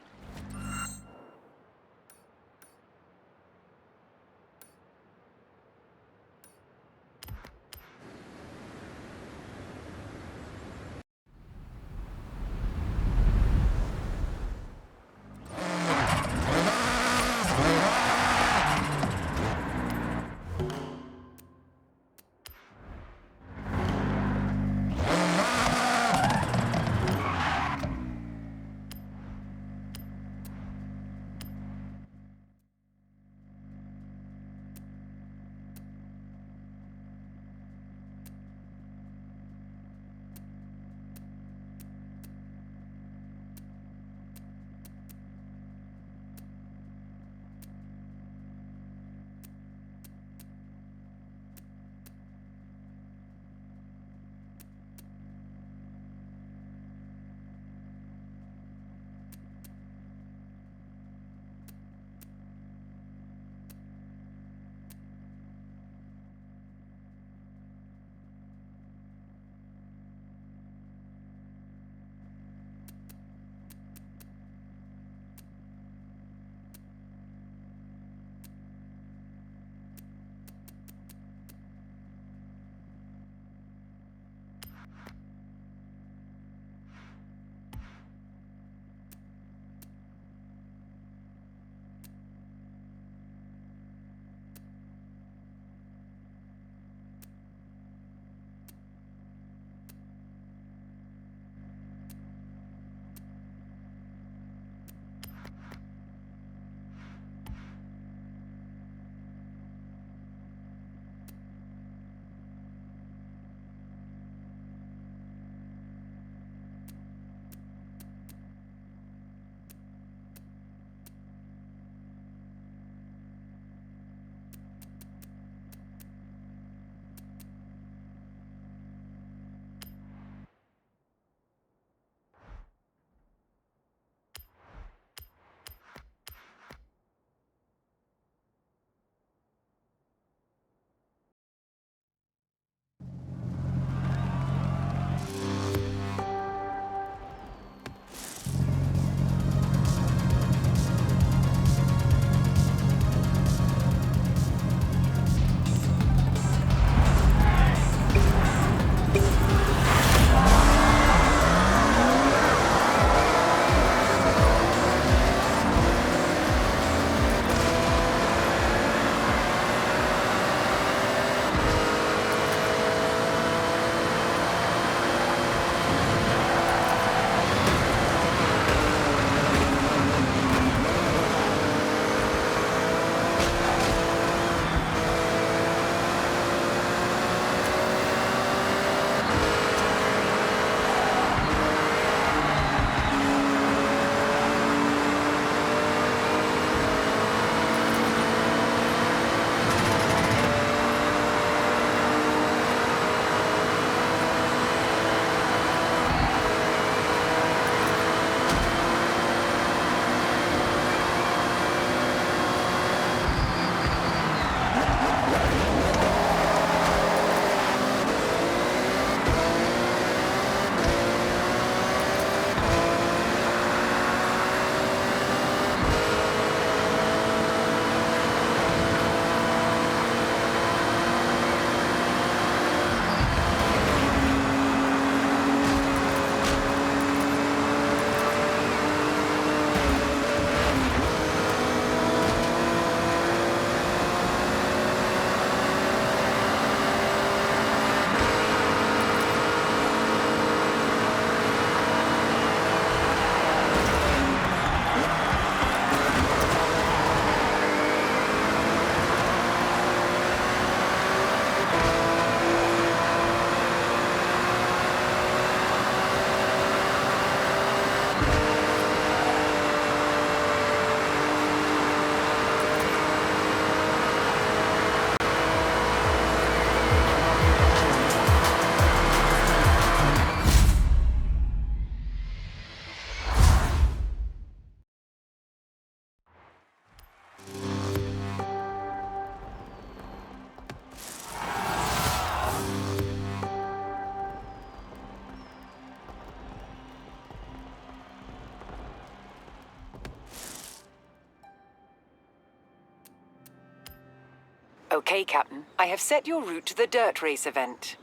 Okay, Captain. I have set your route to the dirt race event.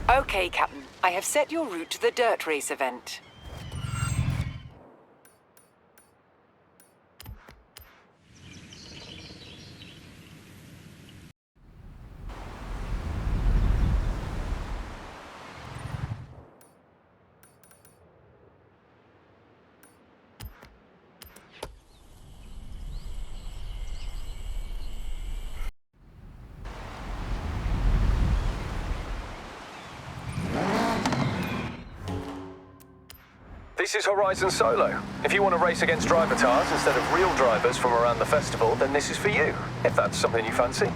Okay, Captain. I have set your route to the dirt race event. This is Horizon Solo. If you want to race against drivatars instead of real drivers from around the festival, then this is for you, if that's something you fancy.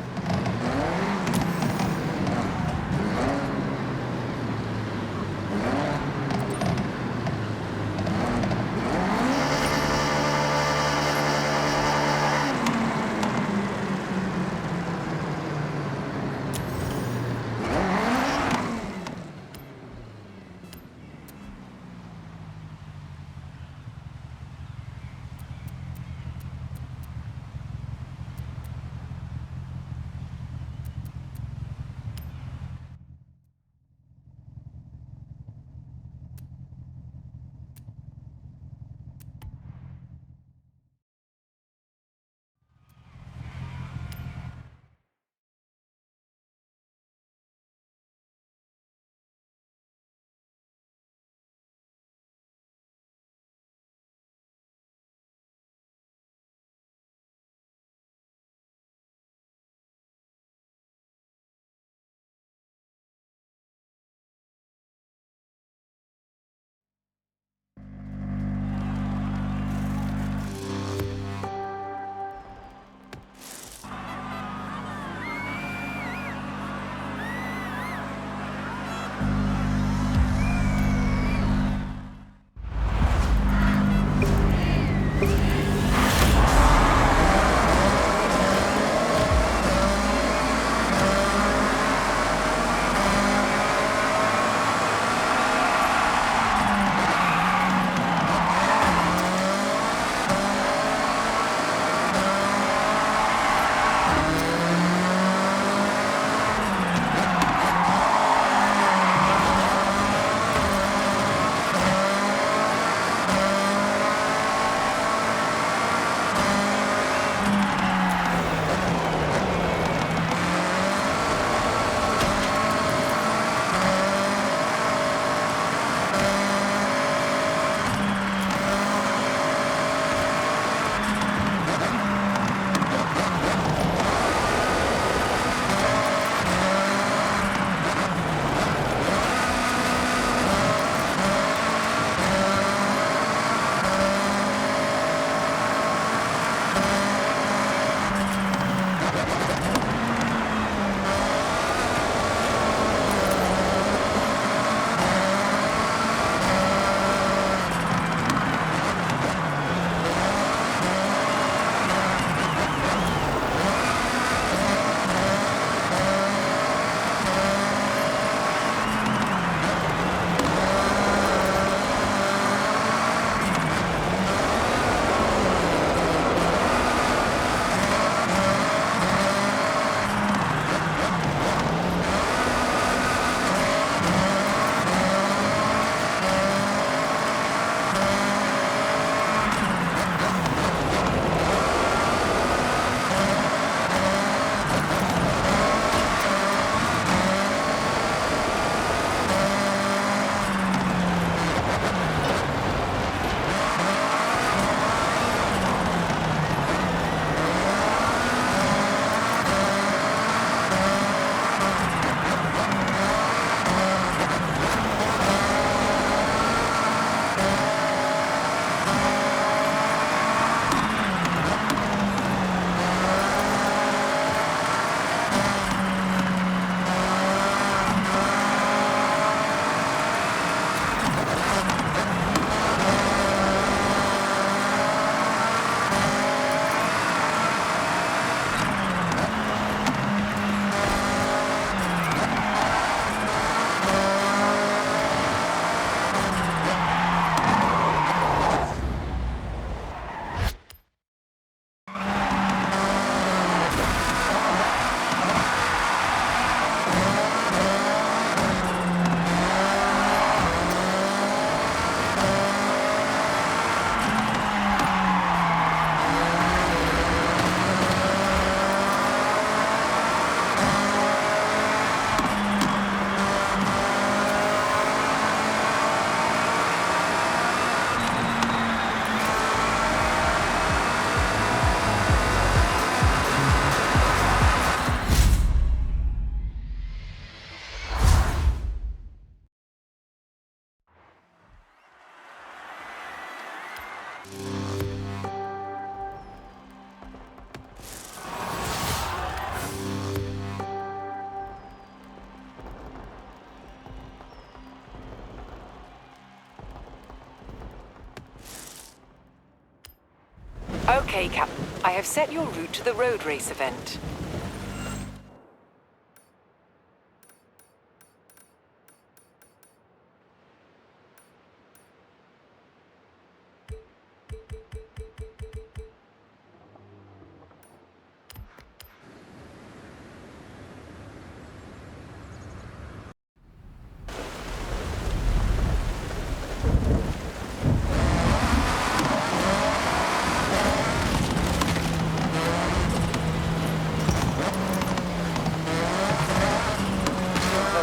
Okay, Cap. I have set your route to the road race event.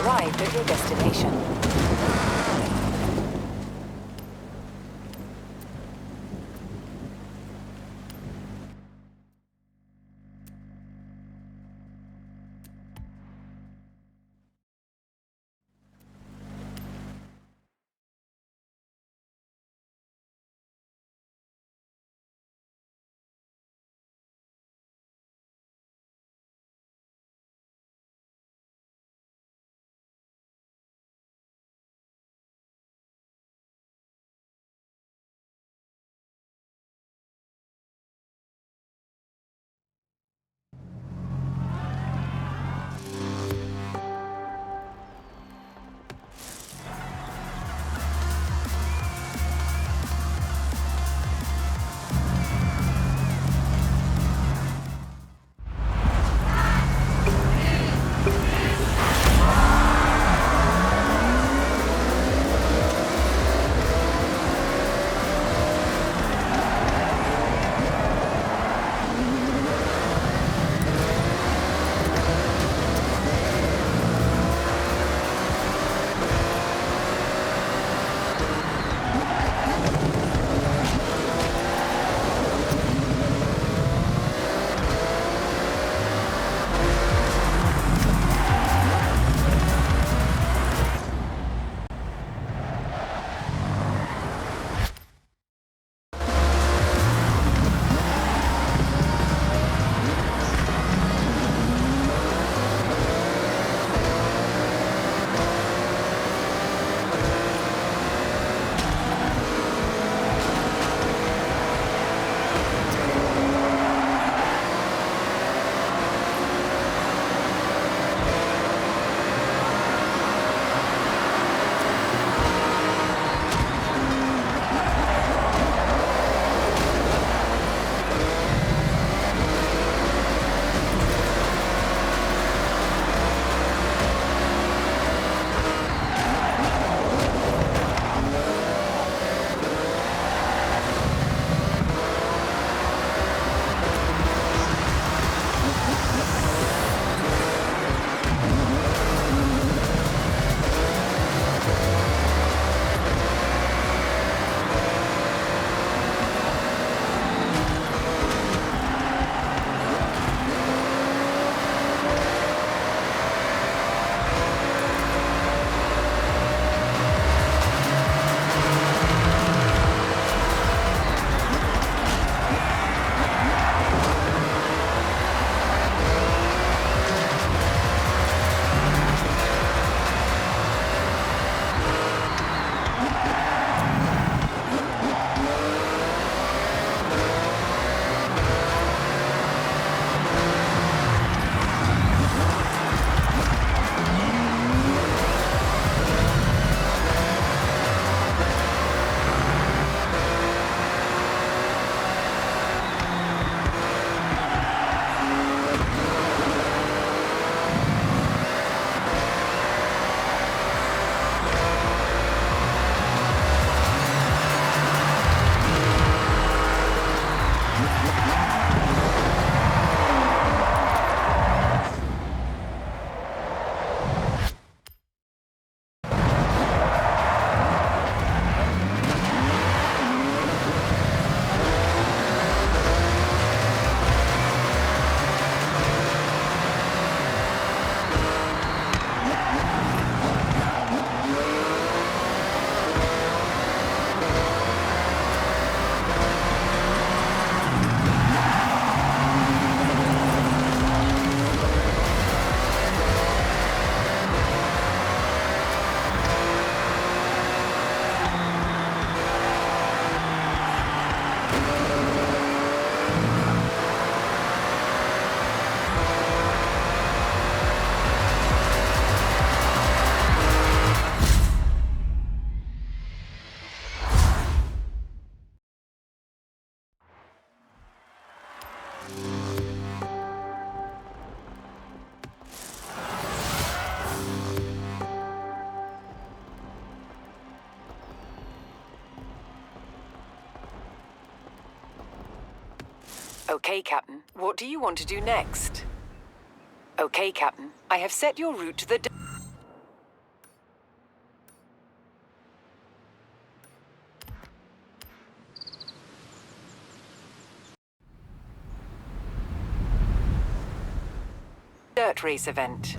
Arrived at your destination. Okay, Captain. What do you want to do next? Okay, Captain. I have set your route to the... dirt race event.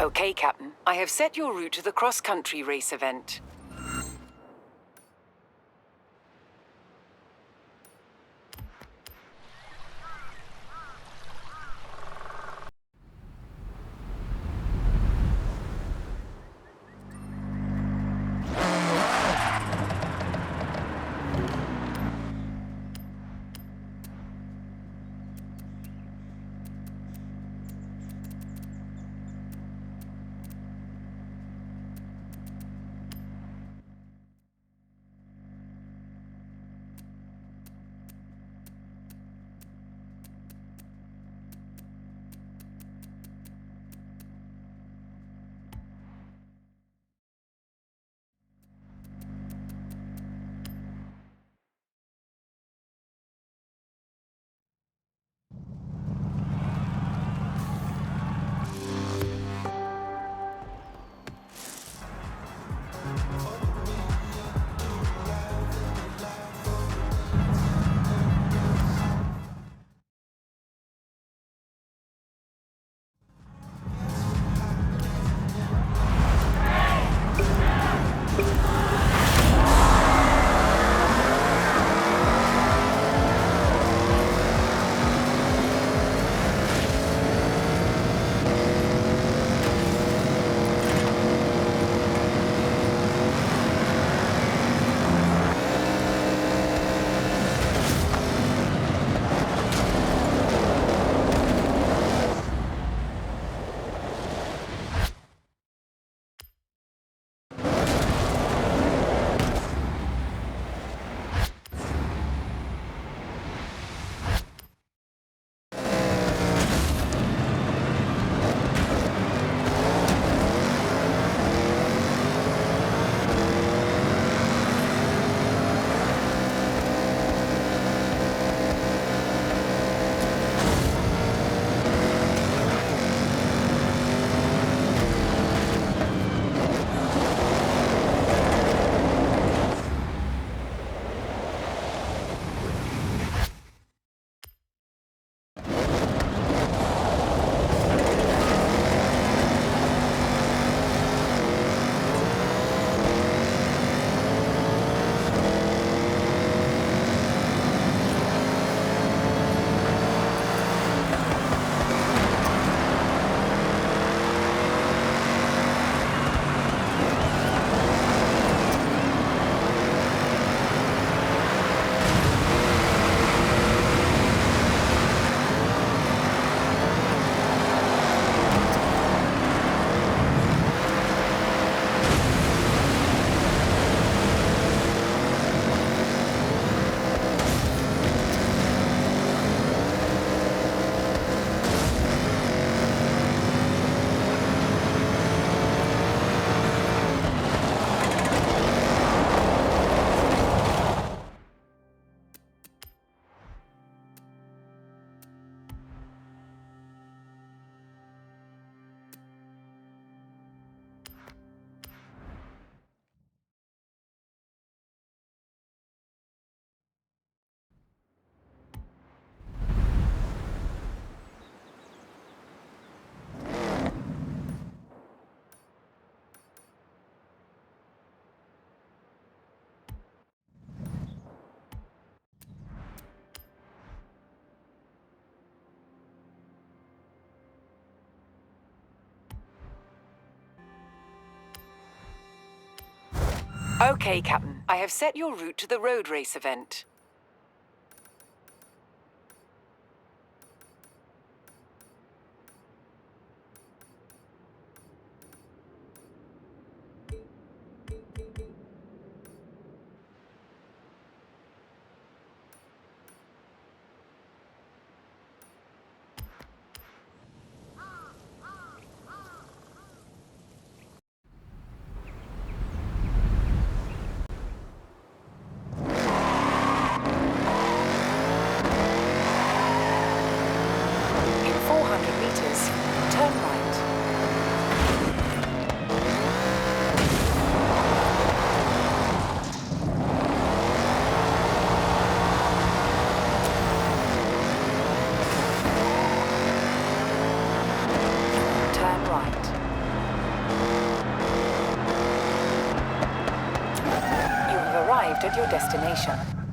Okay, Captain. I have set your route to the cross-country race event. Okay, Captain. I have set your route to the road race event. arrived at your destination.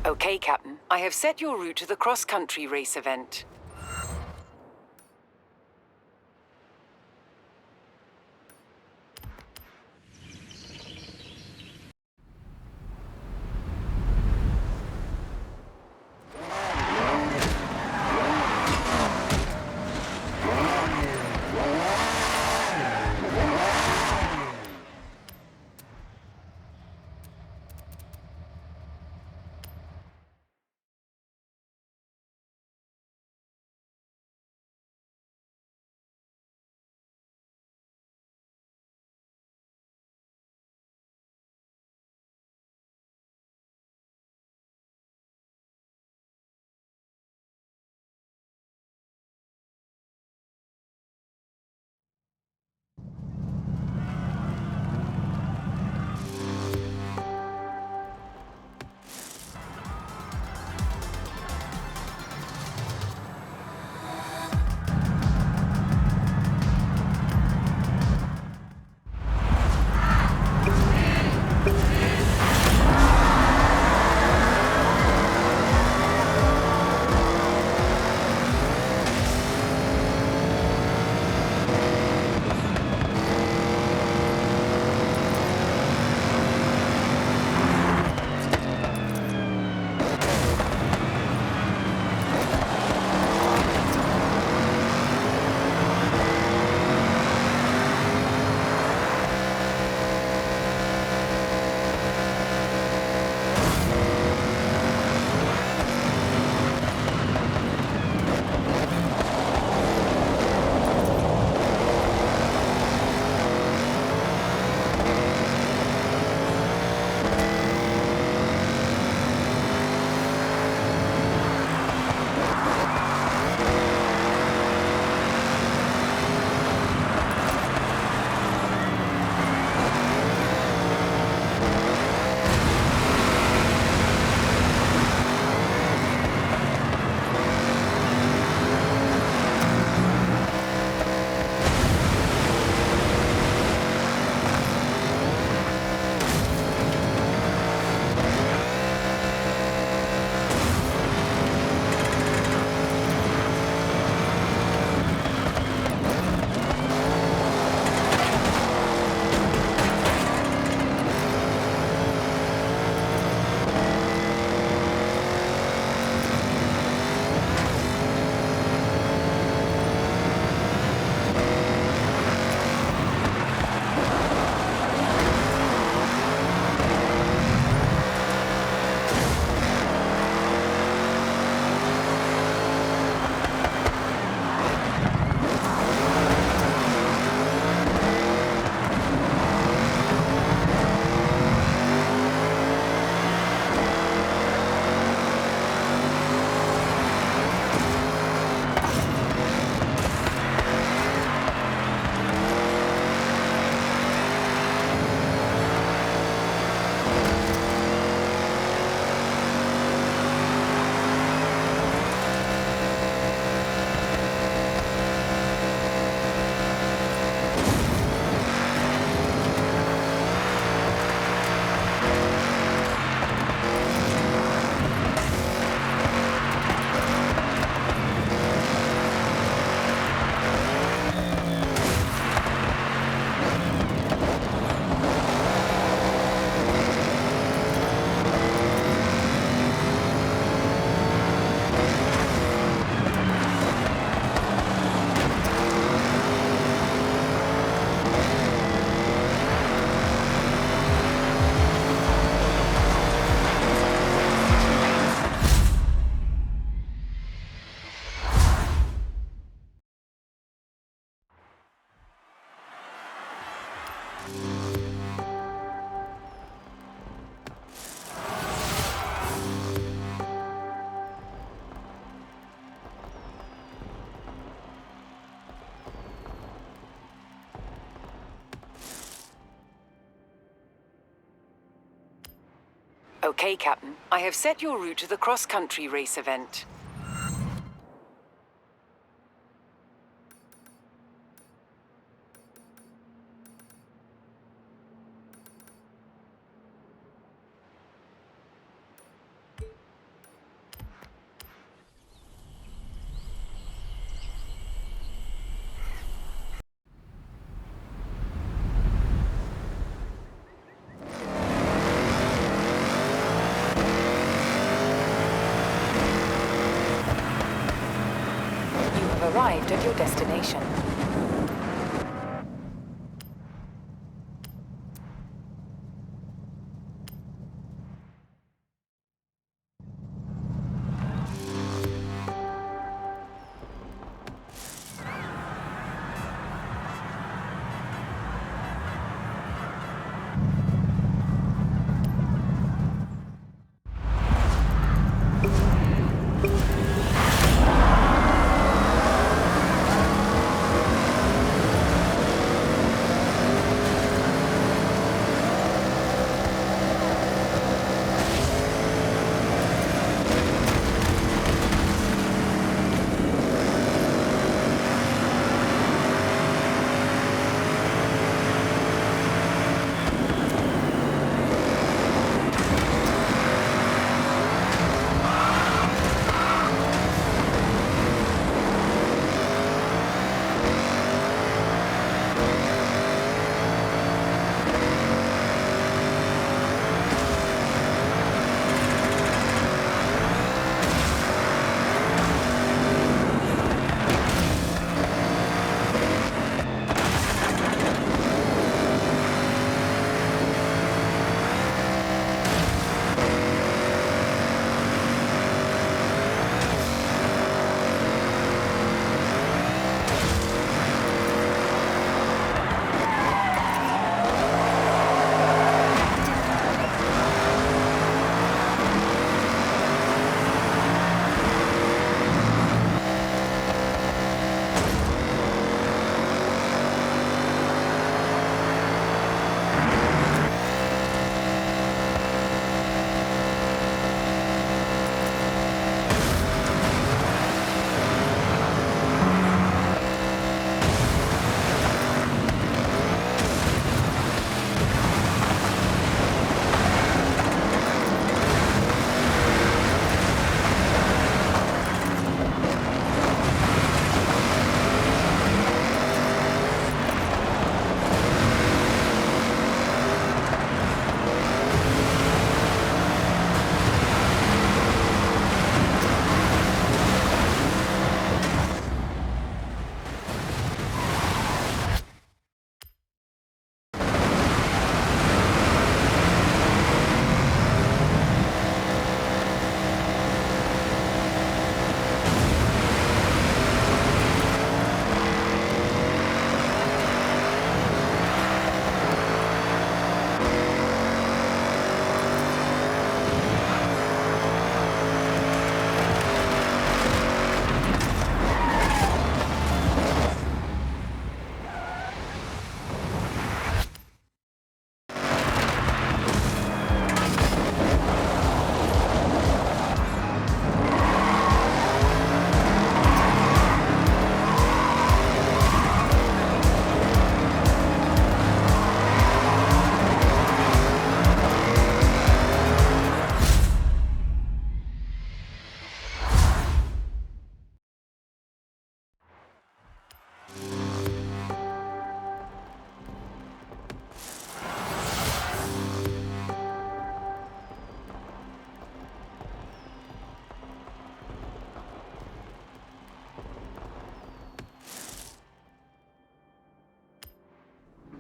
Okay, Captain. I have set your route to the cross-country race event. Okay, Captain. I have set your route to the cross-country race event. You have arrived at your destination.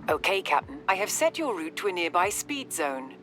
Okay, Captain. I have set your route to a nearby speed zone.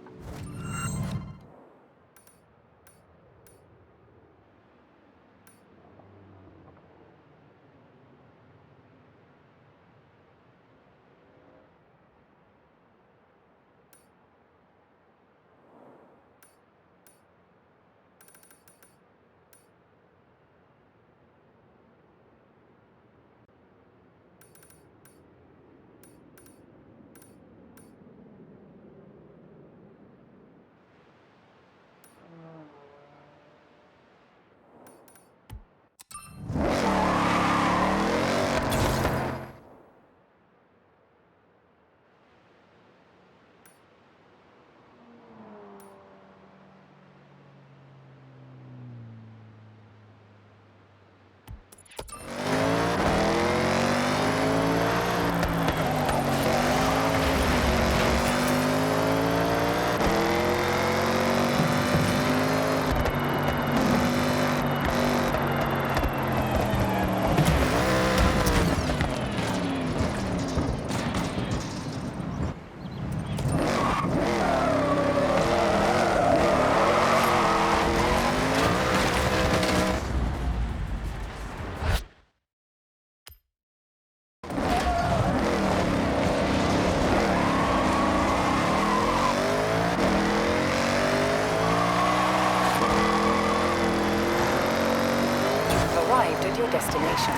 at your destination.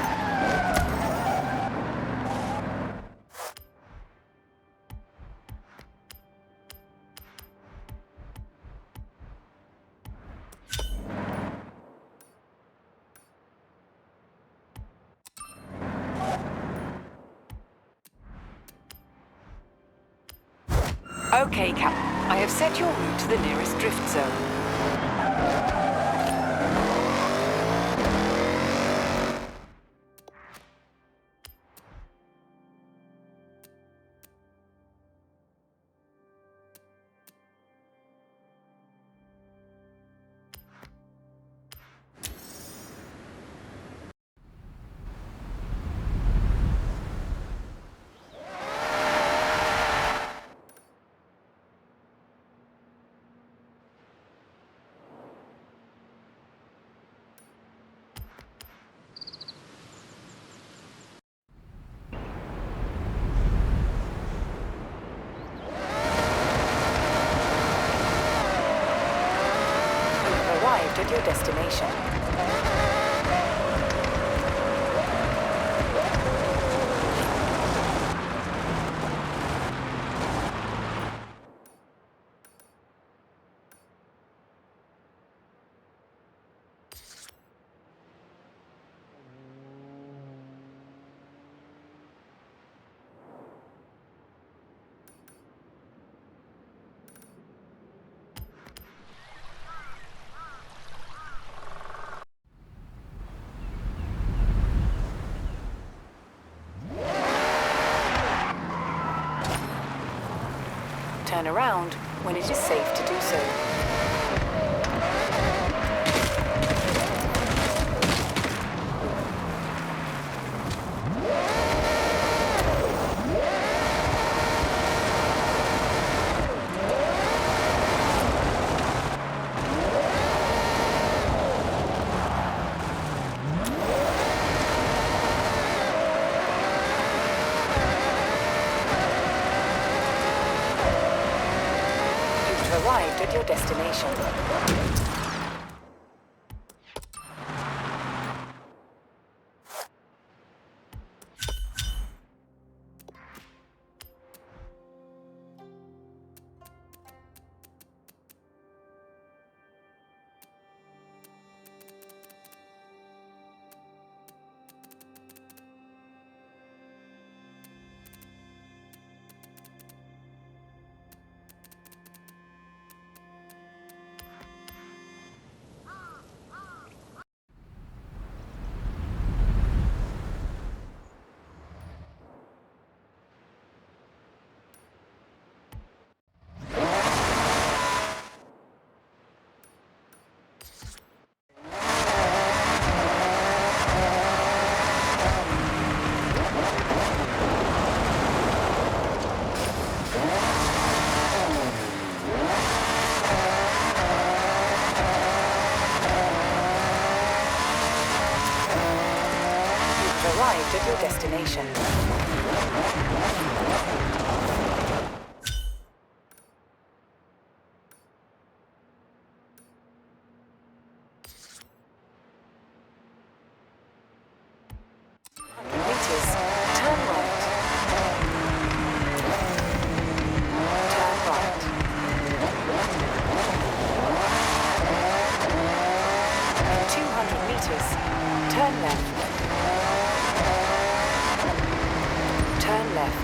Okay, Captain. I have set your route to the nearest drift zone. Arrived at your destination. Turn around when it is safe to do so. Arrived at your destination. Arrived at your destination. Meters. Turn right. Turn right. 200 meters. Turn left. Turn left.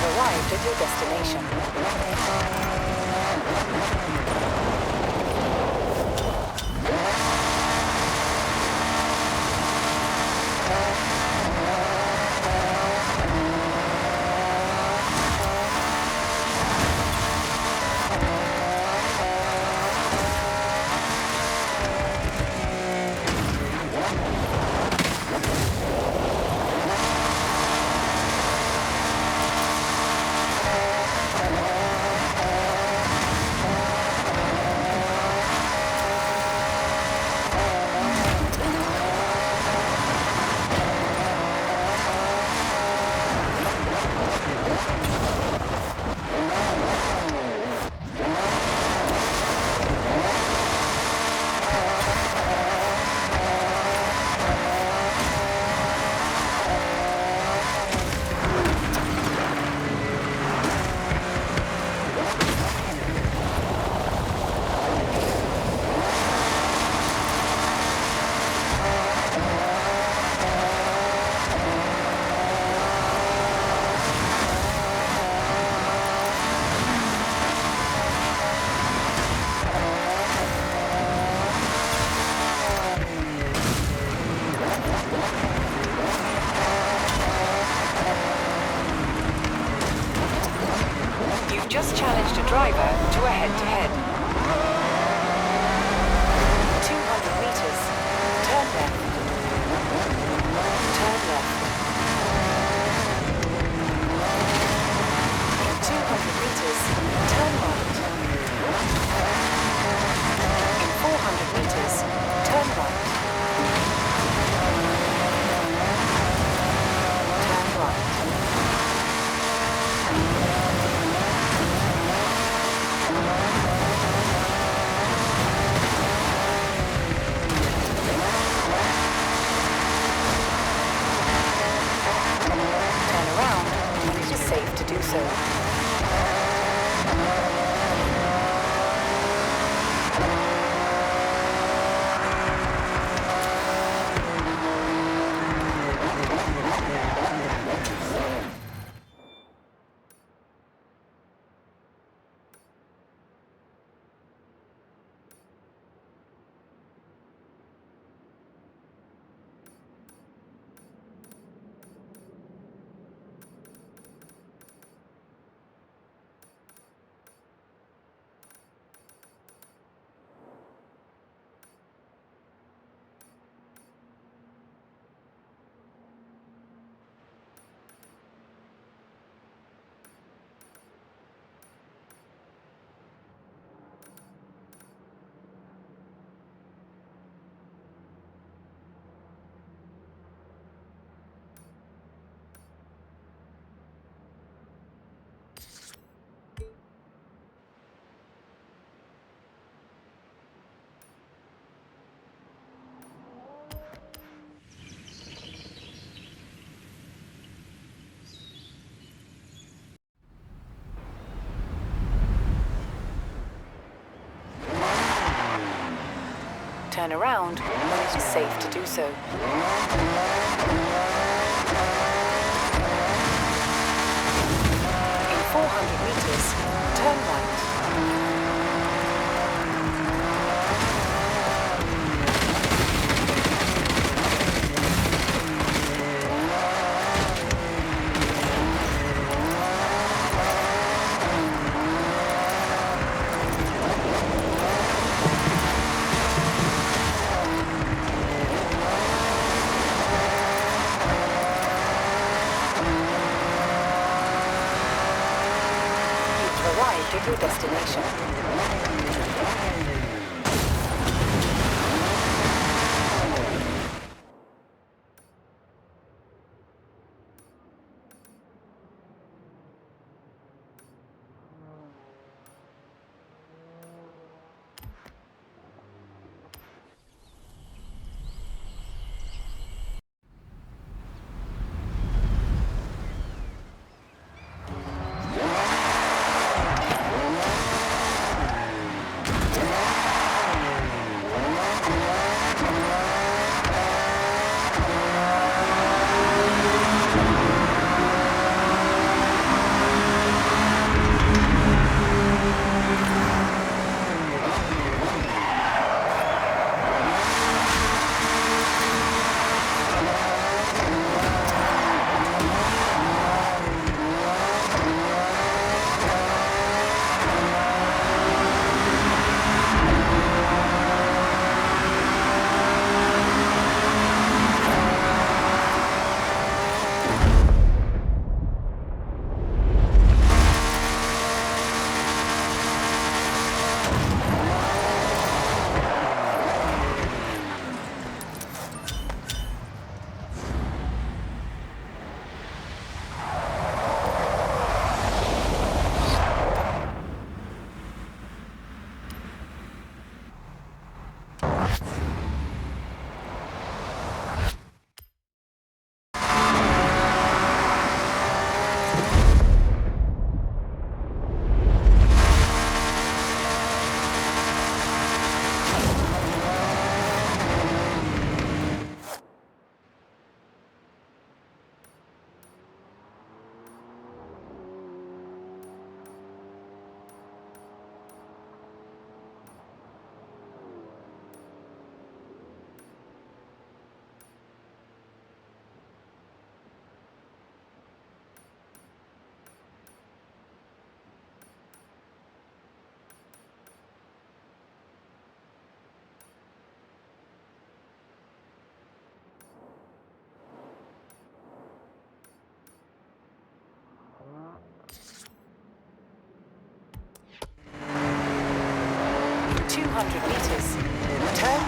Arrived at your destination. head-to-head. 200 meters. Turn left. Turn left. In 200 meters, turn right. In 400 meters, turn right. Turn right. Turn around when it is safe to do so. Turn around when it is safe to do so. In 400 meters, turn right. Arrived at your destination.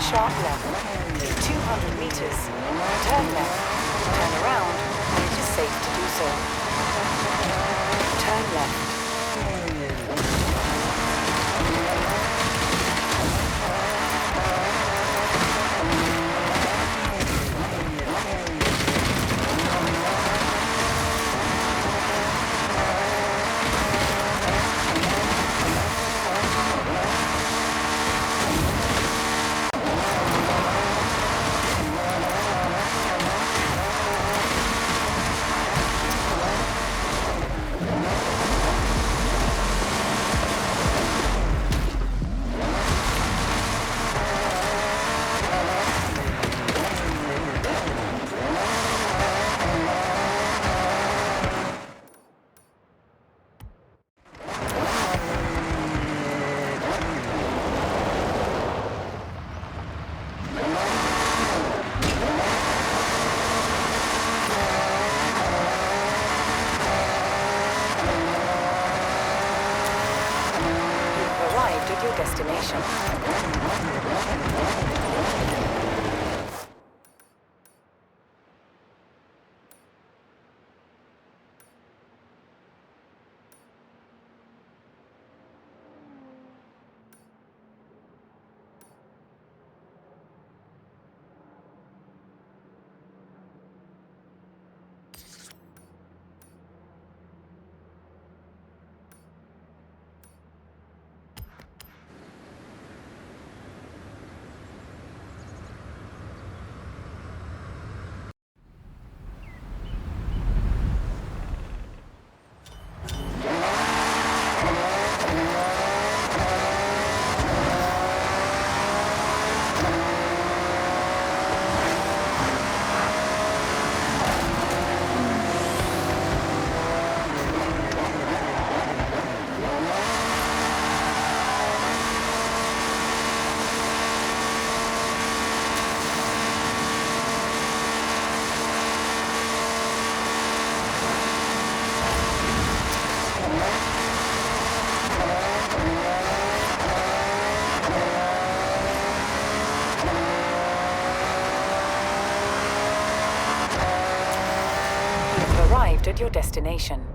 sharp left. 200 meters. Turn left. Turn around when it is safe to do so. Turn left. Destination. At your destination.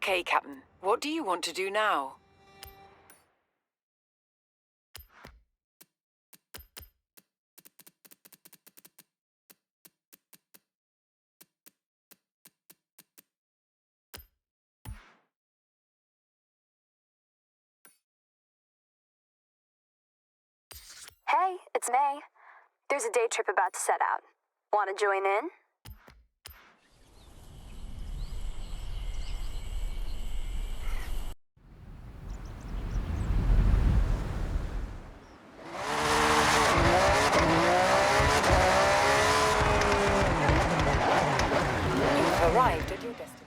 Okay, Captain. What do you want to do now? Hey, it's May. There's a day trip about to set out. Want to join in? You've arrived at your destination.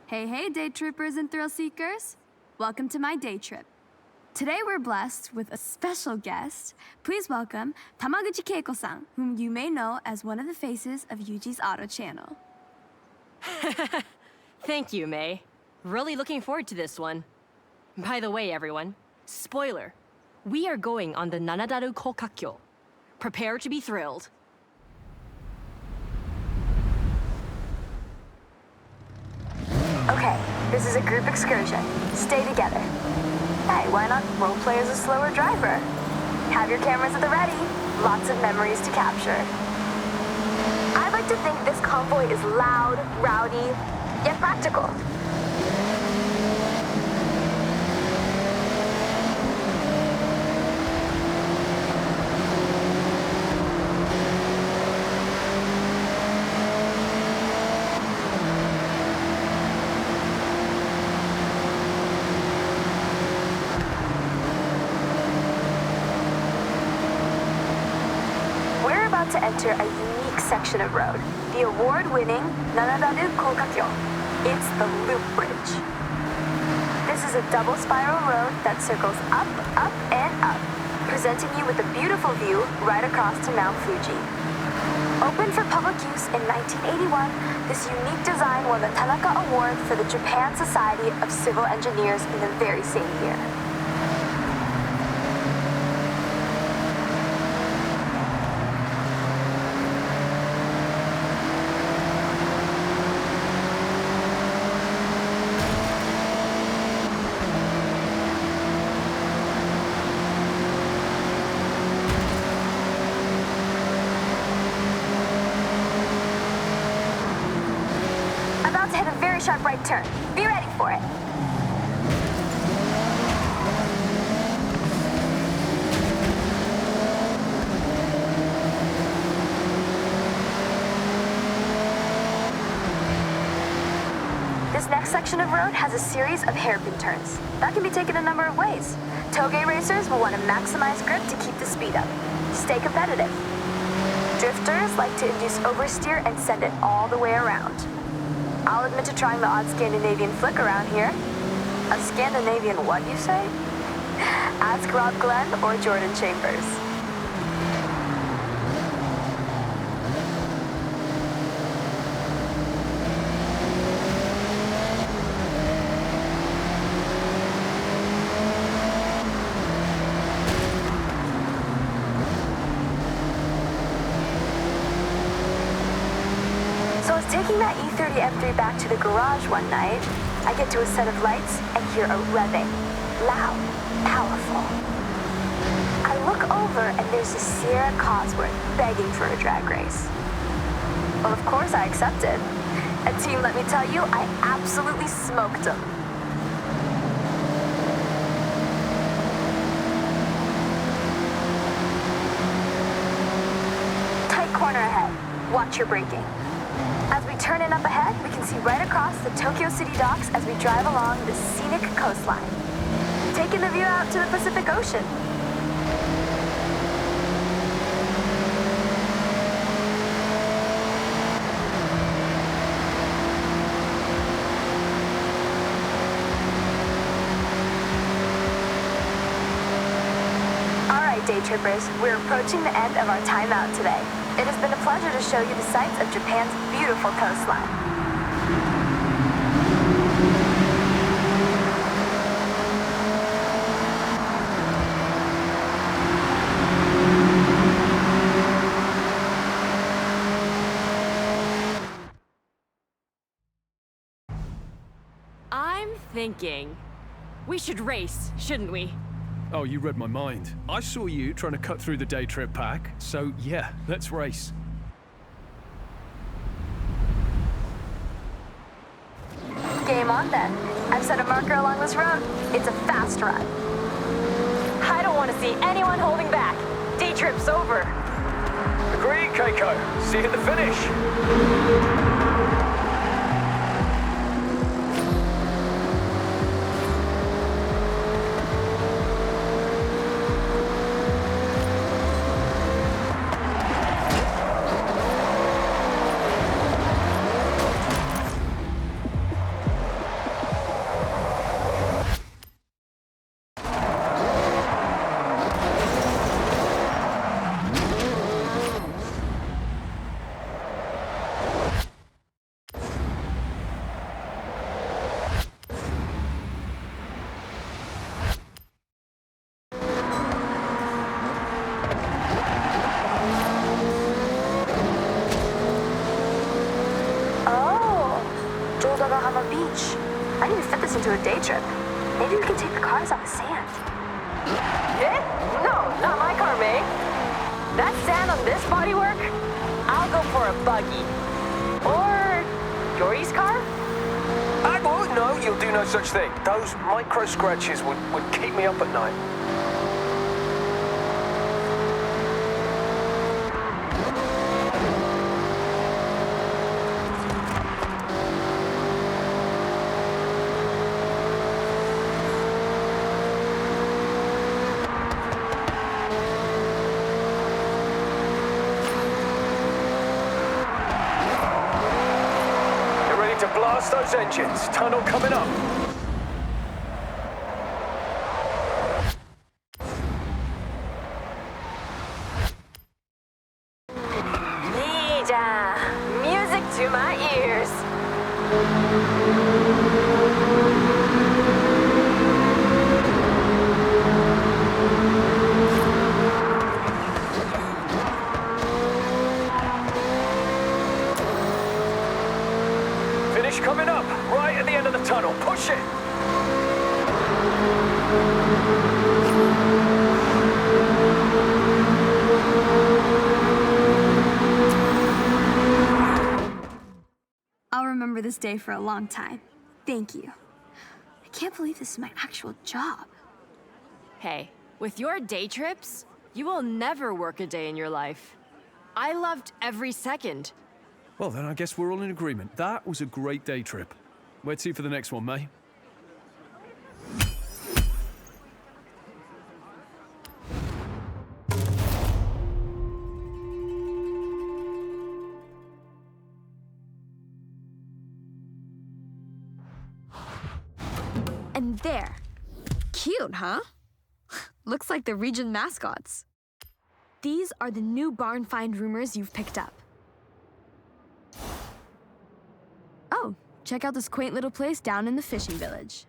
Hey, day trippers and thrill seekers. Welcome to my day trip. Today we're blessed with a special guest. Please welcome Tamaguchi Keiko-san, whom you may know as one of the faces of Yuji's Auto channel. Thank you, May. Really looking forward to this one. By the way, everyone, spoiler. We are going on the Nanadaru Kokakyo. Prepare to be thrilled. Okay, this is a group excursion. Stay together. Hey, why not roleplay as a slower driver? Have your cameras at the ready. Lots of memories to capture. I like to think this convoy is loud, rowdy, yet practical. To enter a unique section of road, the award-winning Nanadaru Kokakyo. It's the Loop Bridge. This is a double spiral road that circles up, up, and up, presenting you with a beautiful view right across to Mount Fuji. Opened for public use in 1981, this unique design won the Tanaka Award for the Japan Society of Civil Engineers in the very same year. Sharp right turn. Be ready for it. This next section of road has a series of hairpin turns. That can be taken a number of ways. Toge racers will want to maximize grip to keep the speed up. Stay competitive. Drifters like to induce oversteer and send it all the way around. I'll admit to trying the odd Scandinavian flick around here. A Scandinavian what, you say? Ask Rob Glenn or Jordan Chambers. Taking that E30 M3 back to the garage one night, I get to a set of lights and hear a revving. Loud, powerful. I look over and there's a Sierra Cosworth begging for a drag race. Well, of course I accepted. And team, let me tell you, I absolutely smoked them. Tight corner ahead. Watch your braking. As we turn in up ahead, we can see right across the Tokyo City docks as we drive along the scenic coastline, taking the view out to the Pacific Ocean. All right, day trippers, we're approaching the end of our time out today. It has been a pleasure to show you the sights of Japan's beautiful coastline. thinking? We should race, shouldn't we? Oh, you read my mind. I saw you trying to cut through the day trip pack, so yeah, let's race. Game on then. I've set a marker along this road. It's a fast run. I don't want to see anyone holding back. Day trip's over. Agreed, Keiko. See you at the finish. Beach. I need to fit this into a day trip. Maybe we can take the cars on the sand. Eh? No, not my car, May. That sand on this bodywork? I'll go for a buggy. Or Yori's car? Oh, no, you'll do no such thing. Those micro scratches would keep me up at night. Blast those engines. Tunnel coming up. Nija, music to my ears. Coming up, right at the end of the tunnel. Push it! I'll remember this day for a long time. Thank you. I can't believe this is my actual job. Hey, with your day trips, you will never work a day in your life. I loved every second. Well, then I guess we're all in agreement. That was a great day trip. Where to for the next one, May? And there. Cute, huh? Looks like the region mascots. These are the new barn find rumors you've picked up. Oh, check out this quaint little place down in the fishing village.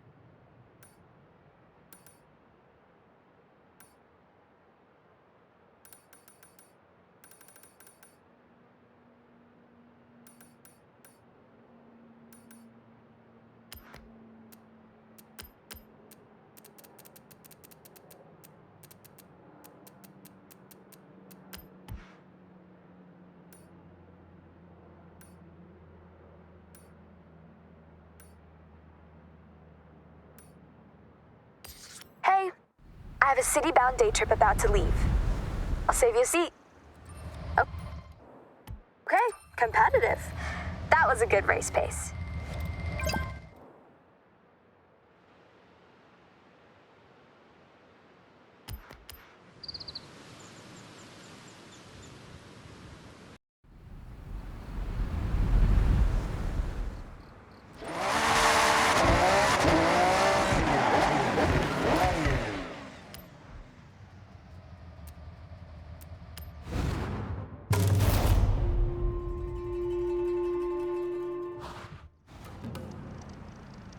Hey, I have a city-bound day trip about to leave. I'll save you a seat. Oh. Okay, competitive. That was a good race pace.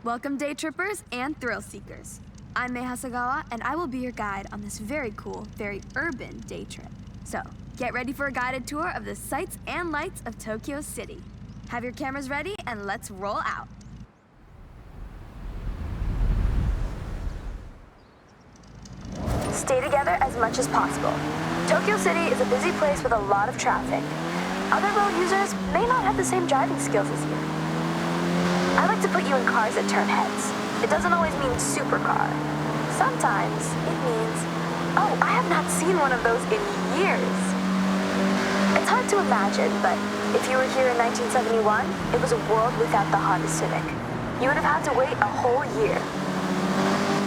Welcome, day trippers and thrill seekers. I'm Mei Hasagawa, and I will be your guide on this very cool, very urban day trip. So, get ready for a guided tour of the sights and lights of Tokyo City. Have your cameras ready, and let's roll out. Stay together as much as possible. Tokyo City is a busy place with a lot of traffic. Other road users may not have the same driving skills as you. I like to put you in cars that turn heads. It doesn't always mean supercar. Sometimes it means, oh, I have not seen one of those in years. It's hard to imagine, but if you were here in 1971, it was a world without the Honda Civic. You would have had to wait a whole year.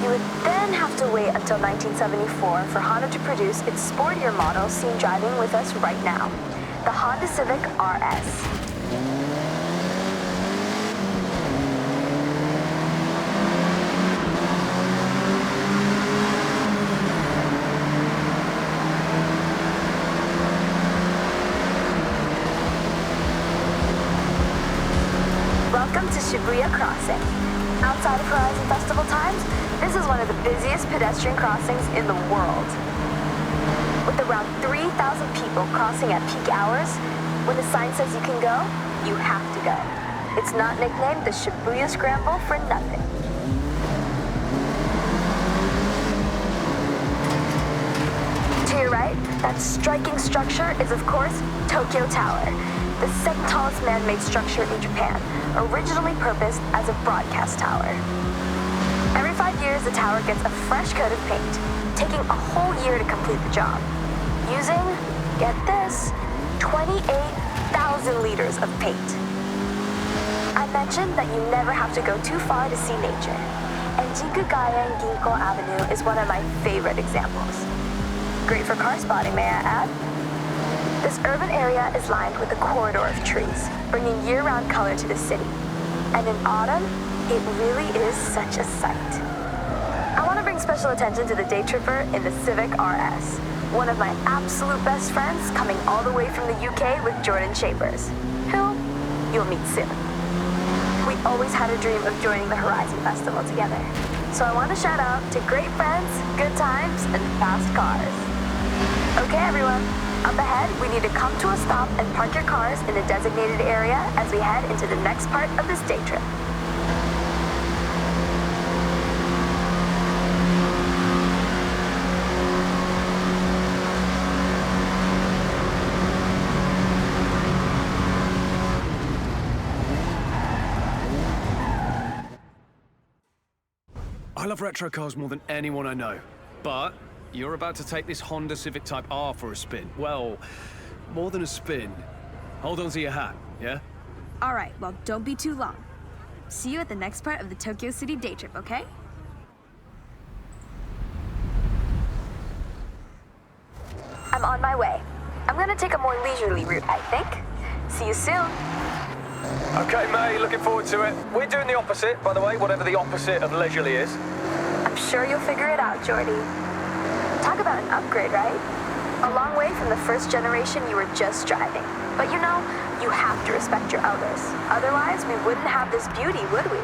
You would then have to wait until 1974 for Honda to produce its sportier model seen driving with us right now, the Honda Civic RS. Welcome to Shibuya Crossing. Outside of Horizon Festival times, this is one of the busiest pedestrian crossings in the world. With around 3,000 people crossing at peak hours, when the sign says you can go, you have to go. It's not nicknamed the Shibuya Scramble for nothing. To your right, that striking structure is of course Tokyo Tower, the second tallest man-made structure in Japan, originally purposed as a broadcast tower. Every 5 years, the tower gets a fresh coat of paint, taking a whole year to complete the job, using, get this, 28,000 liters of paint. I mentioned that you never have to go too far to see nature, and Jinkugaya and Ginko Avenue is one of my favorite examples. Great for car spotting, may I add? This urban area is lined with a corridor of trees, bringing year-round color to the city. And in autumn, it really is such a sight. I want to bring special attention to the day tripper in the Civic RS, one of my absolute best friends coming all the way from the UK with Jordan Chambers, who you'll meet soon. We always had a dream of joining the Horizon Festival together. So I want to shout out to great friends, good times, and fast cars. Okay, everyone. Up ahead, we need to come to a stop and park your cars in a designated area as we head into the next part of this day trip. I love retro cars more than anyone I know, but you're about to take this Honda Civic Type R for a spin. Well, more than a spin. Hold on to your hat, yeah? All right, well, don't be too long. See you at the next part of the Tokyo City day trip, okay? I'm on my way. I'm gonna take a more leisurely route, I think. See you soon. Okay, May, looking forward to it. We're doing the opposite, by the way, whatever the opposite of leisurely is. I'm sure you'll figure it out, Jordy. Talk about an upgrade, right? A long way from the first generation you were just driving. But you know, you have to respect your elders. Otherwise, we wouldn't have this beauty, would we?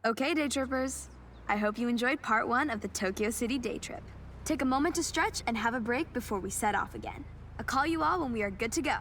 Okay, day trippers. I hope you enjoyed part 1 of the Tokyo City day trip. Take a moment to stretch and have a break before we set off again. I'll call you all when we are good to go.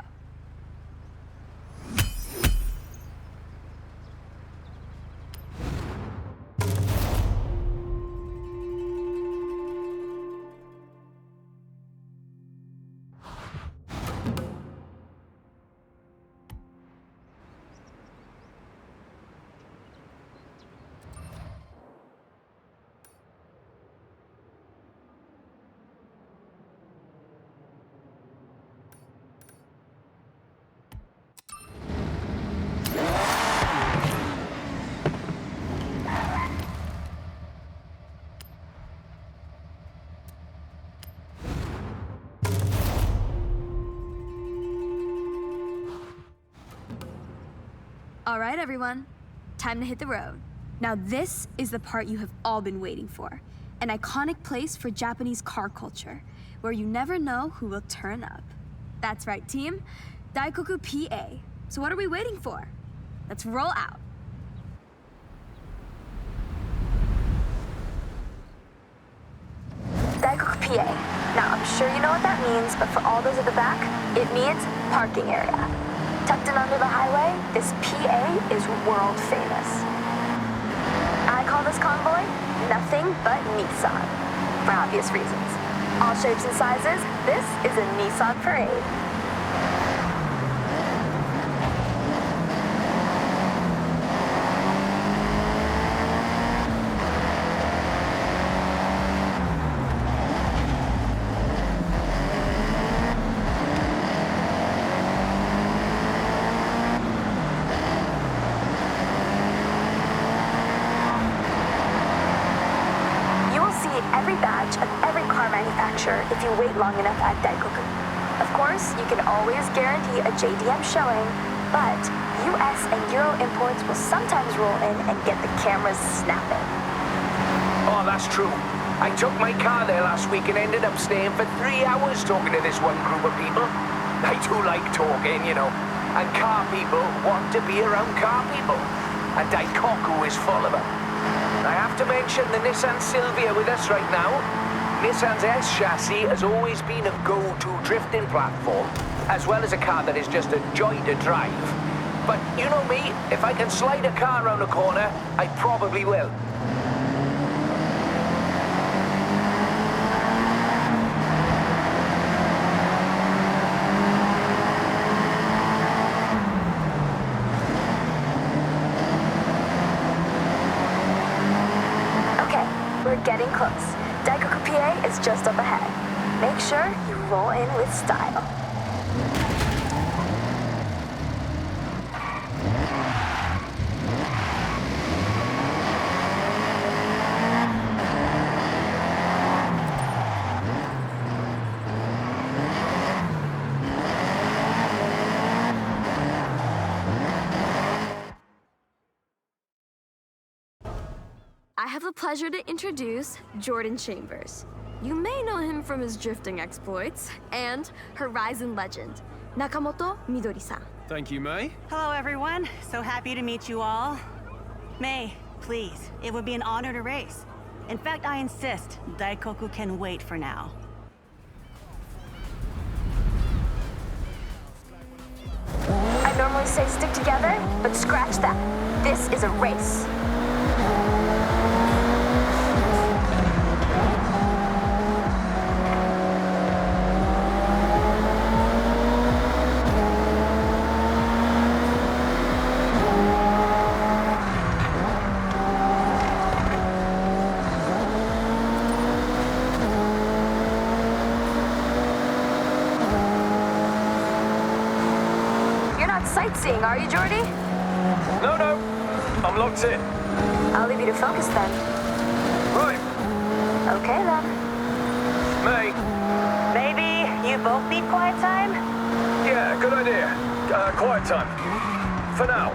All right, everyone. Time to hit the road. Now this is the part you have all been waiting for. An iconic place for Japanese car culture, where you never know who will turn up. That's right, team. Daikoku PA. So what are we waiting for? Let's roll out. Daikoku PA. Now, I'm sure you know what that means, but for all those at the back, it means parking area. Tucked in under the highway, this PA is world famous. I call this convoy nothing but Nissan, for obvious reasons. All shapes and sizes, this is a Nissan parade. Every badge of every car manufacturer if you wait long enough at Daikoku. Of course, you can always guarantee a JDM showing, but US and Euro imports will sometimes roll in and get the cameras snapping. Oh, that's true. I took my car there last week and ended up staying for 3 hours talking to this one group of people. I do like talking, you know, and car people want to be around car people, and Daikoku is full of them. I have to mention the Nissan Silvia with us right now. Nissan's S chassis has always been a go-to drifting platform, as well as a car that is just a joy to drive. But you know me, if I can slide a car around a corner, I probably will. We're getting close. Daikoku PA is just up ahead. Make sure you roll in with style. I have the pleasure to introduce Jordan Chambers. You may know him from his drifting exploits and Horizon legend, Nakamoto Midori-san. Thank you, May. Hello, everyone. So happy to meet you all. May, please, it would be an honor to race. In fact, I insist, Daikoku can wait for now. I normally say stick together, but scratch that. This is a race. Sightseeing, are you, Jordy? No. I'm locked in. I'll leave you to focus then. Right. Okay then. May. Maybe you both need quiet time? Yeah, good idea. Quiet time. For now.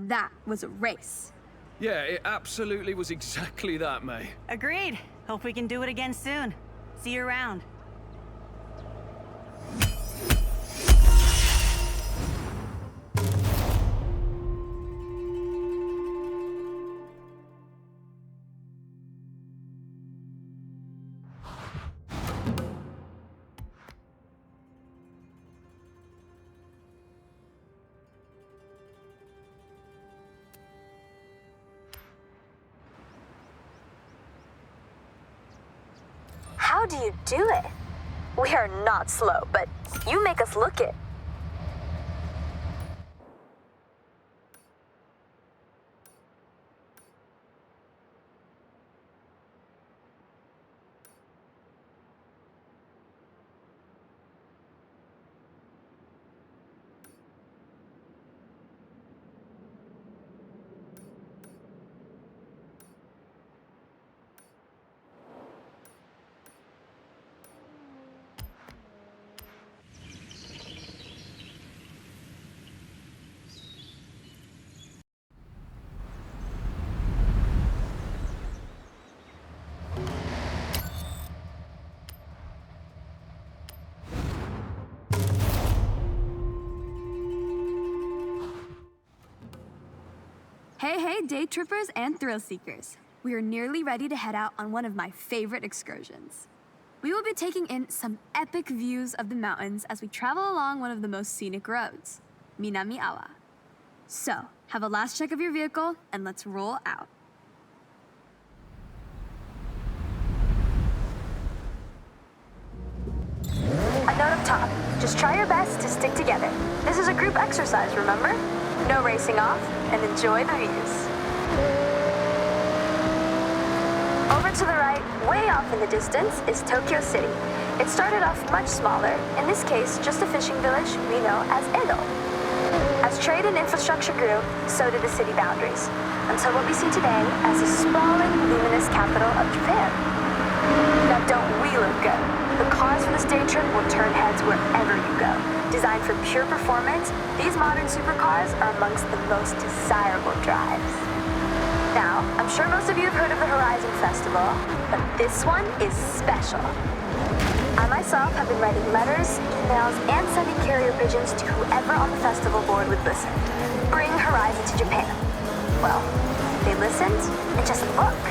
that was a race. Yeah, it absolutely was exactly that, May. Agreed. Hope we can do it again soon. See you around. How do you do it? We are not slow, but you make us look it. Hey, day trippers and thrill seekers. We are nearly ready to head out on one of my favorite excursions. We will be taking in some epic views of the mountains as we travel along one of the most scenic roads, Minami Awa. So, have a last check of your vehicle and let's roll out. A note up top, just try your best to stick together. This is a group exercise, remember? No racing off, and enjoy the views. Over to the right, way off in the distance, is Tokyo City. It started off much smaller, in this case, just a fishing village we know as Edo. As trade and infrastructure grew, so did the city boundaries, until what we see today as the sprawling, luminous capital of Japan. Now don't we look good? The cars for this day trip will turn heads wherever you go. Designed for pure performance, these modern supercars are amongst the most desirable drives. Now, I'm sure most of you have heard of the Horizon Festival, but this one is special. I myself have been writing letters, emails, and sending carrier pigeons to whoever on the festival board would listen. Bring Horizon to Japan. Well, they listened, and just look.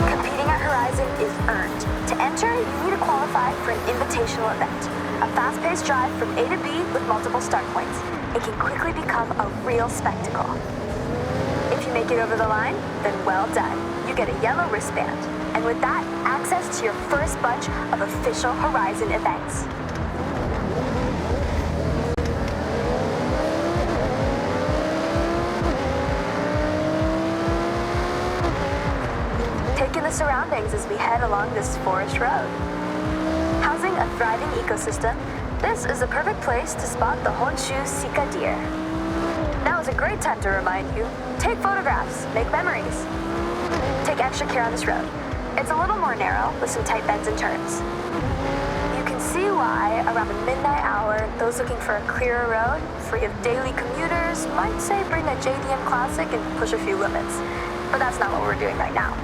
Competing at Horizon is earned. To enter, you need to qualify for an invitational event. A fast-paced drive from A to B with multiple start points. It can quickly become a real spectacle. If you make it over the line, then well done. You get a yellow wristband. And with that, access to your first bunch of official Horizon events. Take in the surroundings as we head along this forest road. Housing a thriving ecosystem, this is the perfect place to spot the Honshu Sika deer. Now is a great time to remind you, take photographs, make memories. Take extra care on this road. It's a little more narrow with some tight bends and turns. You can see why, around the midnight hour, those looking for a clearer road, free of daily commuters, might say bring a JDM Classic and push a few limits. But that's not what we're doing right now.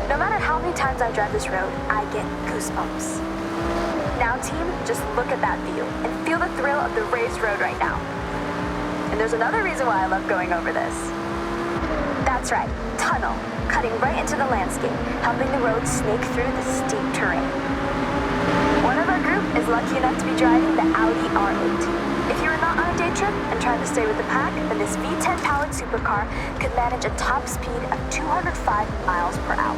No matter how many times I drive this road, I get goosebumps. Now team, just look at that view and feel the thrill of the raised road right now. And there's another reason why I love going over this. That's right, tunnel, cutting right into the landscape, helping the road snake through the steep terrain. One of our group is lucky enough to be driving the Audi R8. If you are not on a day trip and trying to stay with the pack, then this V10 powered supercar could manage a top speed of 205 miles per hour.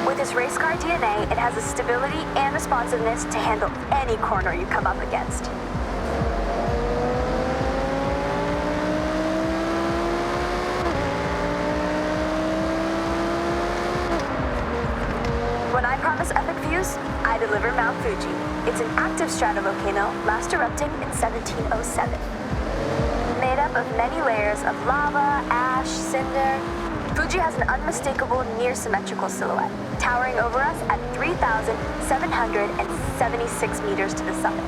With its race car DNA, it has the stability and responsiveness to handle any corner you come up against. When I promise epic views, I deliver Mount Fuji. It's an active stratovolcano, last erupting in 1707. Made up of many layers of lava, ash, cinder, Fuji has an unmistakable near-symmetrical silhouette, towering over us at 3,776 meters to the summit.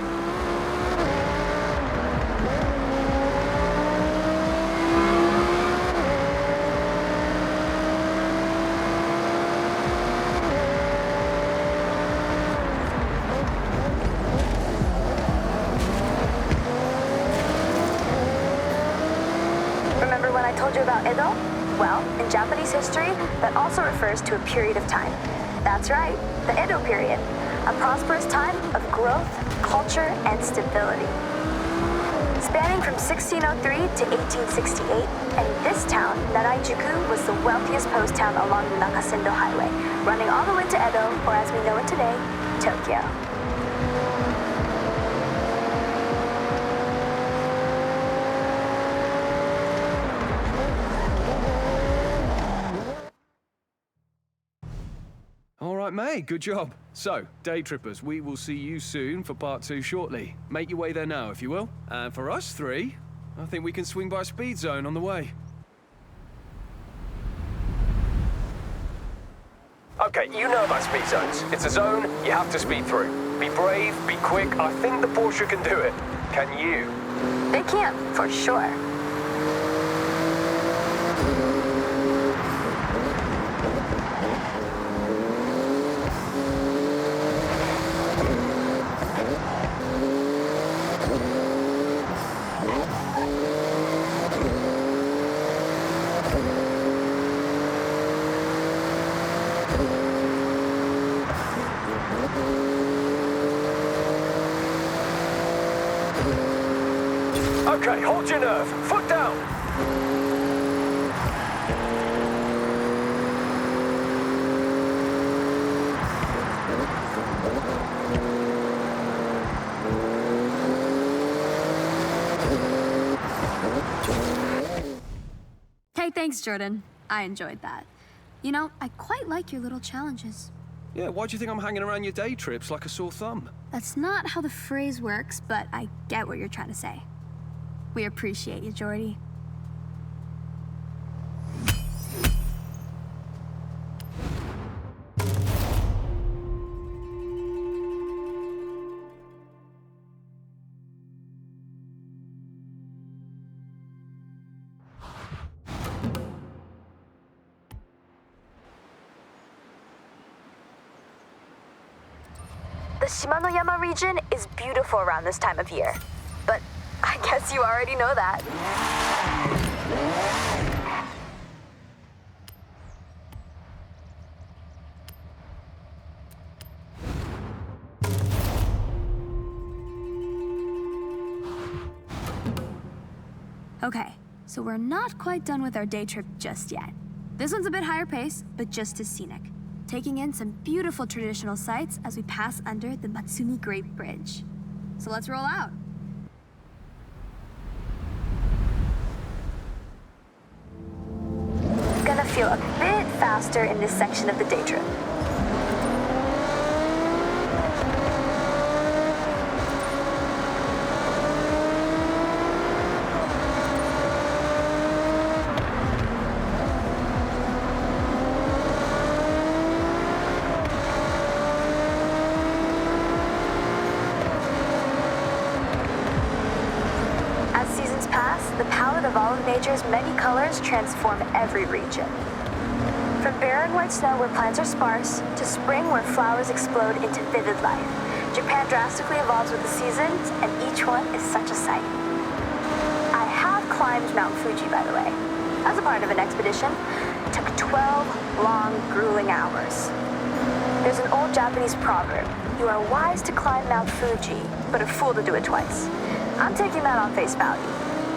I told you about Edo? Well, in Japanese history, that also refers to a period of time. That's right, the Edo period. A prosperous time of growth, culture, and stability. Spanning from 1603 to 1868, and this town, Naraijuku, was the wealthiest post town along the Nakasendo Highway, running all the way to Edo, or as we know it today, Tokyo. All right, May, good job. So, day trippers, we will see you soon for part 2 shortly. Make your way there now, if you will. And for us 3, I think we can swing by Speed Zone on the way. Okay, you know about speed zones. It's a zone you have to speed through. Be brave, be quick. I think the Porsche can do it. Can you? They can, for sure. Okay, hold your nerve. Foot down. Hey, thanks, Jordan. I enjoyed that. You know, I quite like your little challenges. Yeah, why do you think I'm hanging around your day trips like a sore thumb? That's not how the phrase works, but I get what you're trying to say. We appreciate you, Jordy. The Shimanoyama region is beautiful around this time of year, but I guess you already know that. Okay, so we're not quite done with our day trip just yet. This one's a bit higher pace, but just as scenic, taking in some beautiful traditional sights as we pass under the Matsumi Great Bridge. So let's roll out. Gonna feel a bit faster in this section of the day trip. The palette of olive nature's many colors transform every region. From barren white snow where plants are sparse, to spring where flowers explode into vivid life, Japan drastically evolves with the seasons, and each one is such a sight. I have climbed Mount Fuji, by the way, as a part of an expedition. It took 12 long, grueling hours. There's an old Japanese proverb: you are wise to climb Mount Fuji, but a fool to do it twice. I'm taking that on face value.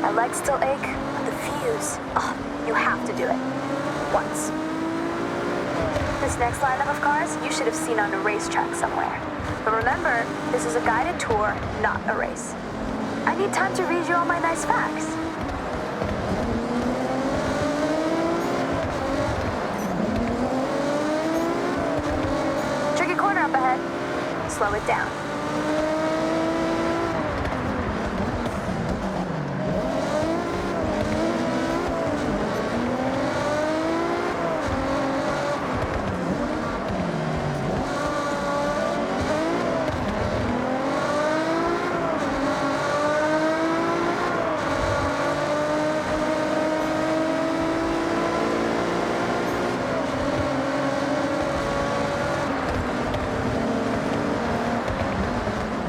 My legs still ache, but the views, oh, you have to do it. Once. This next lineup of cars, you should have seen on a racetrack somewhere. But remember, this is a guided tour, not a race. I need time to read you all my nice facts. Tricky corner up ahead. Slow it down.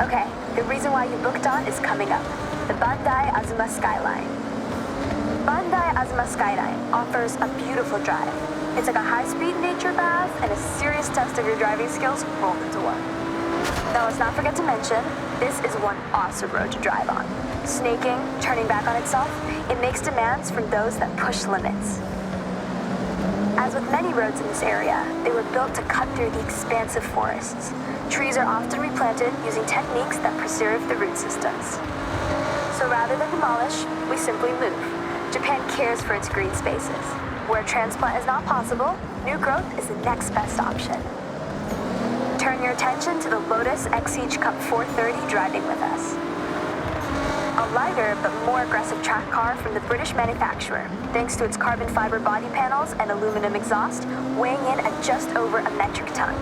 Okay, the reason why you booked on is coming up. The Bandai Azuma skyline. Bandai Kazuma Skyline offers a beautiful drive. It's like a high-speed nature bath and a serious test of your driving skills rolled into one. Now let's not forget to mention, this is one awesome road to drive on. Snaking, turning back on itself, it makes demands from those that push limits. As with many roads in this area, they were built to cut through the expansive forests. Trees are often replanted using techniques that preserve the root systems. So rather than demolish, we simply move. Japan cares for its green spaces. Where transplant is not possible, new growth is the next best option. Turn your attention to the Lotus Exige Cup 430 driving with us. A lighter but more aggressive track car from the British manufacturer, thanks to its carbon fiber body panels and aluminum exhaust, weighing in at just over a metric ton.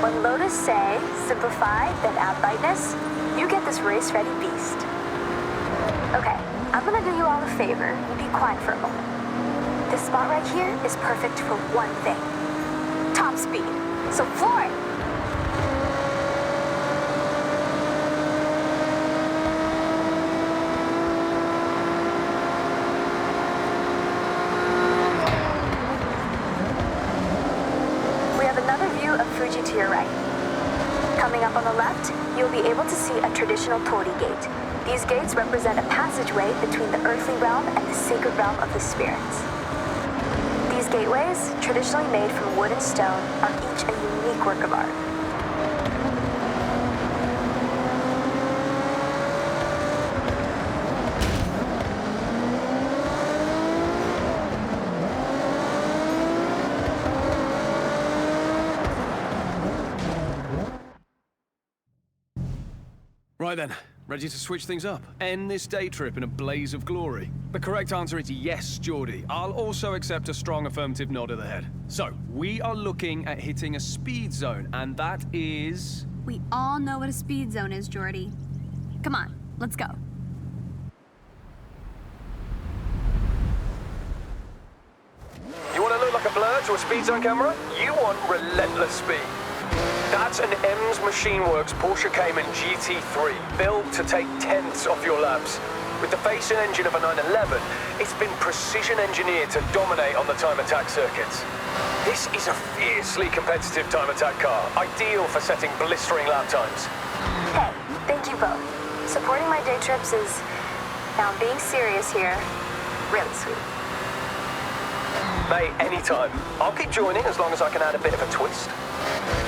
When Lotus say, simplify, then add lightness, you get this race-ready beast. Okay, I'm gonna do you all a favor and be quiet for a moment. This spot right here is perfect for one thing. Top speed. So floor it! We have another view of Fuji to your right. Coming up on the left, you'll be able to see a traditional Tori gate. These gates represent a passageway between the earthly realm and the sacred realm of the spirits. These gateways, traditionally made from wood and stone, are each a unique work of art. Right then, ready to switch things up? End this day trip in a blaze of glory? The correct answer is yes, Geordie. I'll also accept a strong affirmative nod of the head. So, we are looking at hitting a speed zone, and that is... We all know what a speed zone is, Jordy. Come on, let's go. You want to look like a blur to a speed zone camera? You want relentless speed. That's an EMS Machine Works Porsche Cayman GT3, built to take tenths off your laps. With the face and engine of a 911, it's been precision engineered to dominate on the time attack circuits. This is a fiercely competitive time attack car, ideal for setting blistering lap times. Hey, thank you both. Supporting my day trips is, now I'm being serious here, really sweet. Mate, anytime. I'll keep joining as long as I can add a bit of a twist.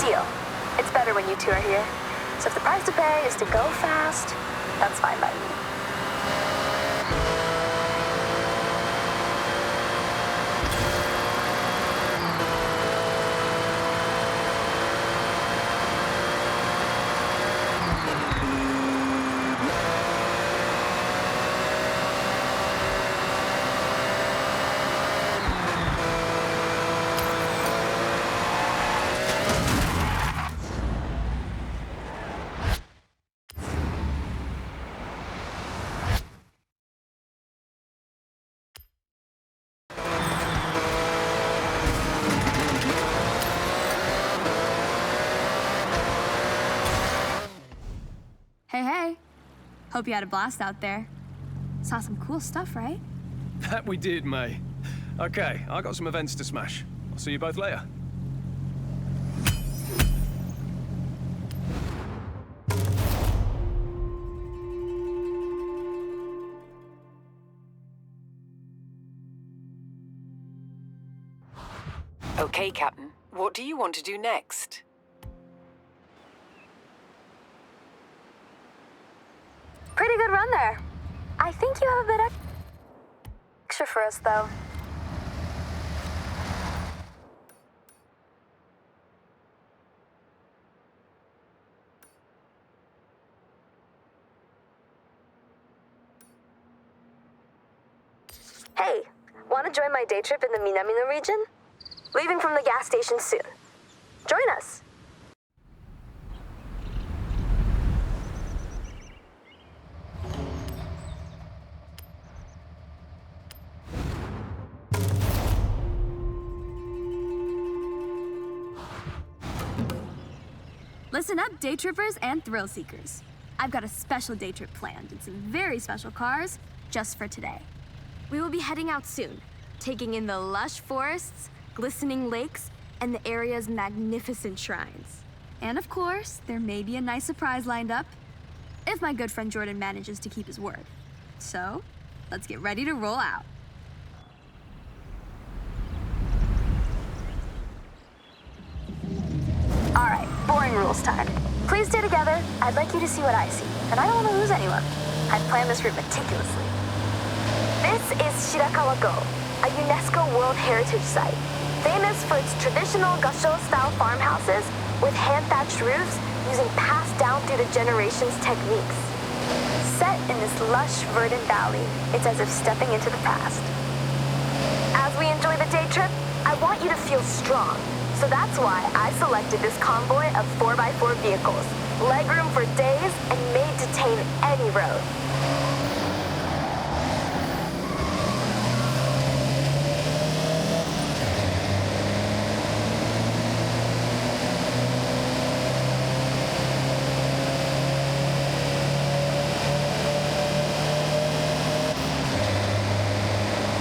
Deal. It's better when you two are here. So if the price to pay is to go fast, that's fine by me. Hey. Hope you had a blast out there. Saw some cool stuff, right? That we did, May. Okay, I got some events to smash. I'll see you both later. Okay, Captain. What do you want to do next? Pretty good run there. I think you have a bit extra for us, though. Hey, want to join my day trip in the Minamino region? Leaving from the gas station soon. Join us. Listen up, day trippers and thrill seekers. I've got a special day trip planned and some very special cars just for today. We will be heading out soon, taking in the lush forests, glistening lakes, and the area's magnificent shrines. And of course, there may be a nice surprise lined up, if my good friend Jordan manages to keep his word. So, let's get ready to roll out. All right, boring rules time. Please stay together. I'd like you to see what I see, and I don't want to lose anyone. I've planned this route meticulously. This is Shirakawa-go, a UNESCO World Heritage Site, famous for its traditional gasho-style farmhouses with hand-thatched roofs using passed down through the generations techniques. Set in this lush, verdant valley, it's as if stepping into the past. As we enjoy the day trip, I want you to feel strong. So that's why I selected this convoy of 4x4 vehicles, legroom for days, and made to tame any road.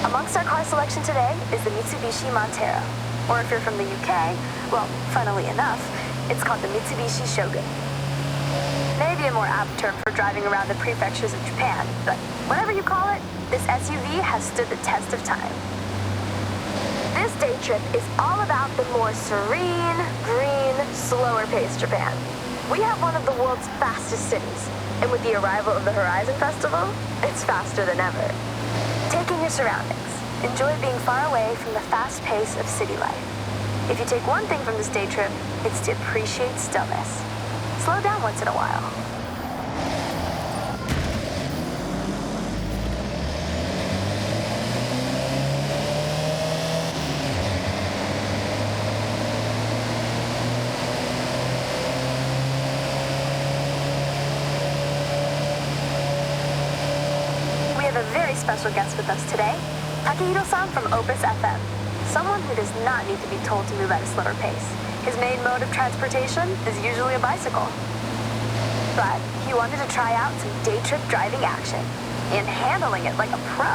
Amongst our car selection today is the Mitsubishi Montero. Or if you're from the UK, well, funnily enough, it's called the Mitsubishi Shogun. Maybe a more apt term for driving around the prefectures of Japan, but whatever you call it, this SUV has stood the test of time. This day trip is all about the more serene, green, slower-paced Japan. We have one of the world's fastest cities, and with the arrival of the Horizon Festival, it's faster than ever. Take in your surroundings. Enjoy being far away from the fast pace of city life. If you take one thing from this day trip, it's to appreciate stillness. Slow down once in a while. We have a very special guest with us today. Takehiro-san from Opus FM, someone who does not need to be told to move at a slower pace. His main mode of transportation is usually a bicycle. But he wanted to try out some day trip driving action and handling it like a pro.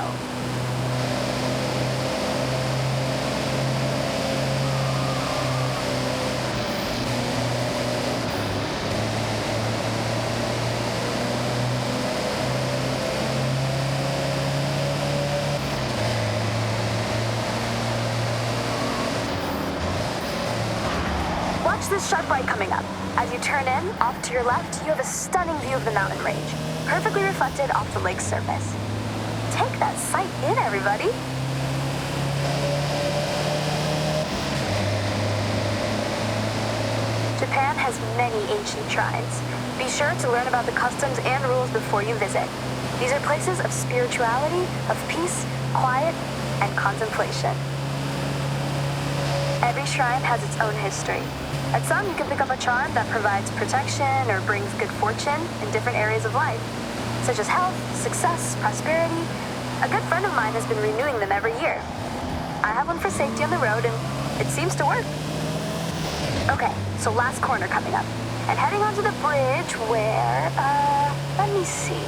Watch this sharp right coming up. As you turn in, off to your left, you have a stunning view of the mountain range, perfectly reflected off the lake's surface. Take that sight in, everybody. Japan has many ancient shrines. Be sure to learn about the customs and rules before you visit. These are places of spirituality, of peace, quiet, and contemplation. Every shrine has its own history. At some, you can pick up a charm that provides protection or brings good fortune in different areas of life, such as health, success, prosperity. A good friend of mine has been renewing them every year. I have one for safety on the road, and it seems to work. Okay, so last corner coming up, and heading onto the bridge where, let me see.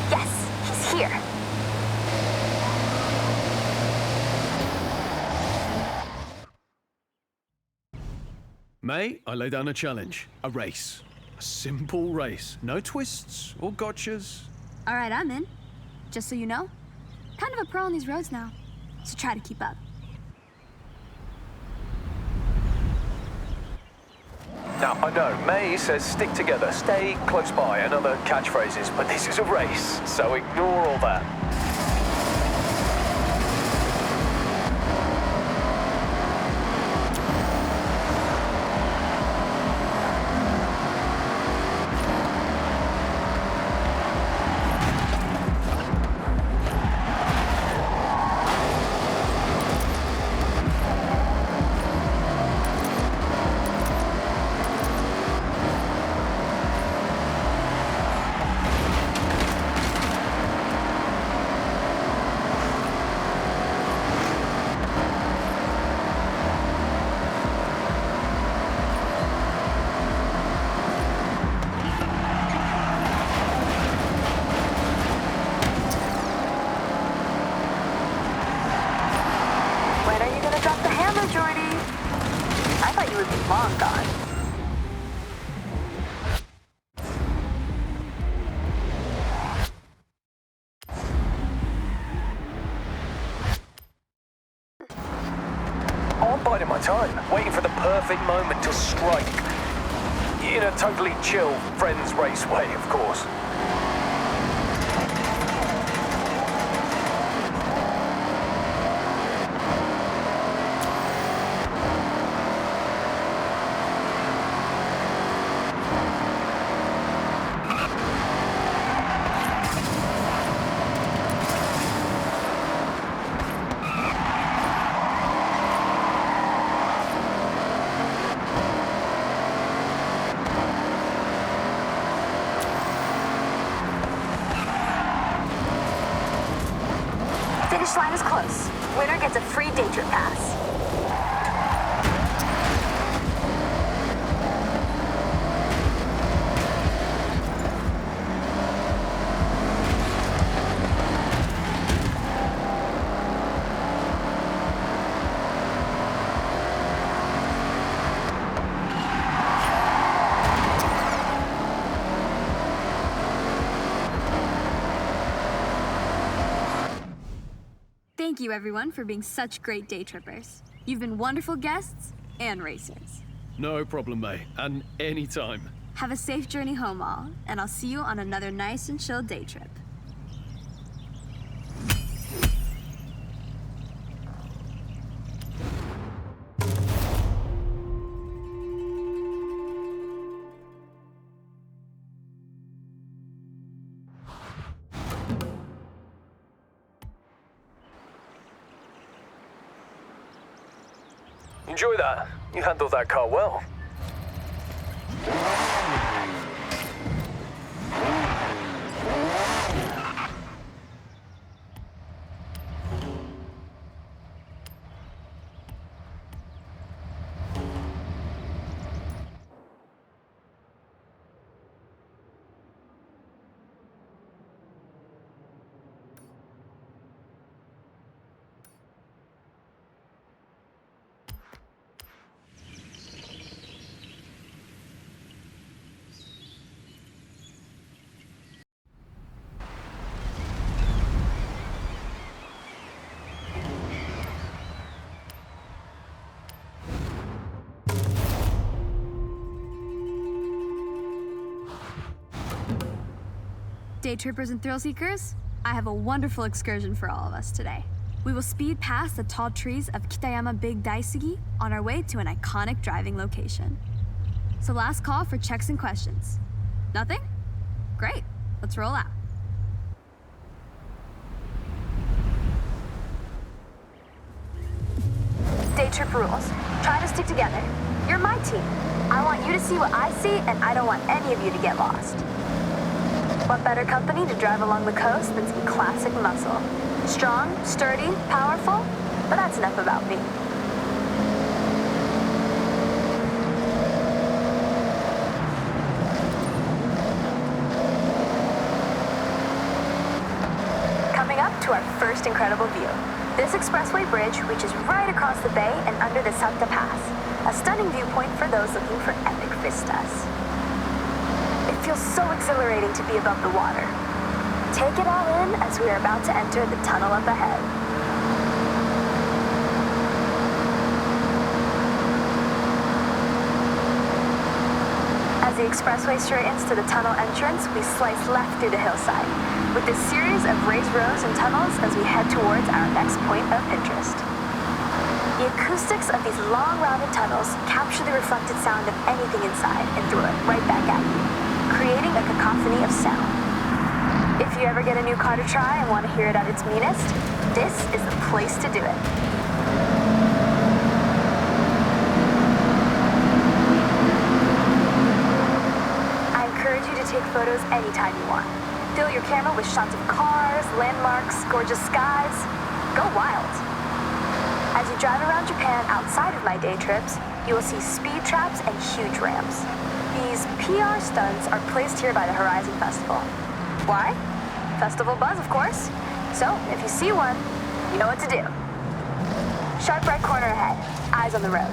Yes, he's here. May, I lay down a challenge. A race. A simple race. No twists or gotchas. All right, I'm in. Just so you know, kind of a pro on these roads now, so try to keep up. Now, I know, May says stick together, stay close by, and other catchphrases, but this is a race, so ignore all that. is long gone. I'm biding my time, waiting for the perfect moment to strike. In a totally chill, friends race way, of course. Finish line is close. Winner gets a free day trip pass. Thank you, everyone, for being such great day trippers. You've been wonderful guests and racers. No problem, May. And anytime. Have a safe journey home, all, and I'll see you on another nice and chill day trip. Enjoy that. You handled that car well. Day trippers and thrill seekers, I have a wonderful excursion for all of us today. We will speed past the tall trees of Kitayama Big Daisugi on our way to an iconic driving location. So last call for checks and questions. Nothing? Great, let's roll out. Day trip rules. Try to stick together. You're my team. I want you to see what I see, and I don't want any of you to get lost. What better company to drive along the coast than some classic muscle? Strong, sturdy, powerful? But that's enough about me. Coming up to our first incredible view. This expressway bridge reaches right across the bay and under the Santa Pass, a stunning viewpoint for those looking for epic vistas. It feels so exhilarating to be above the water. Take it all in as we are about to enter the tunnel up ahead. As the expressway straightens to the tunnel entrance, we slice left through the hillside, with this series of raised roads and tunnels as we head towards our next point of interest. The acoustics of these long, rounded tunnels capture the reflected sound of anything inside and throw it right back at you, creating a cacophony of sound. If you ever get a new car to try and want to hear it at its meanest, this is the place to do it. I encourage you to take photos anytime you want. Fill your camera with shots of cars, landmarks, gorgeous skies. Go wild. As you drive around Japan outside of my day trips, you will see speed traps and huge ramps. These PR stunts are placed here by the Horizon Festival. Why? Festival buzz, of course. So, if you see one, you know what to do. Sharp right corner ahead. Eyes on the road.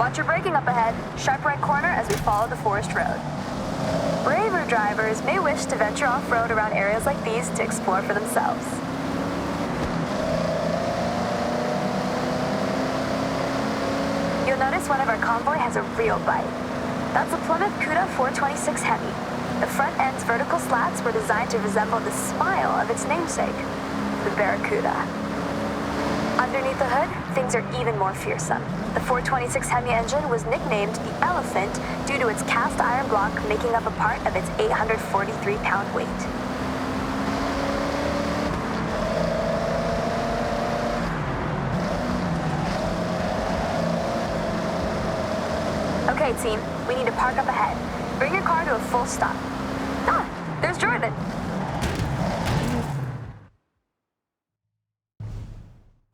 Watch your braking up ahead. Sharp right corner as we follow the forest road. Braver drivers may wish to venture off-road around areas like these to explore for themselves. You'll notice one of our convoy has a real bite. That's a Plymouth Cuda 426 Hemi. The front end's vertical slats were designed to resemble the smile of its namesake, the Barracuda. Underneath the hood, things are even more fearsome. The 426 Hemi engine was nicknamed the Elephant due to its cast iron block making up a part of its 843-pound weight. Okay, team, we need to park up ahead. Bring your car to a full stop. Ah, there's Jordan.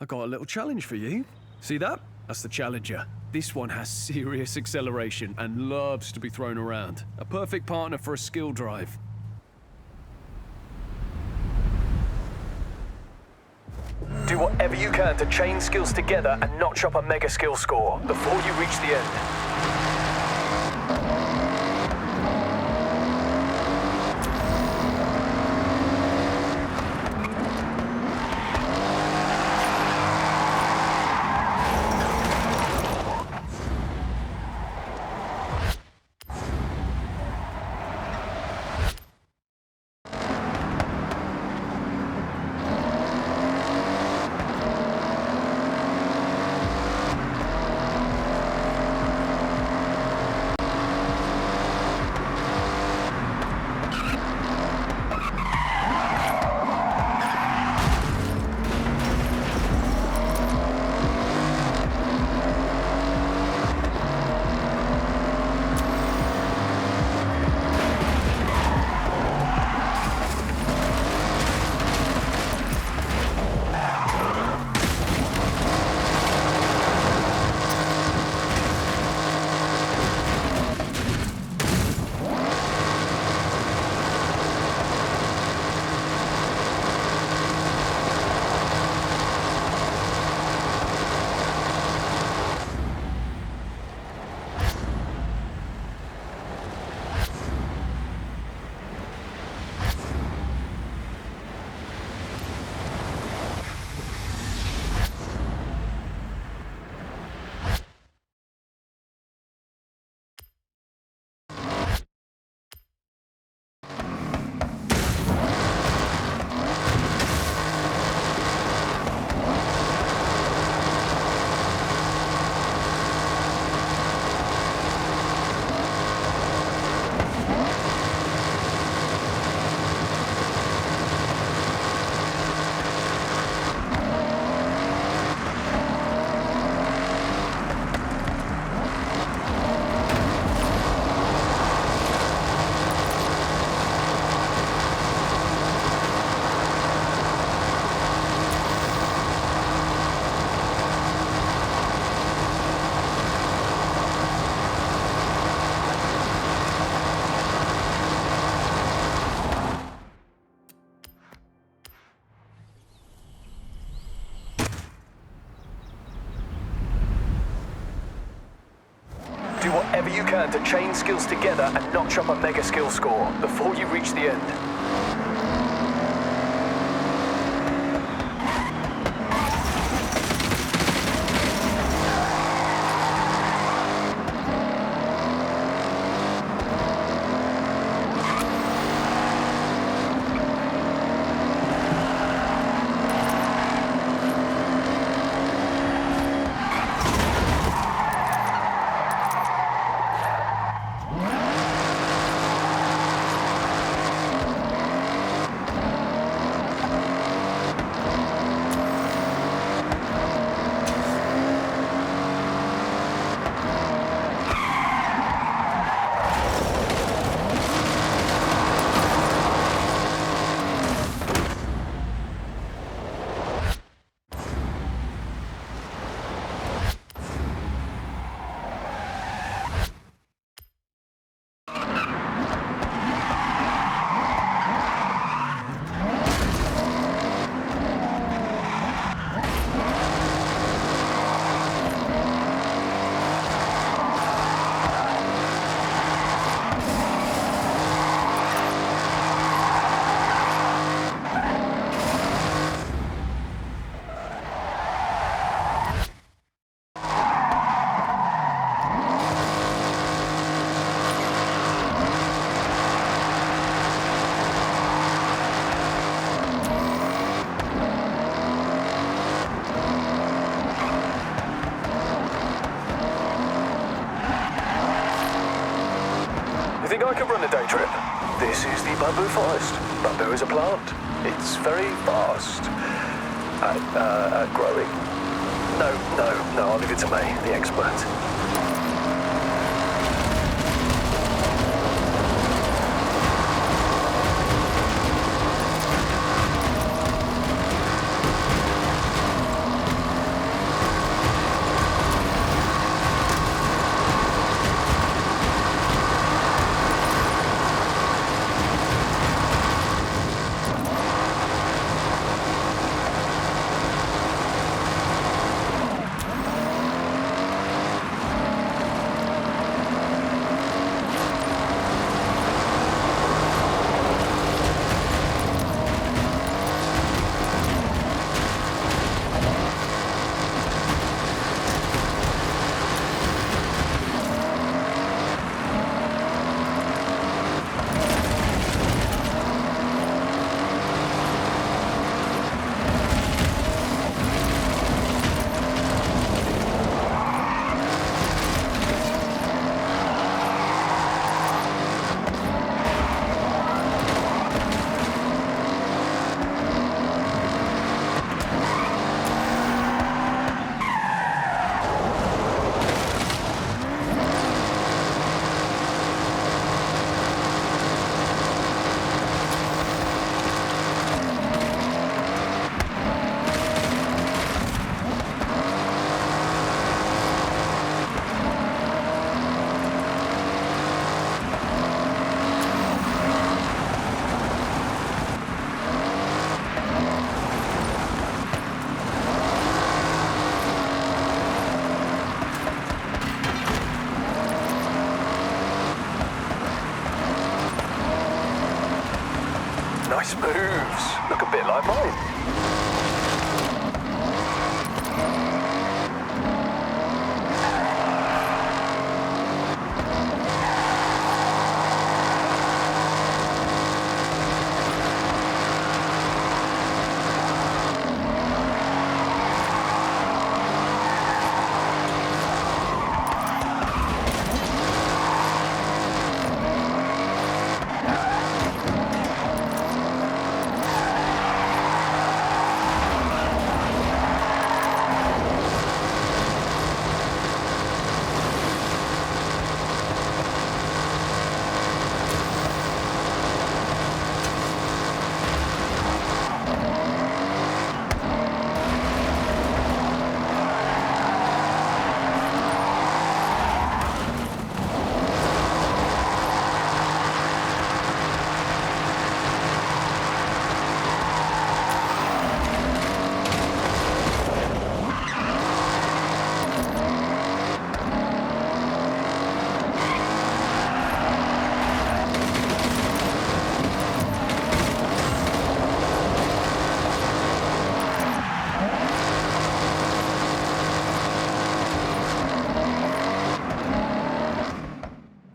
I got a little challenge for you. See that? That's the Challenger. This one has serious acceleration and loves to be thrown around. A perfect partner for a skill drive. Do whatever you can to chain skills together and notch up a mega skill score before you reach the end. Do whatever you can to chain skills together and notch up a mega skill score before you reach the end. think I could run a day trip? This is the bamboo forest. Bamboo is a plant. It's very fast at growing. No, I'll leave it to May, the expert. Nice moves. Look a bit like mine.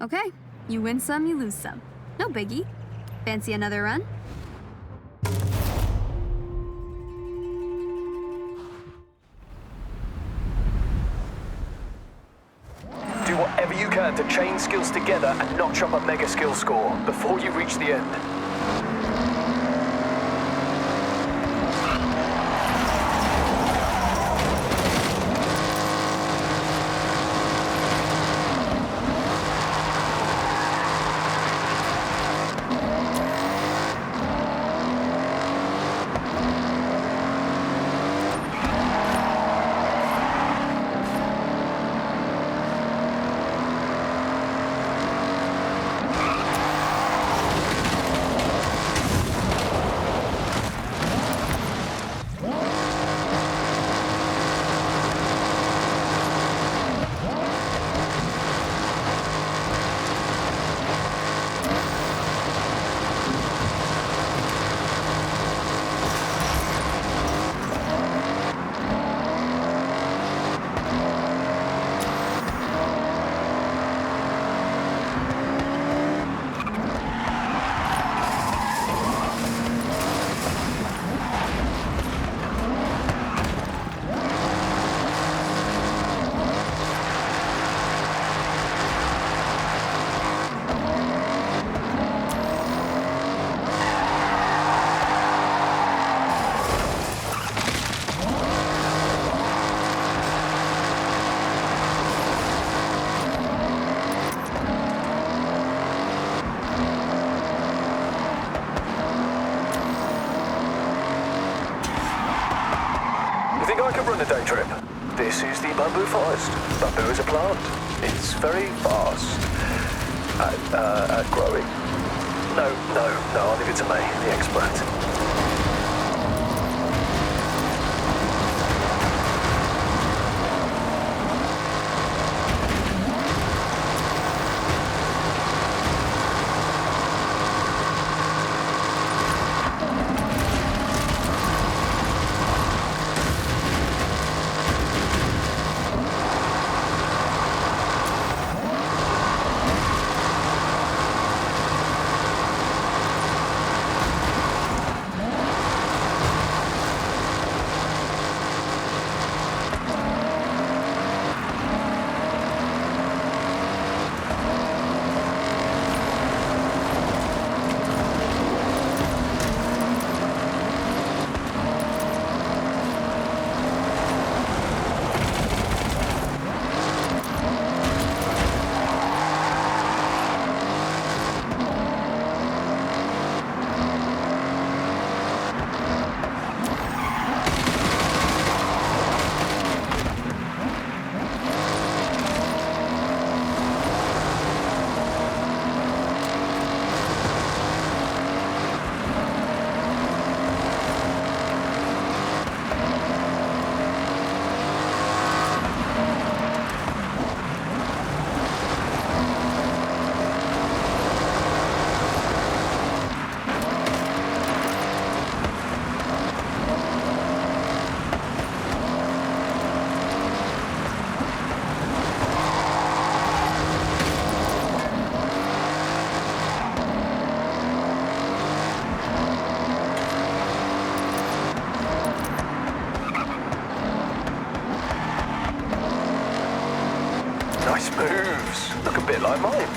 Okay, you win some, you lose some. No biggie. Fancy another run? Do whatever you can to chain skills together and notch up a mega skill score before you reach the end. This is the bamboo forest. Bamboo is a plant. It's very fast at growing. No, I'll leave it to me, the expert. Nice moves. Look a bit like mine.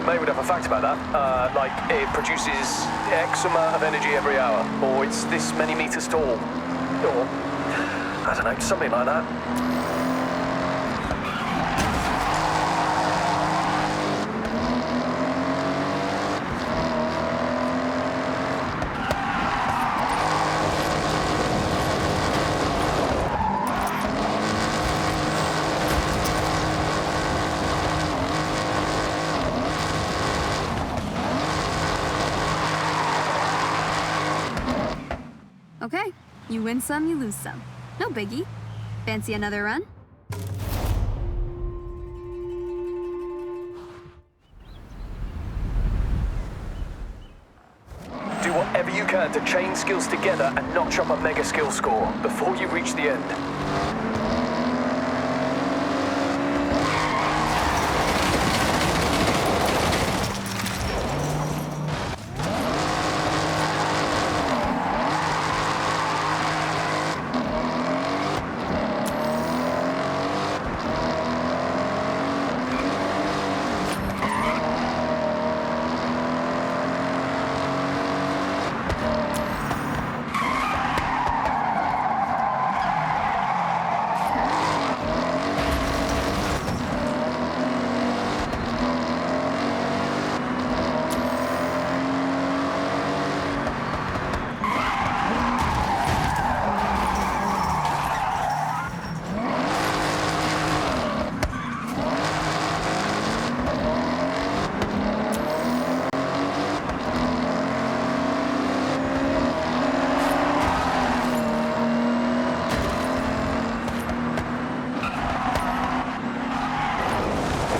May would have a fact about that, like it produces X amount of energy every hour, or it's this many meters tall, or I don't know, something like that. Okay, you win some, you lose some. No biggie. Fancy another run? Do whatever you can to chain skills together and notch up a mega skill score before you reach the end.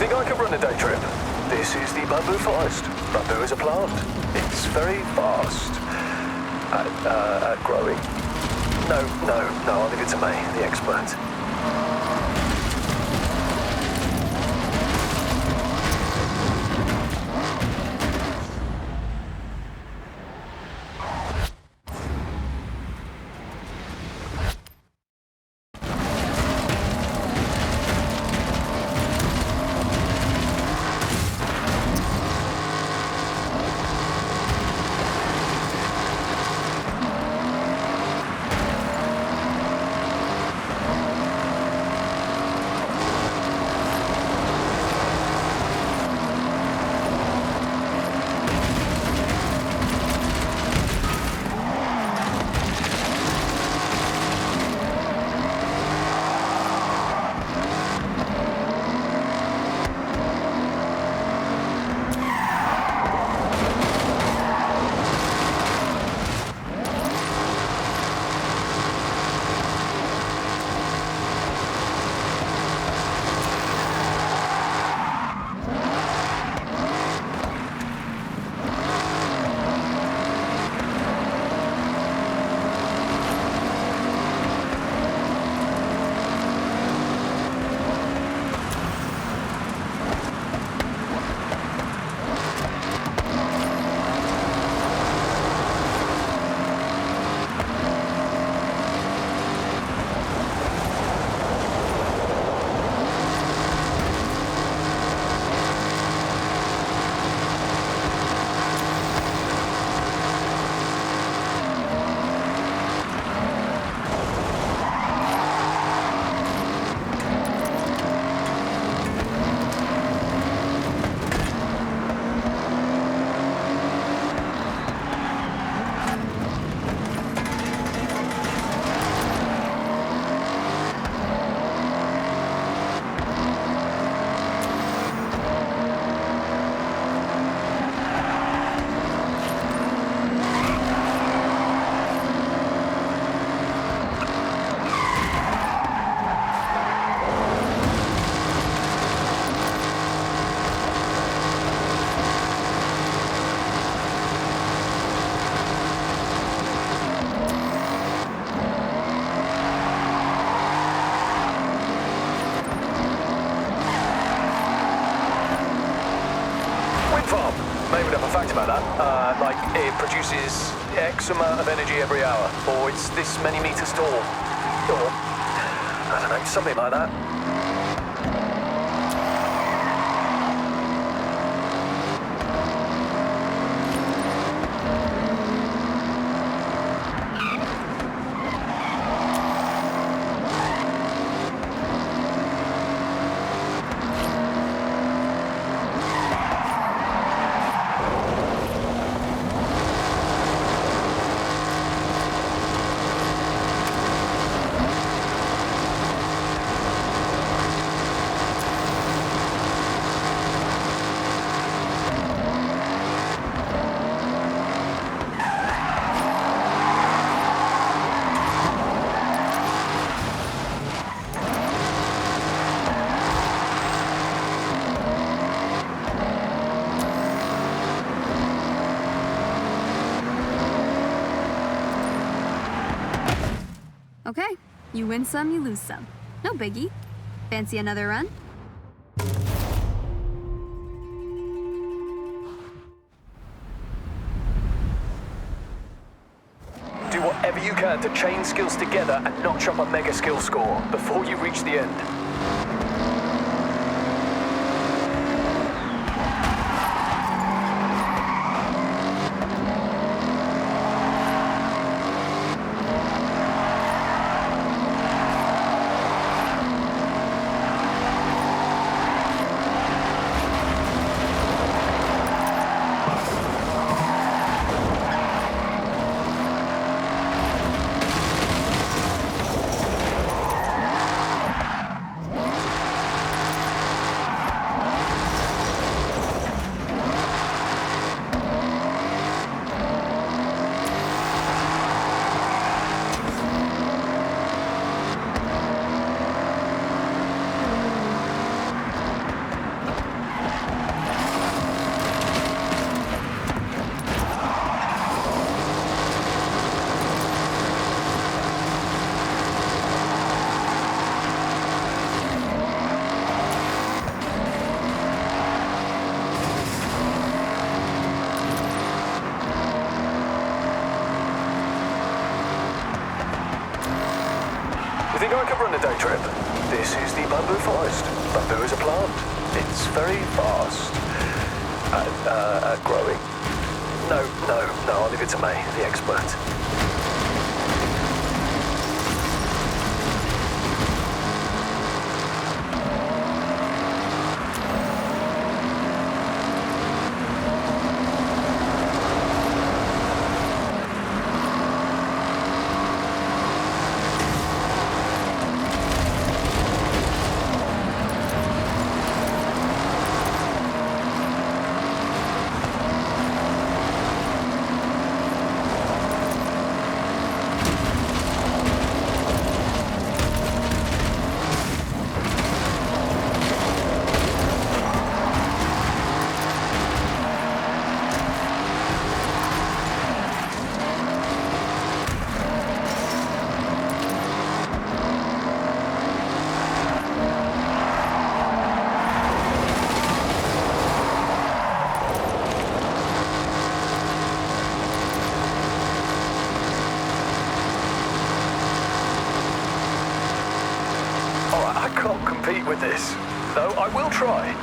Think I could run a day trip? This is the bamboo forest. Bamboo is a plant. It's very fast at growing. No, I'll leave it to me, the expert. would have a fact about that. Like it produces X amount of energy every hour, or it's this many meters tall, or I don't know, something like that. Okay, you win some, you lose some. No biggie. Fancy another run? Do whatever you can to chain skills together and notch up a mega skill score before you reach the end. Think I could run a day trip? This is the bamboo forest. Bamboo is a plant. It's very fast at growing. No, I'll leave it to May, the expert. Compete with this, though I will try.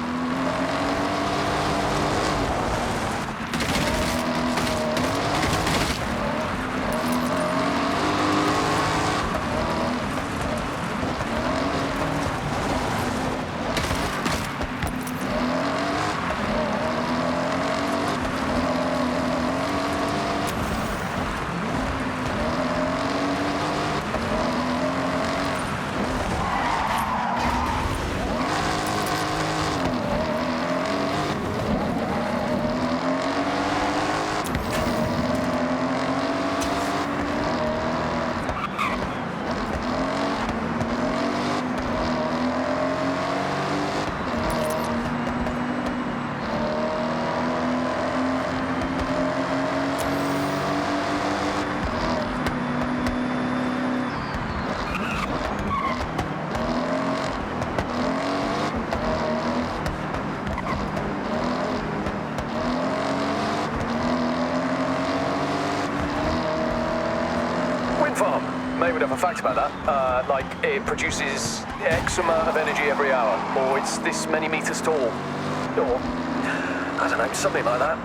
May would have a fact about that. Like, it produces X amount of energy every hour, or it's this many meters tall, or, I don't know, something like that.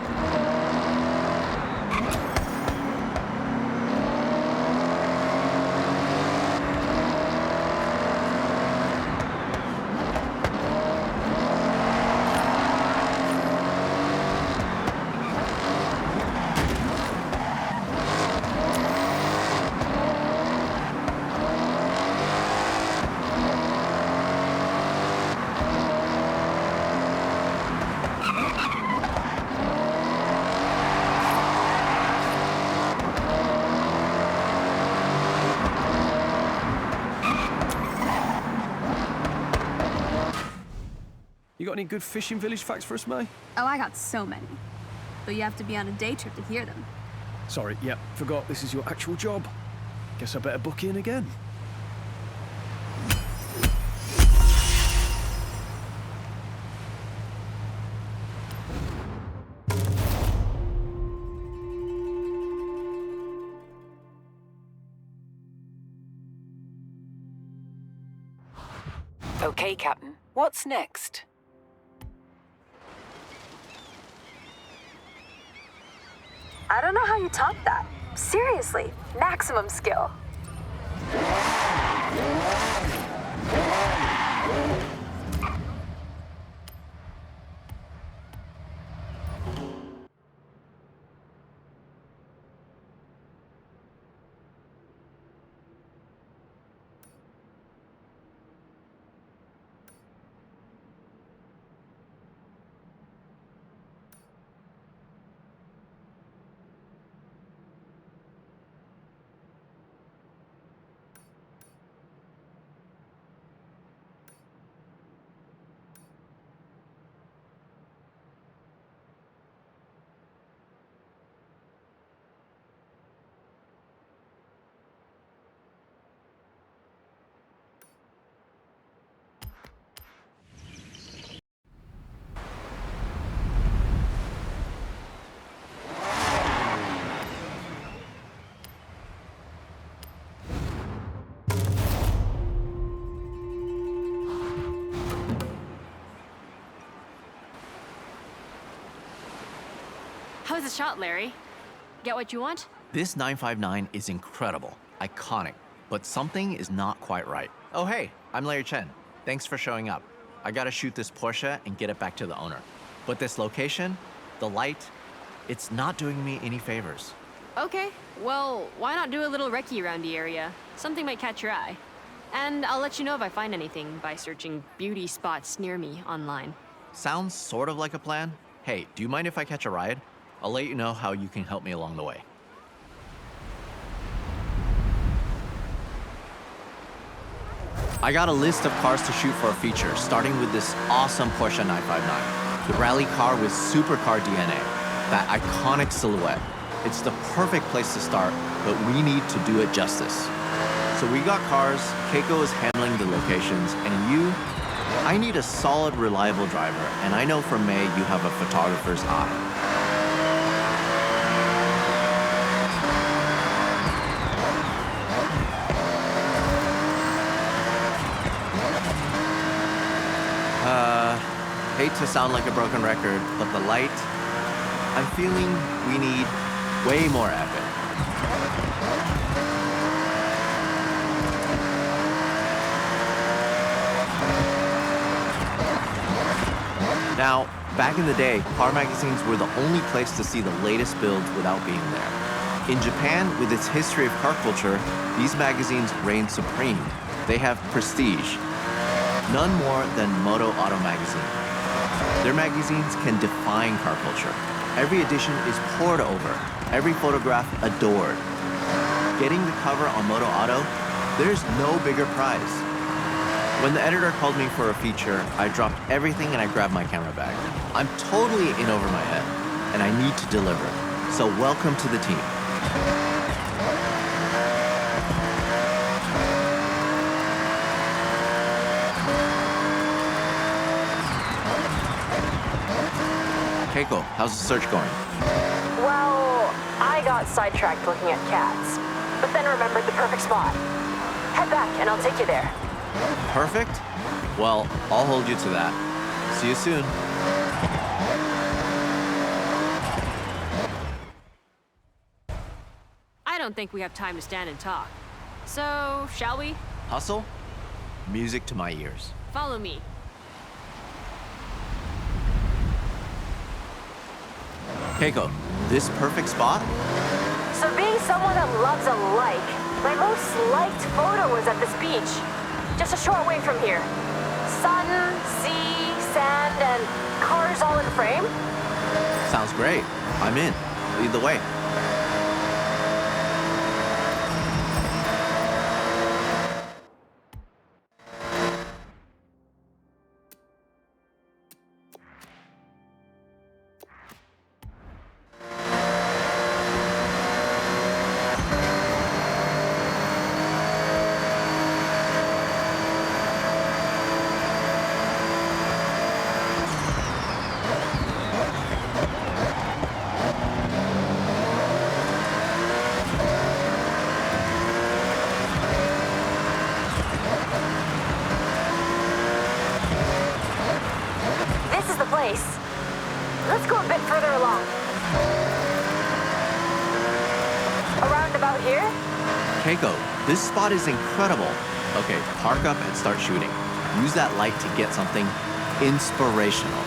You got any good fishing village facts for us, May? Oh, I got so many. But you have to be on a day trip to hear them. Sorry, yeah, forgot this is your actual job. Guess I better book in again. Okay, Captain. What's next? I don't know how you top that. Seriously, maximum skill. How was the shot, Larry? Get what you want? This 959 is incredible, iconic, but something is not quite right. Oh hey, I'm Larry Chen. Thanks for showing up. I gotta shoot this Porsche and get it back to the owner. But this location, the light, it's not doing me any favors. Okay, well, why not do a little recce around the area? Something might catch your eye. And I'll let you know if I find anything by searching beauty spots near me online. Sounds sort of like a plan. Hey, do you mind if I catch a ride? I'll let you know how you can help me along the way. I got a list of cars to shoot for a feature, starting with this awesome Porsche 959. The rally car with supercar DNA, that iconic silhouette. It's the perfect place to start, but we need to do it justice. So we got cars, Keiko is handling the locations, and you, I need a solid, reliable driver, and I know from May you have a photographer's eye. Hate to sound like a broken record, but the light, I'm feeling we need way more epic. Now, back in the day, car magazines were the only place to see the latest builds without being there. In Japan, with its history of car culture, these magazines reign supreme. They have prestige. None more than Moto Auto magazine. Their magazines can define car culture. Every edition is pored over, every photograph adored. Getting the cover on Moto Auto, there's no bigger prize. When the editor called me for a feature, I dropped everything and I grabbed my camera bag. I'm totally in over my head, and I need to deliver. So welcome to the team. Keiko, how's the search going? Well, I got sidetracked looking at cats, but then remembered the perfect spot. Head back and I'll take you there. Perfect. Well, I'll hold you to that. See you soon. I don't think we have time to stand and talk. So, shall we? Hustle? Music to my ears. Follow me. Keiko, this perfect spot? So being someone that loves a like, my most liked photo was at this beach. Just a short way from here. Sun, sea, sand, and cars all in frame. Sounds great. I'm in. Lead the way. This is the place. Let's go a bit further along. Around about here? Keiko, this spot is incredible. Okay, park up and start shooting. Use that light to get something inspirational.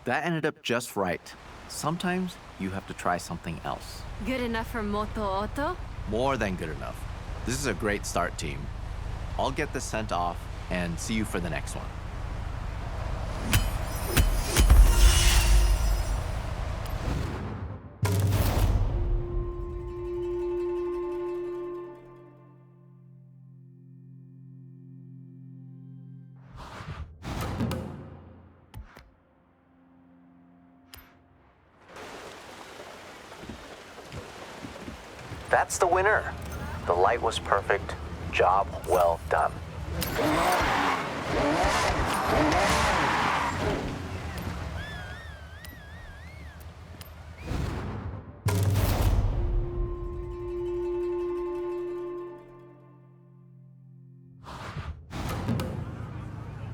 That ended up just right. Sometimes you have to try something else. Good enough for Moto Auto? More than good enough. This is a great start, team. I'll get this sent off and see you for the next one. That's the winner. The light was perfect. Job well done.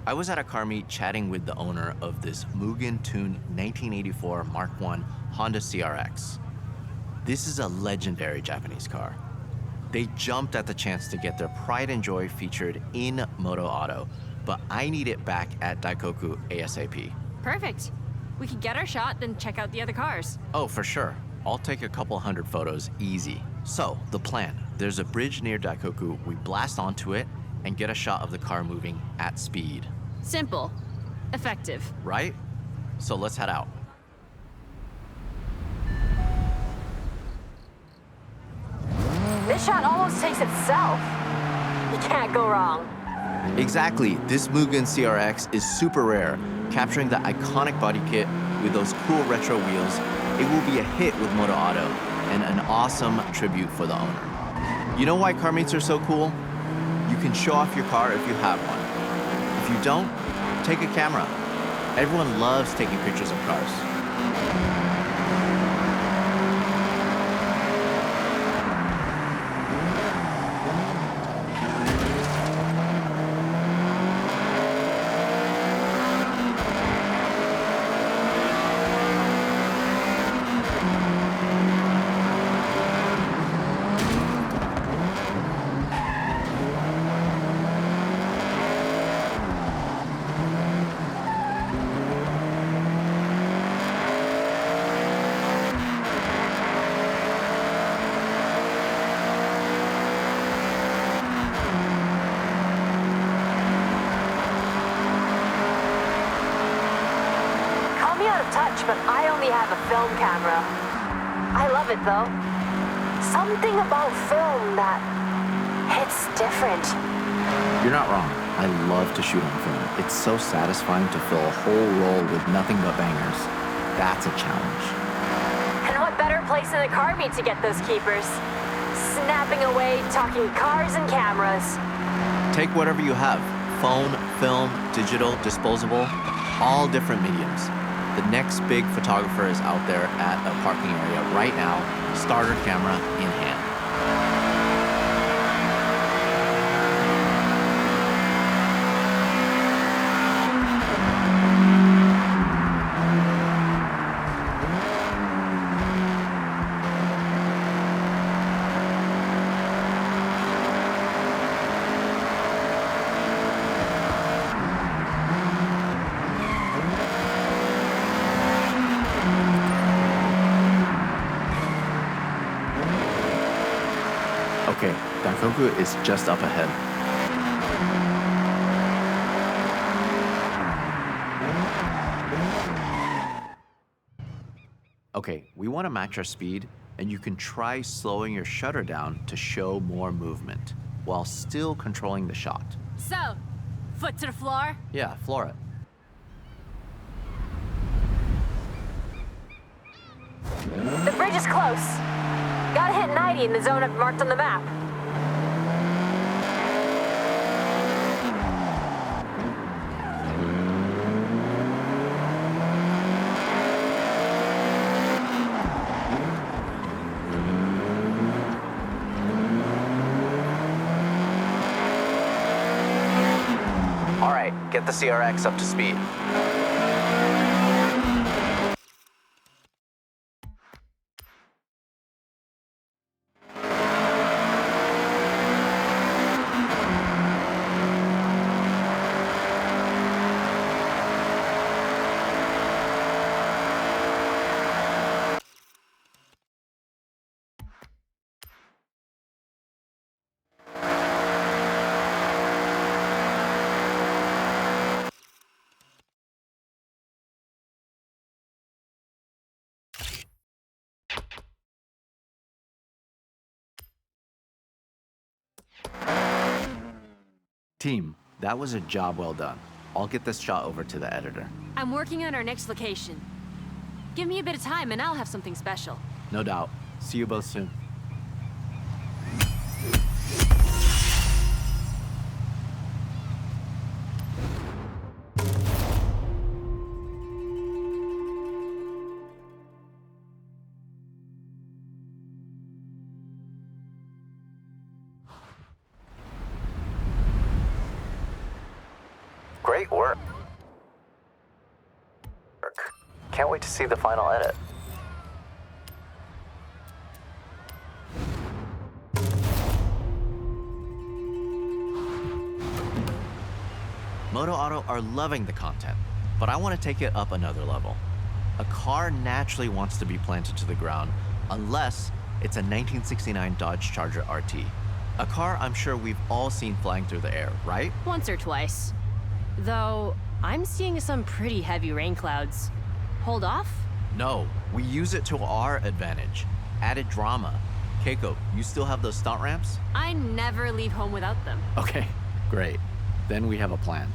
I was at a car meet chatting with the owner of this Mugen-tuned 1984 Mark I Honda CRX. This is a legendary Japanese car. They jumped at the chance to get their pride and joy featured in Moto Auto, but I need it back at Daikoku ASAP. Perfect. We can get our shot, then check out the other cars. Oh, for sure. I'll take a couple hundred photos, easy. So, the plan. There's a bridge near Daikoku, we blast onto it, and get a shot of the car moving at speed. Simple. Effective. Right? So let's head out. This shot almost takes itself. You can't go wrong. Exactly. This Mugen CRX is super rare. Capturing the iconic body kit with those cool retro wheels, it will be a hit with Moto Auto and an awesome tribute for the owner. You know why car meets are so cool? You can show off your car if you have one. If you don't, take a camera. Everyone loves taking pictures of cars. much, but I only have a film camera. I love it though. Something about film that hits different. You're not wrong. I love to shoot on film. It's so satisfying to fill a whole roll with nothing but bangers. That's a challenge. And what better place than the car meet to get those keepers? Snapping away, talking cars and cameras. Take whatever you have. Phone, film, digital, disposable, all different mediums. The next big photographer is out there at a parking area right now, starter camera in hand. Okay, Daikoku is just up ahead. Okay, we want to match our speed, and you can try slowing your shutter down to show more movement, while still controlling the shot. So, foot to the floor? Yeah, floor it. The bridge is close. Gotta hit 90 in the zone I've marked on the map. All right, get the CRX up to speed. Team, that was a job well done. I'll get this shot over to the editor. I'm working on our next location. Give me a bit of time and I'll have something special. No doubt. See you both soon. Great work. Can't wait to see the final edit. Moto Auto are loving the content, but I want to take it up another level. A car naturally wants to be planted to the ground unless it's a 1969 Dodge Charger RT. A car I'm sure we've all seen flying through the air, right? Once or twice. Though, I'm seeing some pretty heavy rain clouds. Hold off? No, we use it to our advantage. Added drama. Keiko, you still have those stunt ramps? I never leave home without them. Okay, great. Then we have a plan.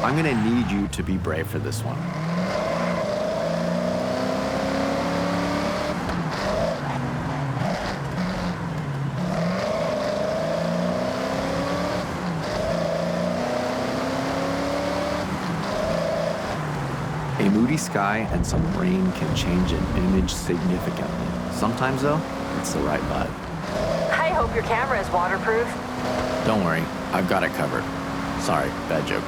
I'm gonna need you to be brave for this one. A moody sky and some rain can change an image significantly. Sometimes, though, it's the right vibe. I hope your camera is waterproof. Don't worry, I've got it covered. Sorry, bad joke.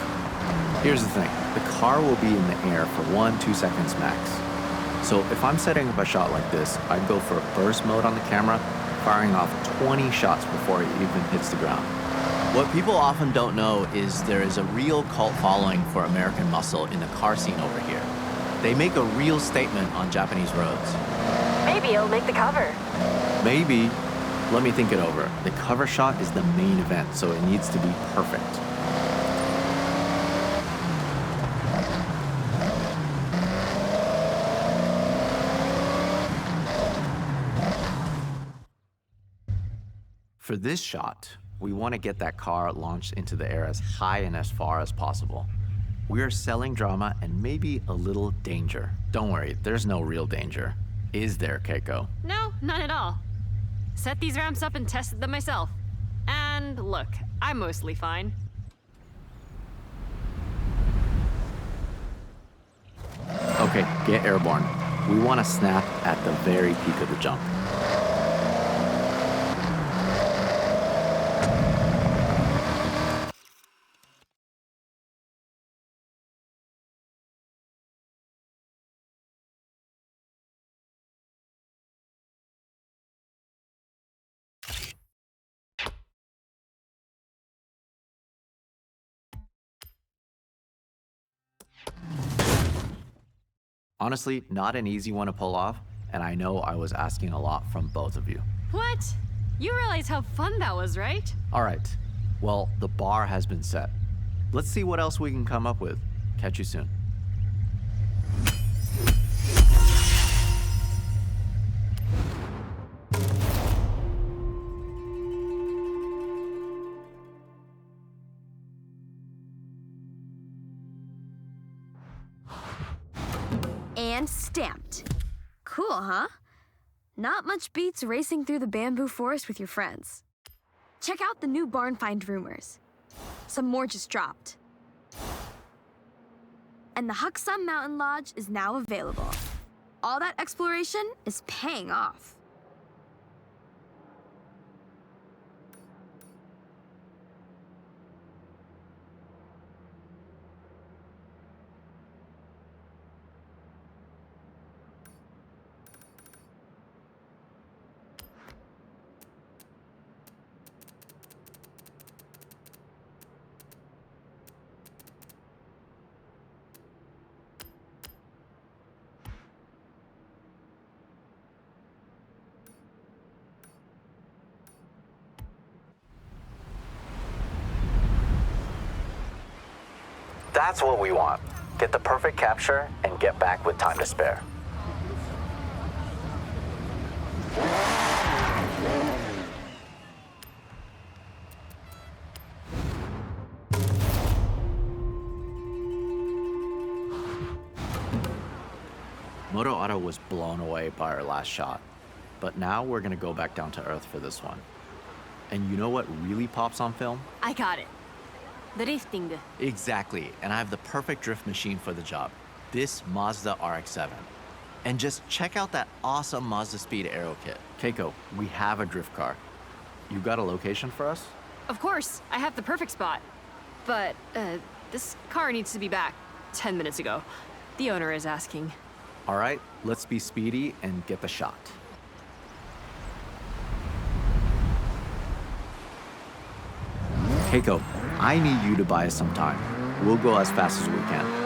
Here's the thing, the car will be in the air for 1-2 seconds max. So if I'm setting up a shot like this, I'd go for a burst mode on the camera, firing off 20 shots before it even hits the ground. What people often don't know is there is a real cult following for American muscle in the car scene over here. They make a real statement on Japanese roads. Maybe it'll make the cover. Maybe. Let me think it over. The cover shot is the main event, so it needs to be perfect. For this shot, we want to get that car launched into the air as high and as far as possible. We are selling drama and maybe a little danger. Don't worry, there's no real danger. Is there, Keiko? No, none at all. Set these ramps up and tested them myself. And look, I'm mostly fine. Okay, get airborne. We want to snap at the very peak of the jump. Honestly, not an easy one to pull off, and I know I was asking a lot from both of you. What? You realize how fun that was, right? All right, well, the bar has been set. Let's see what else we can come up with. Catch you soon. And stamped. Cool, huh? Not much beats racing through the bamboo forest with your friends. Check out the new barn find rumors. Some more just dropped. And the Hucksum Mountain Lodge is now available. All that exploration is paying off. That's what we want. Get the perfect capture and get back with time to spare. Moto Auto was blown away by our last shot, but now we're gonna go back down to earth for this one. And you know what really pops on film? I got it. Drifting. Exactly, and I have the perfect drift machine for the job. This Mazda RX-7. And just check out that awesome Mazda Speed Aero kit. Keiko, we have a drift car. You got a location for us? Of course, I have the perfect spot. But, this car needs to be back 10 minutes ago. The owner is asking. All right, let's be speedy and get the shot. Keiko, I need you to buy us some time. We'll go as fast as we can.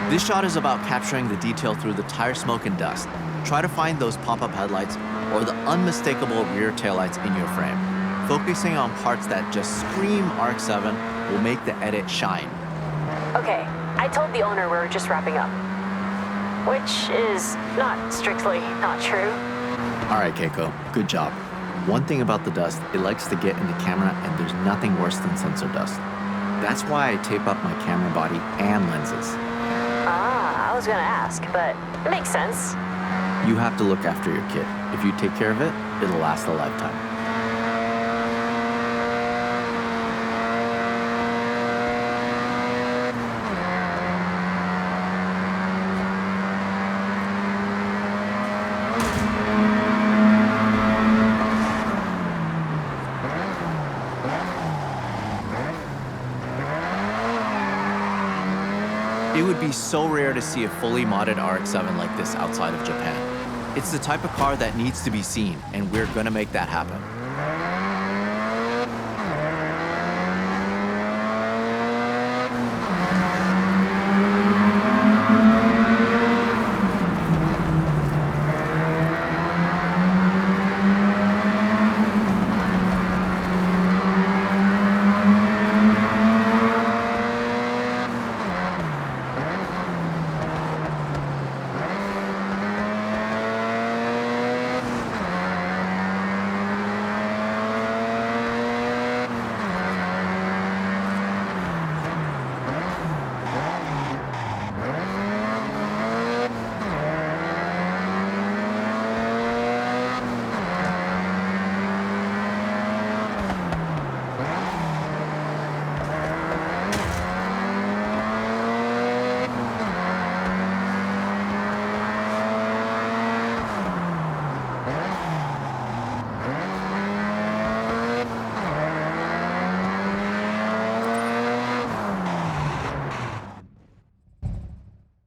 This shot is about capturing the detail through the tire smoke and dust. Try to find those pop-up headlights or the unmistakable rear taillights in your frame. Focusing on parts that just scream RX-7 will make the edit shine. Okay, I told the owner we're just wrapping up. Which is not strictly not true. All right, Keiko, good job. One thing about the dust, it likes to get in the camera, and there's nothing worse than sensor dust. That's why I tape up my camera body and lenses. I was gonna ask, but it makes sense. You have to look after your kit. If you take care of it, it'll last a lifetime. It would be so rare to see a fully modded RX-7 like this outside of Japan. It's the type of car that needs to be seen, and we're gonna make that happen.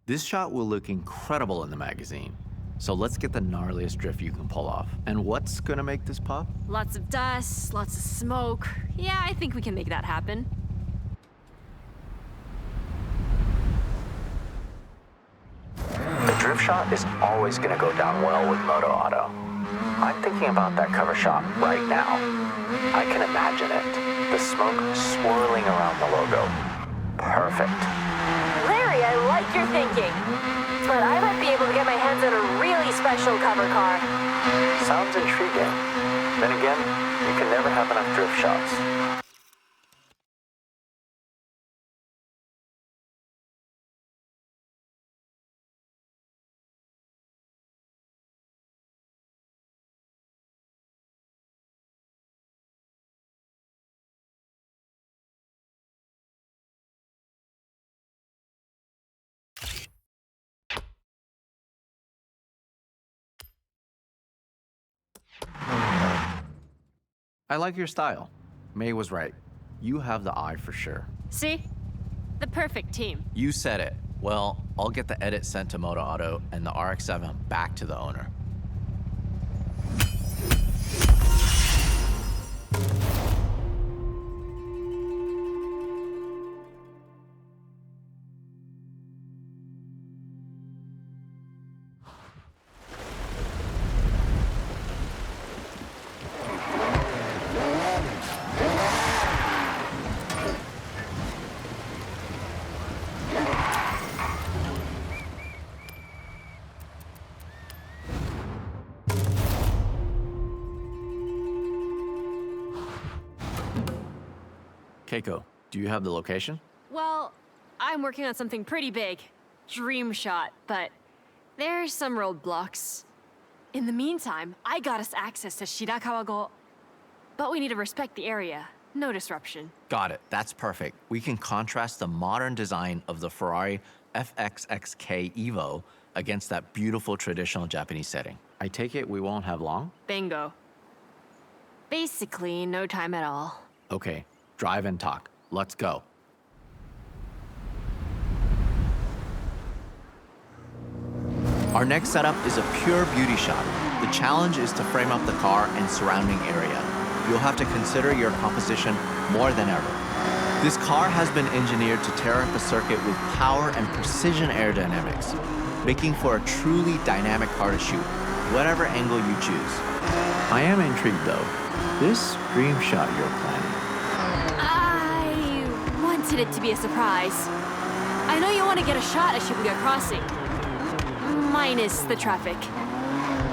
This shot will look incredible in the magazine. So let's get the gnarliest drift you can pull off. And what's gonna make this pop? Lots of dust, lots of smoke. Yeah, I think we can make that happen. The drift shot is always gonna go down well with Moto Auto. I'm thinking about that cover shot right now. I can imagine it. The smoke swirling around the logo. Perfect. Larry, I like your thinking. But I might be able to get my hands on a really special cover car. Sounds intriguing. Then again, you can never have enough drift shots. I like your style. May was right. You have the eye for sure. See? The perfect team. You said it. Well, I'll get the edit sent to Moto Auto and the RX-7 back to the owner. Keiko, do you have the location? Well, I'm working on something pretty big. Dream shot, but there's some roadblocks. In the meantime, I got us access to Shirakawa-go. But we need to respect the area. No disruption. Got it. That's perfect. We can contrast the modern design of the Ferrari FXXK Evo against that beautiful traditional Japanese setting. I take it we won't have long? Bingo. Basically, no time at all. Okay, drive and talk. Let's go. Our next setup is a pure beauty shot. The challenge is to frame up the car and surrounding area. You'll have to consider your composition more than ever. This car has been engineered to tear up a circuit with power and precision aerodynamics, making for a truly dynamic car to shoot, whatever angle you choose. I am intrigued though. This dream shot you're planning. I wanted it to be a surprise. I know you want to get a shot at Shibuya Crossing. Minus the traffic.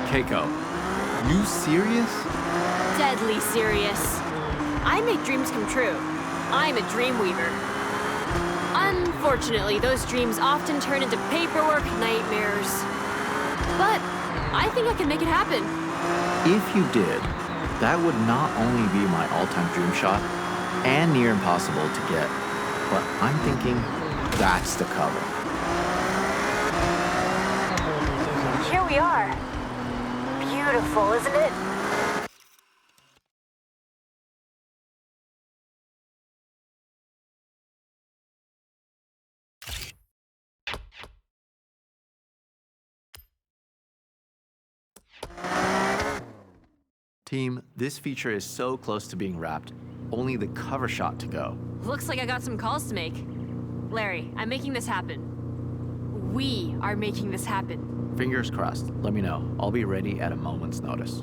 Keiko, you serious? Deadly serious. I make dreams come true. I'm a dream weaver. Unfortunately, those dreams often turn into paperwork nightmares. But I think I can make it happen. If you did, that would not only be my all-time dream shot and near impossible to get, but I'm thinking that's the cover. Here we are. Beautiful, isn't it? Team, this feature is so close to being wrapped. Only the cover shot to go. Looks like I got some calls to make. Larry, I'm making this happen. We are making this happen. Fingers crossed. Let me know. I'll be ready at a moment's notice.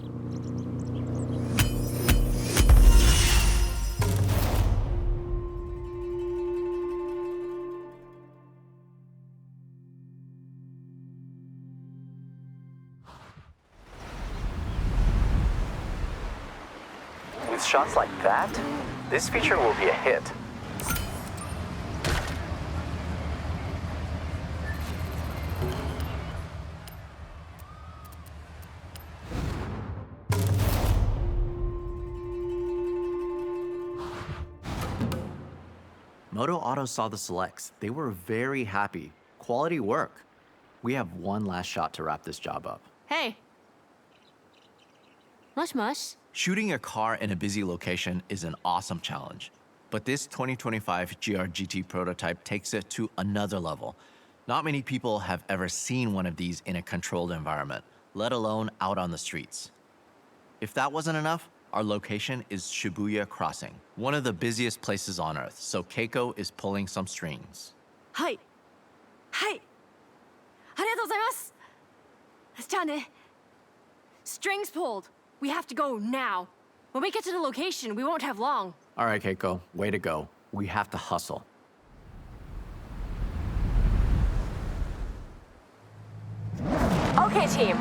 With shots like that, this feature will be a hit. Moto Auto saw the selects. They were very happy. Quality work. We have one last shot to wrap this job up. Hey. Mush mush. Shooting a car in a busy location is an awesome challenge. But this 2025 GR-GT prototype takes it to another level. Not many people have ever seen one of these in a controlled environment, let alone out on the streets. If that wasn't enough, our location is Shibuya Crossing, one of the busiest places on Earth, so Keiko is pulling some strings. Hi. Hi. ありがとうございます。じゃあね。Strings pulled. We have to go now. When we get to the location, we won't have long. All right, Keiko, way to go. We have to hustle. Okay, team.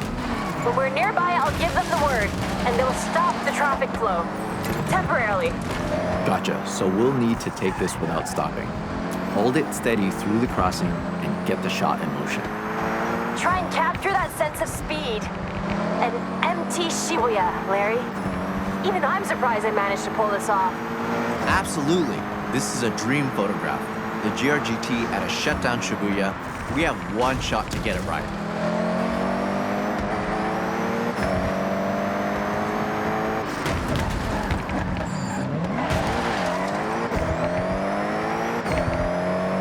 When we're nearby, I'll give them the word, and they'll stop the traffic flow. Temporarily. Gotcha, so we'll need to take this without stopping. Hold it steady through the crossing and get the shot in motion. Try and capture that sense of speed. An empty Shibuya, Larry. Even I'm surprised I managed to pull this off. Absolutely. This is a dream photograph. The GR-GT at a shutdown Shibuya. We have one shot to get it right.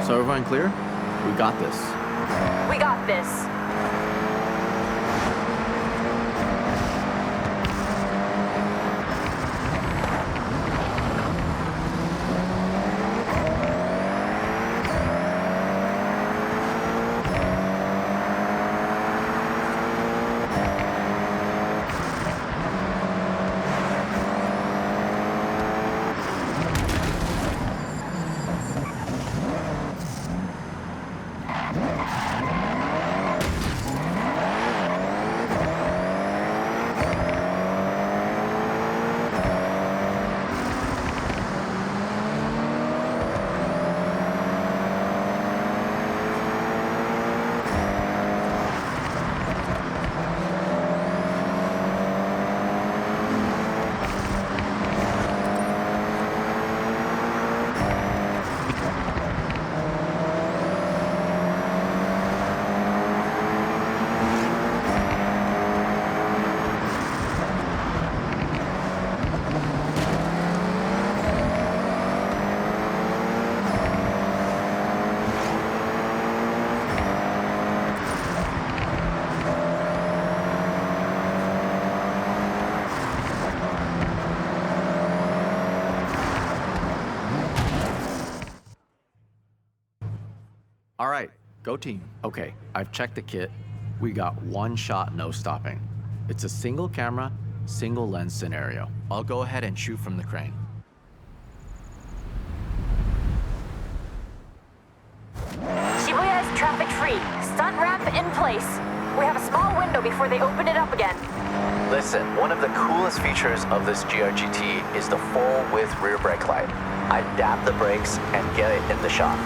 So everyone clear? We got this. We got this. All right, go team. Okay, I've checked the kit. We got one shot, no stopping. It's a single camera, single lens scenario. I'll go ahead and shoot from the crane. Shibuya is traffic free. Stunt ramp in place. We have a small window before they open it up again. Listen, one of the coolest features of this GR-GT is the full-width rear brake light. I dab the brakes and get it in the shot.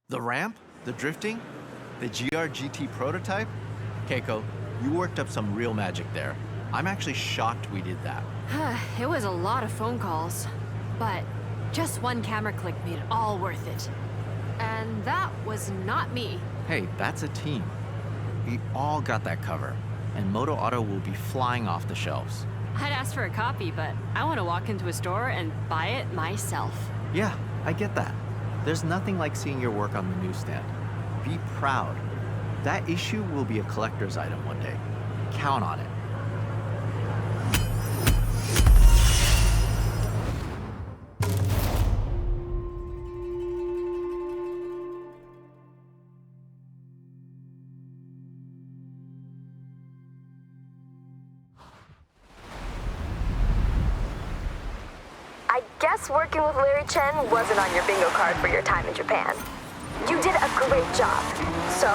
The ramp, the drifting, the GR-GT prototype. Keiko, You worked up some real magic there. I'm actually shocked we did that. It was a lot of phone calls, but just one camera click made it all worth it. And that was not me. Hey, that's a team. We all got that cover, and Moto Auto will be flying off the shelves. I'd ask for a copy, but I want to walk into a store and buy it myself. Yeah, I get that. There's nothing like seeing your work on the newsstand. Be proud. That issue will be a collector's item one day. Count on it. I guess working with Larry Chen wasn't on your bingo card for your time in Japan. You did a great job. So,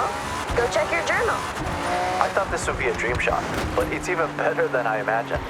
go check your journal. I thought this would be a dream shot, but it's even better than I imagined.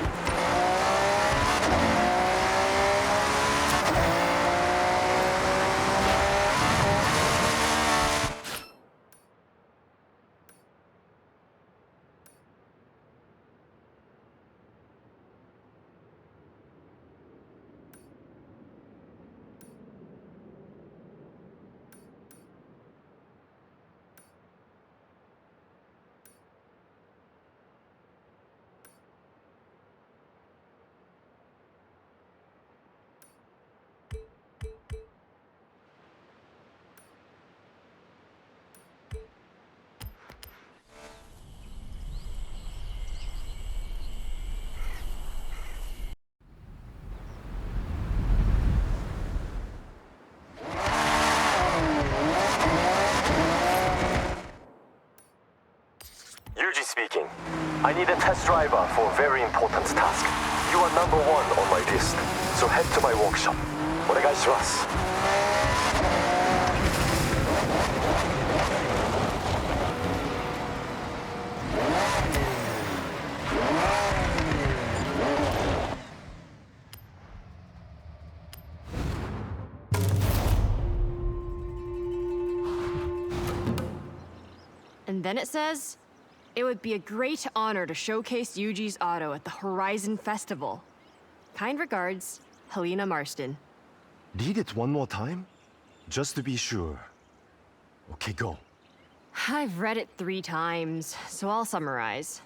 Yuji speaking. I need a test driver for a very important task. You are number 1 on my list, so head to my workshop. 오네가이시마스. And then it says, it would be a great honor to showcase Yuji's auto at the Horizon Festival. Kind regards, Helena Marston. Read it one more time? Just to be sure. Okay, go. I've read it 3 times, so I'll summarize.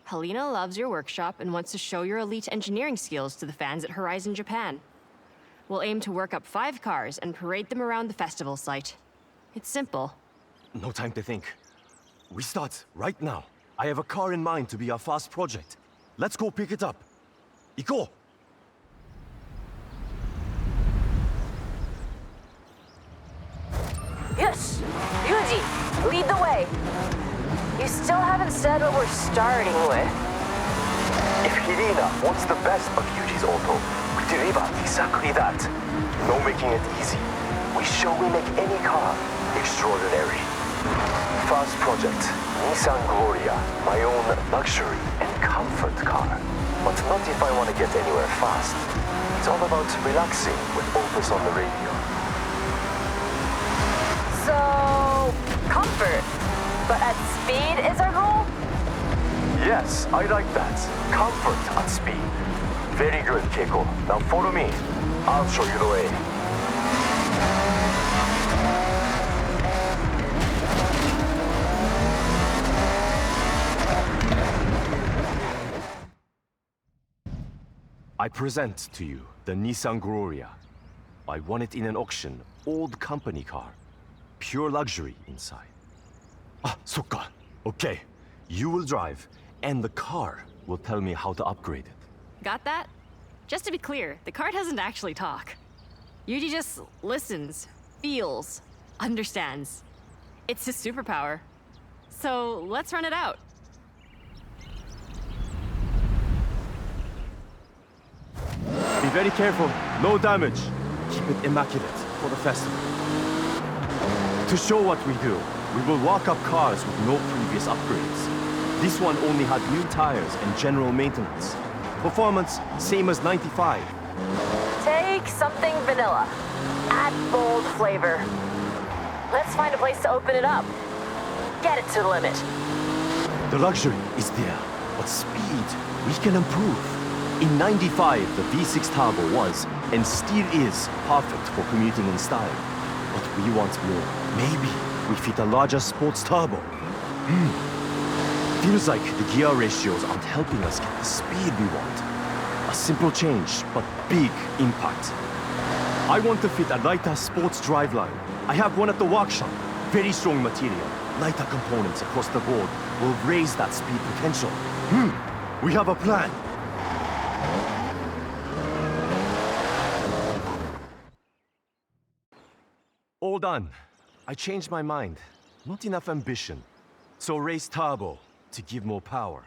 Helena loves your workshop and wants to show your elite engineering skills to the fans at Horizon Japan. We'll aim to work up 5 cars and parade them around the festival site. It's simple. No time to think. We start right now. I have a car in mind to be our fast project. Let's go pick it up. Iko! Yes! Yuji, lead the way. You still haven't said what we're starting with. If Helena wants the best of Yuji's auto, we deliver exactly that. No making it easy. We show we make any car extraordinary. Fast project, Nissan Gloria, my own luxury and comfort car. But not if I want to get anywhere fast. It's all about relaxing with Opus on the radio. So, comfort. But at speed is our goal? Yes, I like that. Comfort at speed. Very good, Keiko. Now follow me. I'll show you the way. I present to you the Nissan Gloria. I won it in an auction, old company car. Pure luxury inside. Ah, sokka. Okay, you will drive, and the car will tell me how to upgrade it. Got that? Just to be clear, the car doesn't actually talk. Yuji just listens, feels, understands. It's his superpower. So let's run it out. Be very careful, no damage. Keep it immaculate for the festival. To show what we do, we will walk up cars with no previous upgrades. This one only had new tires and general maintenance. Performance, same as 95. Take something vanilla. Add bold flavor. Let's find a place to open it up. Get it to the limit. The luxury is there, but speed, we can improve. In 95, the V6 turbo was, and still is, perfect for commuting in style. But we want more. Maybe we fit a larger sports turbo. Feels like the gear ratios aren't helping us get the speed we want. A simple change, but big impact. I want to fit a lighter sports driveline. I have one at the workshop. Very strong material. Lighter components across the board will raise that speed potential. We have a plan. All done. I changed my mind. Not enough ambition. So raise turbo to give more power.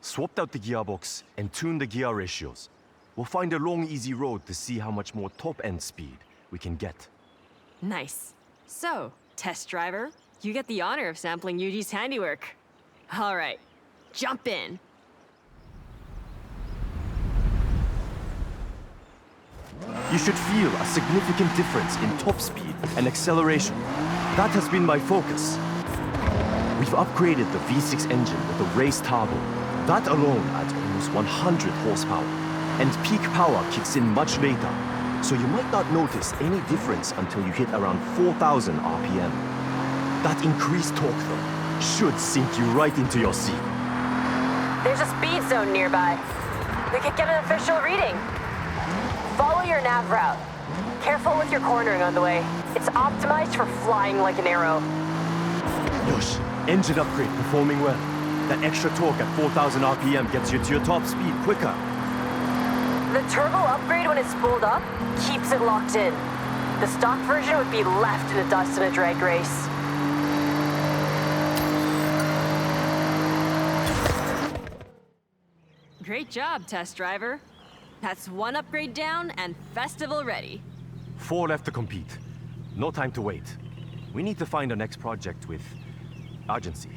Swapped out the gearbox and tuned the gear ratios. We'll find a long, easy road to see how much more top-end speed we can get. Nice. So, test driver, you get the honor of sampling Yuji's handiwork. All right, jump in. You should feel a significant difference in top speed and acceleration. That has been my focus. We've upgraded the V6 engine with a race turbo. That alone adds almost 100 horsepower. And peak power kicks in much later. So you might not notice any difference until you hit around 4,000 RPM. That increased torque, though, should sink you right into your seat. There's a speed zone nearby. We could get an official reading. Follow your nav route. Careful with your cornering on the way. It's optimized for flying like an arrow. Yosh, engine upgrade performing well. That extra torque at 4,000 RPM gets you to your top speed quicker. The turbo upgrade when it's spooled up keeps it locked in. The stock version would be left in the dust in a drag race. Great job, test driver. That's one upgrade down and festival ready. 4 left to compete. No time to wait. We need to find our next project with urgency.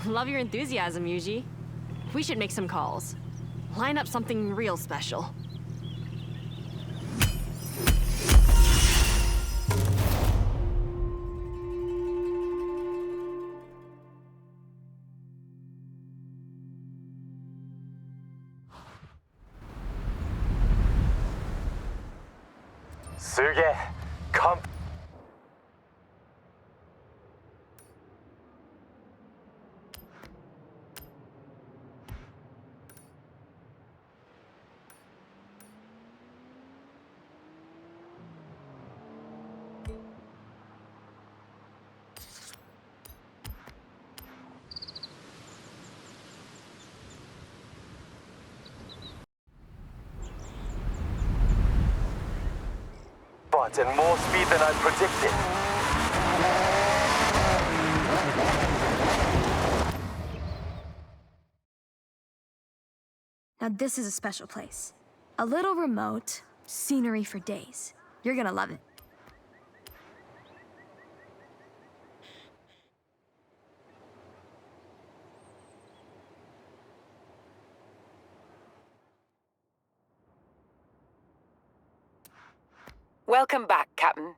Love your enthusiasm, Yuji. We should make some calls. Line up something real special. Suge, come. And more speed than I predicted. Now this is a special place. A little remote, scenery for days. You're gonna love it. Welcome back, Captain.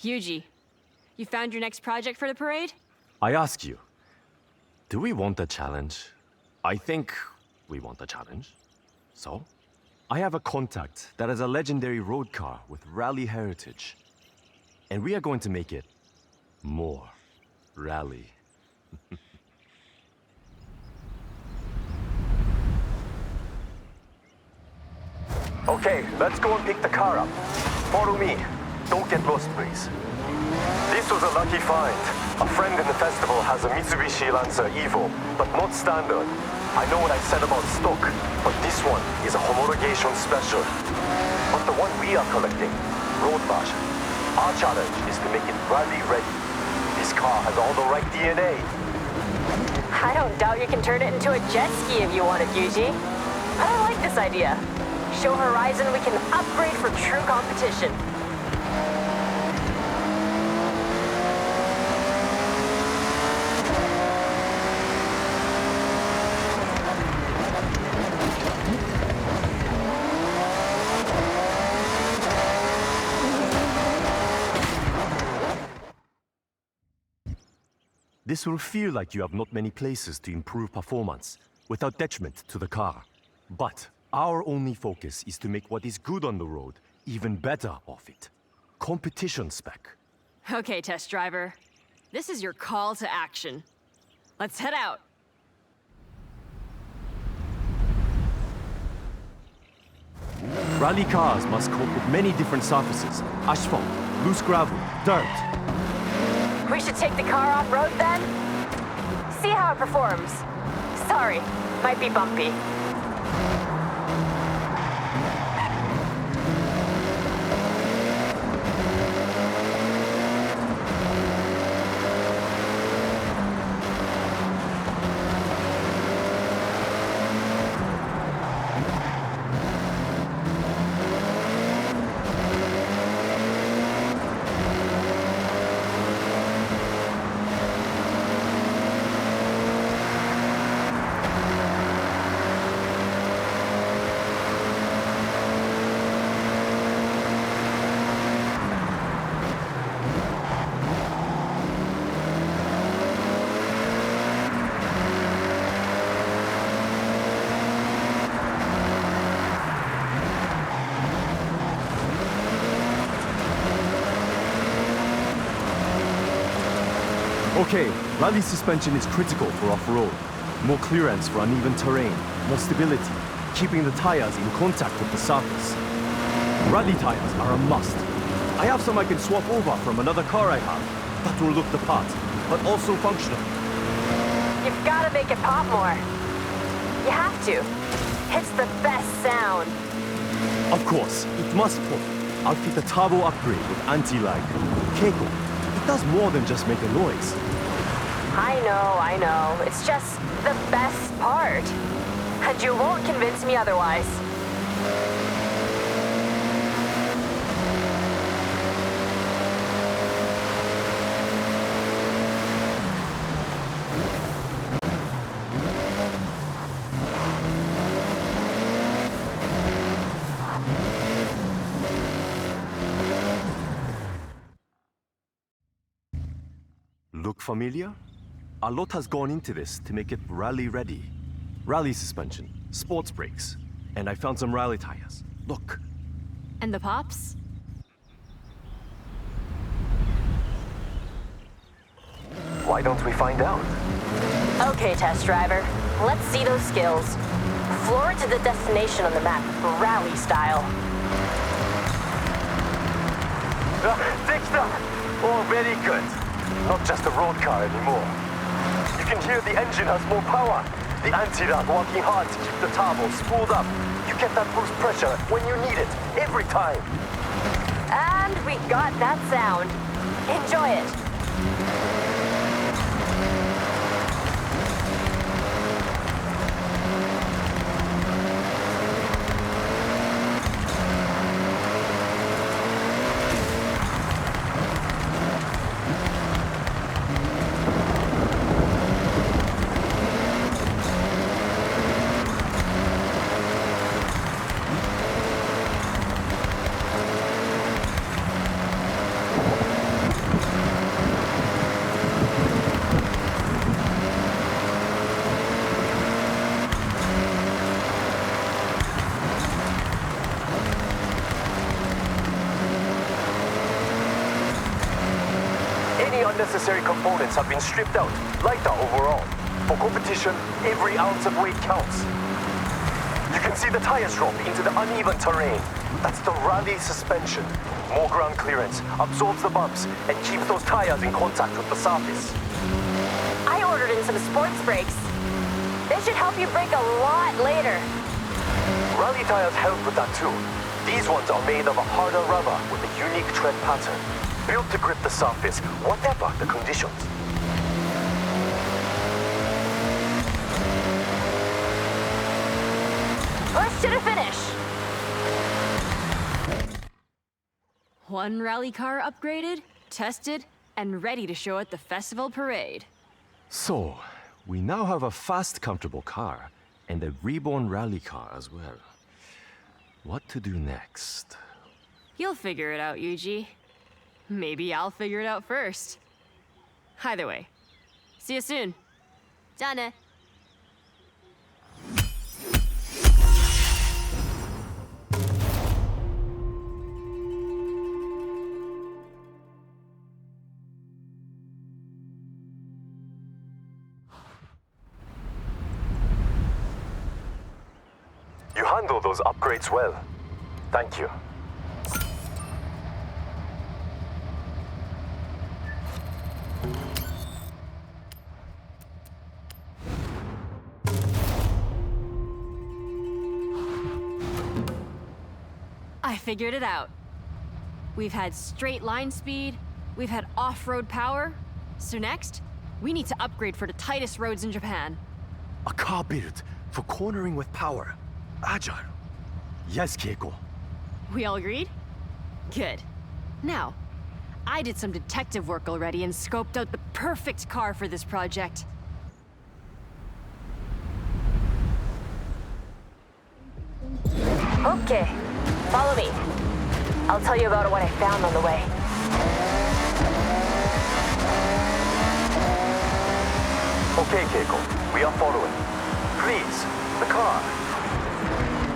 Yuji, you found your next project for the parade? I ask you, do we want a challenge? I think we want a challenge. So, I have a contact that has a legendary road car with rally heritage. And we are going to make it more rally. Okay, let's go and pick the car up. Follow me. Don't get lost, please. This was a lucky find. A friend in the festival has a Mitsubishi Lancer Evo, but not standard. I know what I said about stock, but this one is a homologation special. But the one we are collecting, road version. Our challenge is to make it rally ready. This car has all the right DNA. I don't doubt you can turn it into a jet ski if you wanted, Yuji. But I like this idea. Show Horizon we can upgrade for true competition. This will feel like you have not many places to improve performance without detriment to the car. But our only focus is to make what is good on the road even better off it. Competition spec. Okay, test driver. This is your call to action. Let's head out. Rally cars must cope with many different surfaces. Asphalt, loose gravel, dirt. We should take the car off-road then? See how it performs. Sorry, might be bumpy. Okay, rally suspension is critical for off-road. More clearance for uneven terrain, more stability, keeping the tires in contact with the surface. Rally tires are a must. I have some I can swap over from another car I have. That will look the part, but also functional. You've got to make it pop more. You have to. It's the best sound. Of course, it must pop. I'll fit a turbo upgrade with anti-lag. Keiko, it does more than just make a noise. I know. It's just the best part. And you won't convince me otherwise. Look familiar? A lot has gone into this to make it rally ready. Rally suspension, sports brakes, and I found some rally tires. Look. And the pops? Why don't we find out? Okay, test driver. Let's see those skills. Floor it to the destination on the map, rally style. Dexter! Oh, very good. Not just a road car anymore. You can hear the engine has more power. The anti-lag working hard to keep the turbo spooled up. You get that boost pressure when you need it, every time. And we got that sound. Enjoy it. unnecessary components have been stripped out, lighter overall. For competition, every ounce of weight counts. You can see the tires drop into the uneven terrain. That's the rally suspension. More ground clearance absorbs the bumps and keeps those tires in contact with the surface. I ordered in some sports brakes. They should help you brake a lot later. Rally tires help with that too. These ones are made of a harder rubber with a unique tread pattern, built to grip the surface, whatever the conditions. Push to the finish. One rally car upgraded, tested, and ready to show at the festival parade. So, we now have a fast, comfortable car, and a reborn rally car as well. What to do next? You'll figure it out, Yuji. Maybe I'll figure it out first. Either way, see you soon. じゃあね. You handle those upgrades well. Thank you. I figured it out. We've had straight line speed, we've had off-road power, so next, we need to upgrade for the tightest roads in Japan. A car built for cornering with power. Agile. Yes, Keiko. We all agreed? Good. Now, I did some detective work already and scoped out the perfect car for this project. Okay, follow me. I'll tell you about what I found on the way. Okay, Keiko, we are following. Please, the car.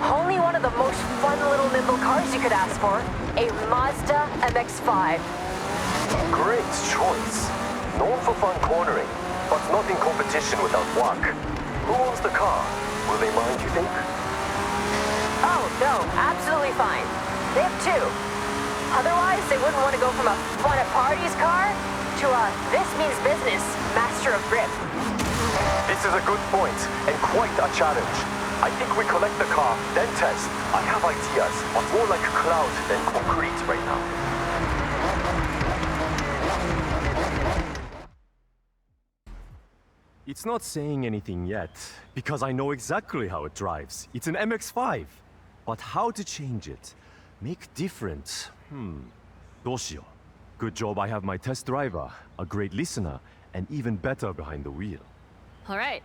Only one of the most fun little nimble cars you could ask for. A Mazda MX-5. Great choice. Known for fun cornering, but not in competition without work. Who owns the car? Will they mind, you think? Oh, no, absolutely fine. They have two. Otherwise, they wouldn't want to go from a fun at parties car to a this means business master of grip. This is a good point, and quite a challenge. I think we collect the car, then test. I have ideas, but more like cloud than concrete right now. It's not saying anything yet, because I know exactly how it drives. It's an MX-5. But how to change it? Make different? どうしよう. Good job I have my test driver, a great listener, and even better behind the wheel. All right,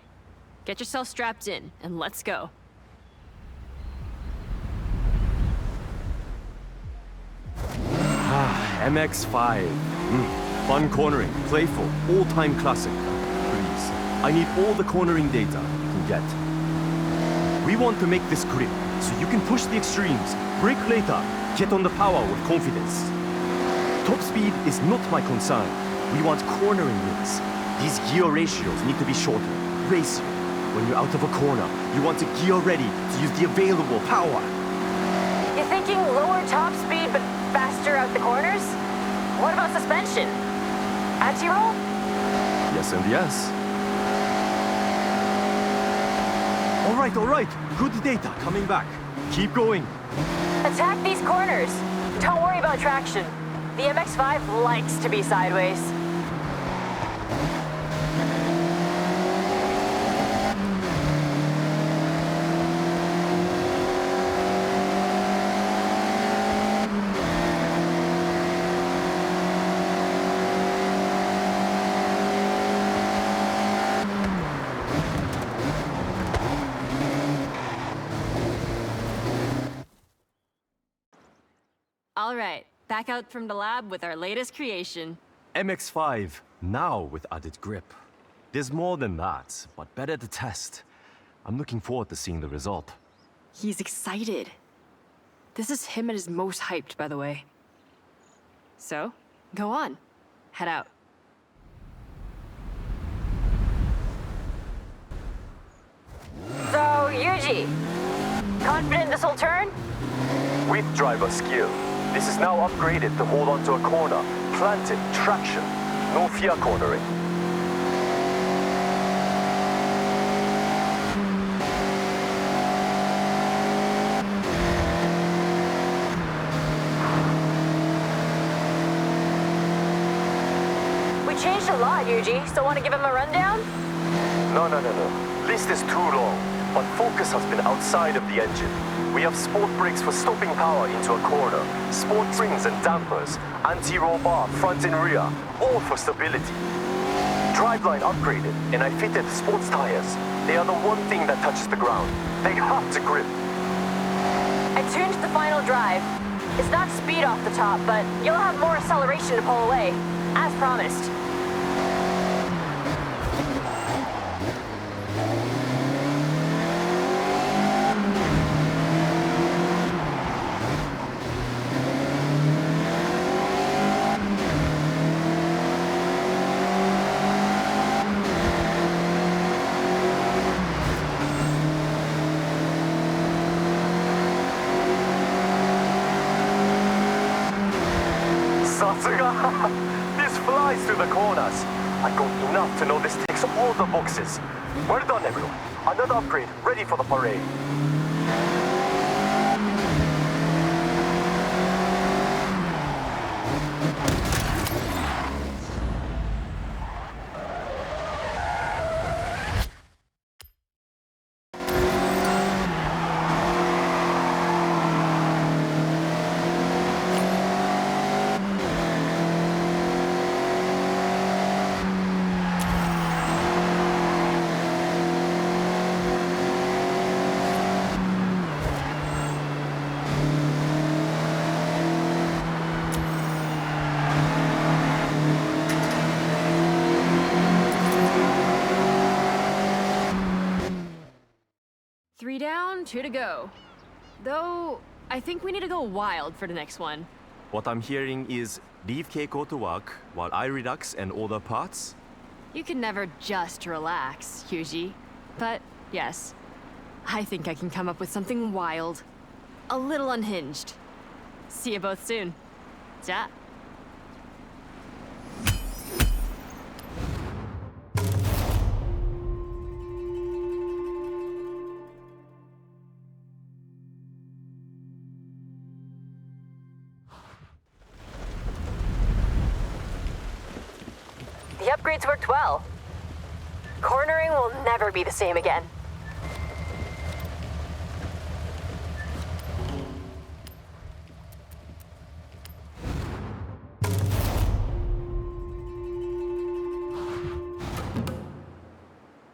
get yourself strapped in, and let's go. MX-5. Fun cornering, playful, all-time classic. Please, I need all the cornering data you can get. We want to make this grip, so you can push the extremes, brake later, get on the power with confidence. Top speed is not my concern. We want cornering wins. These gear ratios need to be shorter, racier. When you're out of a corner, you want to gear ready to use the available power. You're thinking lower top speed but faster out the corners? What about suspension? Anti-roll? Yes and yes. All right. Good data coming back. Keep going. Attack these corners. Don't worry about traction. The MX-5 likes to be sideways. All right, back out from the lab with our latest creation. MX-5, now with added grip. There's more than that, but better to test. I'm looking forward to seeing the result. He's excited. This is him at his most hyped, by the way. So, go on. Head out. confident this will turn? With driver skill, this is now upgraded to hold onto a corner, planted, traction, no fear cornering. We changed a lot, Yuji. Still want to give him a rundown? No. List is too long, but focus has been outside of the engine. We have sport brakes for stopping power into a corner, sport springs and dampers, anti-roll bar front and rear, all for stability. Driveline upgraded, and I fitted sports tires. They are the one thing that touches the ground. They have to grip. I tuned the final drive. It's not speed off the top, but you'll have more acceleration to pull away, as promised. This flies through the corners. I got enough to know this ticks all the boxes. Well done, everyone. Another upgrade, ready for the parade. Three down, 2 to go. Though, I think we need to go wild for the next one. What I'm hearing is leave Keiko to work while I relax and order parts. You can never just relax, Yuji. But, yes, I think I can come up with something wild. A little unhinged. See you both soon. Ja. The upgrades worked well. Cornering will never be the same again.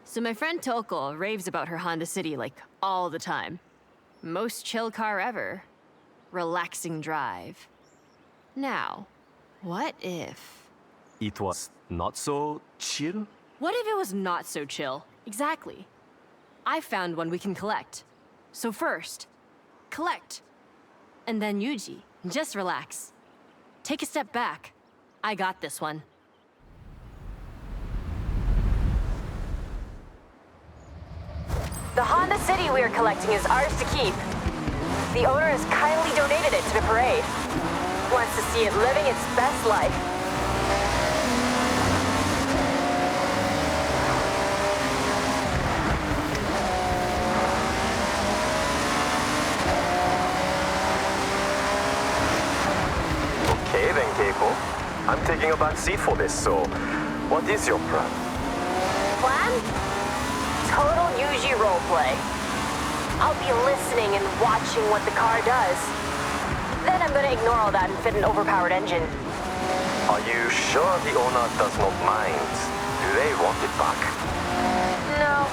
So my friend Toko raves about her Honda City like all the time. Most chill car ever. Relaxing drive. Now, what if... It was not so chill? What if it was not so chill? Exactly. I found one we can collect. So first, collect. And then Yuji, just relax. Take a step back. I got this one. The Honda City we are collecting is ours to keep. The owner has kindly donated it to the parade. Wants to see it living its best life. Okay then, Keiko. I'm taking a back seat for this, so what is your plan? Plan? Total Yuji roleplay. I'll be listening and watching what the car does. Then I'm gonna ignore all that and fit an overpowered engine. Are you sure the owner does not mind? Do they want it back? No.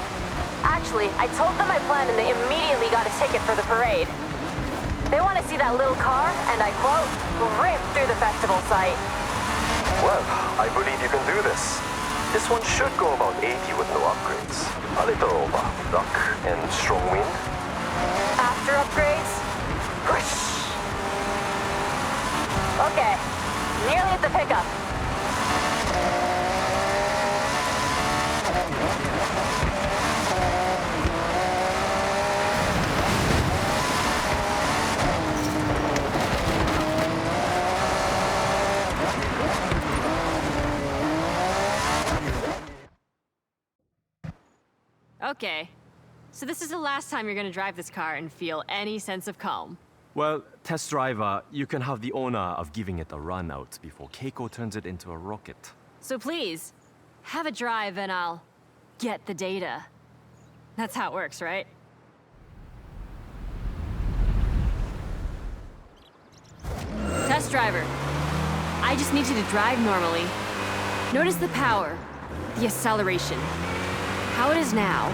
Actually, I told them my plan and they immediately got a ticket for the parade. They want to see that little car, and I quote, rip through the festival site. Well, I believe you can do this. This one should go about 80 with no upgrades. A little over luck and strong wind. After upgrades, whoosh. Okay, nearly at the pickup. Okay. So this is the last time you're gonna drive this car and feel any sense of calm. Well, test driver, you can have the honor of giving it a run out before Keiko turns it into a rocket. So please, have a drive and I'll get the data. That's how it works, right? Test driver. I just need you to drive normally. Notice the power, the acceleration, how it is now.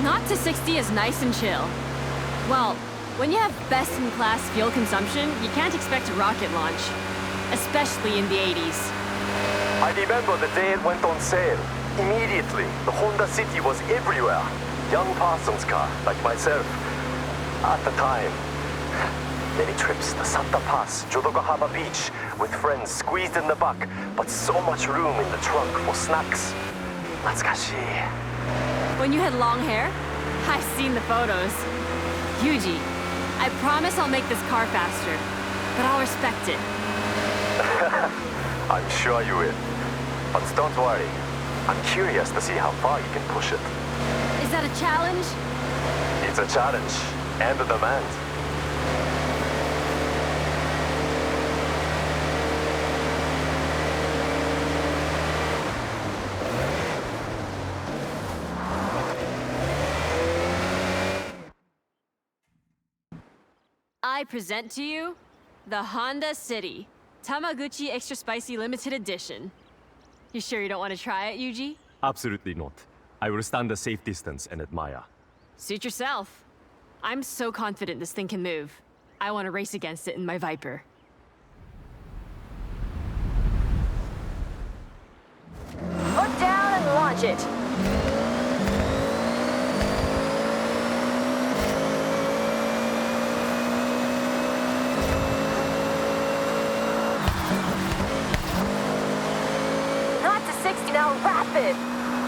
Not to 60 is nice and chill. Well, when you have best-in-class fuel consumption, you can't expect a rocket launch. Especially in the 80s. I remember the day it went on sale. Immediately, the Honda City was everywhere. Young Parsons car, like myself. At the time, many trips to Santa Paz, Jodoga Harbor Beach, with friends squeezed in the back, but so much room in the trunk for snacks. Natsukashi. When you had long hair? I've seen the photos. Yuji, I promise I'll make this car faster, but I'll respect it. I'm sure you will. But don't worry. I'm curious to see how far you can push it. Is that a challenge? It's a challenge and a demand. I present to you the Honda City Tamaguchi Extra Spicy Limited Edition. You sure you don't want to try it, Yuji? Absolutely not. I will stand a safe distance and admire. Suit yourself. I'm so confident this thing can move. I want to race against it in my Viper. Look down and launch it. Now rapid!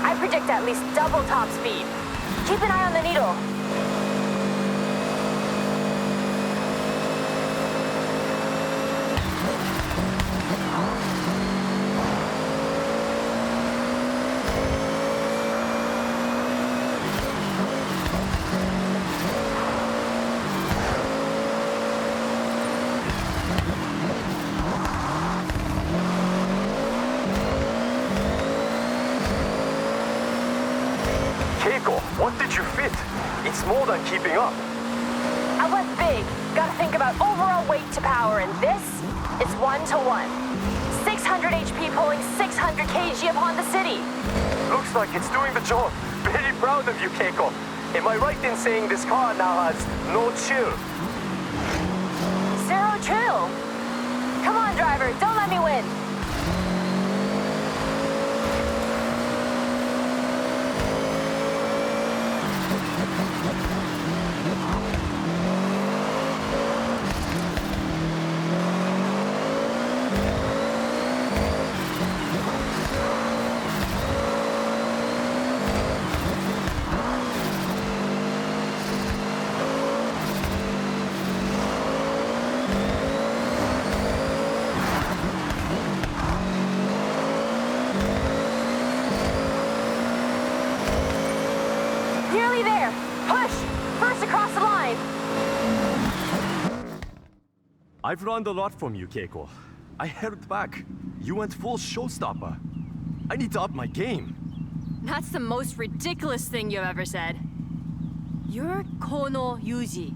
I predict at least double top speed. Keep an eye on the needle. Keiko, what did you fit? It's more than keeping up. I went big. Gotta think about overall weight to power, and this is 1-to-1. 600 HP pulling 600 kg of Honda City. Looks like it's doing the job. Very proud of you, Keiko. Am I right in saying this car now has no chill? Zero chill. Come on, driver, don't let me win. Nearly there. Push! First across the line. I've learned a lot from you, Keiko. I held back. You went full showstopper. I need to up my game. That's the most ridiculous thing you've ever said. You're Kono Yuji.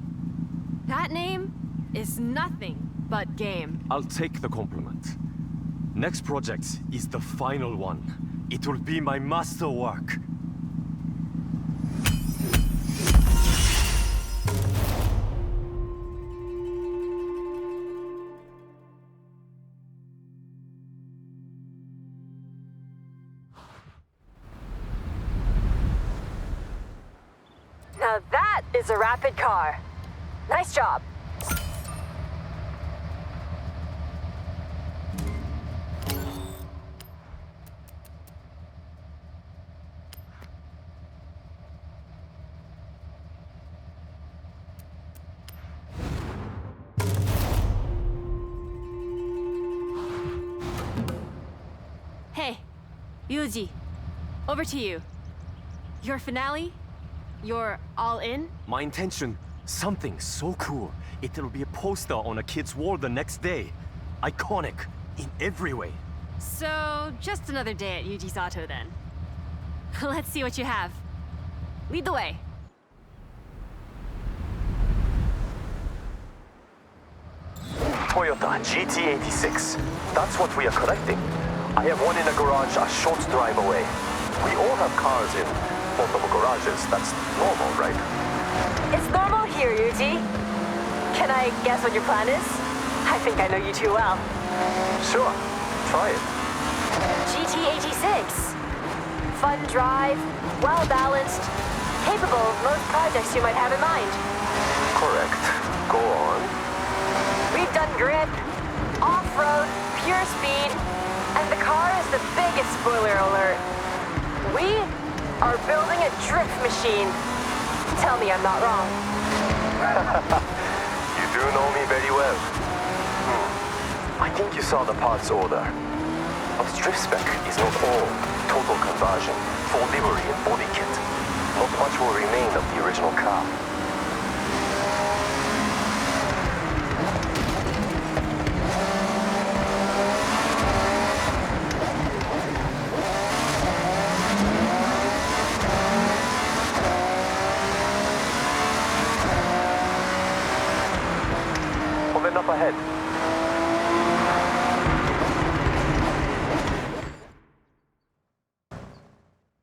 That name is nothing but game. I'll take the compliment. Next project is the final one. It will be my masterwork. Now that is a rapid car. Nice job. Hey, Yuji, over to you. Your finale? You're all in? My intention, something so cool. It'll be a poster on a kid's wall the next day. Iconic in every way. So, just another day at Yuji's Auto then. Let's see what you have. Lead the way. Toyota GT86. That's what we are collecting. I have one in a garage a short drive away. We all have cars in multiple garages. That's normal, right? It's normal here, Yuji. Can I guess what your plan is? I think I know you too well. Sure. Try it. GT86. Fun drive, well-balanced, capable of most projects you might have in mind. Correct. Go on. We've done grip, off-road, pure speed, and the car is the biggest spoiler alert. We are building a drift machine. Tell me I'm not wrong. You do know me very well. I think you saw the parts order. But drift spec is not all total conversion, full livery and body kit. Not much will remain of the original car. Up ahead.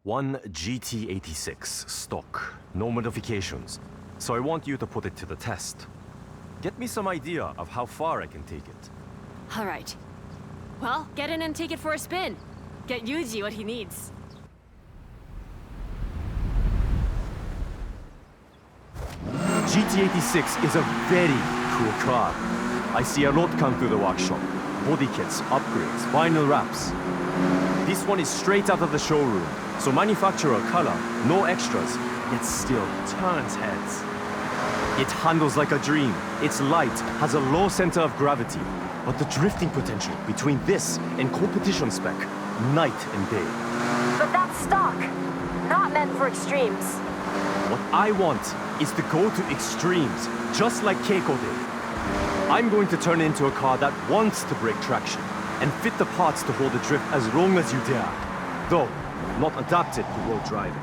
One GT86 stock, no modifications. So I want you to put it to the test. Get me some idea of how far I can take it. All right. Well, get in and take it for a spin. Get Yuji what he needs. GT86 is a very cool car. I see a lot come through the workshop. Body kits, upgrades, vinyl wraps. This one is straight out of the showroom. So manufacturer color, no extras, yet still turns heads. It handles like a dream. It's light, has a low center of gravity. But the drifting potential between this and competition spec, night and day. But that's stock, not meant for extremes. What I want is to go to extremes, just like Keiko did. I'm going to turn it into a car that wants to break traction and fit the parts to hold the drift as long as you dare. Though, not adapted to road driving.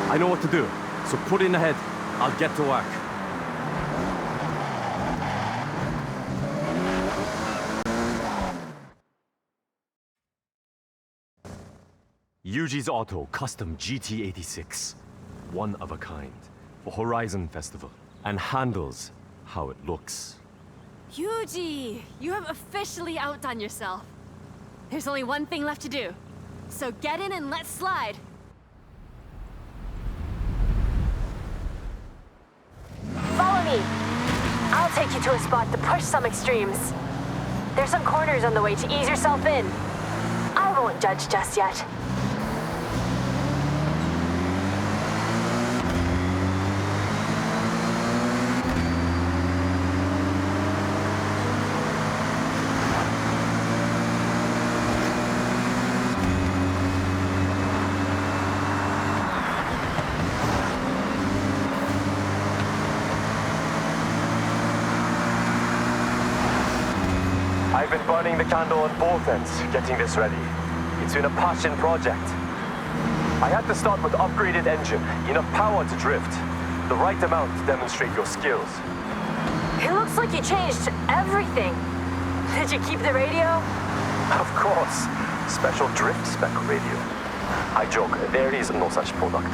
I know what to do, so put in ahead. I'll get to work. Yuji's Auto Custom GT86. One of a kind. For Horizon Festival. And handles how it looks. Yuji, you have officially outdone yourself. There's only one thing left to do. So get in and let's slide. Follow me. I'll take you to a spot to push some extremes. There's some corners on the way to ease yourself in. I won't judge just yet. I've been burning the candle on both ends, getting this ready. It's been a passion project. I had to start with upgraded engine, enough power to drift, the right amount to demonstrate your skills. It looks like you changed everything. Did you keep the radio? Of course, special drift spec radio. I joke, there is no such product.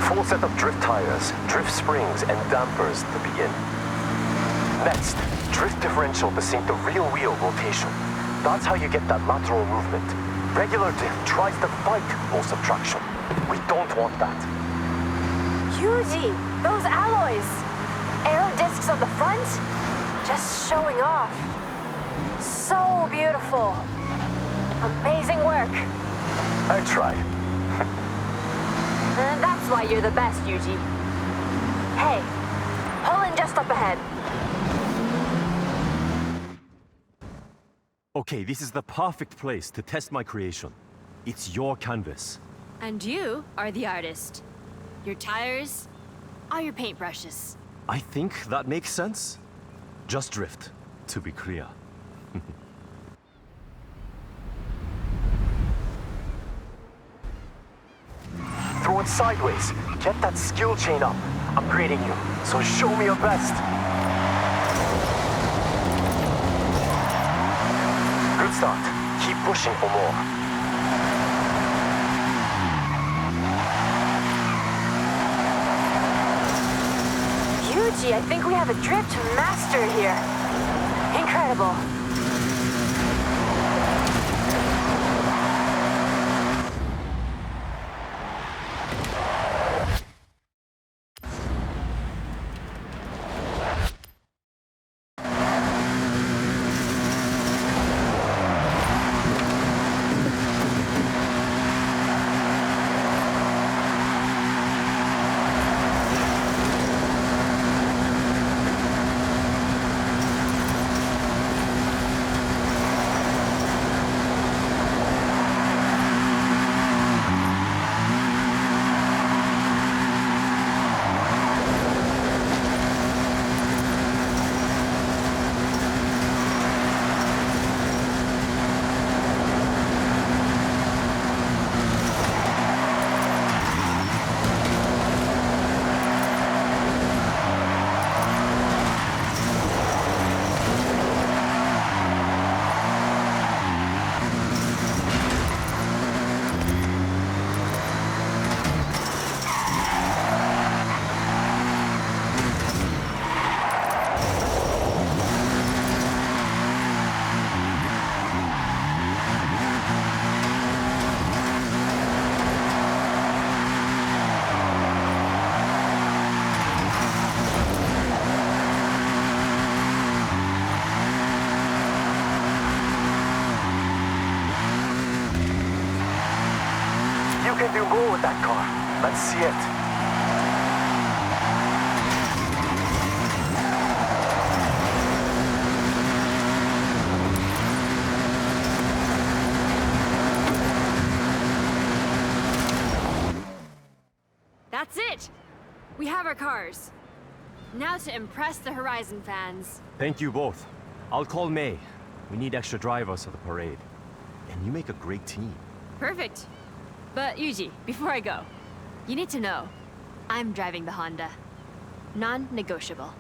Full set of drift tires, drift springs, and dampers to begin. Next, drift differential to sync the real wheel rotation. That's how you get that lateral movement. Regular drift tries to fight most of traction. We don't want that. Yuji, those alloys. Aero discs on the front? Just showing off. So beautiful. Amazing work. I tried. And that's why you're the best, Yuji. Hey, pull in just up ahead. Okay, this is the perfect place to test my creation. It's your canvas. And you are the artist. Your tires are your paintbrushes. I think that makes sense. Just drift, to be clear. Throw it sideways. Get that skill chain up. I'm grading you, so show me your best. Good start. Keep pushing for more. Yuji, I think we have a drift master here. Incredible. You can do more with that car. Let's see it. That's it! We have our cars. Now to impress the Horizon fans. Thank you both. I'll call May. We need extra drivers for the parade. And you make a great team. Perfect. But Yuji, before I go, you need to know, I'm driving the Honda. Non-negotiable.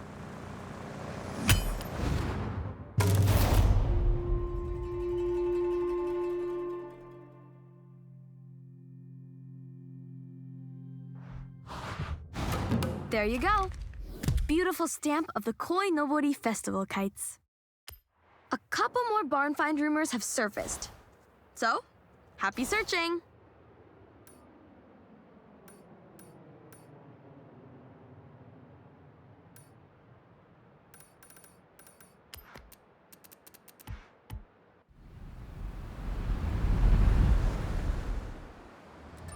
There you go. Beautiful stamp of the Koi Nobori Festival kites. A couple more barn find rumors have surfaced. So, Happy searching!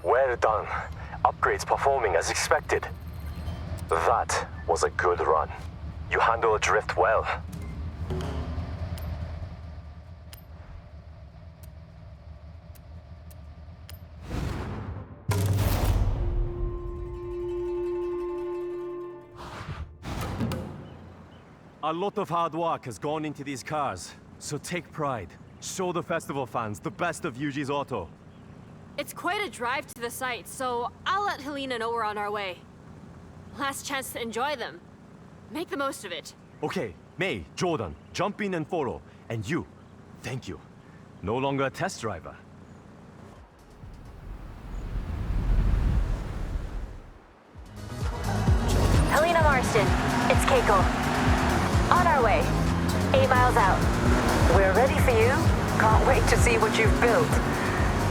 Well done. Upgrades performing as expected. That was a good run. You handled drift well. A lot of hard work has gone into these cars, so take pride. Show the festival fans the best of Yuji's Auto. It's quite a drive to the site, so I'll let Helena know we're on our way. Last chance to enjoy them. Make the most of it. Okay, May, Jordan, jump in and follow. And you, thank you. No longer a test driver. Helena Marston, it's Keiko. On our way. 8 miles out. We're ready for you. Can't wait to see what you've built.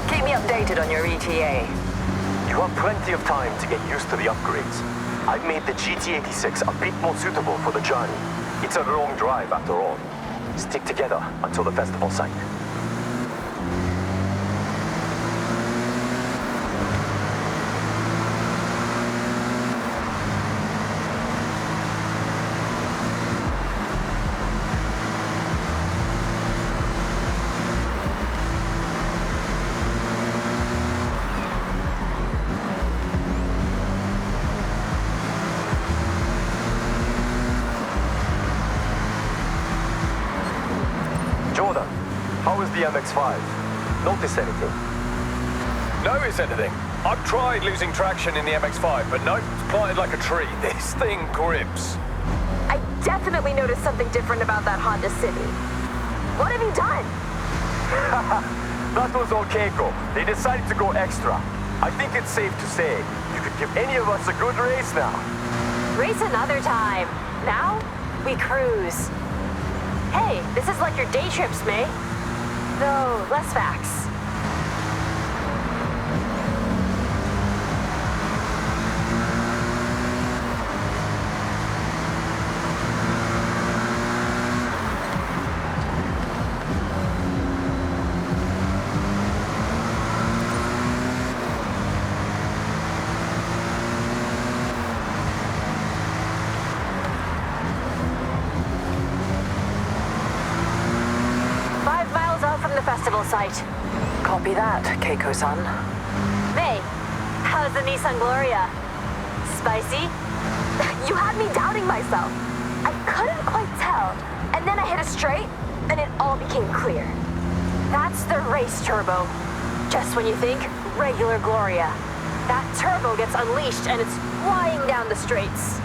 Keep me updated on your ETA. You have plenty of time to get used to the upgrades. I've made the GT86 a bit more suitable for the journey. It's a long drive after all. Stick together until the festival site. Jordan, how is the MX-5? Notice anything? Notice anything? I've tried losing traction in the MX-5, but nope, it's planted like a tree. This thing grips. I definitely noticed something different about that Honda City. What have you done? That was all Keiko. They decided to go extra. I think it's safe to say you could give any of us a good race now. Race another time. Now, we cruise. Hey, this is like your day trips, May. Though, less facts. Site. Copy that, Keiko-san. May, how's the Nissan Gloria? Spicy? You had me doubting myself. I couldn't quite tell. And then I hit a straight, and it all became clear. That's the race turbo. Just when you think, regular Gloria. That turbo gets unleashed, and it's flying down the straights.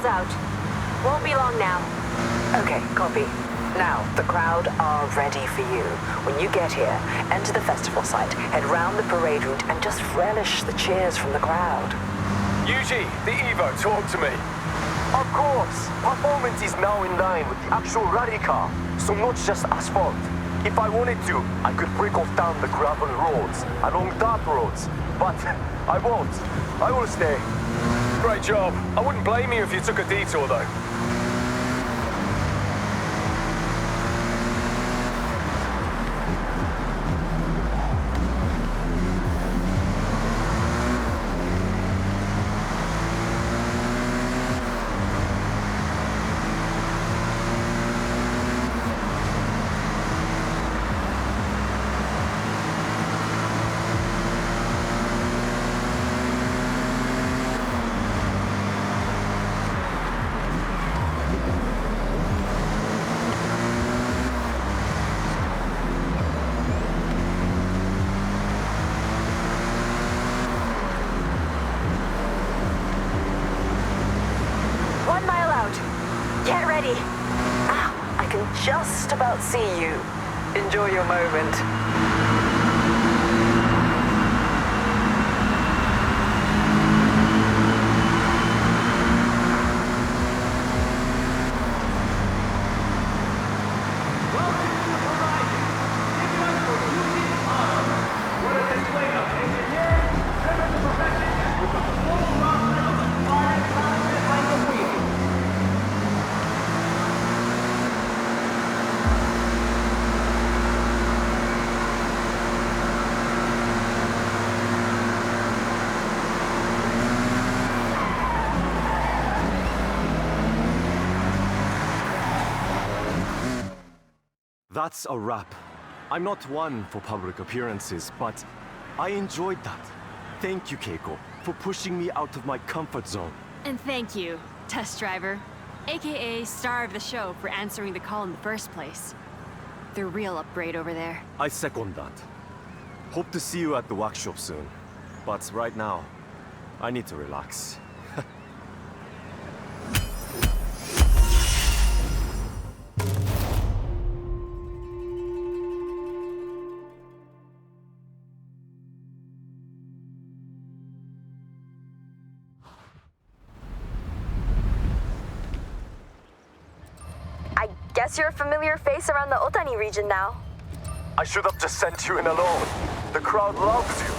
Out. Won't be long now. Okay, copy. Now, the crowd are ready for you. When you get here, enter the festival site, head round the parade route, and just relish the cheers from the crowd. Yuji, the Evo, talk to me. Of course! Performance is now in line with the actual rally car, so not just asphalt. If I wanted to, I could break off down the gravel roads, along dirt roads, but I won't. I will stay. Great job. I wouldn't blame you if you took a detour, though. Get ready. Ow, I can just about see you. Enjoy your moment. That's a wrap. I'm not one for public appearances, but I enjoyed that. Thank you, Keiko, for pushing me out of my comfort zone. And thank you, test driver, aka star of the show, for answering the call in the first place. The real upgrade over there. I second that. Hope to see you at the workshop soon. But right now, I need to relax. I guess you're a familiar face around the Otani region now. I should have just sent you in alone. The crowd loves you.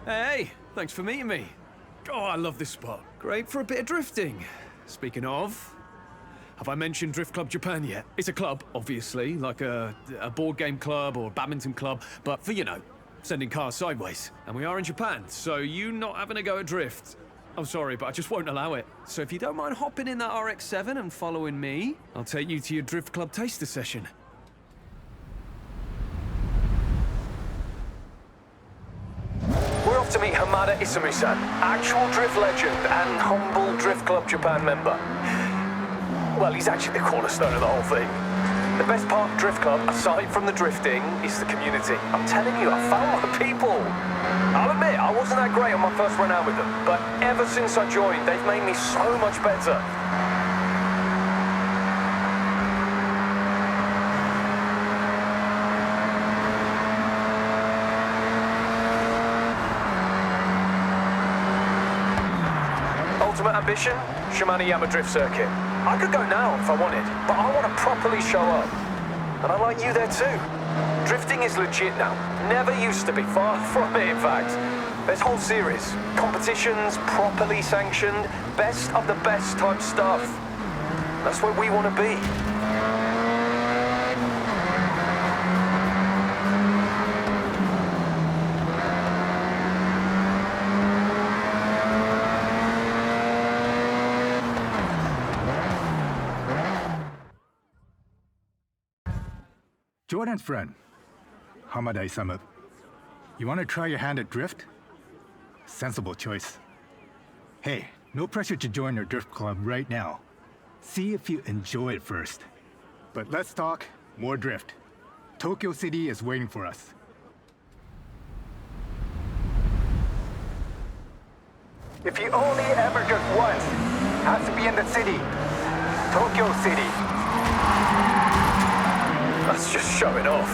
Hey, thanks for meeting me. Oh, I love this spot. Great for a bit of drifting. Speaking of, have I mentioned Drift Club Japan yet? It's a club, obviously, like a board game club or a badminton club, but for, you know, sending cars sideways. And we are in Japan, so you not having a go at drift. I'm sorry, but I just won't allow it. So if you don't mind hopping in that RX-7 and following me, I'll take you to your Drift Club taster session. We're off to meet Hamada Isumi-san, actual drift legend and humble Drift Club Japan member. Well, he's actually the cornerstone of the whole thing. The best part of Drift Club, aside from the drifting, is the community. I'm telling you, I found my people. I'll admit, I wasn't that great on my first run out with them, but ever since I joined, they've made me so much better. Ultimate ambition? Shimano-Yama Drift Circuit. I could go now if I wanted, but I want to properly show up. And I like you there too. Drifting is legit now. Never used to be, far from it in fact. There's whole series, competitions, properly sanctioned, best of the best type stuff. That's where we want to be. Jordan's friend, Hamada Isamu. You want to try your hand at drift? Sensible choice. Hey, no pressure to join our drift club right now. See if you enjoy it first. But let's talk more drift. Tokyo City is waiting for us. If you only ever drift once, has to be in the city. Tokyo City. That's just showing off.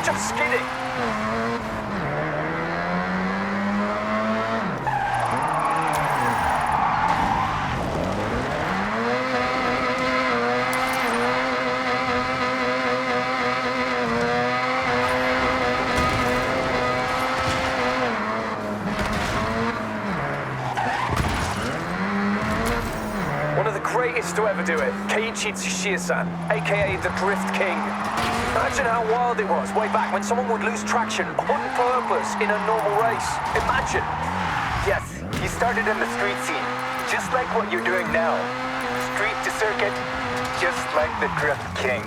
just skidding. Greatest to ever do it, Keiichi Tsuchiya-san, aka the Drift King. Imagine how wild it was way back when someone would lose traction on purpose in a normal race. Imagine. Yes, he started in the street scene, just like what you're doing now. Street to circuit, just like the Drift King.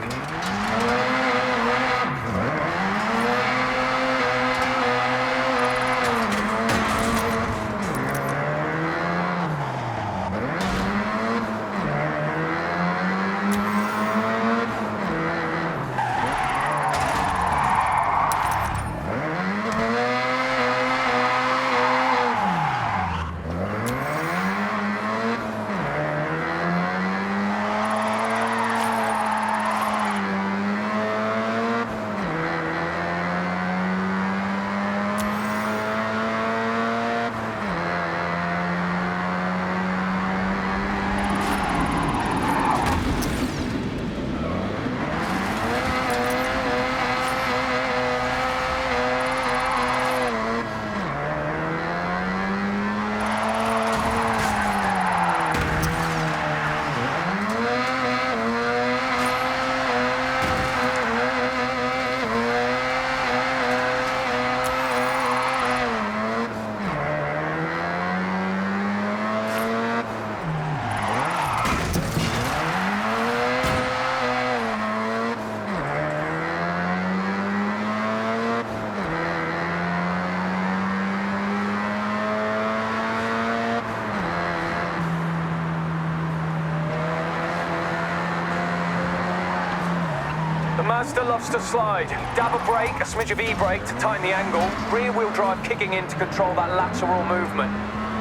The Mazda loves to slide. Dab a brake, a smidge of e-brake to tighten the angle, rear-wheel drive kicking in to control that lateral movement.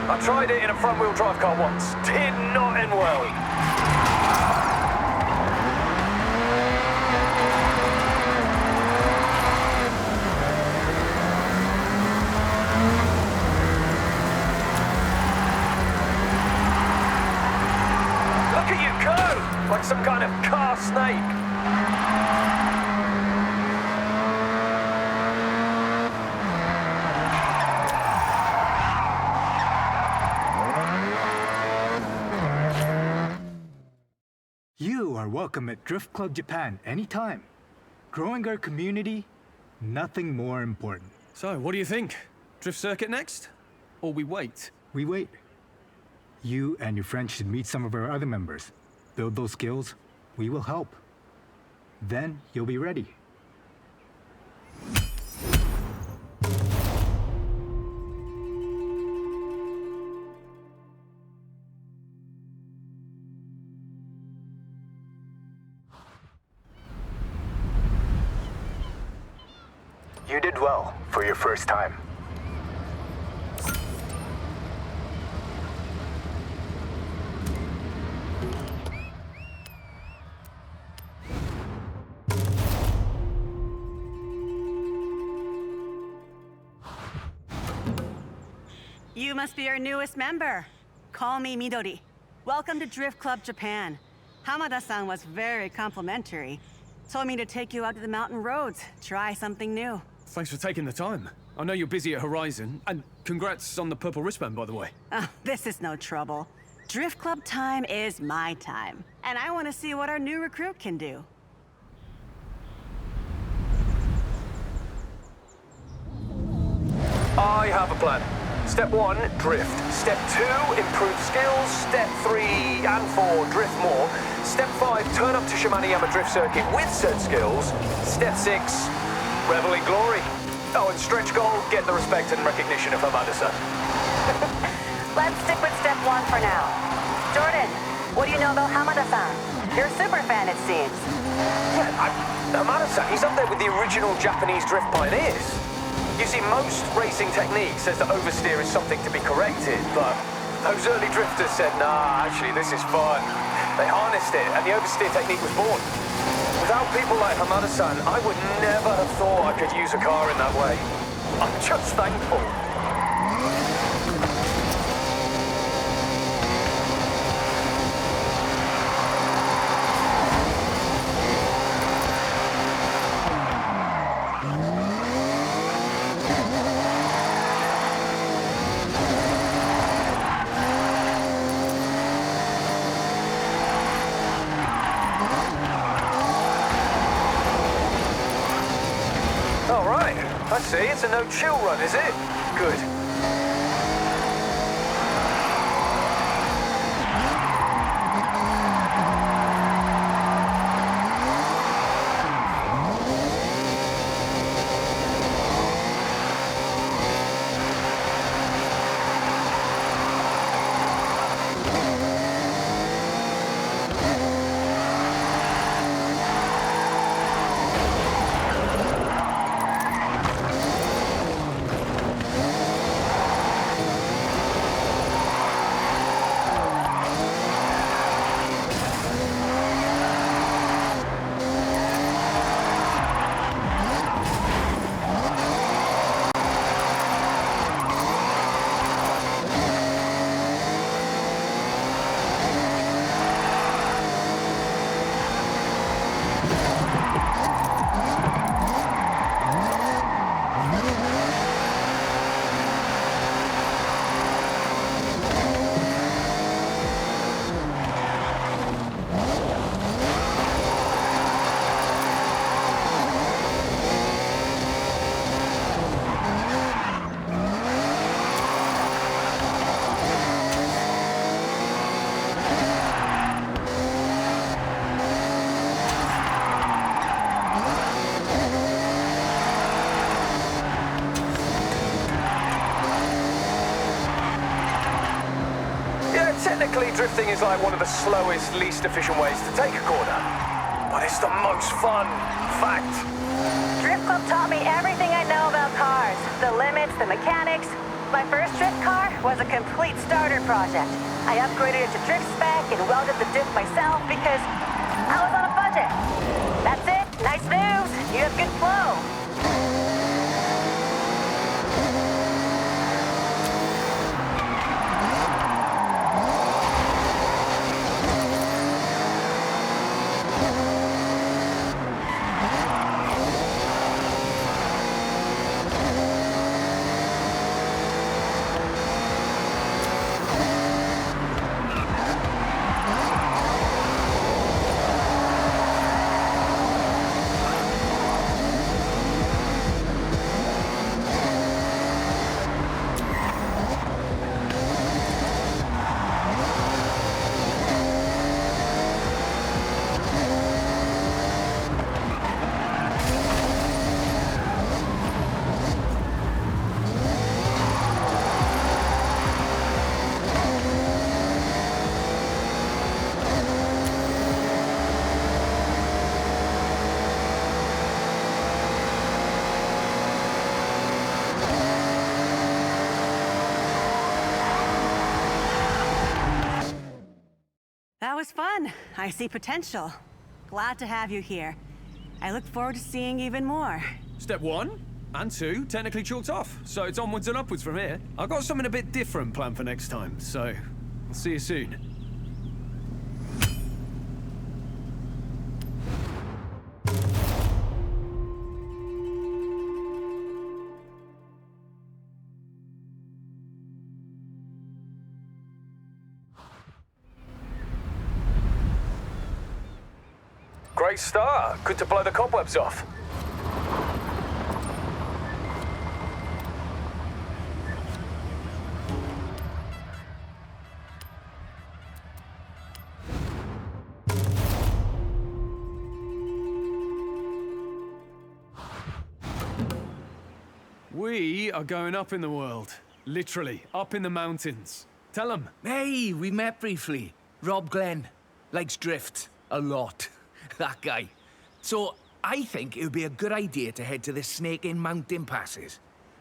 I tried it in a front-wheel drive car once. Did not end well. Look at you go! Like some kind of car snake. You are welcome at Drift Club Japan anytime. Growing our community, nothing more important. So, what do you think? Drift circuit next? Or we wait? We wait. You and your friends should meet some of our other members. Build those skills, we will help. Then you'll be ready. You did well for your first time. You must be our newest member. Call me Midori. Welcome to Drift Club Japan. Hamada-san was very complimentary. Told me to take you out to the mountain roads, try something new. Thanks for taking the time. I know you're busy at Horizon, and congrats on the purple wristband, by the way. Oh, this is no trouble. Drift Club time is my time, and I want to see what our new recruit can do. I have a plan. Step 1, drift. Step 2, improve skills. Step 3 and 4, drift more. Step 5, turn up to Shimaniyama Drift Circuit with said skills. Step 6, revel in glory. Oh, and stretch goal, get the respect and recognition of Hamada-san. Let's stick with step 1 for now. Jordan, what do you know about Hamada-san? You're a super fan, it seems. Yeah, Hamada-san, he's up there with the original Japanese drift pioneers. You see, most racing technique says that oversteer is something to be corrected, but those early drifters said, nah, actually, this is fun. They harnessed it, and the oversteer technique was born. Without people like Hamada-san, I would never have thought I could use a car in that way. I'm just thankful. All right, I see. It's a no-chill run, is it? Good. Technically, drifting is like one of the slowest, least efficient ways to take a corner. But it's the most fun. Fact. Drift Club taught me everything I know about cars. The limits, the mechanics. My first drift car was a complete starter project. I upgraded it to drift spec and welded the diff myself because I was on a budget. That's it. Nice moves. You have good flow. That was fun. I see potential. Glad to have you here. I look forward to seeing even more. Step 1 and 2 technically chalked off, so it's onwards and upwards from here. I've got something a bit different planned for next time, so I'll see you soon. Great start. Good to blow the cobwebs off. We are going up in the world. Literally, up in the mountains. Tell them. Hey, we met briefly. Rob Glenn. Likes drift. A lot. That guy. So, I think it would be a good idea to head to the Snake in Mountain Passes.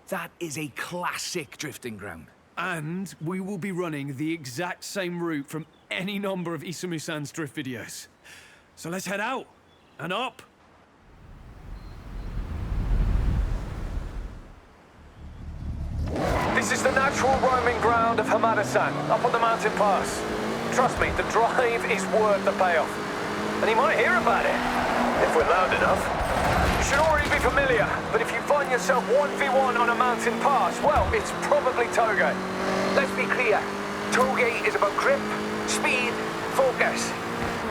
That is a classic drifting ground. And we will be running the exact same route from any number of Isamu-san's drift videos. So let's head out and up. This is the natural roaming ground of Hamada-san, up on the mountain pass. Trust me, the drive is worth the payoff. And he might hear about it, if we're loud enough. You should already be familiar, but if you find yourself 1v1 on a mountain pass, well, it's probably Toge. Let's be clear. Toge is about grip, speed, focus.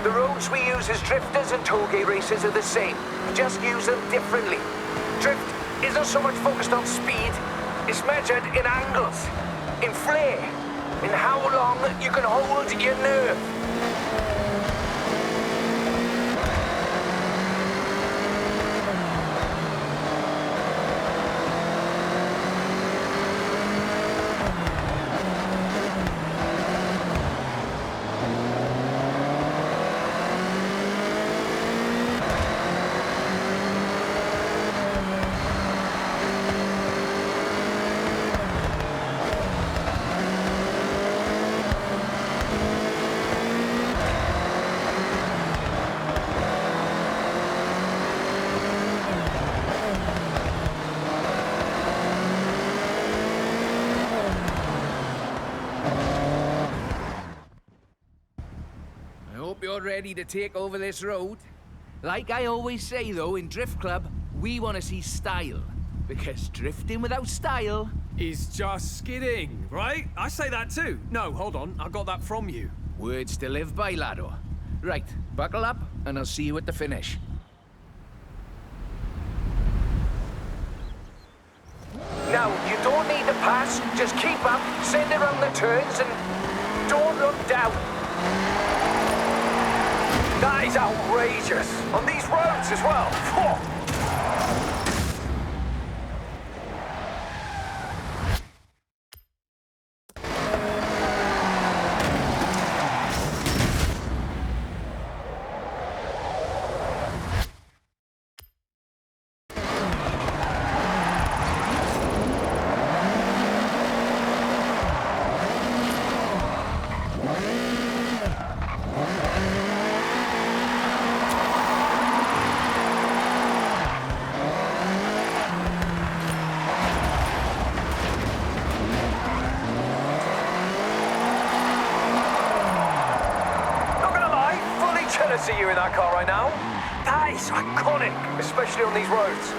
The roads we use as drifters and Toge racers are the same. Just use them differently. Drift isn't so much focused on speed. It's measured in angles, in flair, in how long you can hold your nerve. You're ready to take over this road. Like I always say, though, in Drift Club, we want to see style. Because drifting without style is just skidding, right? I say that too. No, hold on, I got that from you. Words to live by, laddo. Right, buckle up, and I'll see you at the finish. Now, you don't need to pass. Just keep up, send around the turns, and don't look down. That is outrageous. On these roads as well. Whoa. See you in that car right now. That is iconic, especially on these roads.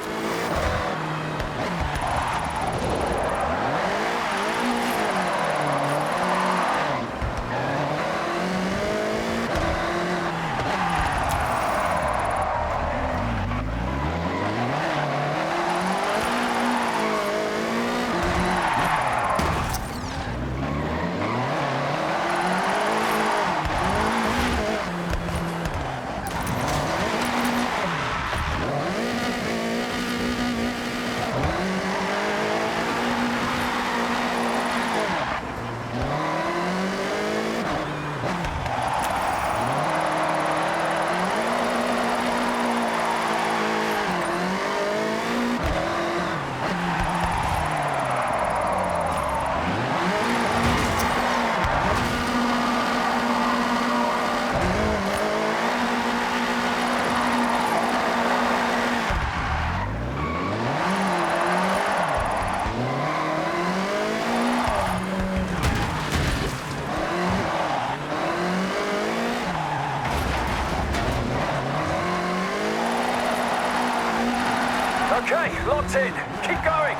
Okay, locked in. Keep going.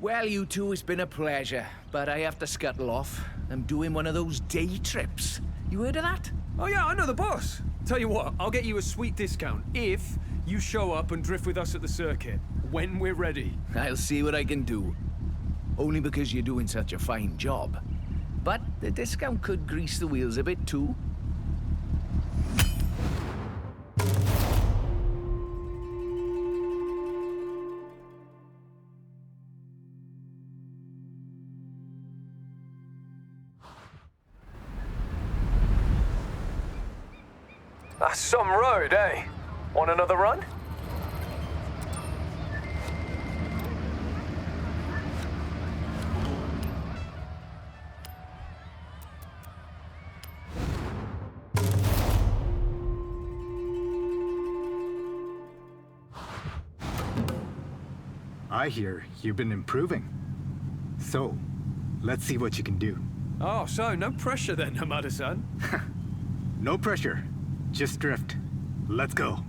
Well, you two, it's been a pleasure, but I have to scuttle off. I'm doing one of those day trips. You heard of that? Oh yeah, I know the boss. Tell you what, I'll get you a sweet discount if you show up and drift with us at the circuit, when we're ready. I'll see what I can do. Only because you're doing such a fine job. But the discount could grease the wheels a bit too. That's some road, eh? Want another run? I hear you've been improving. So, let's see what you can do. Oh, so no pressure then, Hamada-san. No pressure. Just drift. Let's go.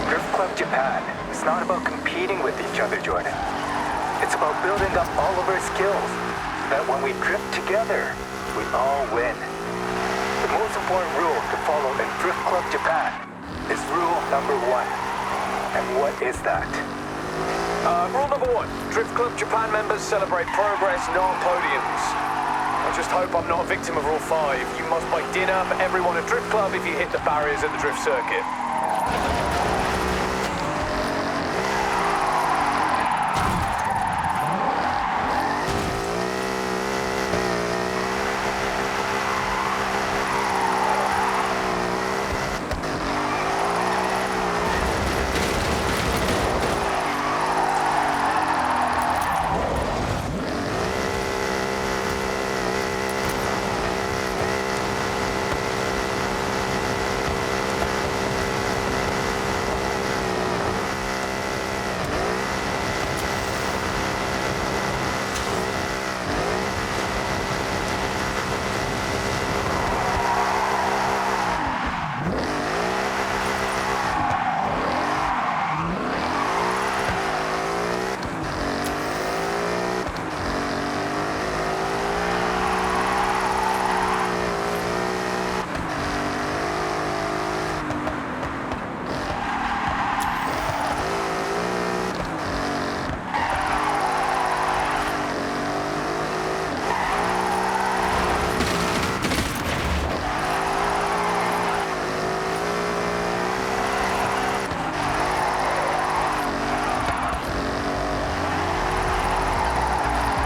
Drift Club Japan is not about competing with each other, Jordan. It's about building up all of our skills so that when we drift together, we all win. The most important rule to follow in Drift Club Japan is rule number 1. And what is that? Rule number 1. Drift Club Japan members celebrate progress, not podiums. I just hope I'm not a victim of Rule 5. You must buy dinner for everyone at Drift Club if you hit the barriers at the drift circuit.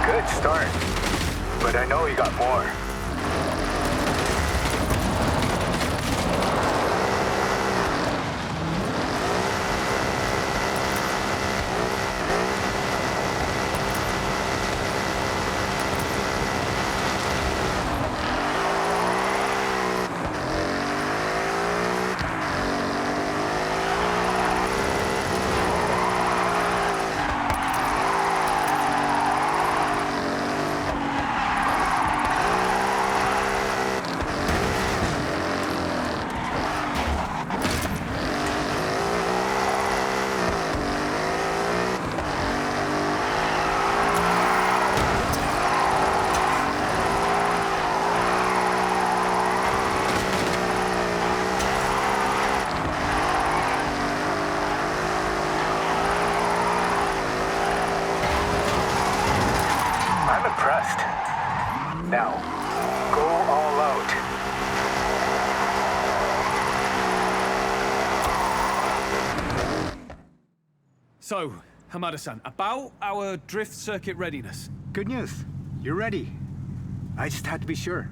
Good start, but I know you got more. I'm impressed. Now, go all out. So, Hamada-san, about our drift circuit readiness. Good news. You're ready. I just had to be sure.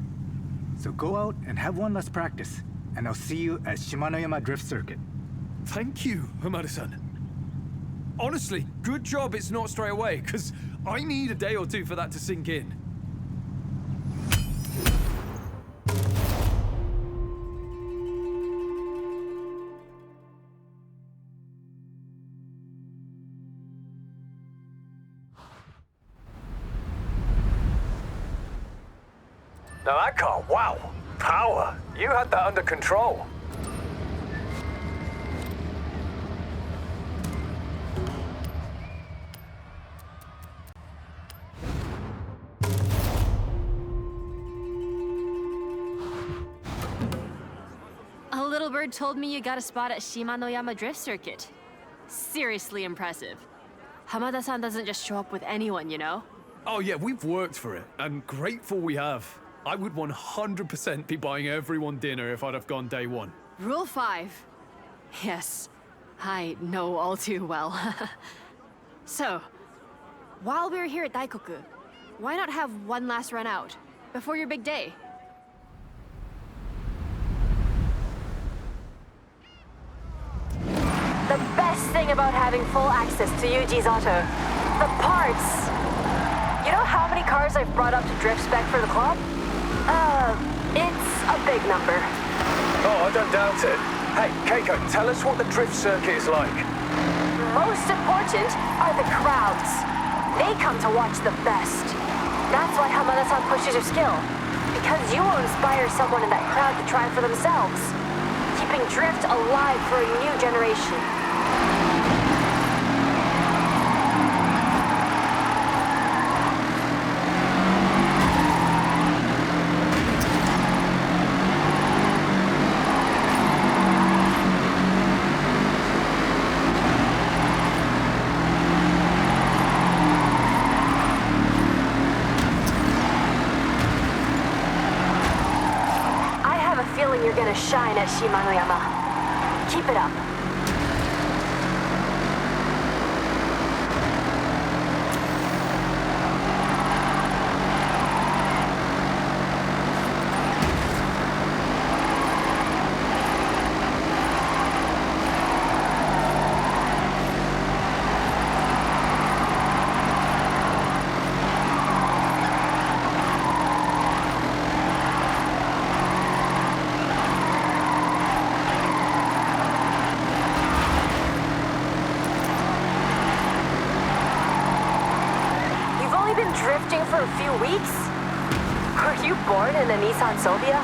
So go out and have one last practice, and I'll see you at Shimanoyama Drift Circuit. Thank you, Hamada-san. Honestly, good job it's not straight away, because I need a day or two for that to sink in. Now that car, wow! Power! You had that under control. A little bird told me you got a spot at Shimanoyama Drift Circuit. Seriously impressive. Hamada-san doesn't just show up with anyone, you know? Oh yeah, we've worked for it, and grateful we have. I would 100% be buying everyone dinner if I'd have gone day one. Rule 5. Yes, I know all too well. So, while we're here at Daikoku, why not have one last run out before your big day? The best thing about having full access to Yuji's auto, the parts. You know how many cars I've brought up to drift spec for the club? It's a big number. Oh, I don't doubt it. Hey, Keiko, tell us what the drift circuit is like. Most important are the crowds. They come to watch the best. That's why Hamada-san pushes your skill. Because you will inspire someone in that crowd to try for themselves. Keeping drift alive for a new generation. You're gonna shine at Shimanoyama. Keep it up. Drifting for a few weeks? Were you born in a Nissan Sylvia?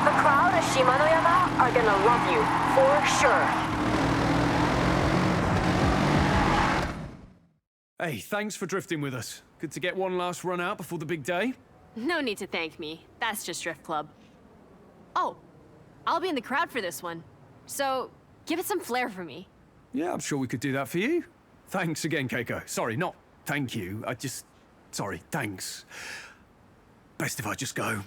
The crowd at Shimanoyama are gonna love you, for sure. Hey, thanks for drifting with us. Good to get one last run out before the big day. No need to thank me. That's just Drift Club. Oh, I'll be in the crowd for this one. So, give it some flair for me. Yeah, I'm sure we could do that for you. Thanks again, Keiko. Sorry, not thank you. Sorry, thanks. Best if I just go.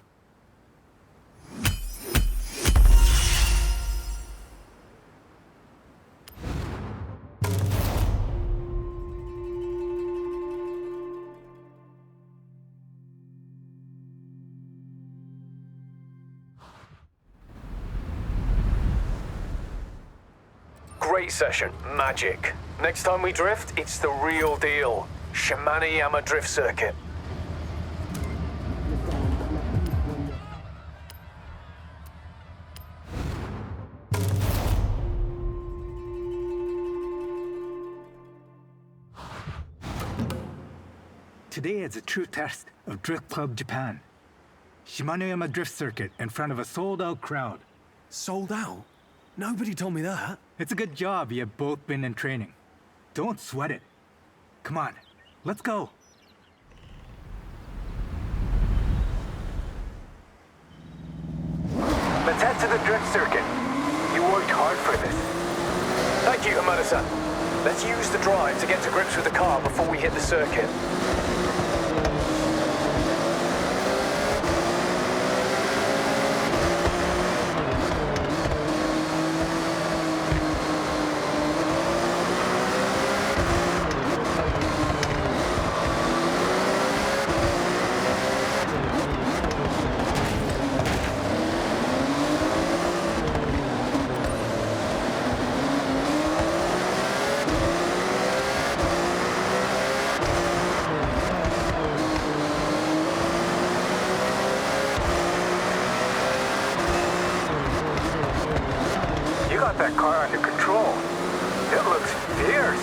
Great session. Magic. Next time we drift, it's the real deal. Shimanoyama Drift Circuit. Today is a true test of Drift Club Japan. Shimanoyama Drift Circuit in front of a sold-out crowd. Sold out? Nobody told me that. It's a good job you have both been in training. Don't sweat it. Come on, let's go. Let's head to the drift circuit. You worked hard for this. Thank you, Hamada-san. Let's use the drive to get to grips with the car before we hit the circuit. That car under control. It looks fierce.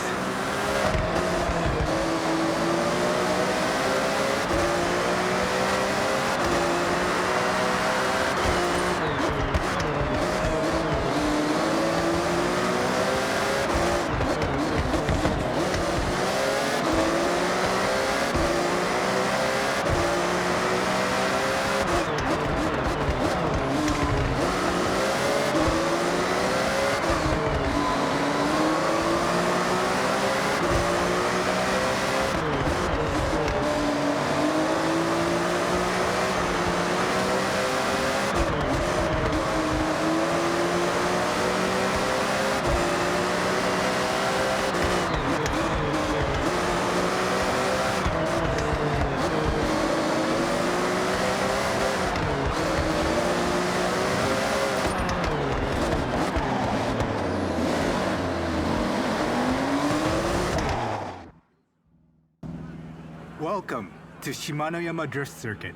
Welcome to Shimanoyama Drift Circuit.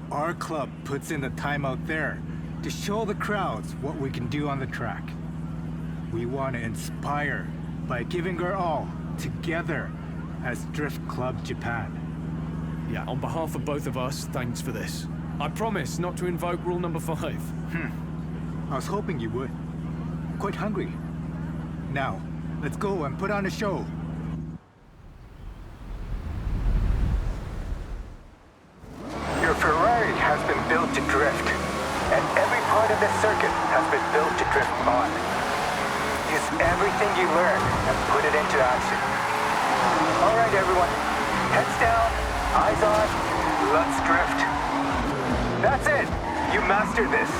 Our club puts in the time out there to show the crowds what we can do on the track. We want to inspire by giving our all together as Drift Club Japan. Yeah, on behalf of both of us, thanks for this. I promise not to invoke rule number 5. I was hoping you would. I'm quite hungry. Now, let's go and put on a show. Your Ferrari has been built to drift, and every part of this circuit has been built to drift on. Use everything you learn and put it into action. All right, everyone. Heads down, eyes on, let's drift. That's it. You mastered this.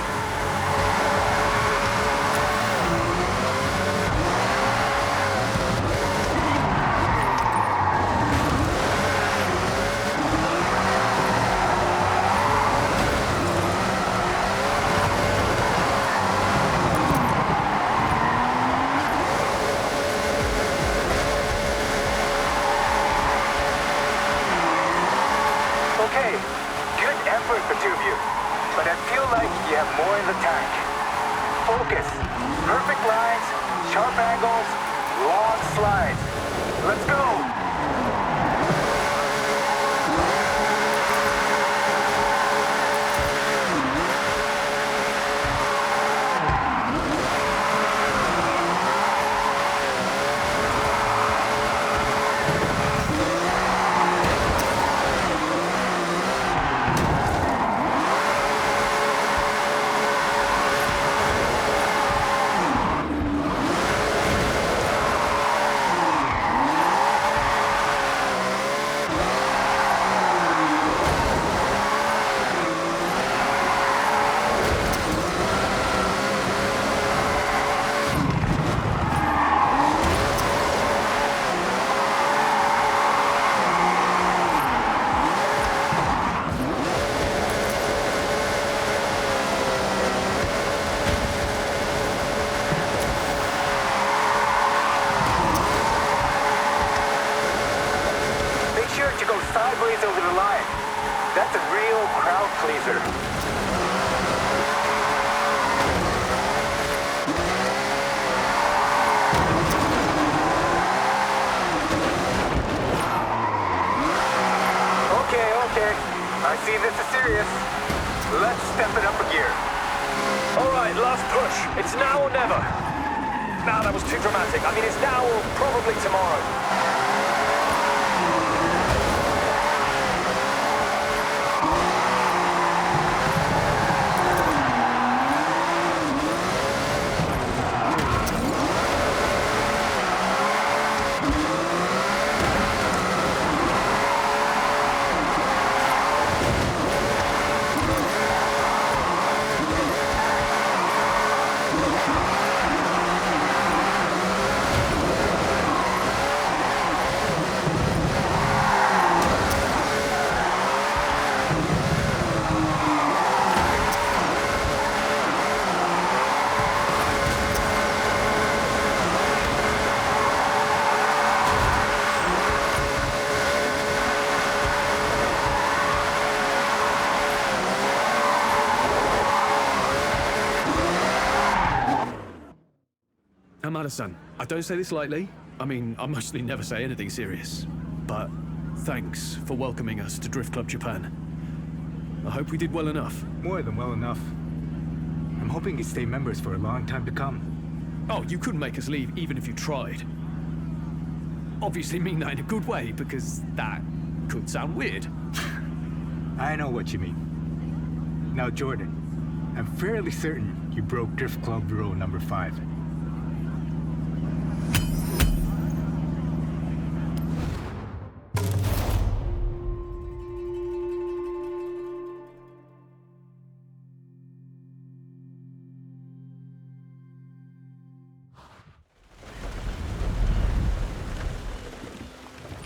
Okay, good effort, the two of you. But I feel like you have more in the tank. Focus. Perfect lines, sharp angles, long slides. Let's go. Make sure to go sideways over the line. That's a real crowd pleaser. Okay. I see this is serious. Let's step it up a gear. All right, last push. It's now or never. Nah, that was too dramatic. I mean, it's now or probably tomorrow. Amada-san, I don't say this lightly. I mean, I mostly never say anything serious. But thanks for welcoming us to Drift Club Japan. I hope we did well enough. More than well enough. I'm hoping you stay members for a long time to come. Oh, you couldn't make us leave even if you tried. Obviously mean that in a good way, because that could sound weird. I know what you mean. Now, Jordan, I'm fairly certain you broke Drift Club rule number 5.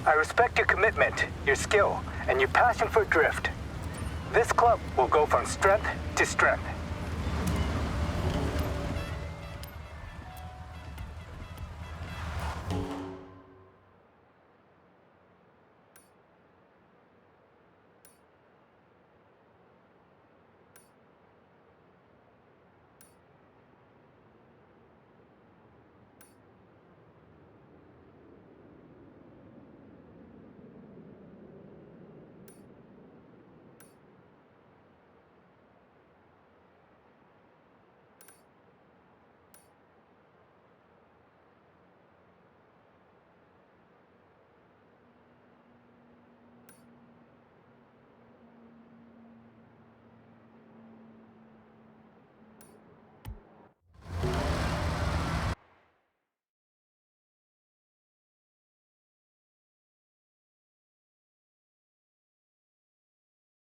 I respect your commitment, your skill, and your passion for drift. This club will go from strength to strength.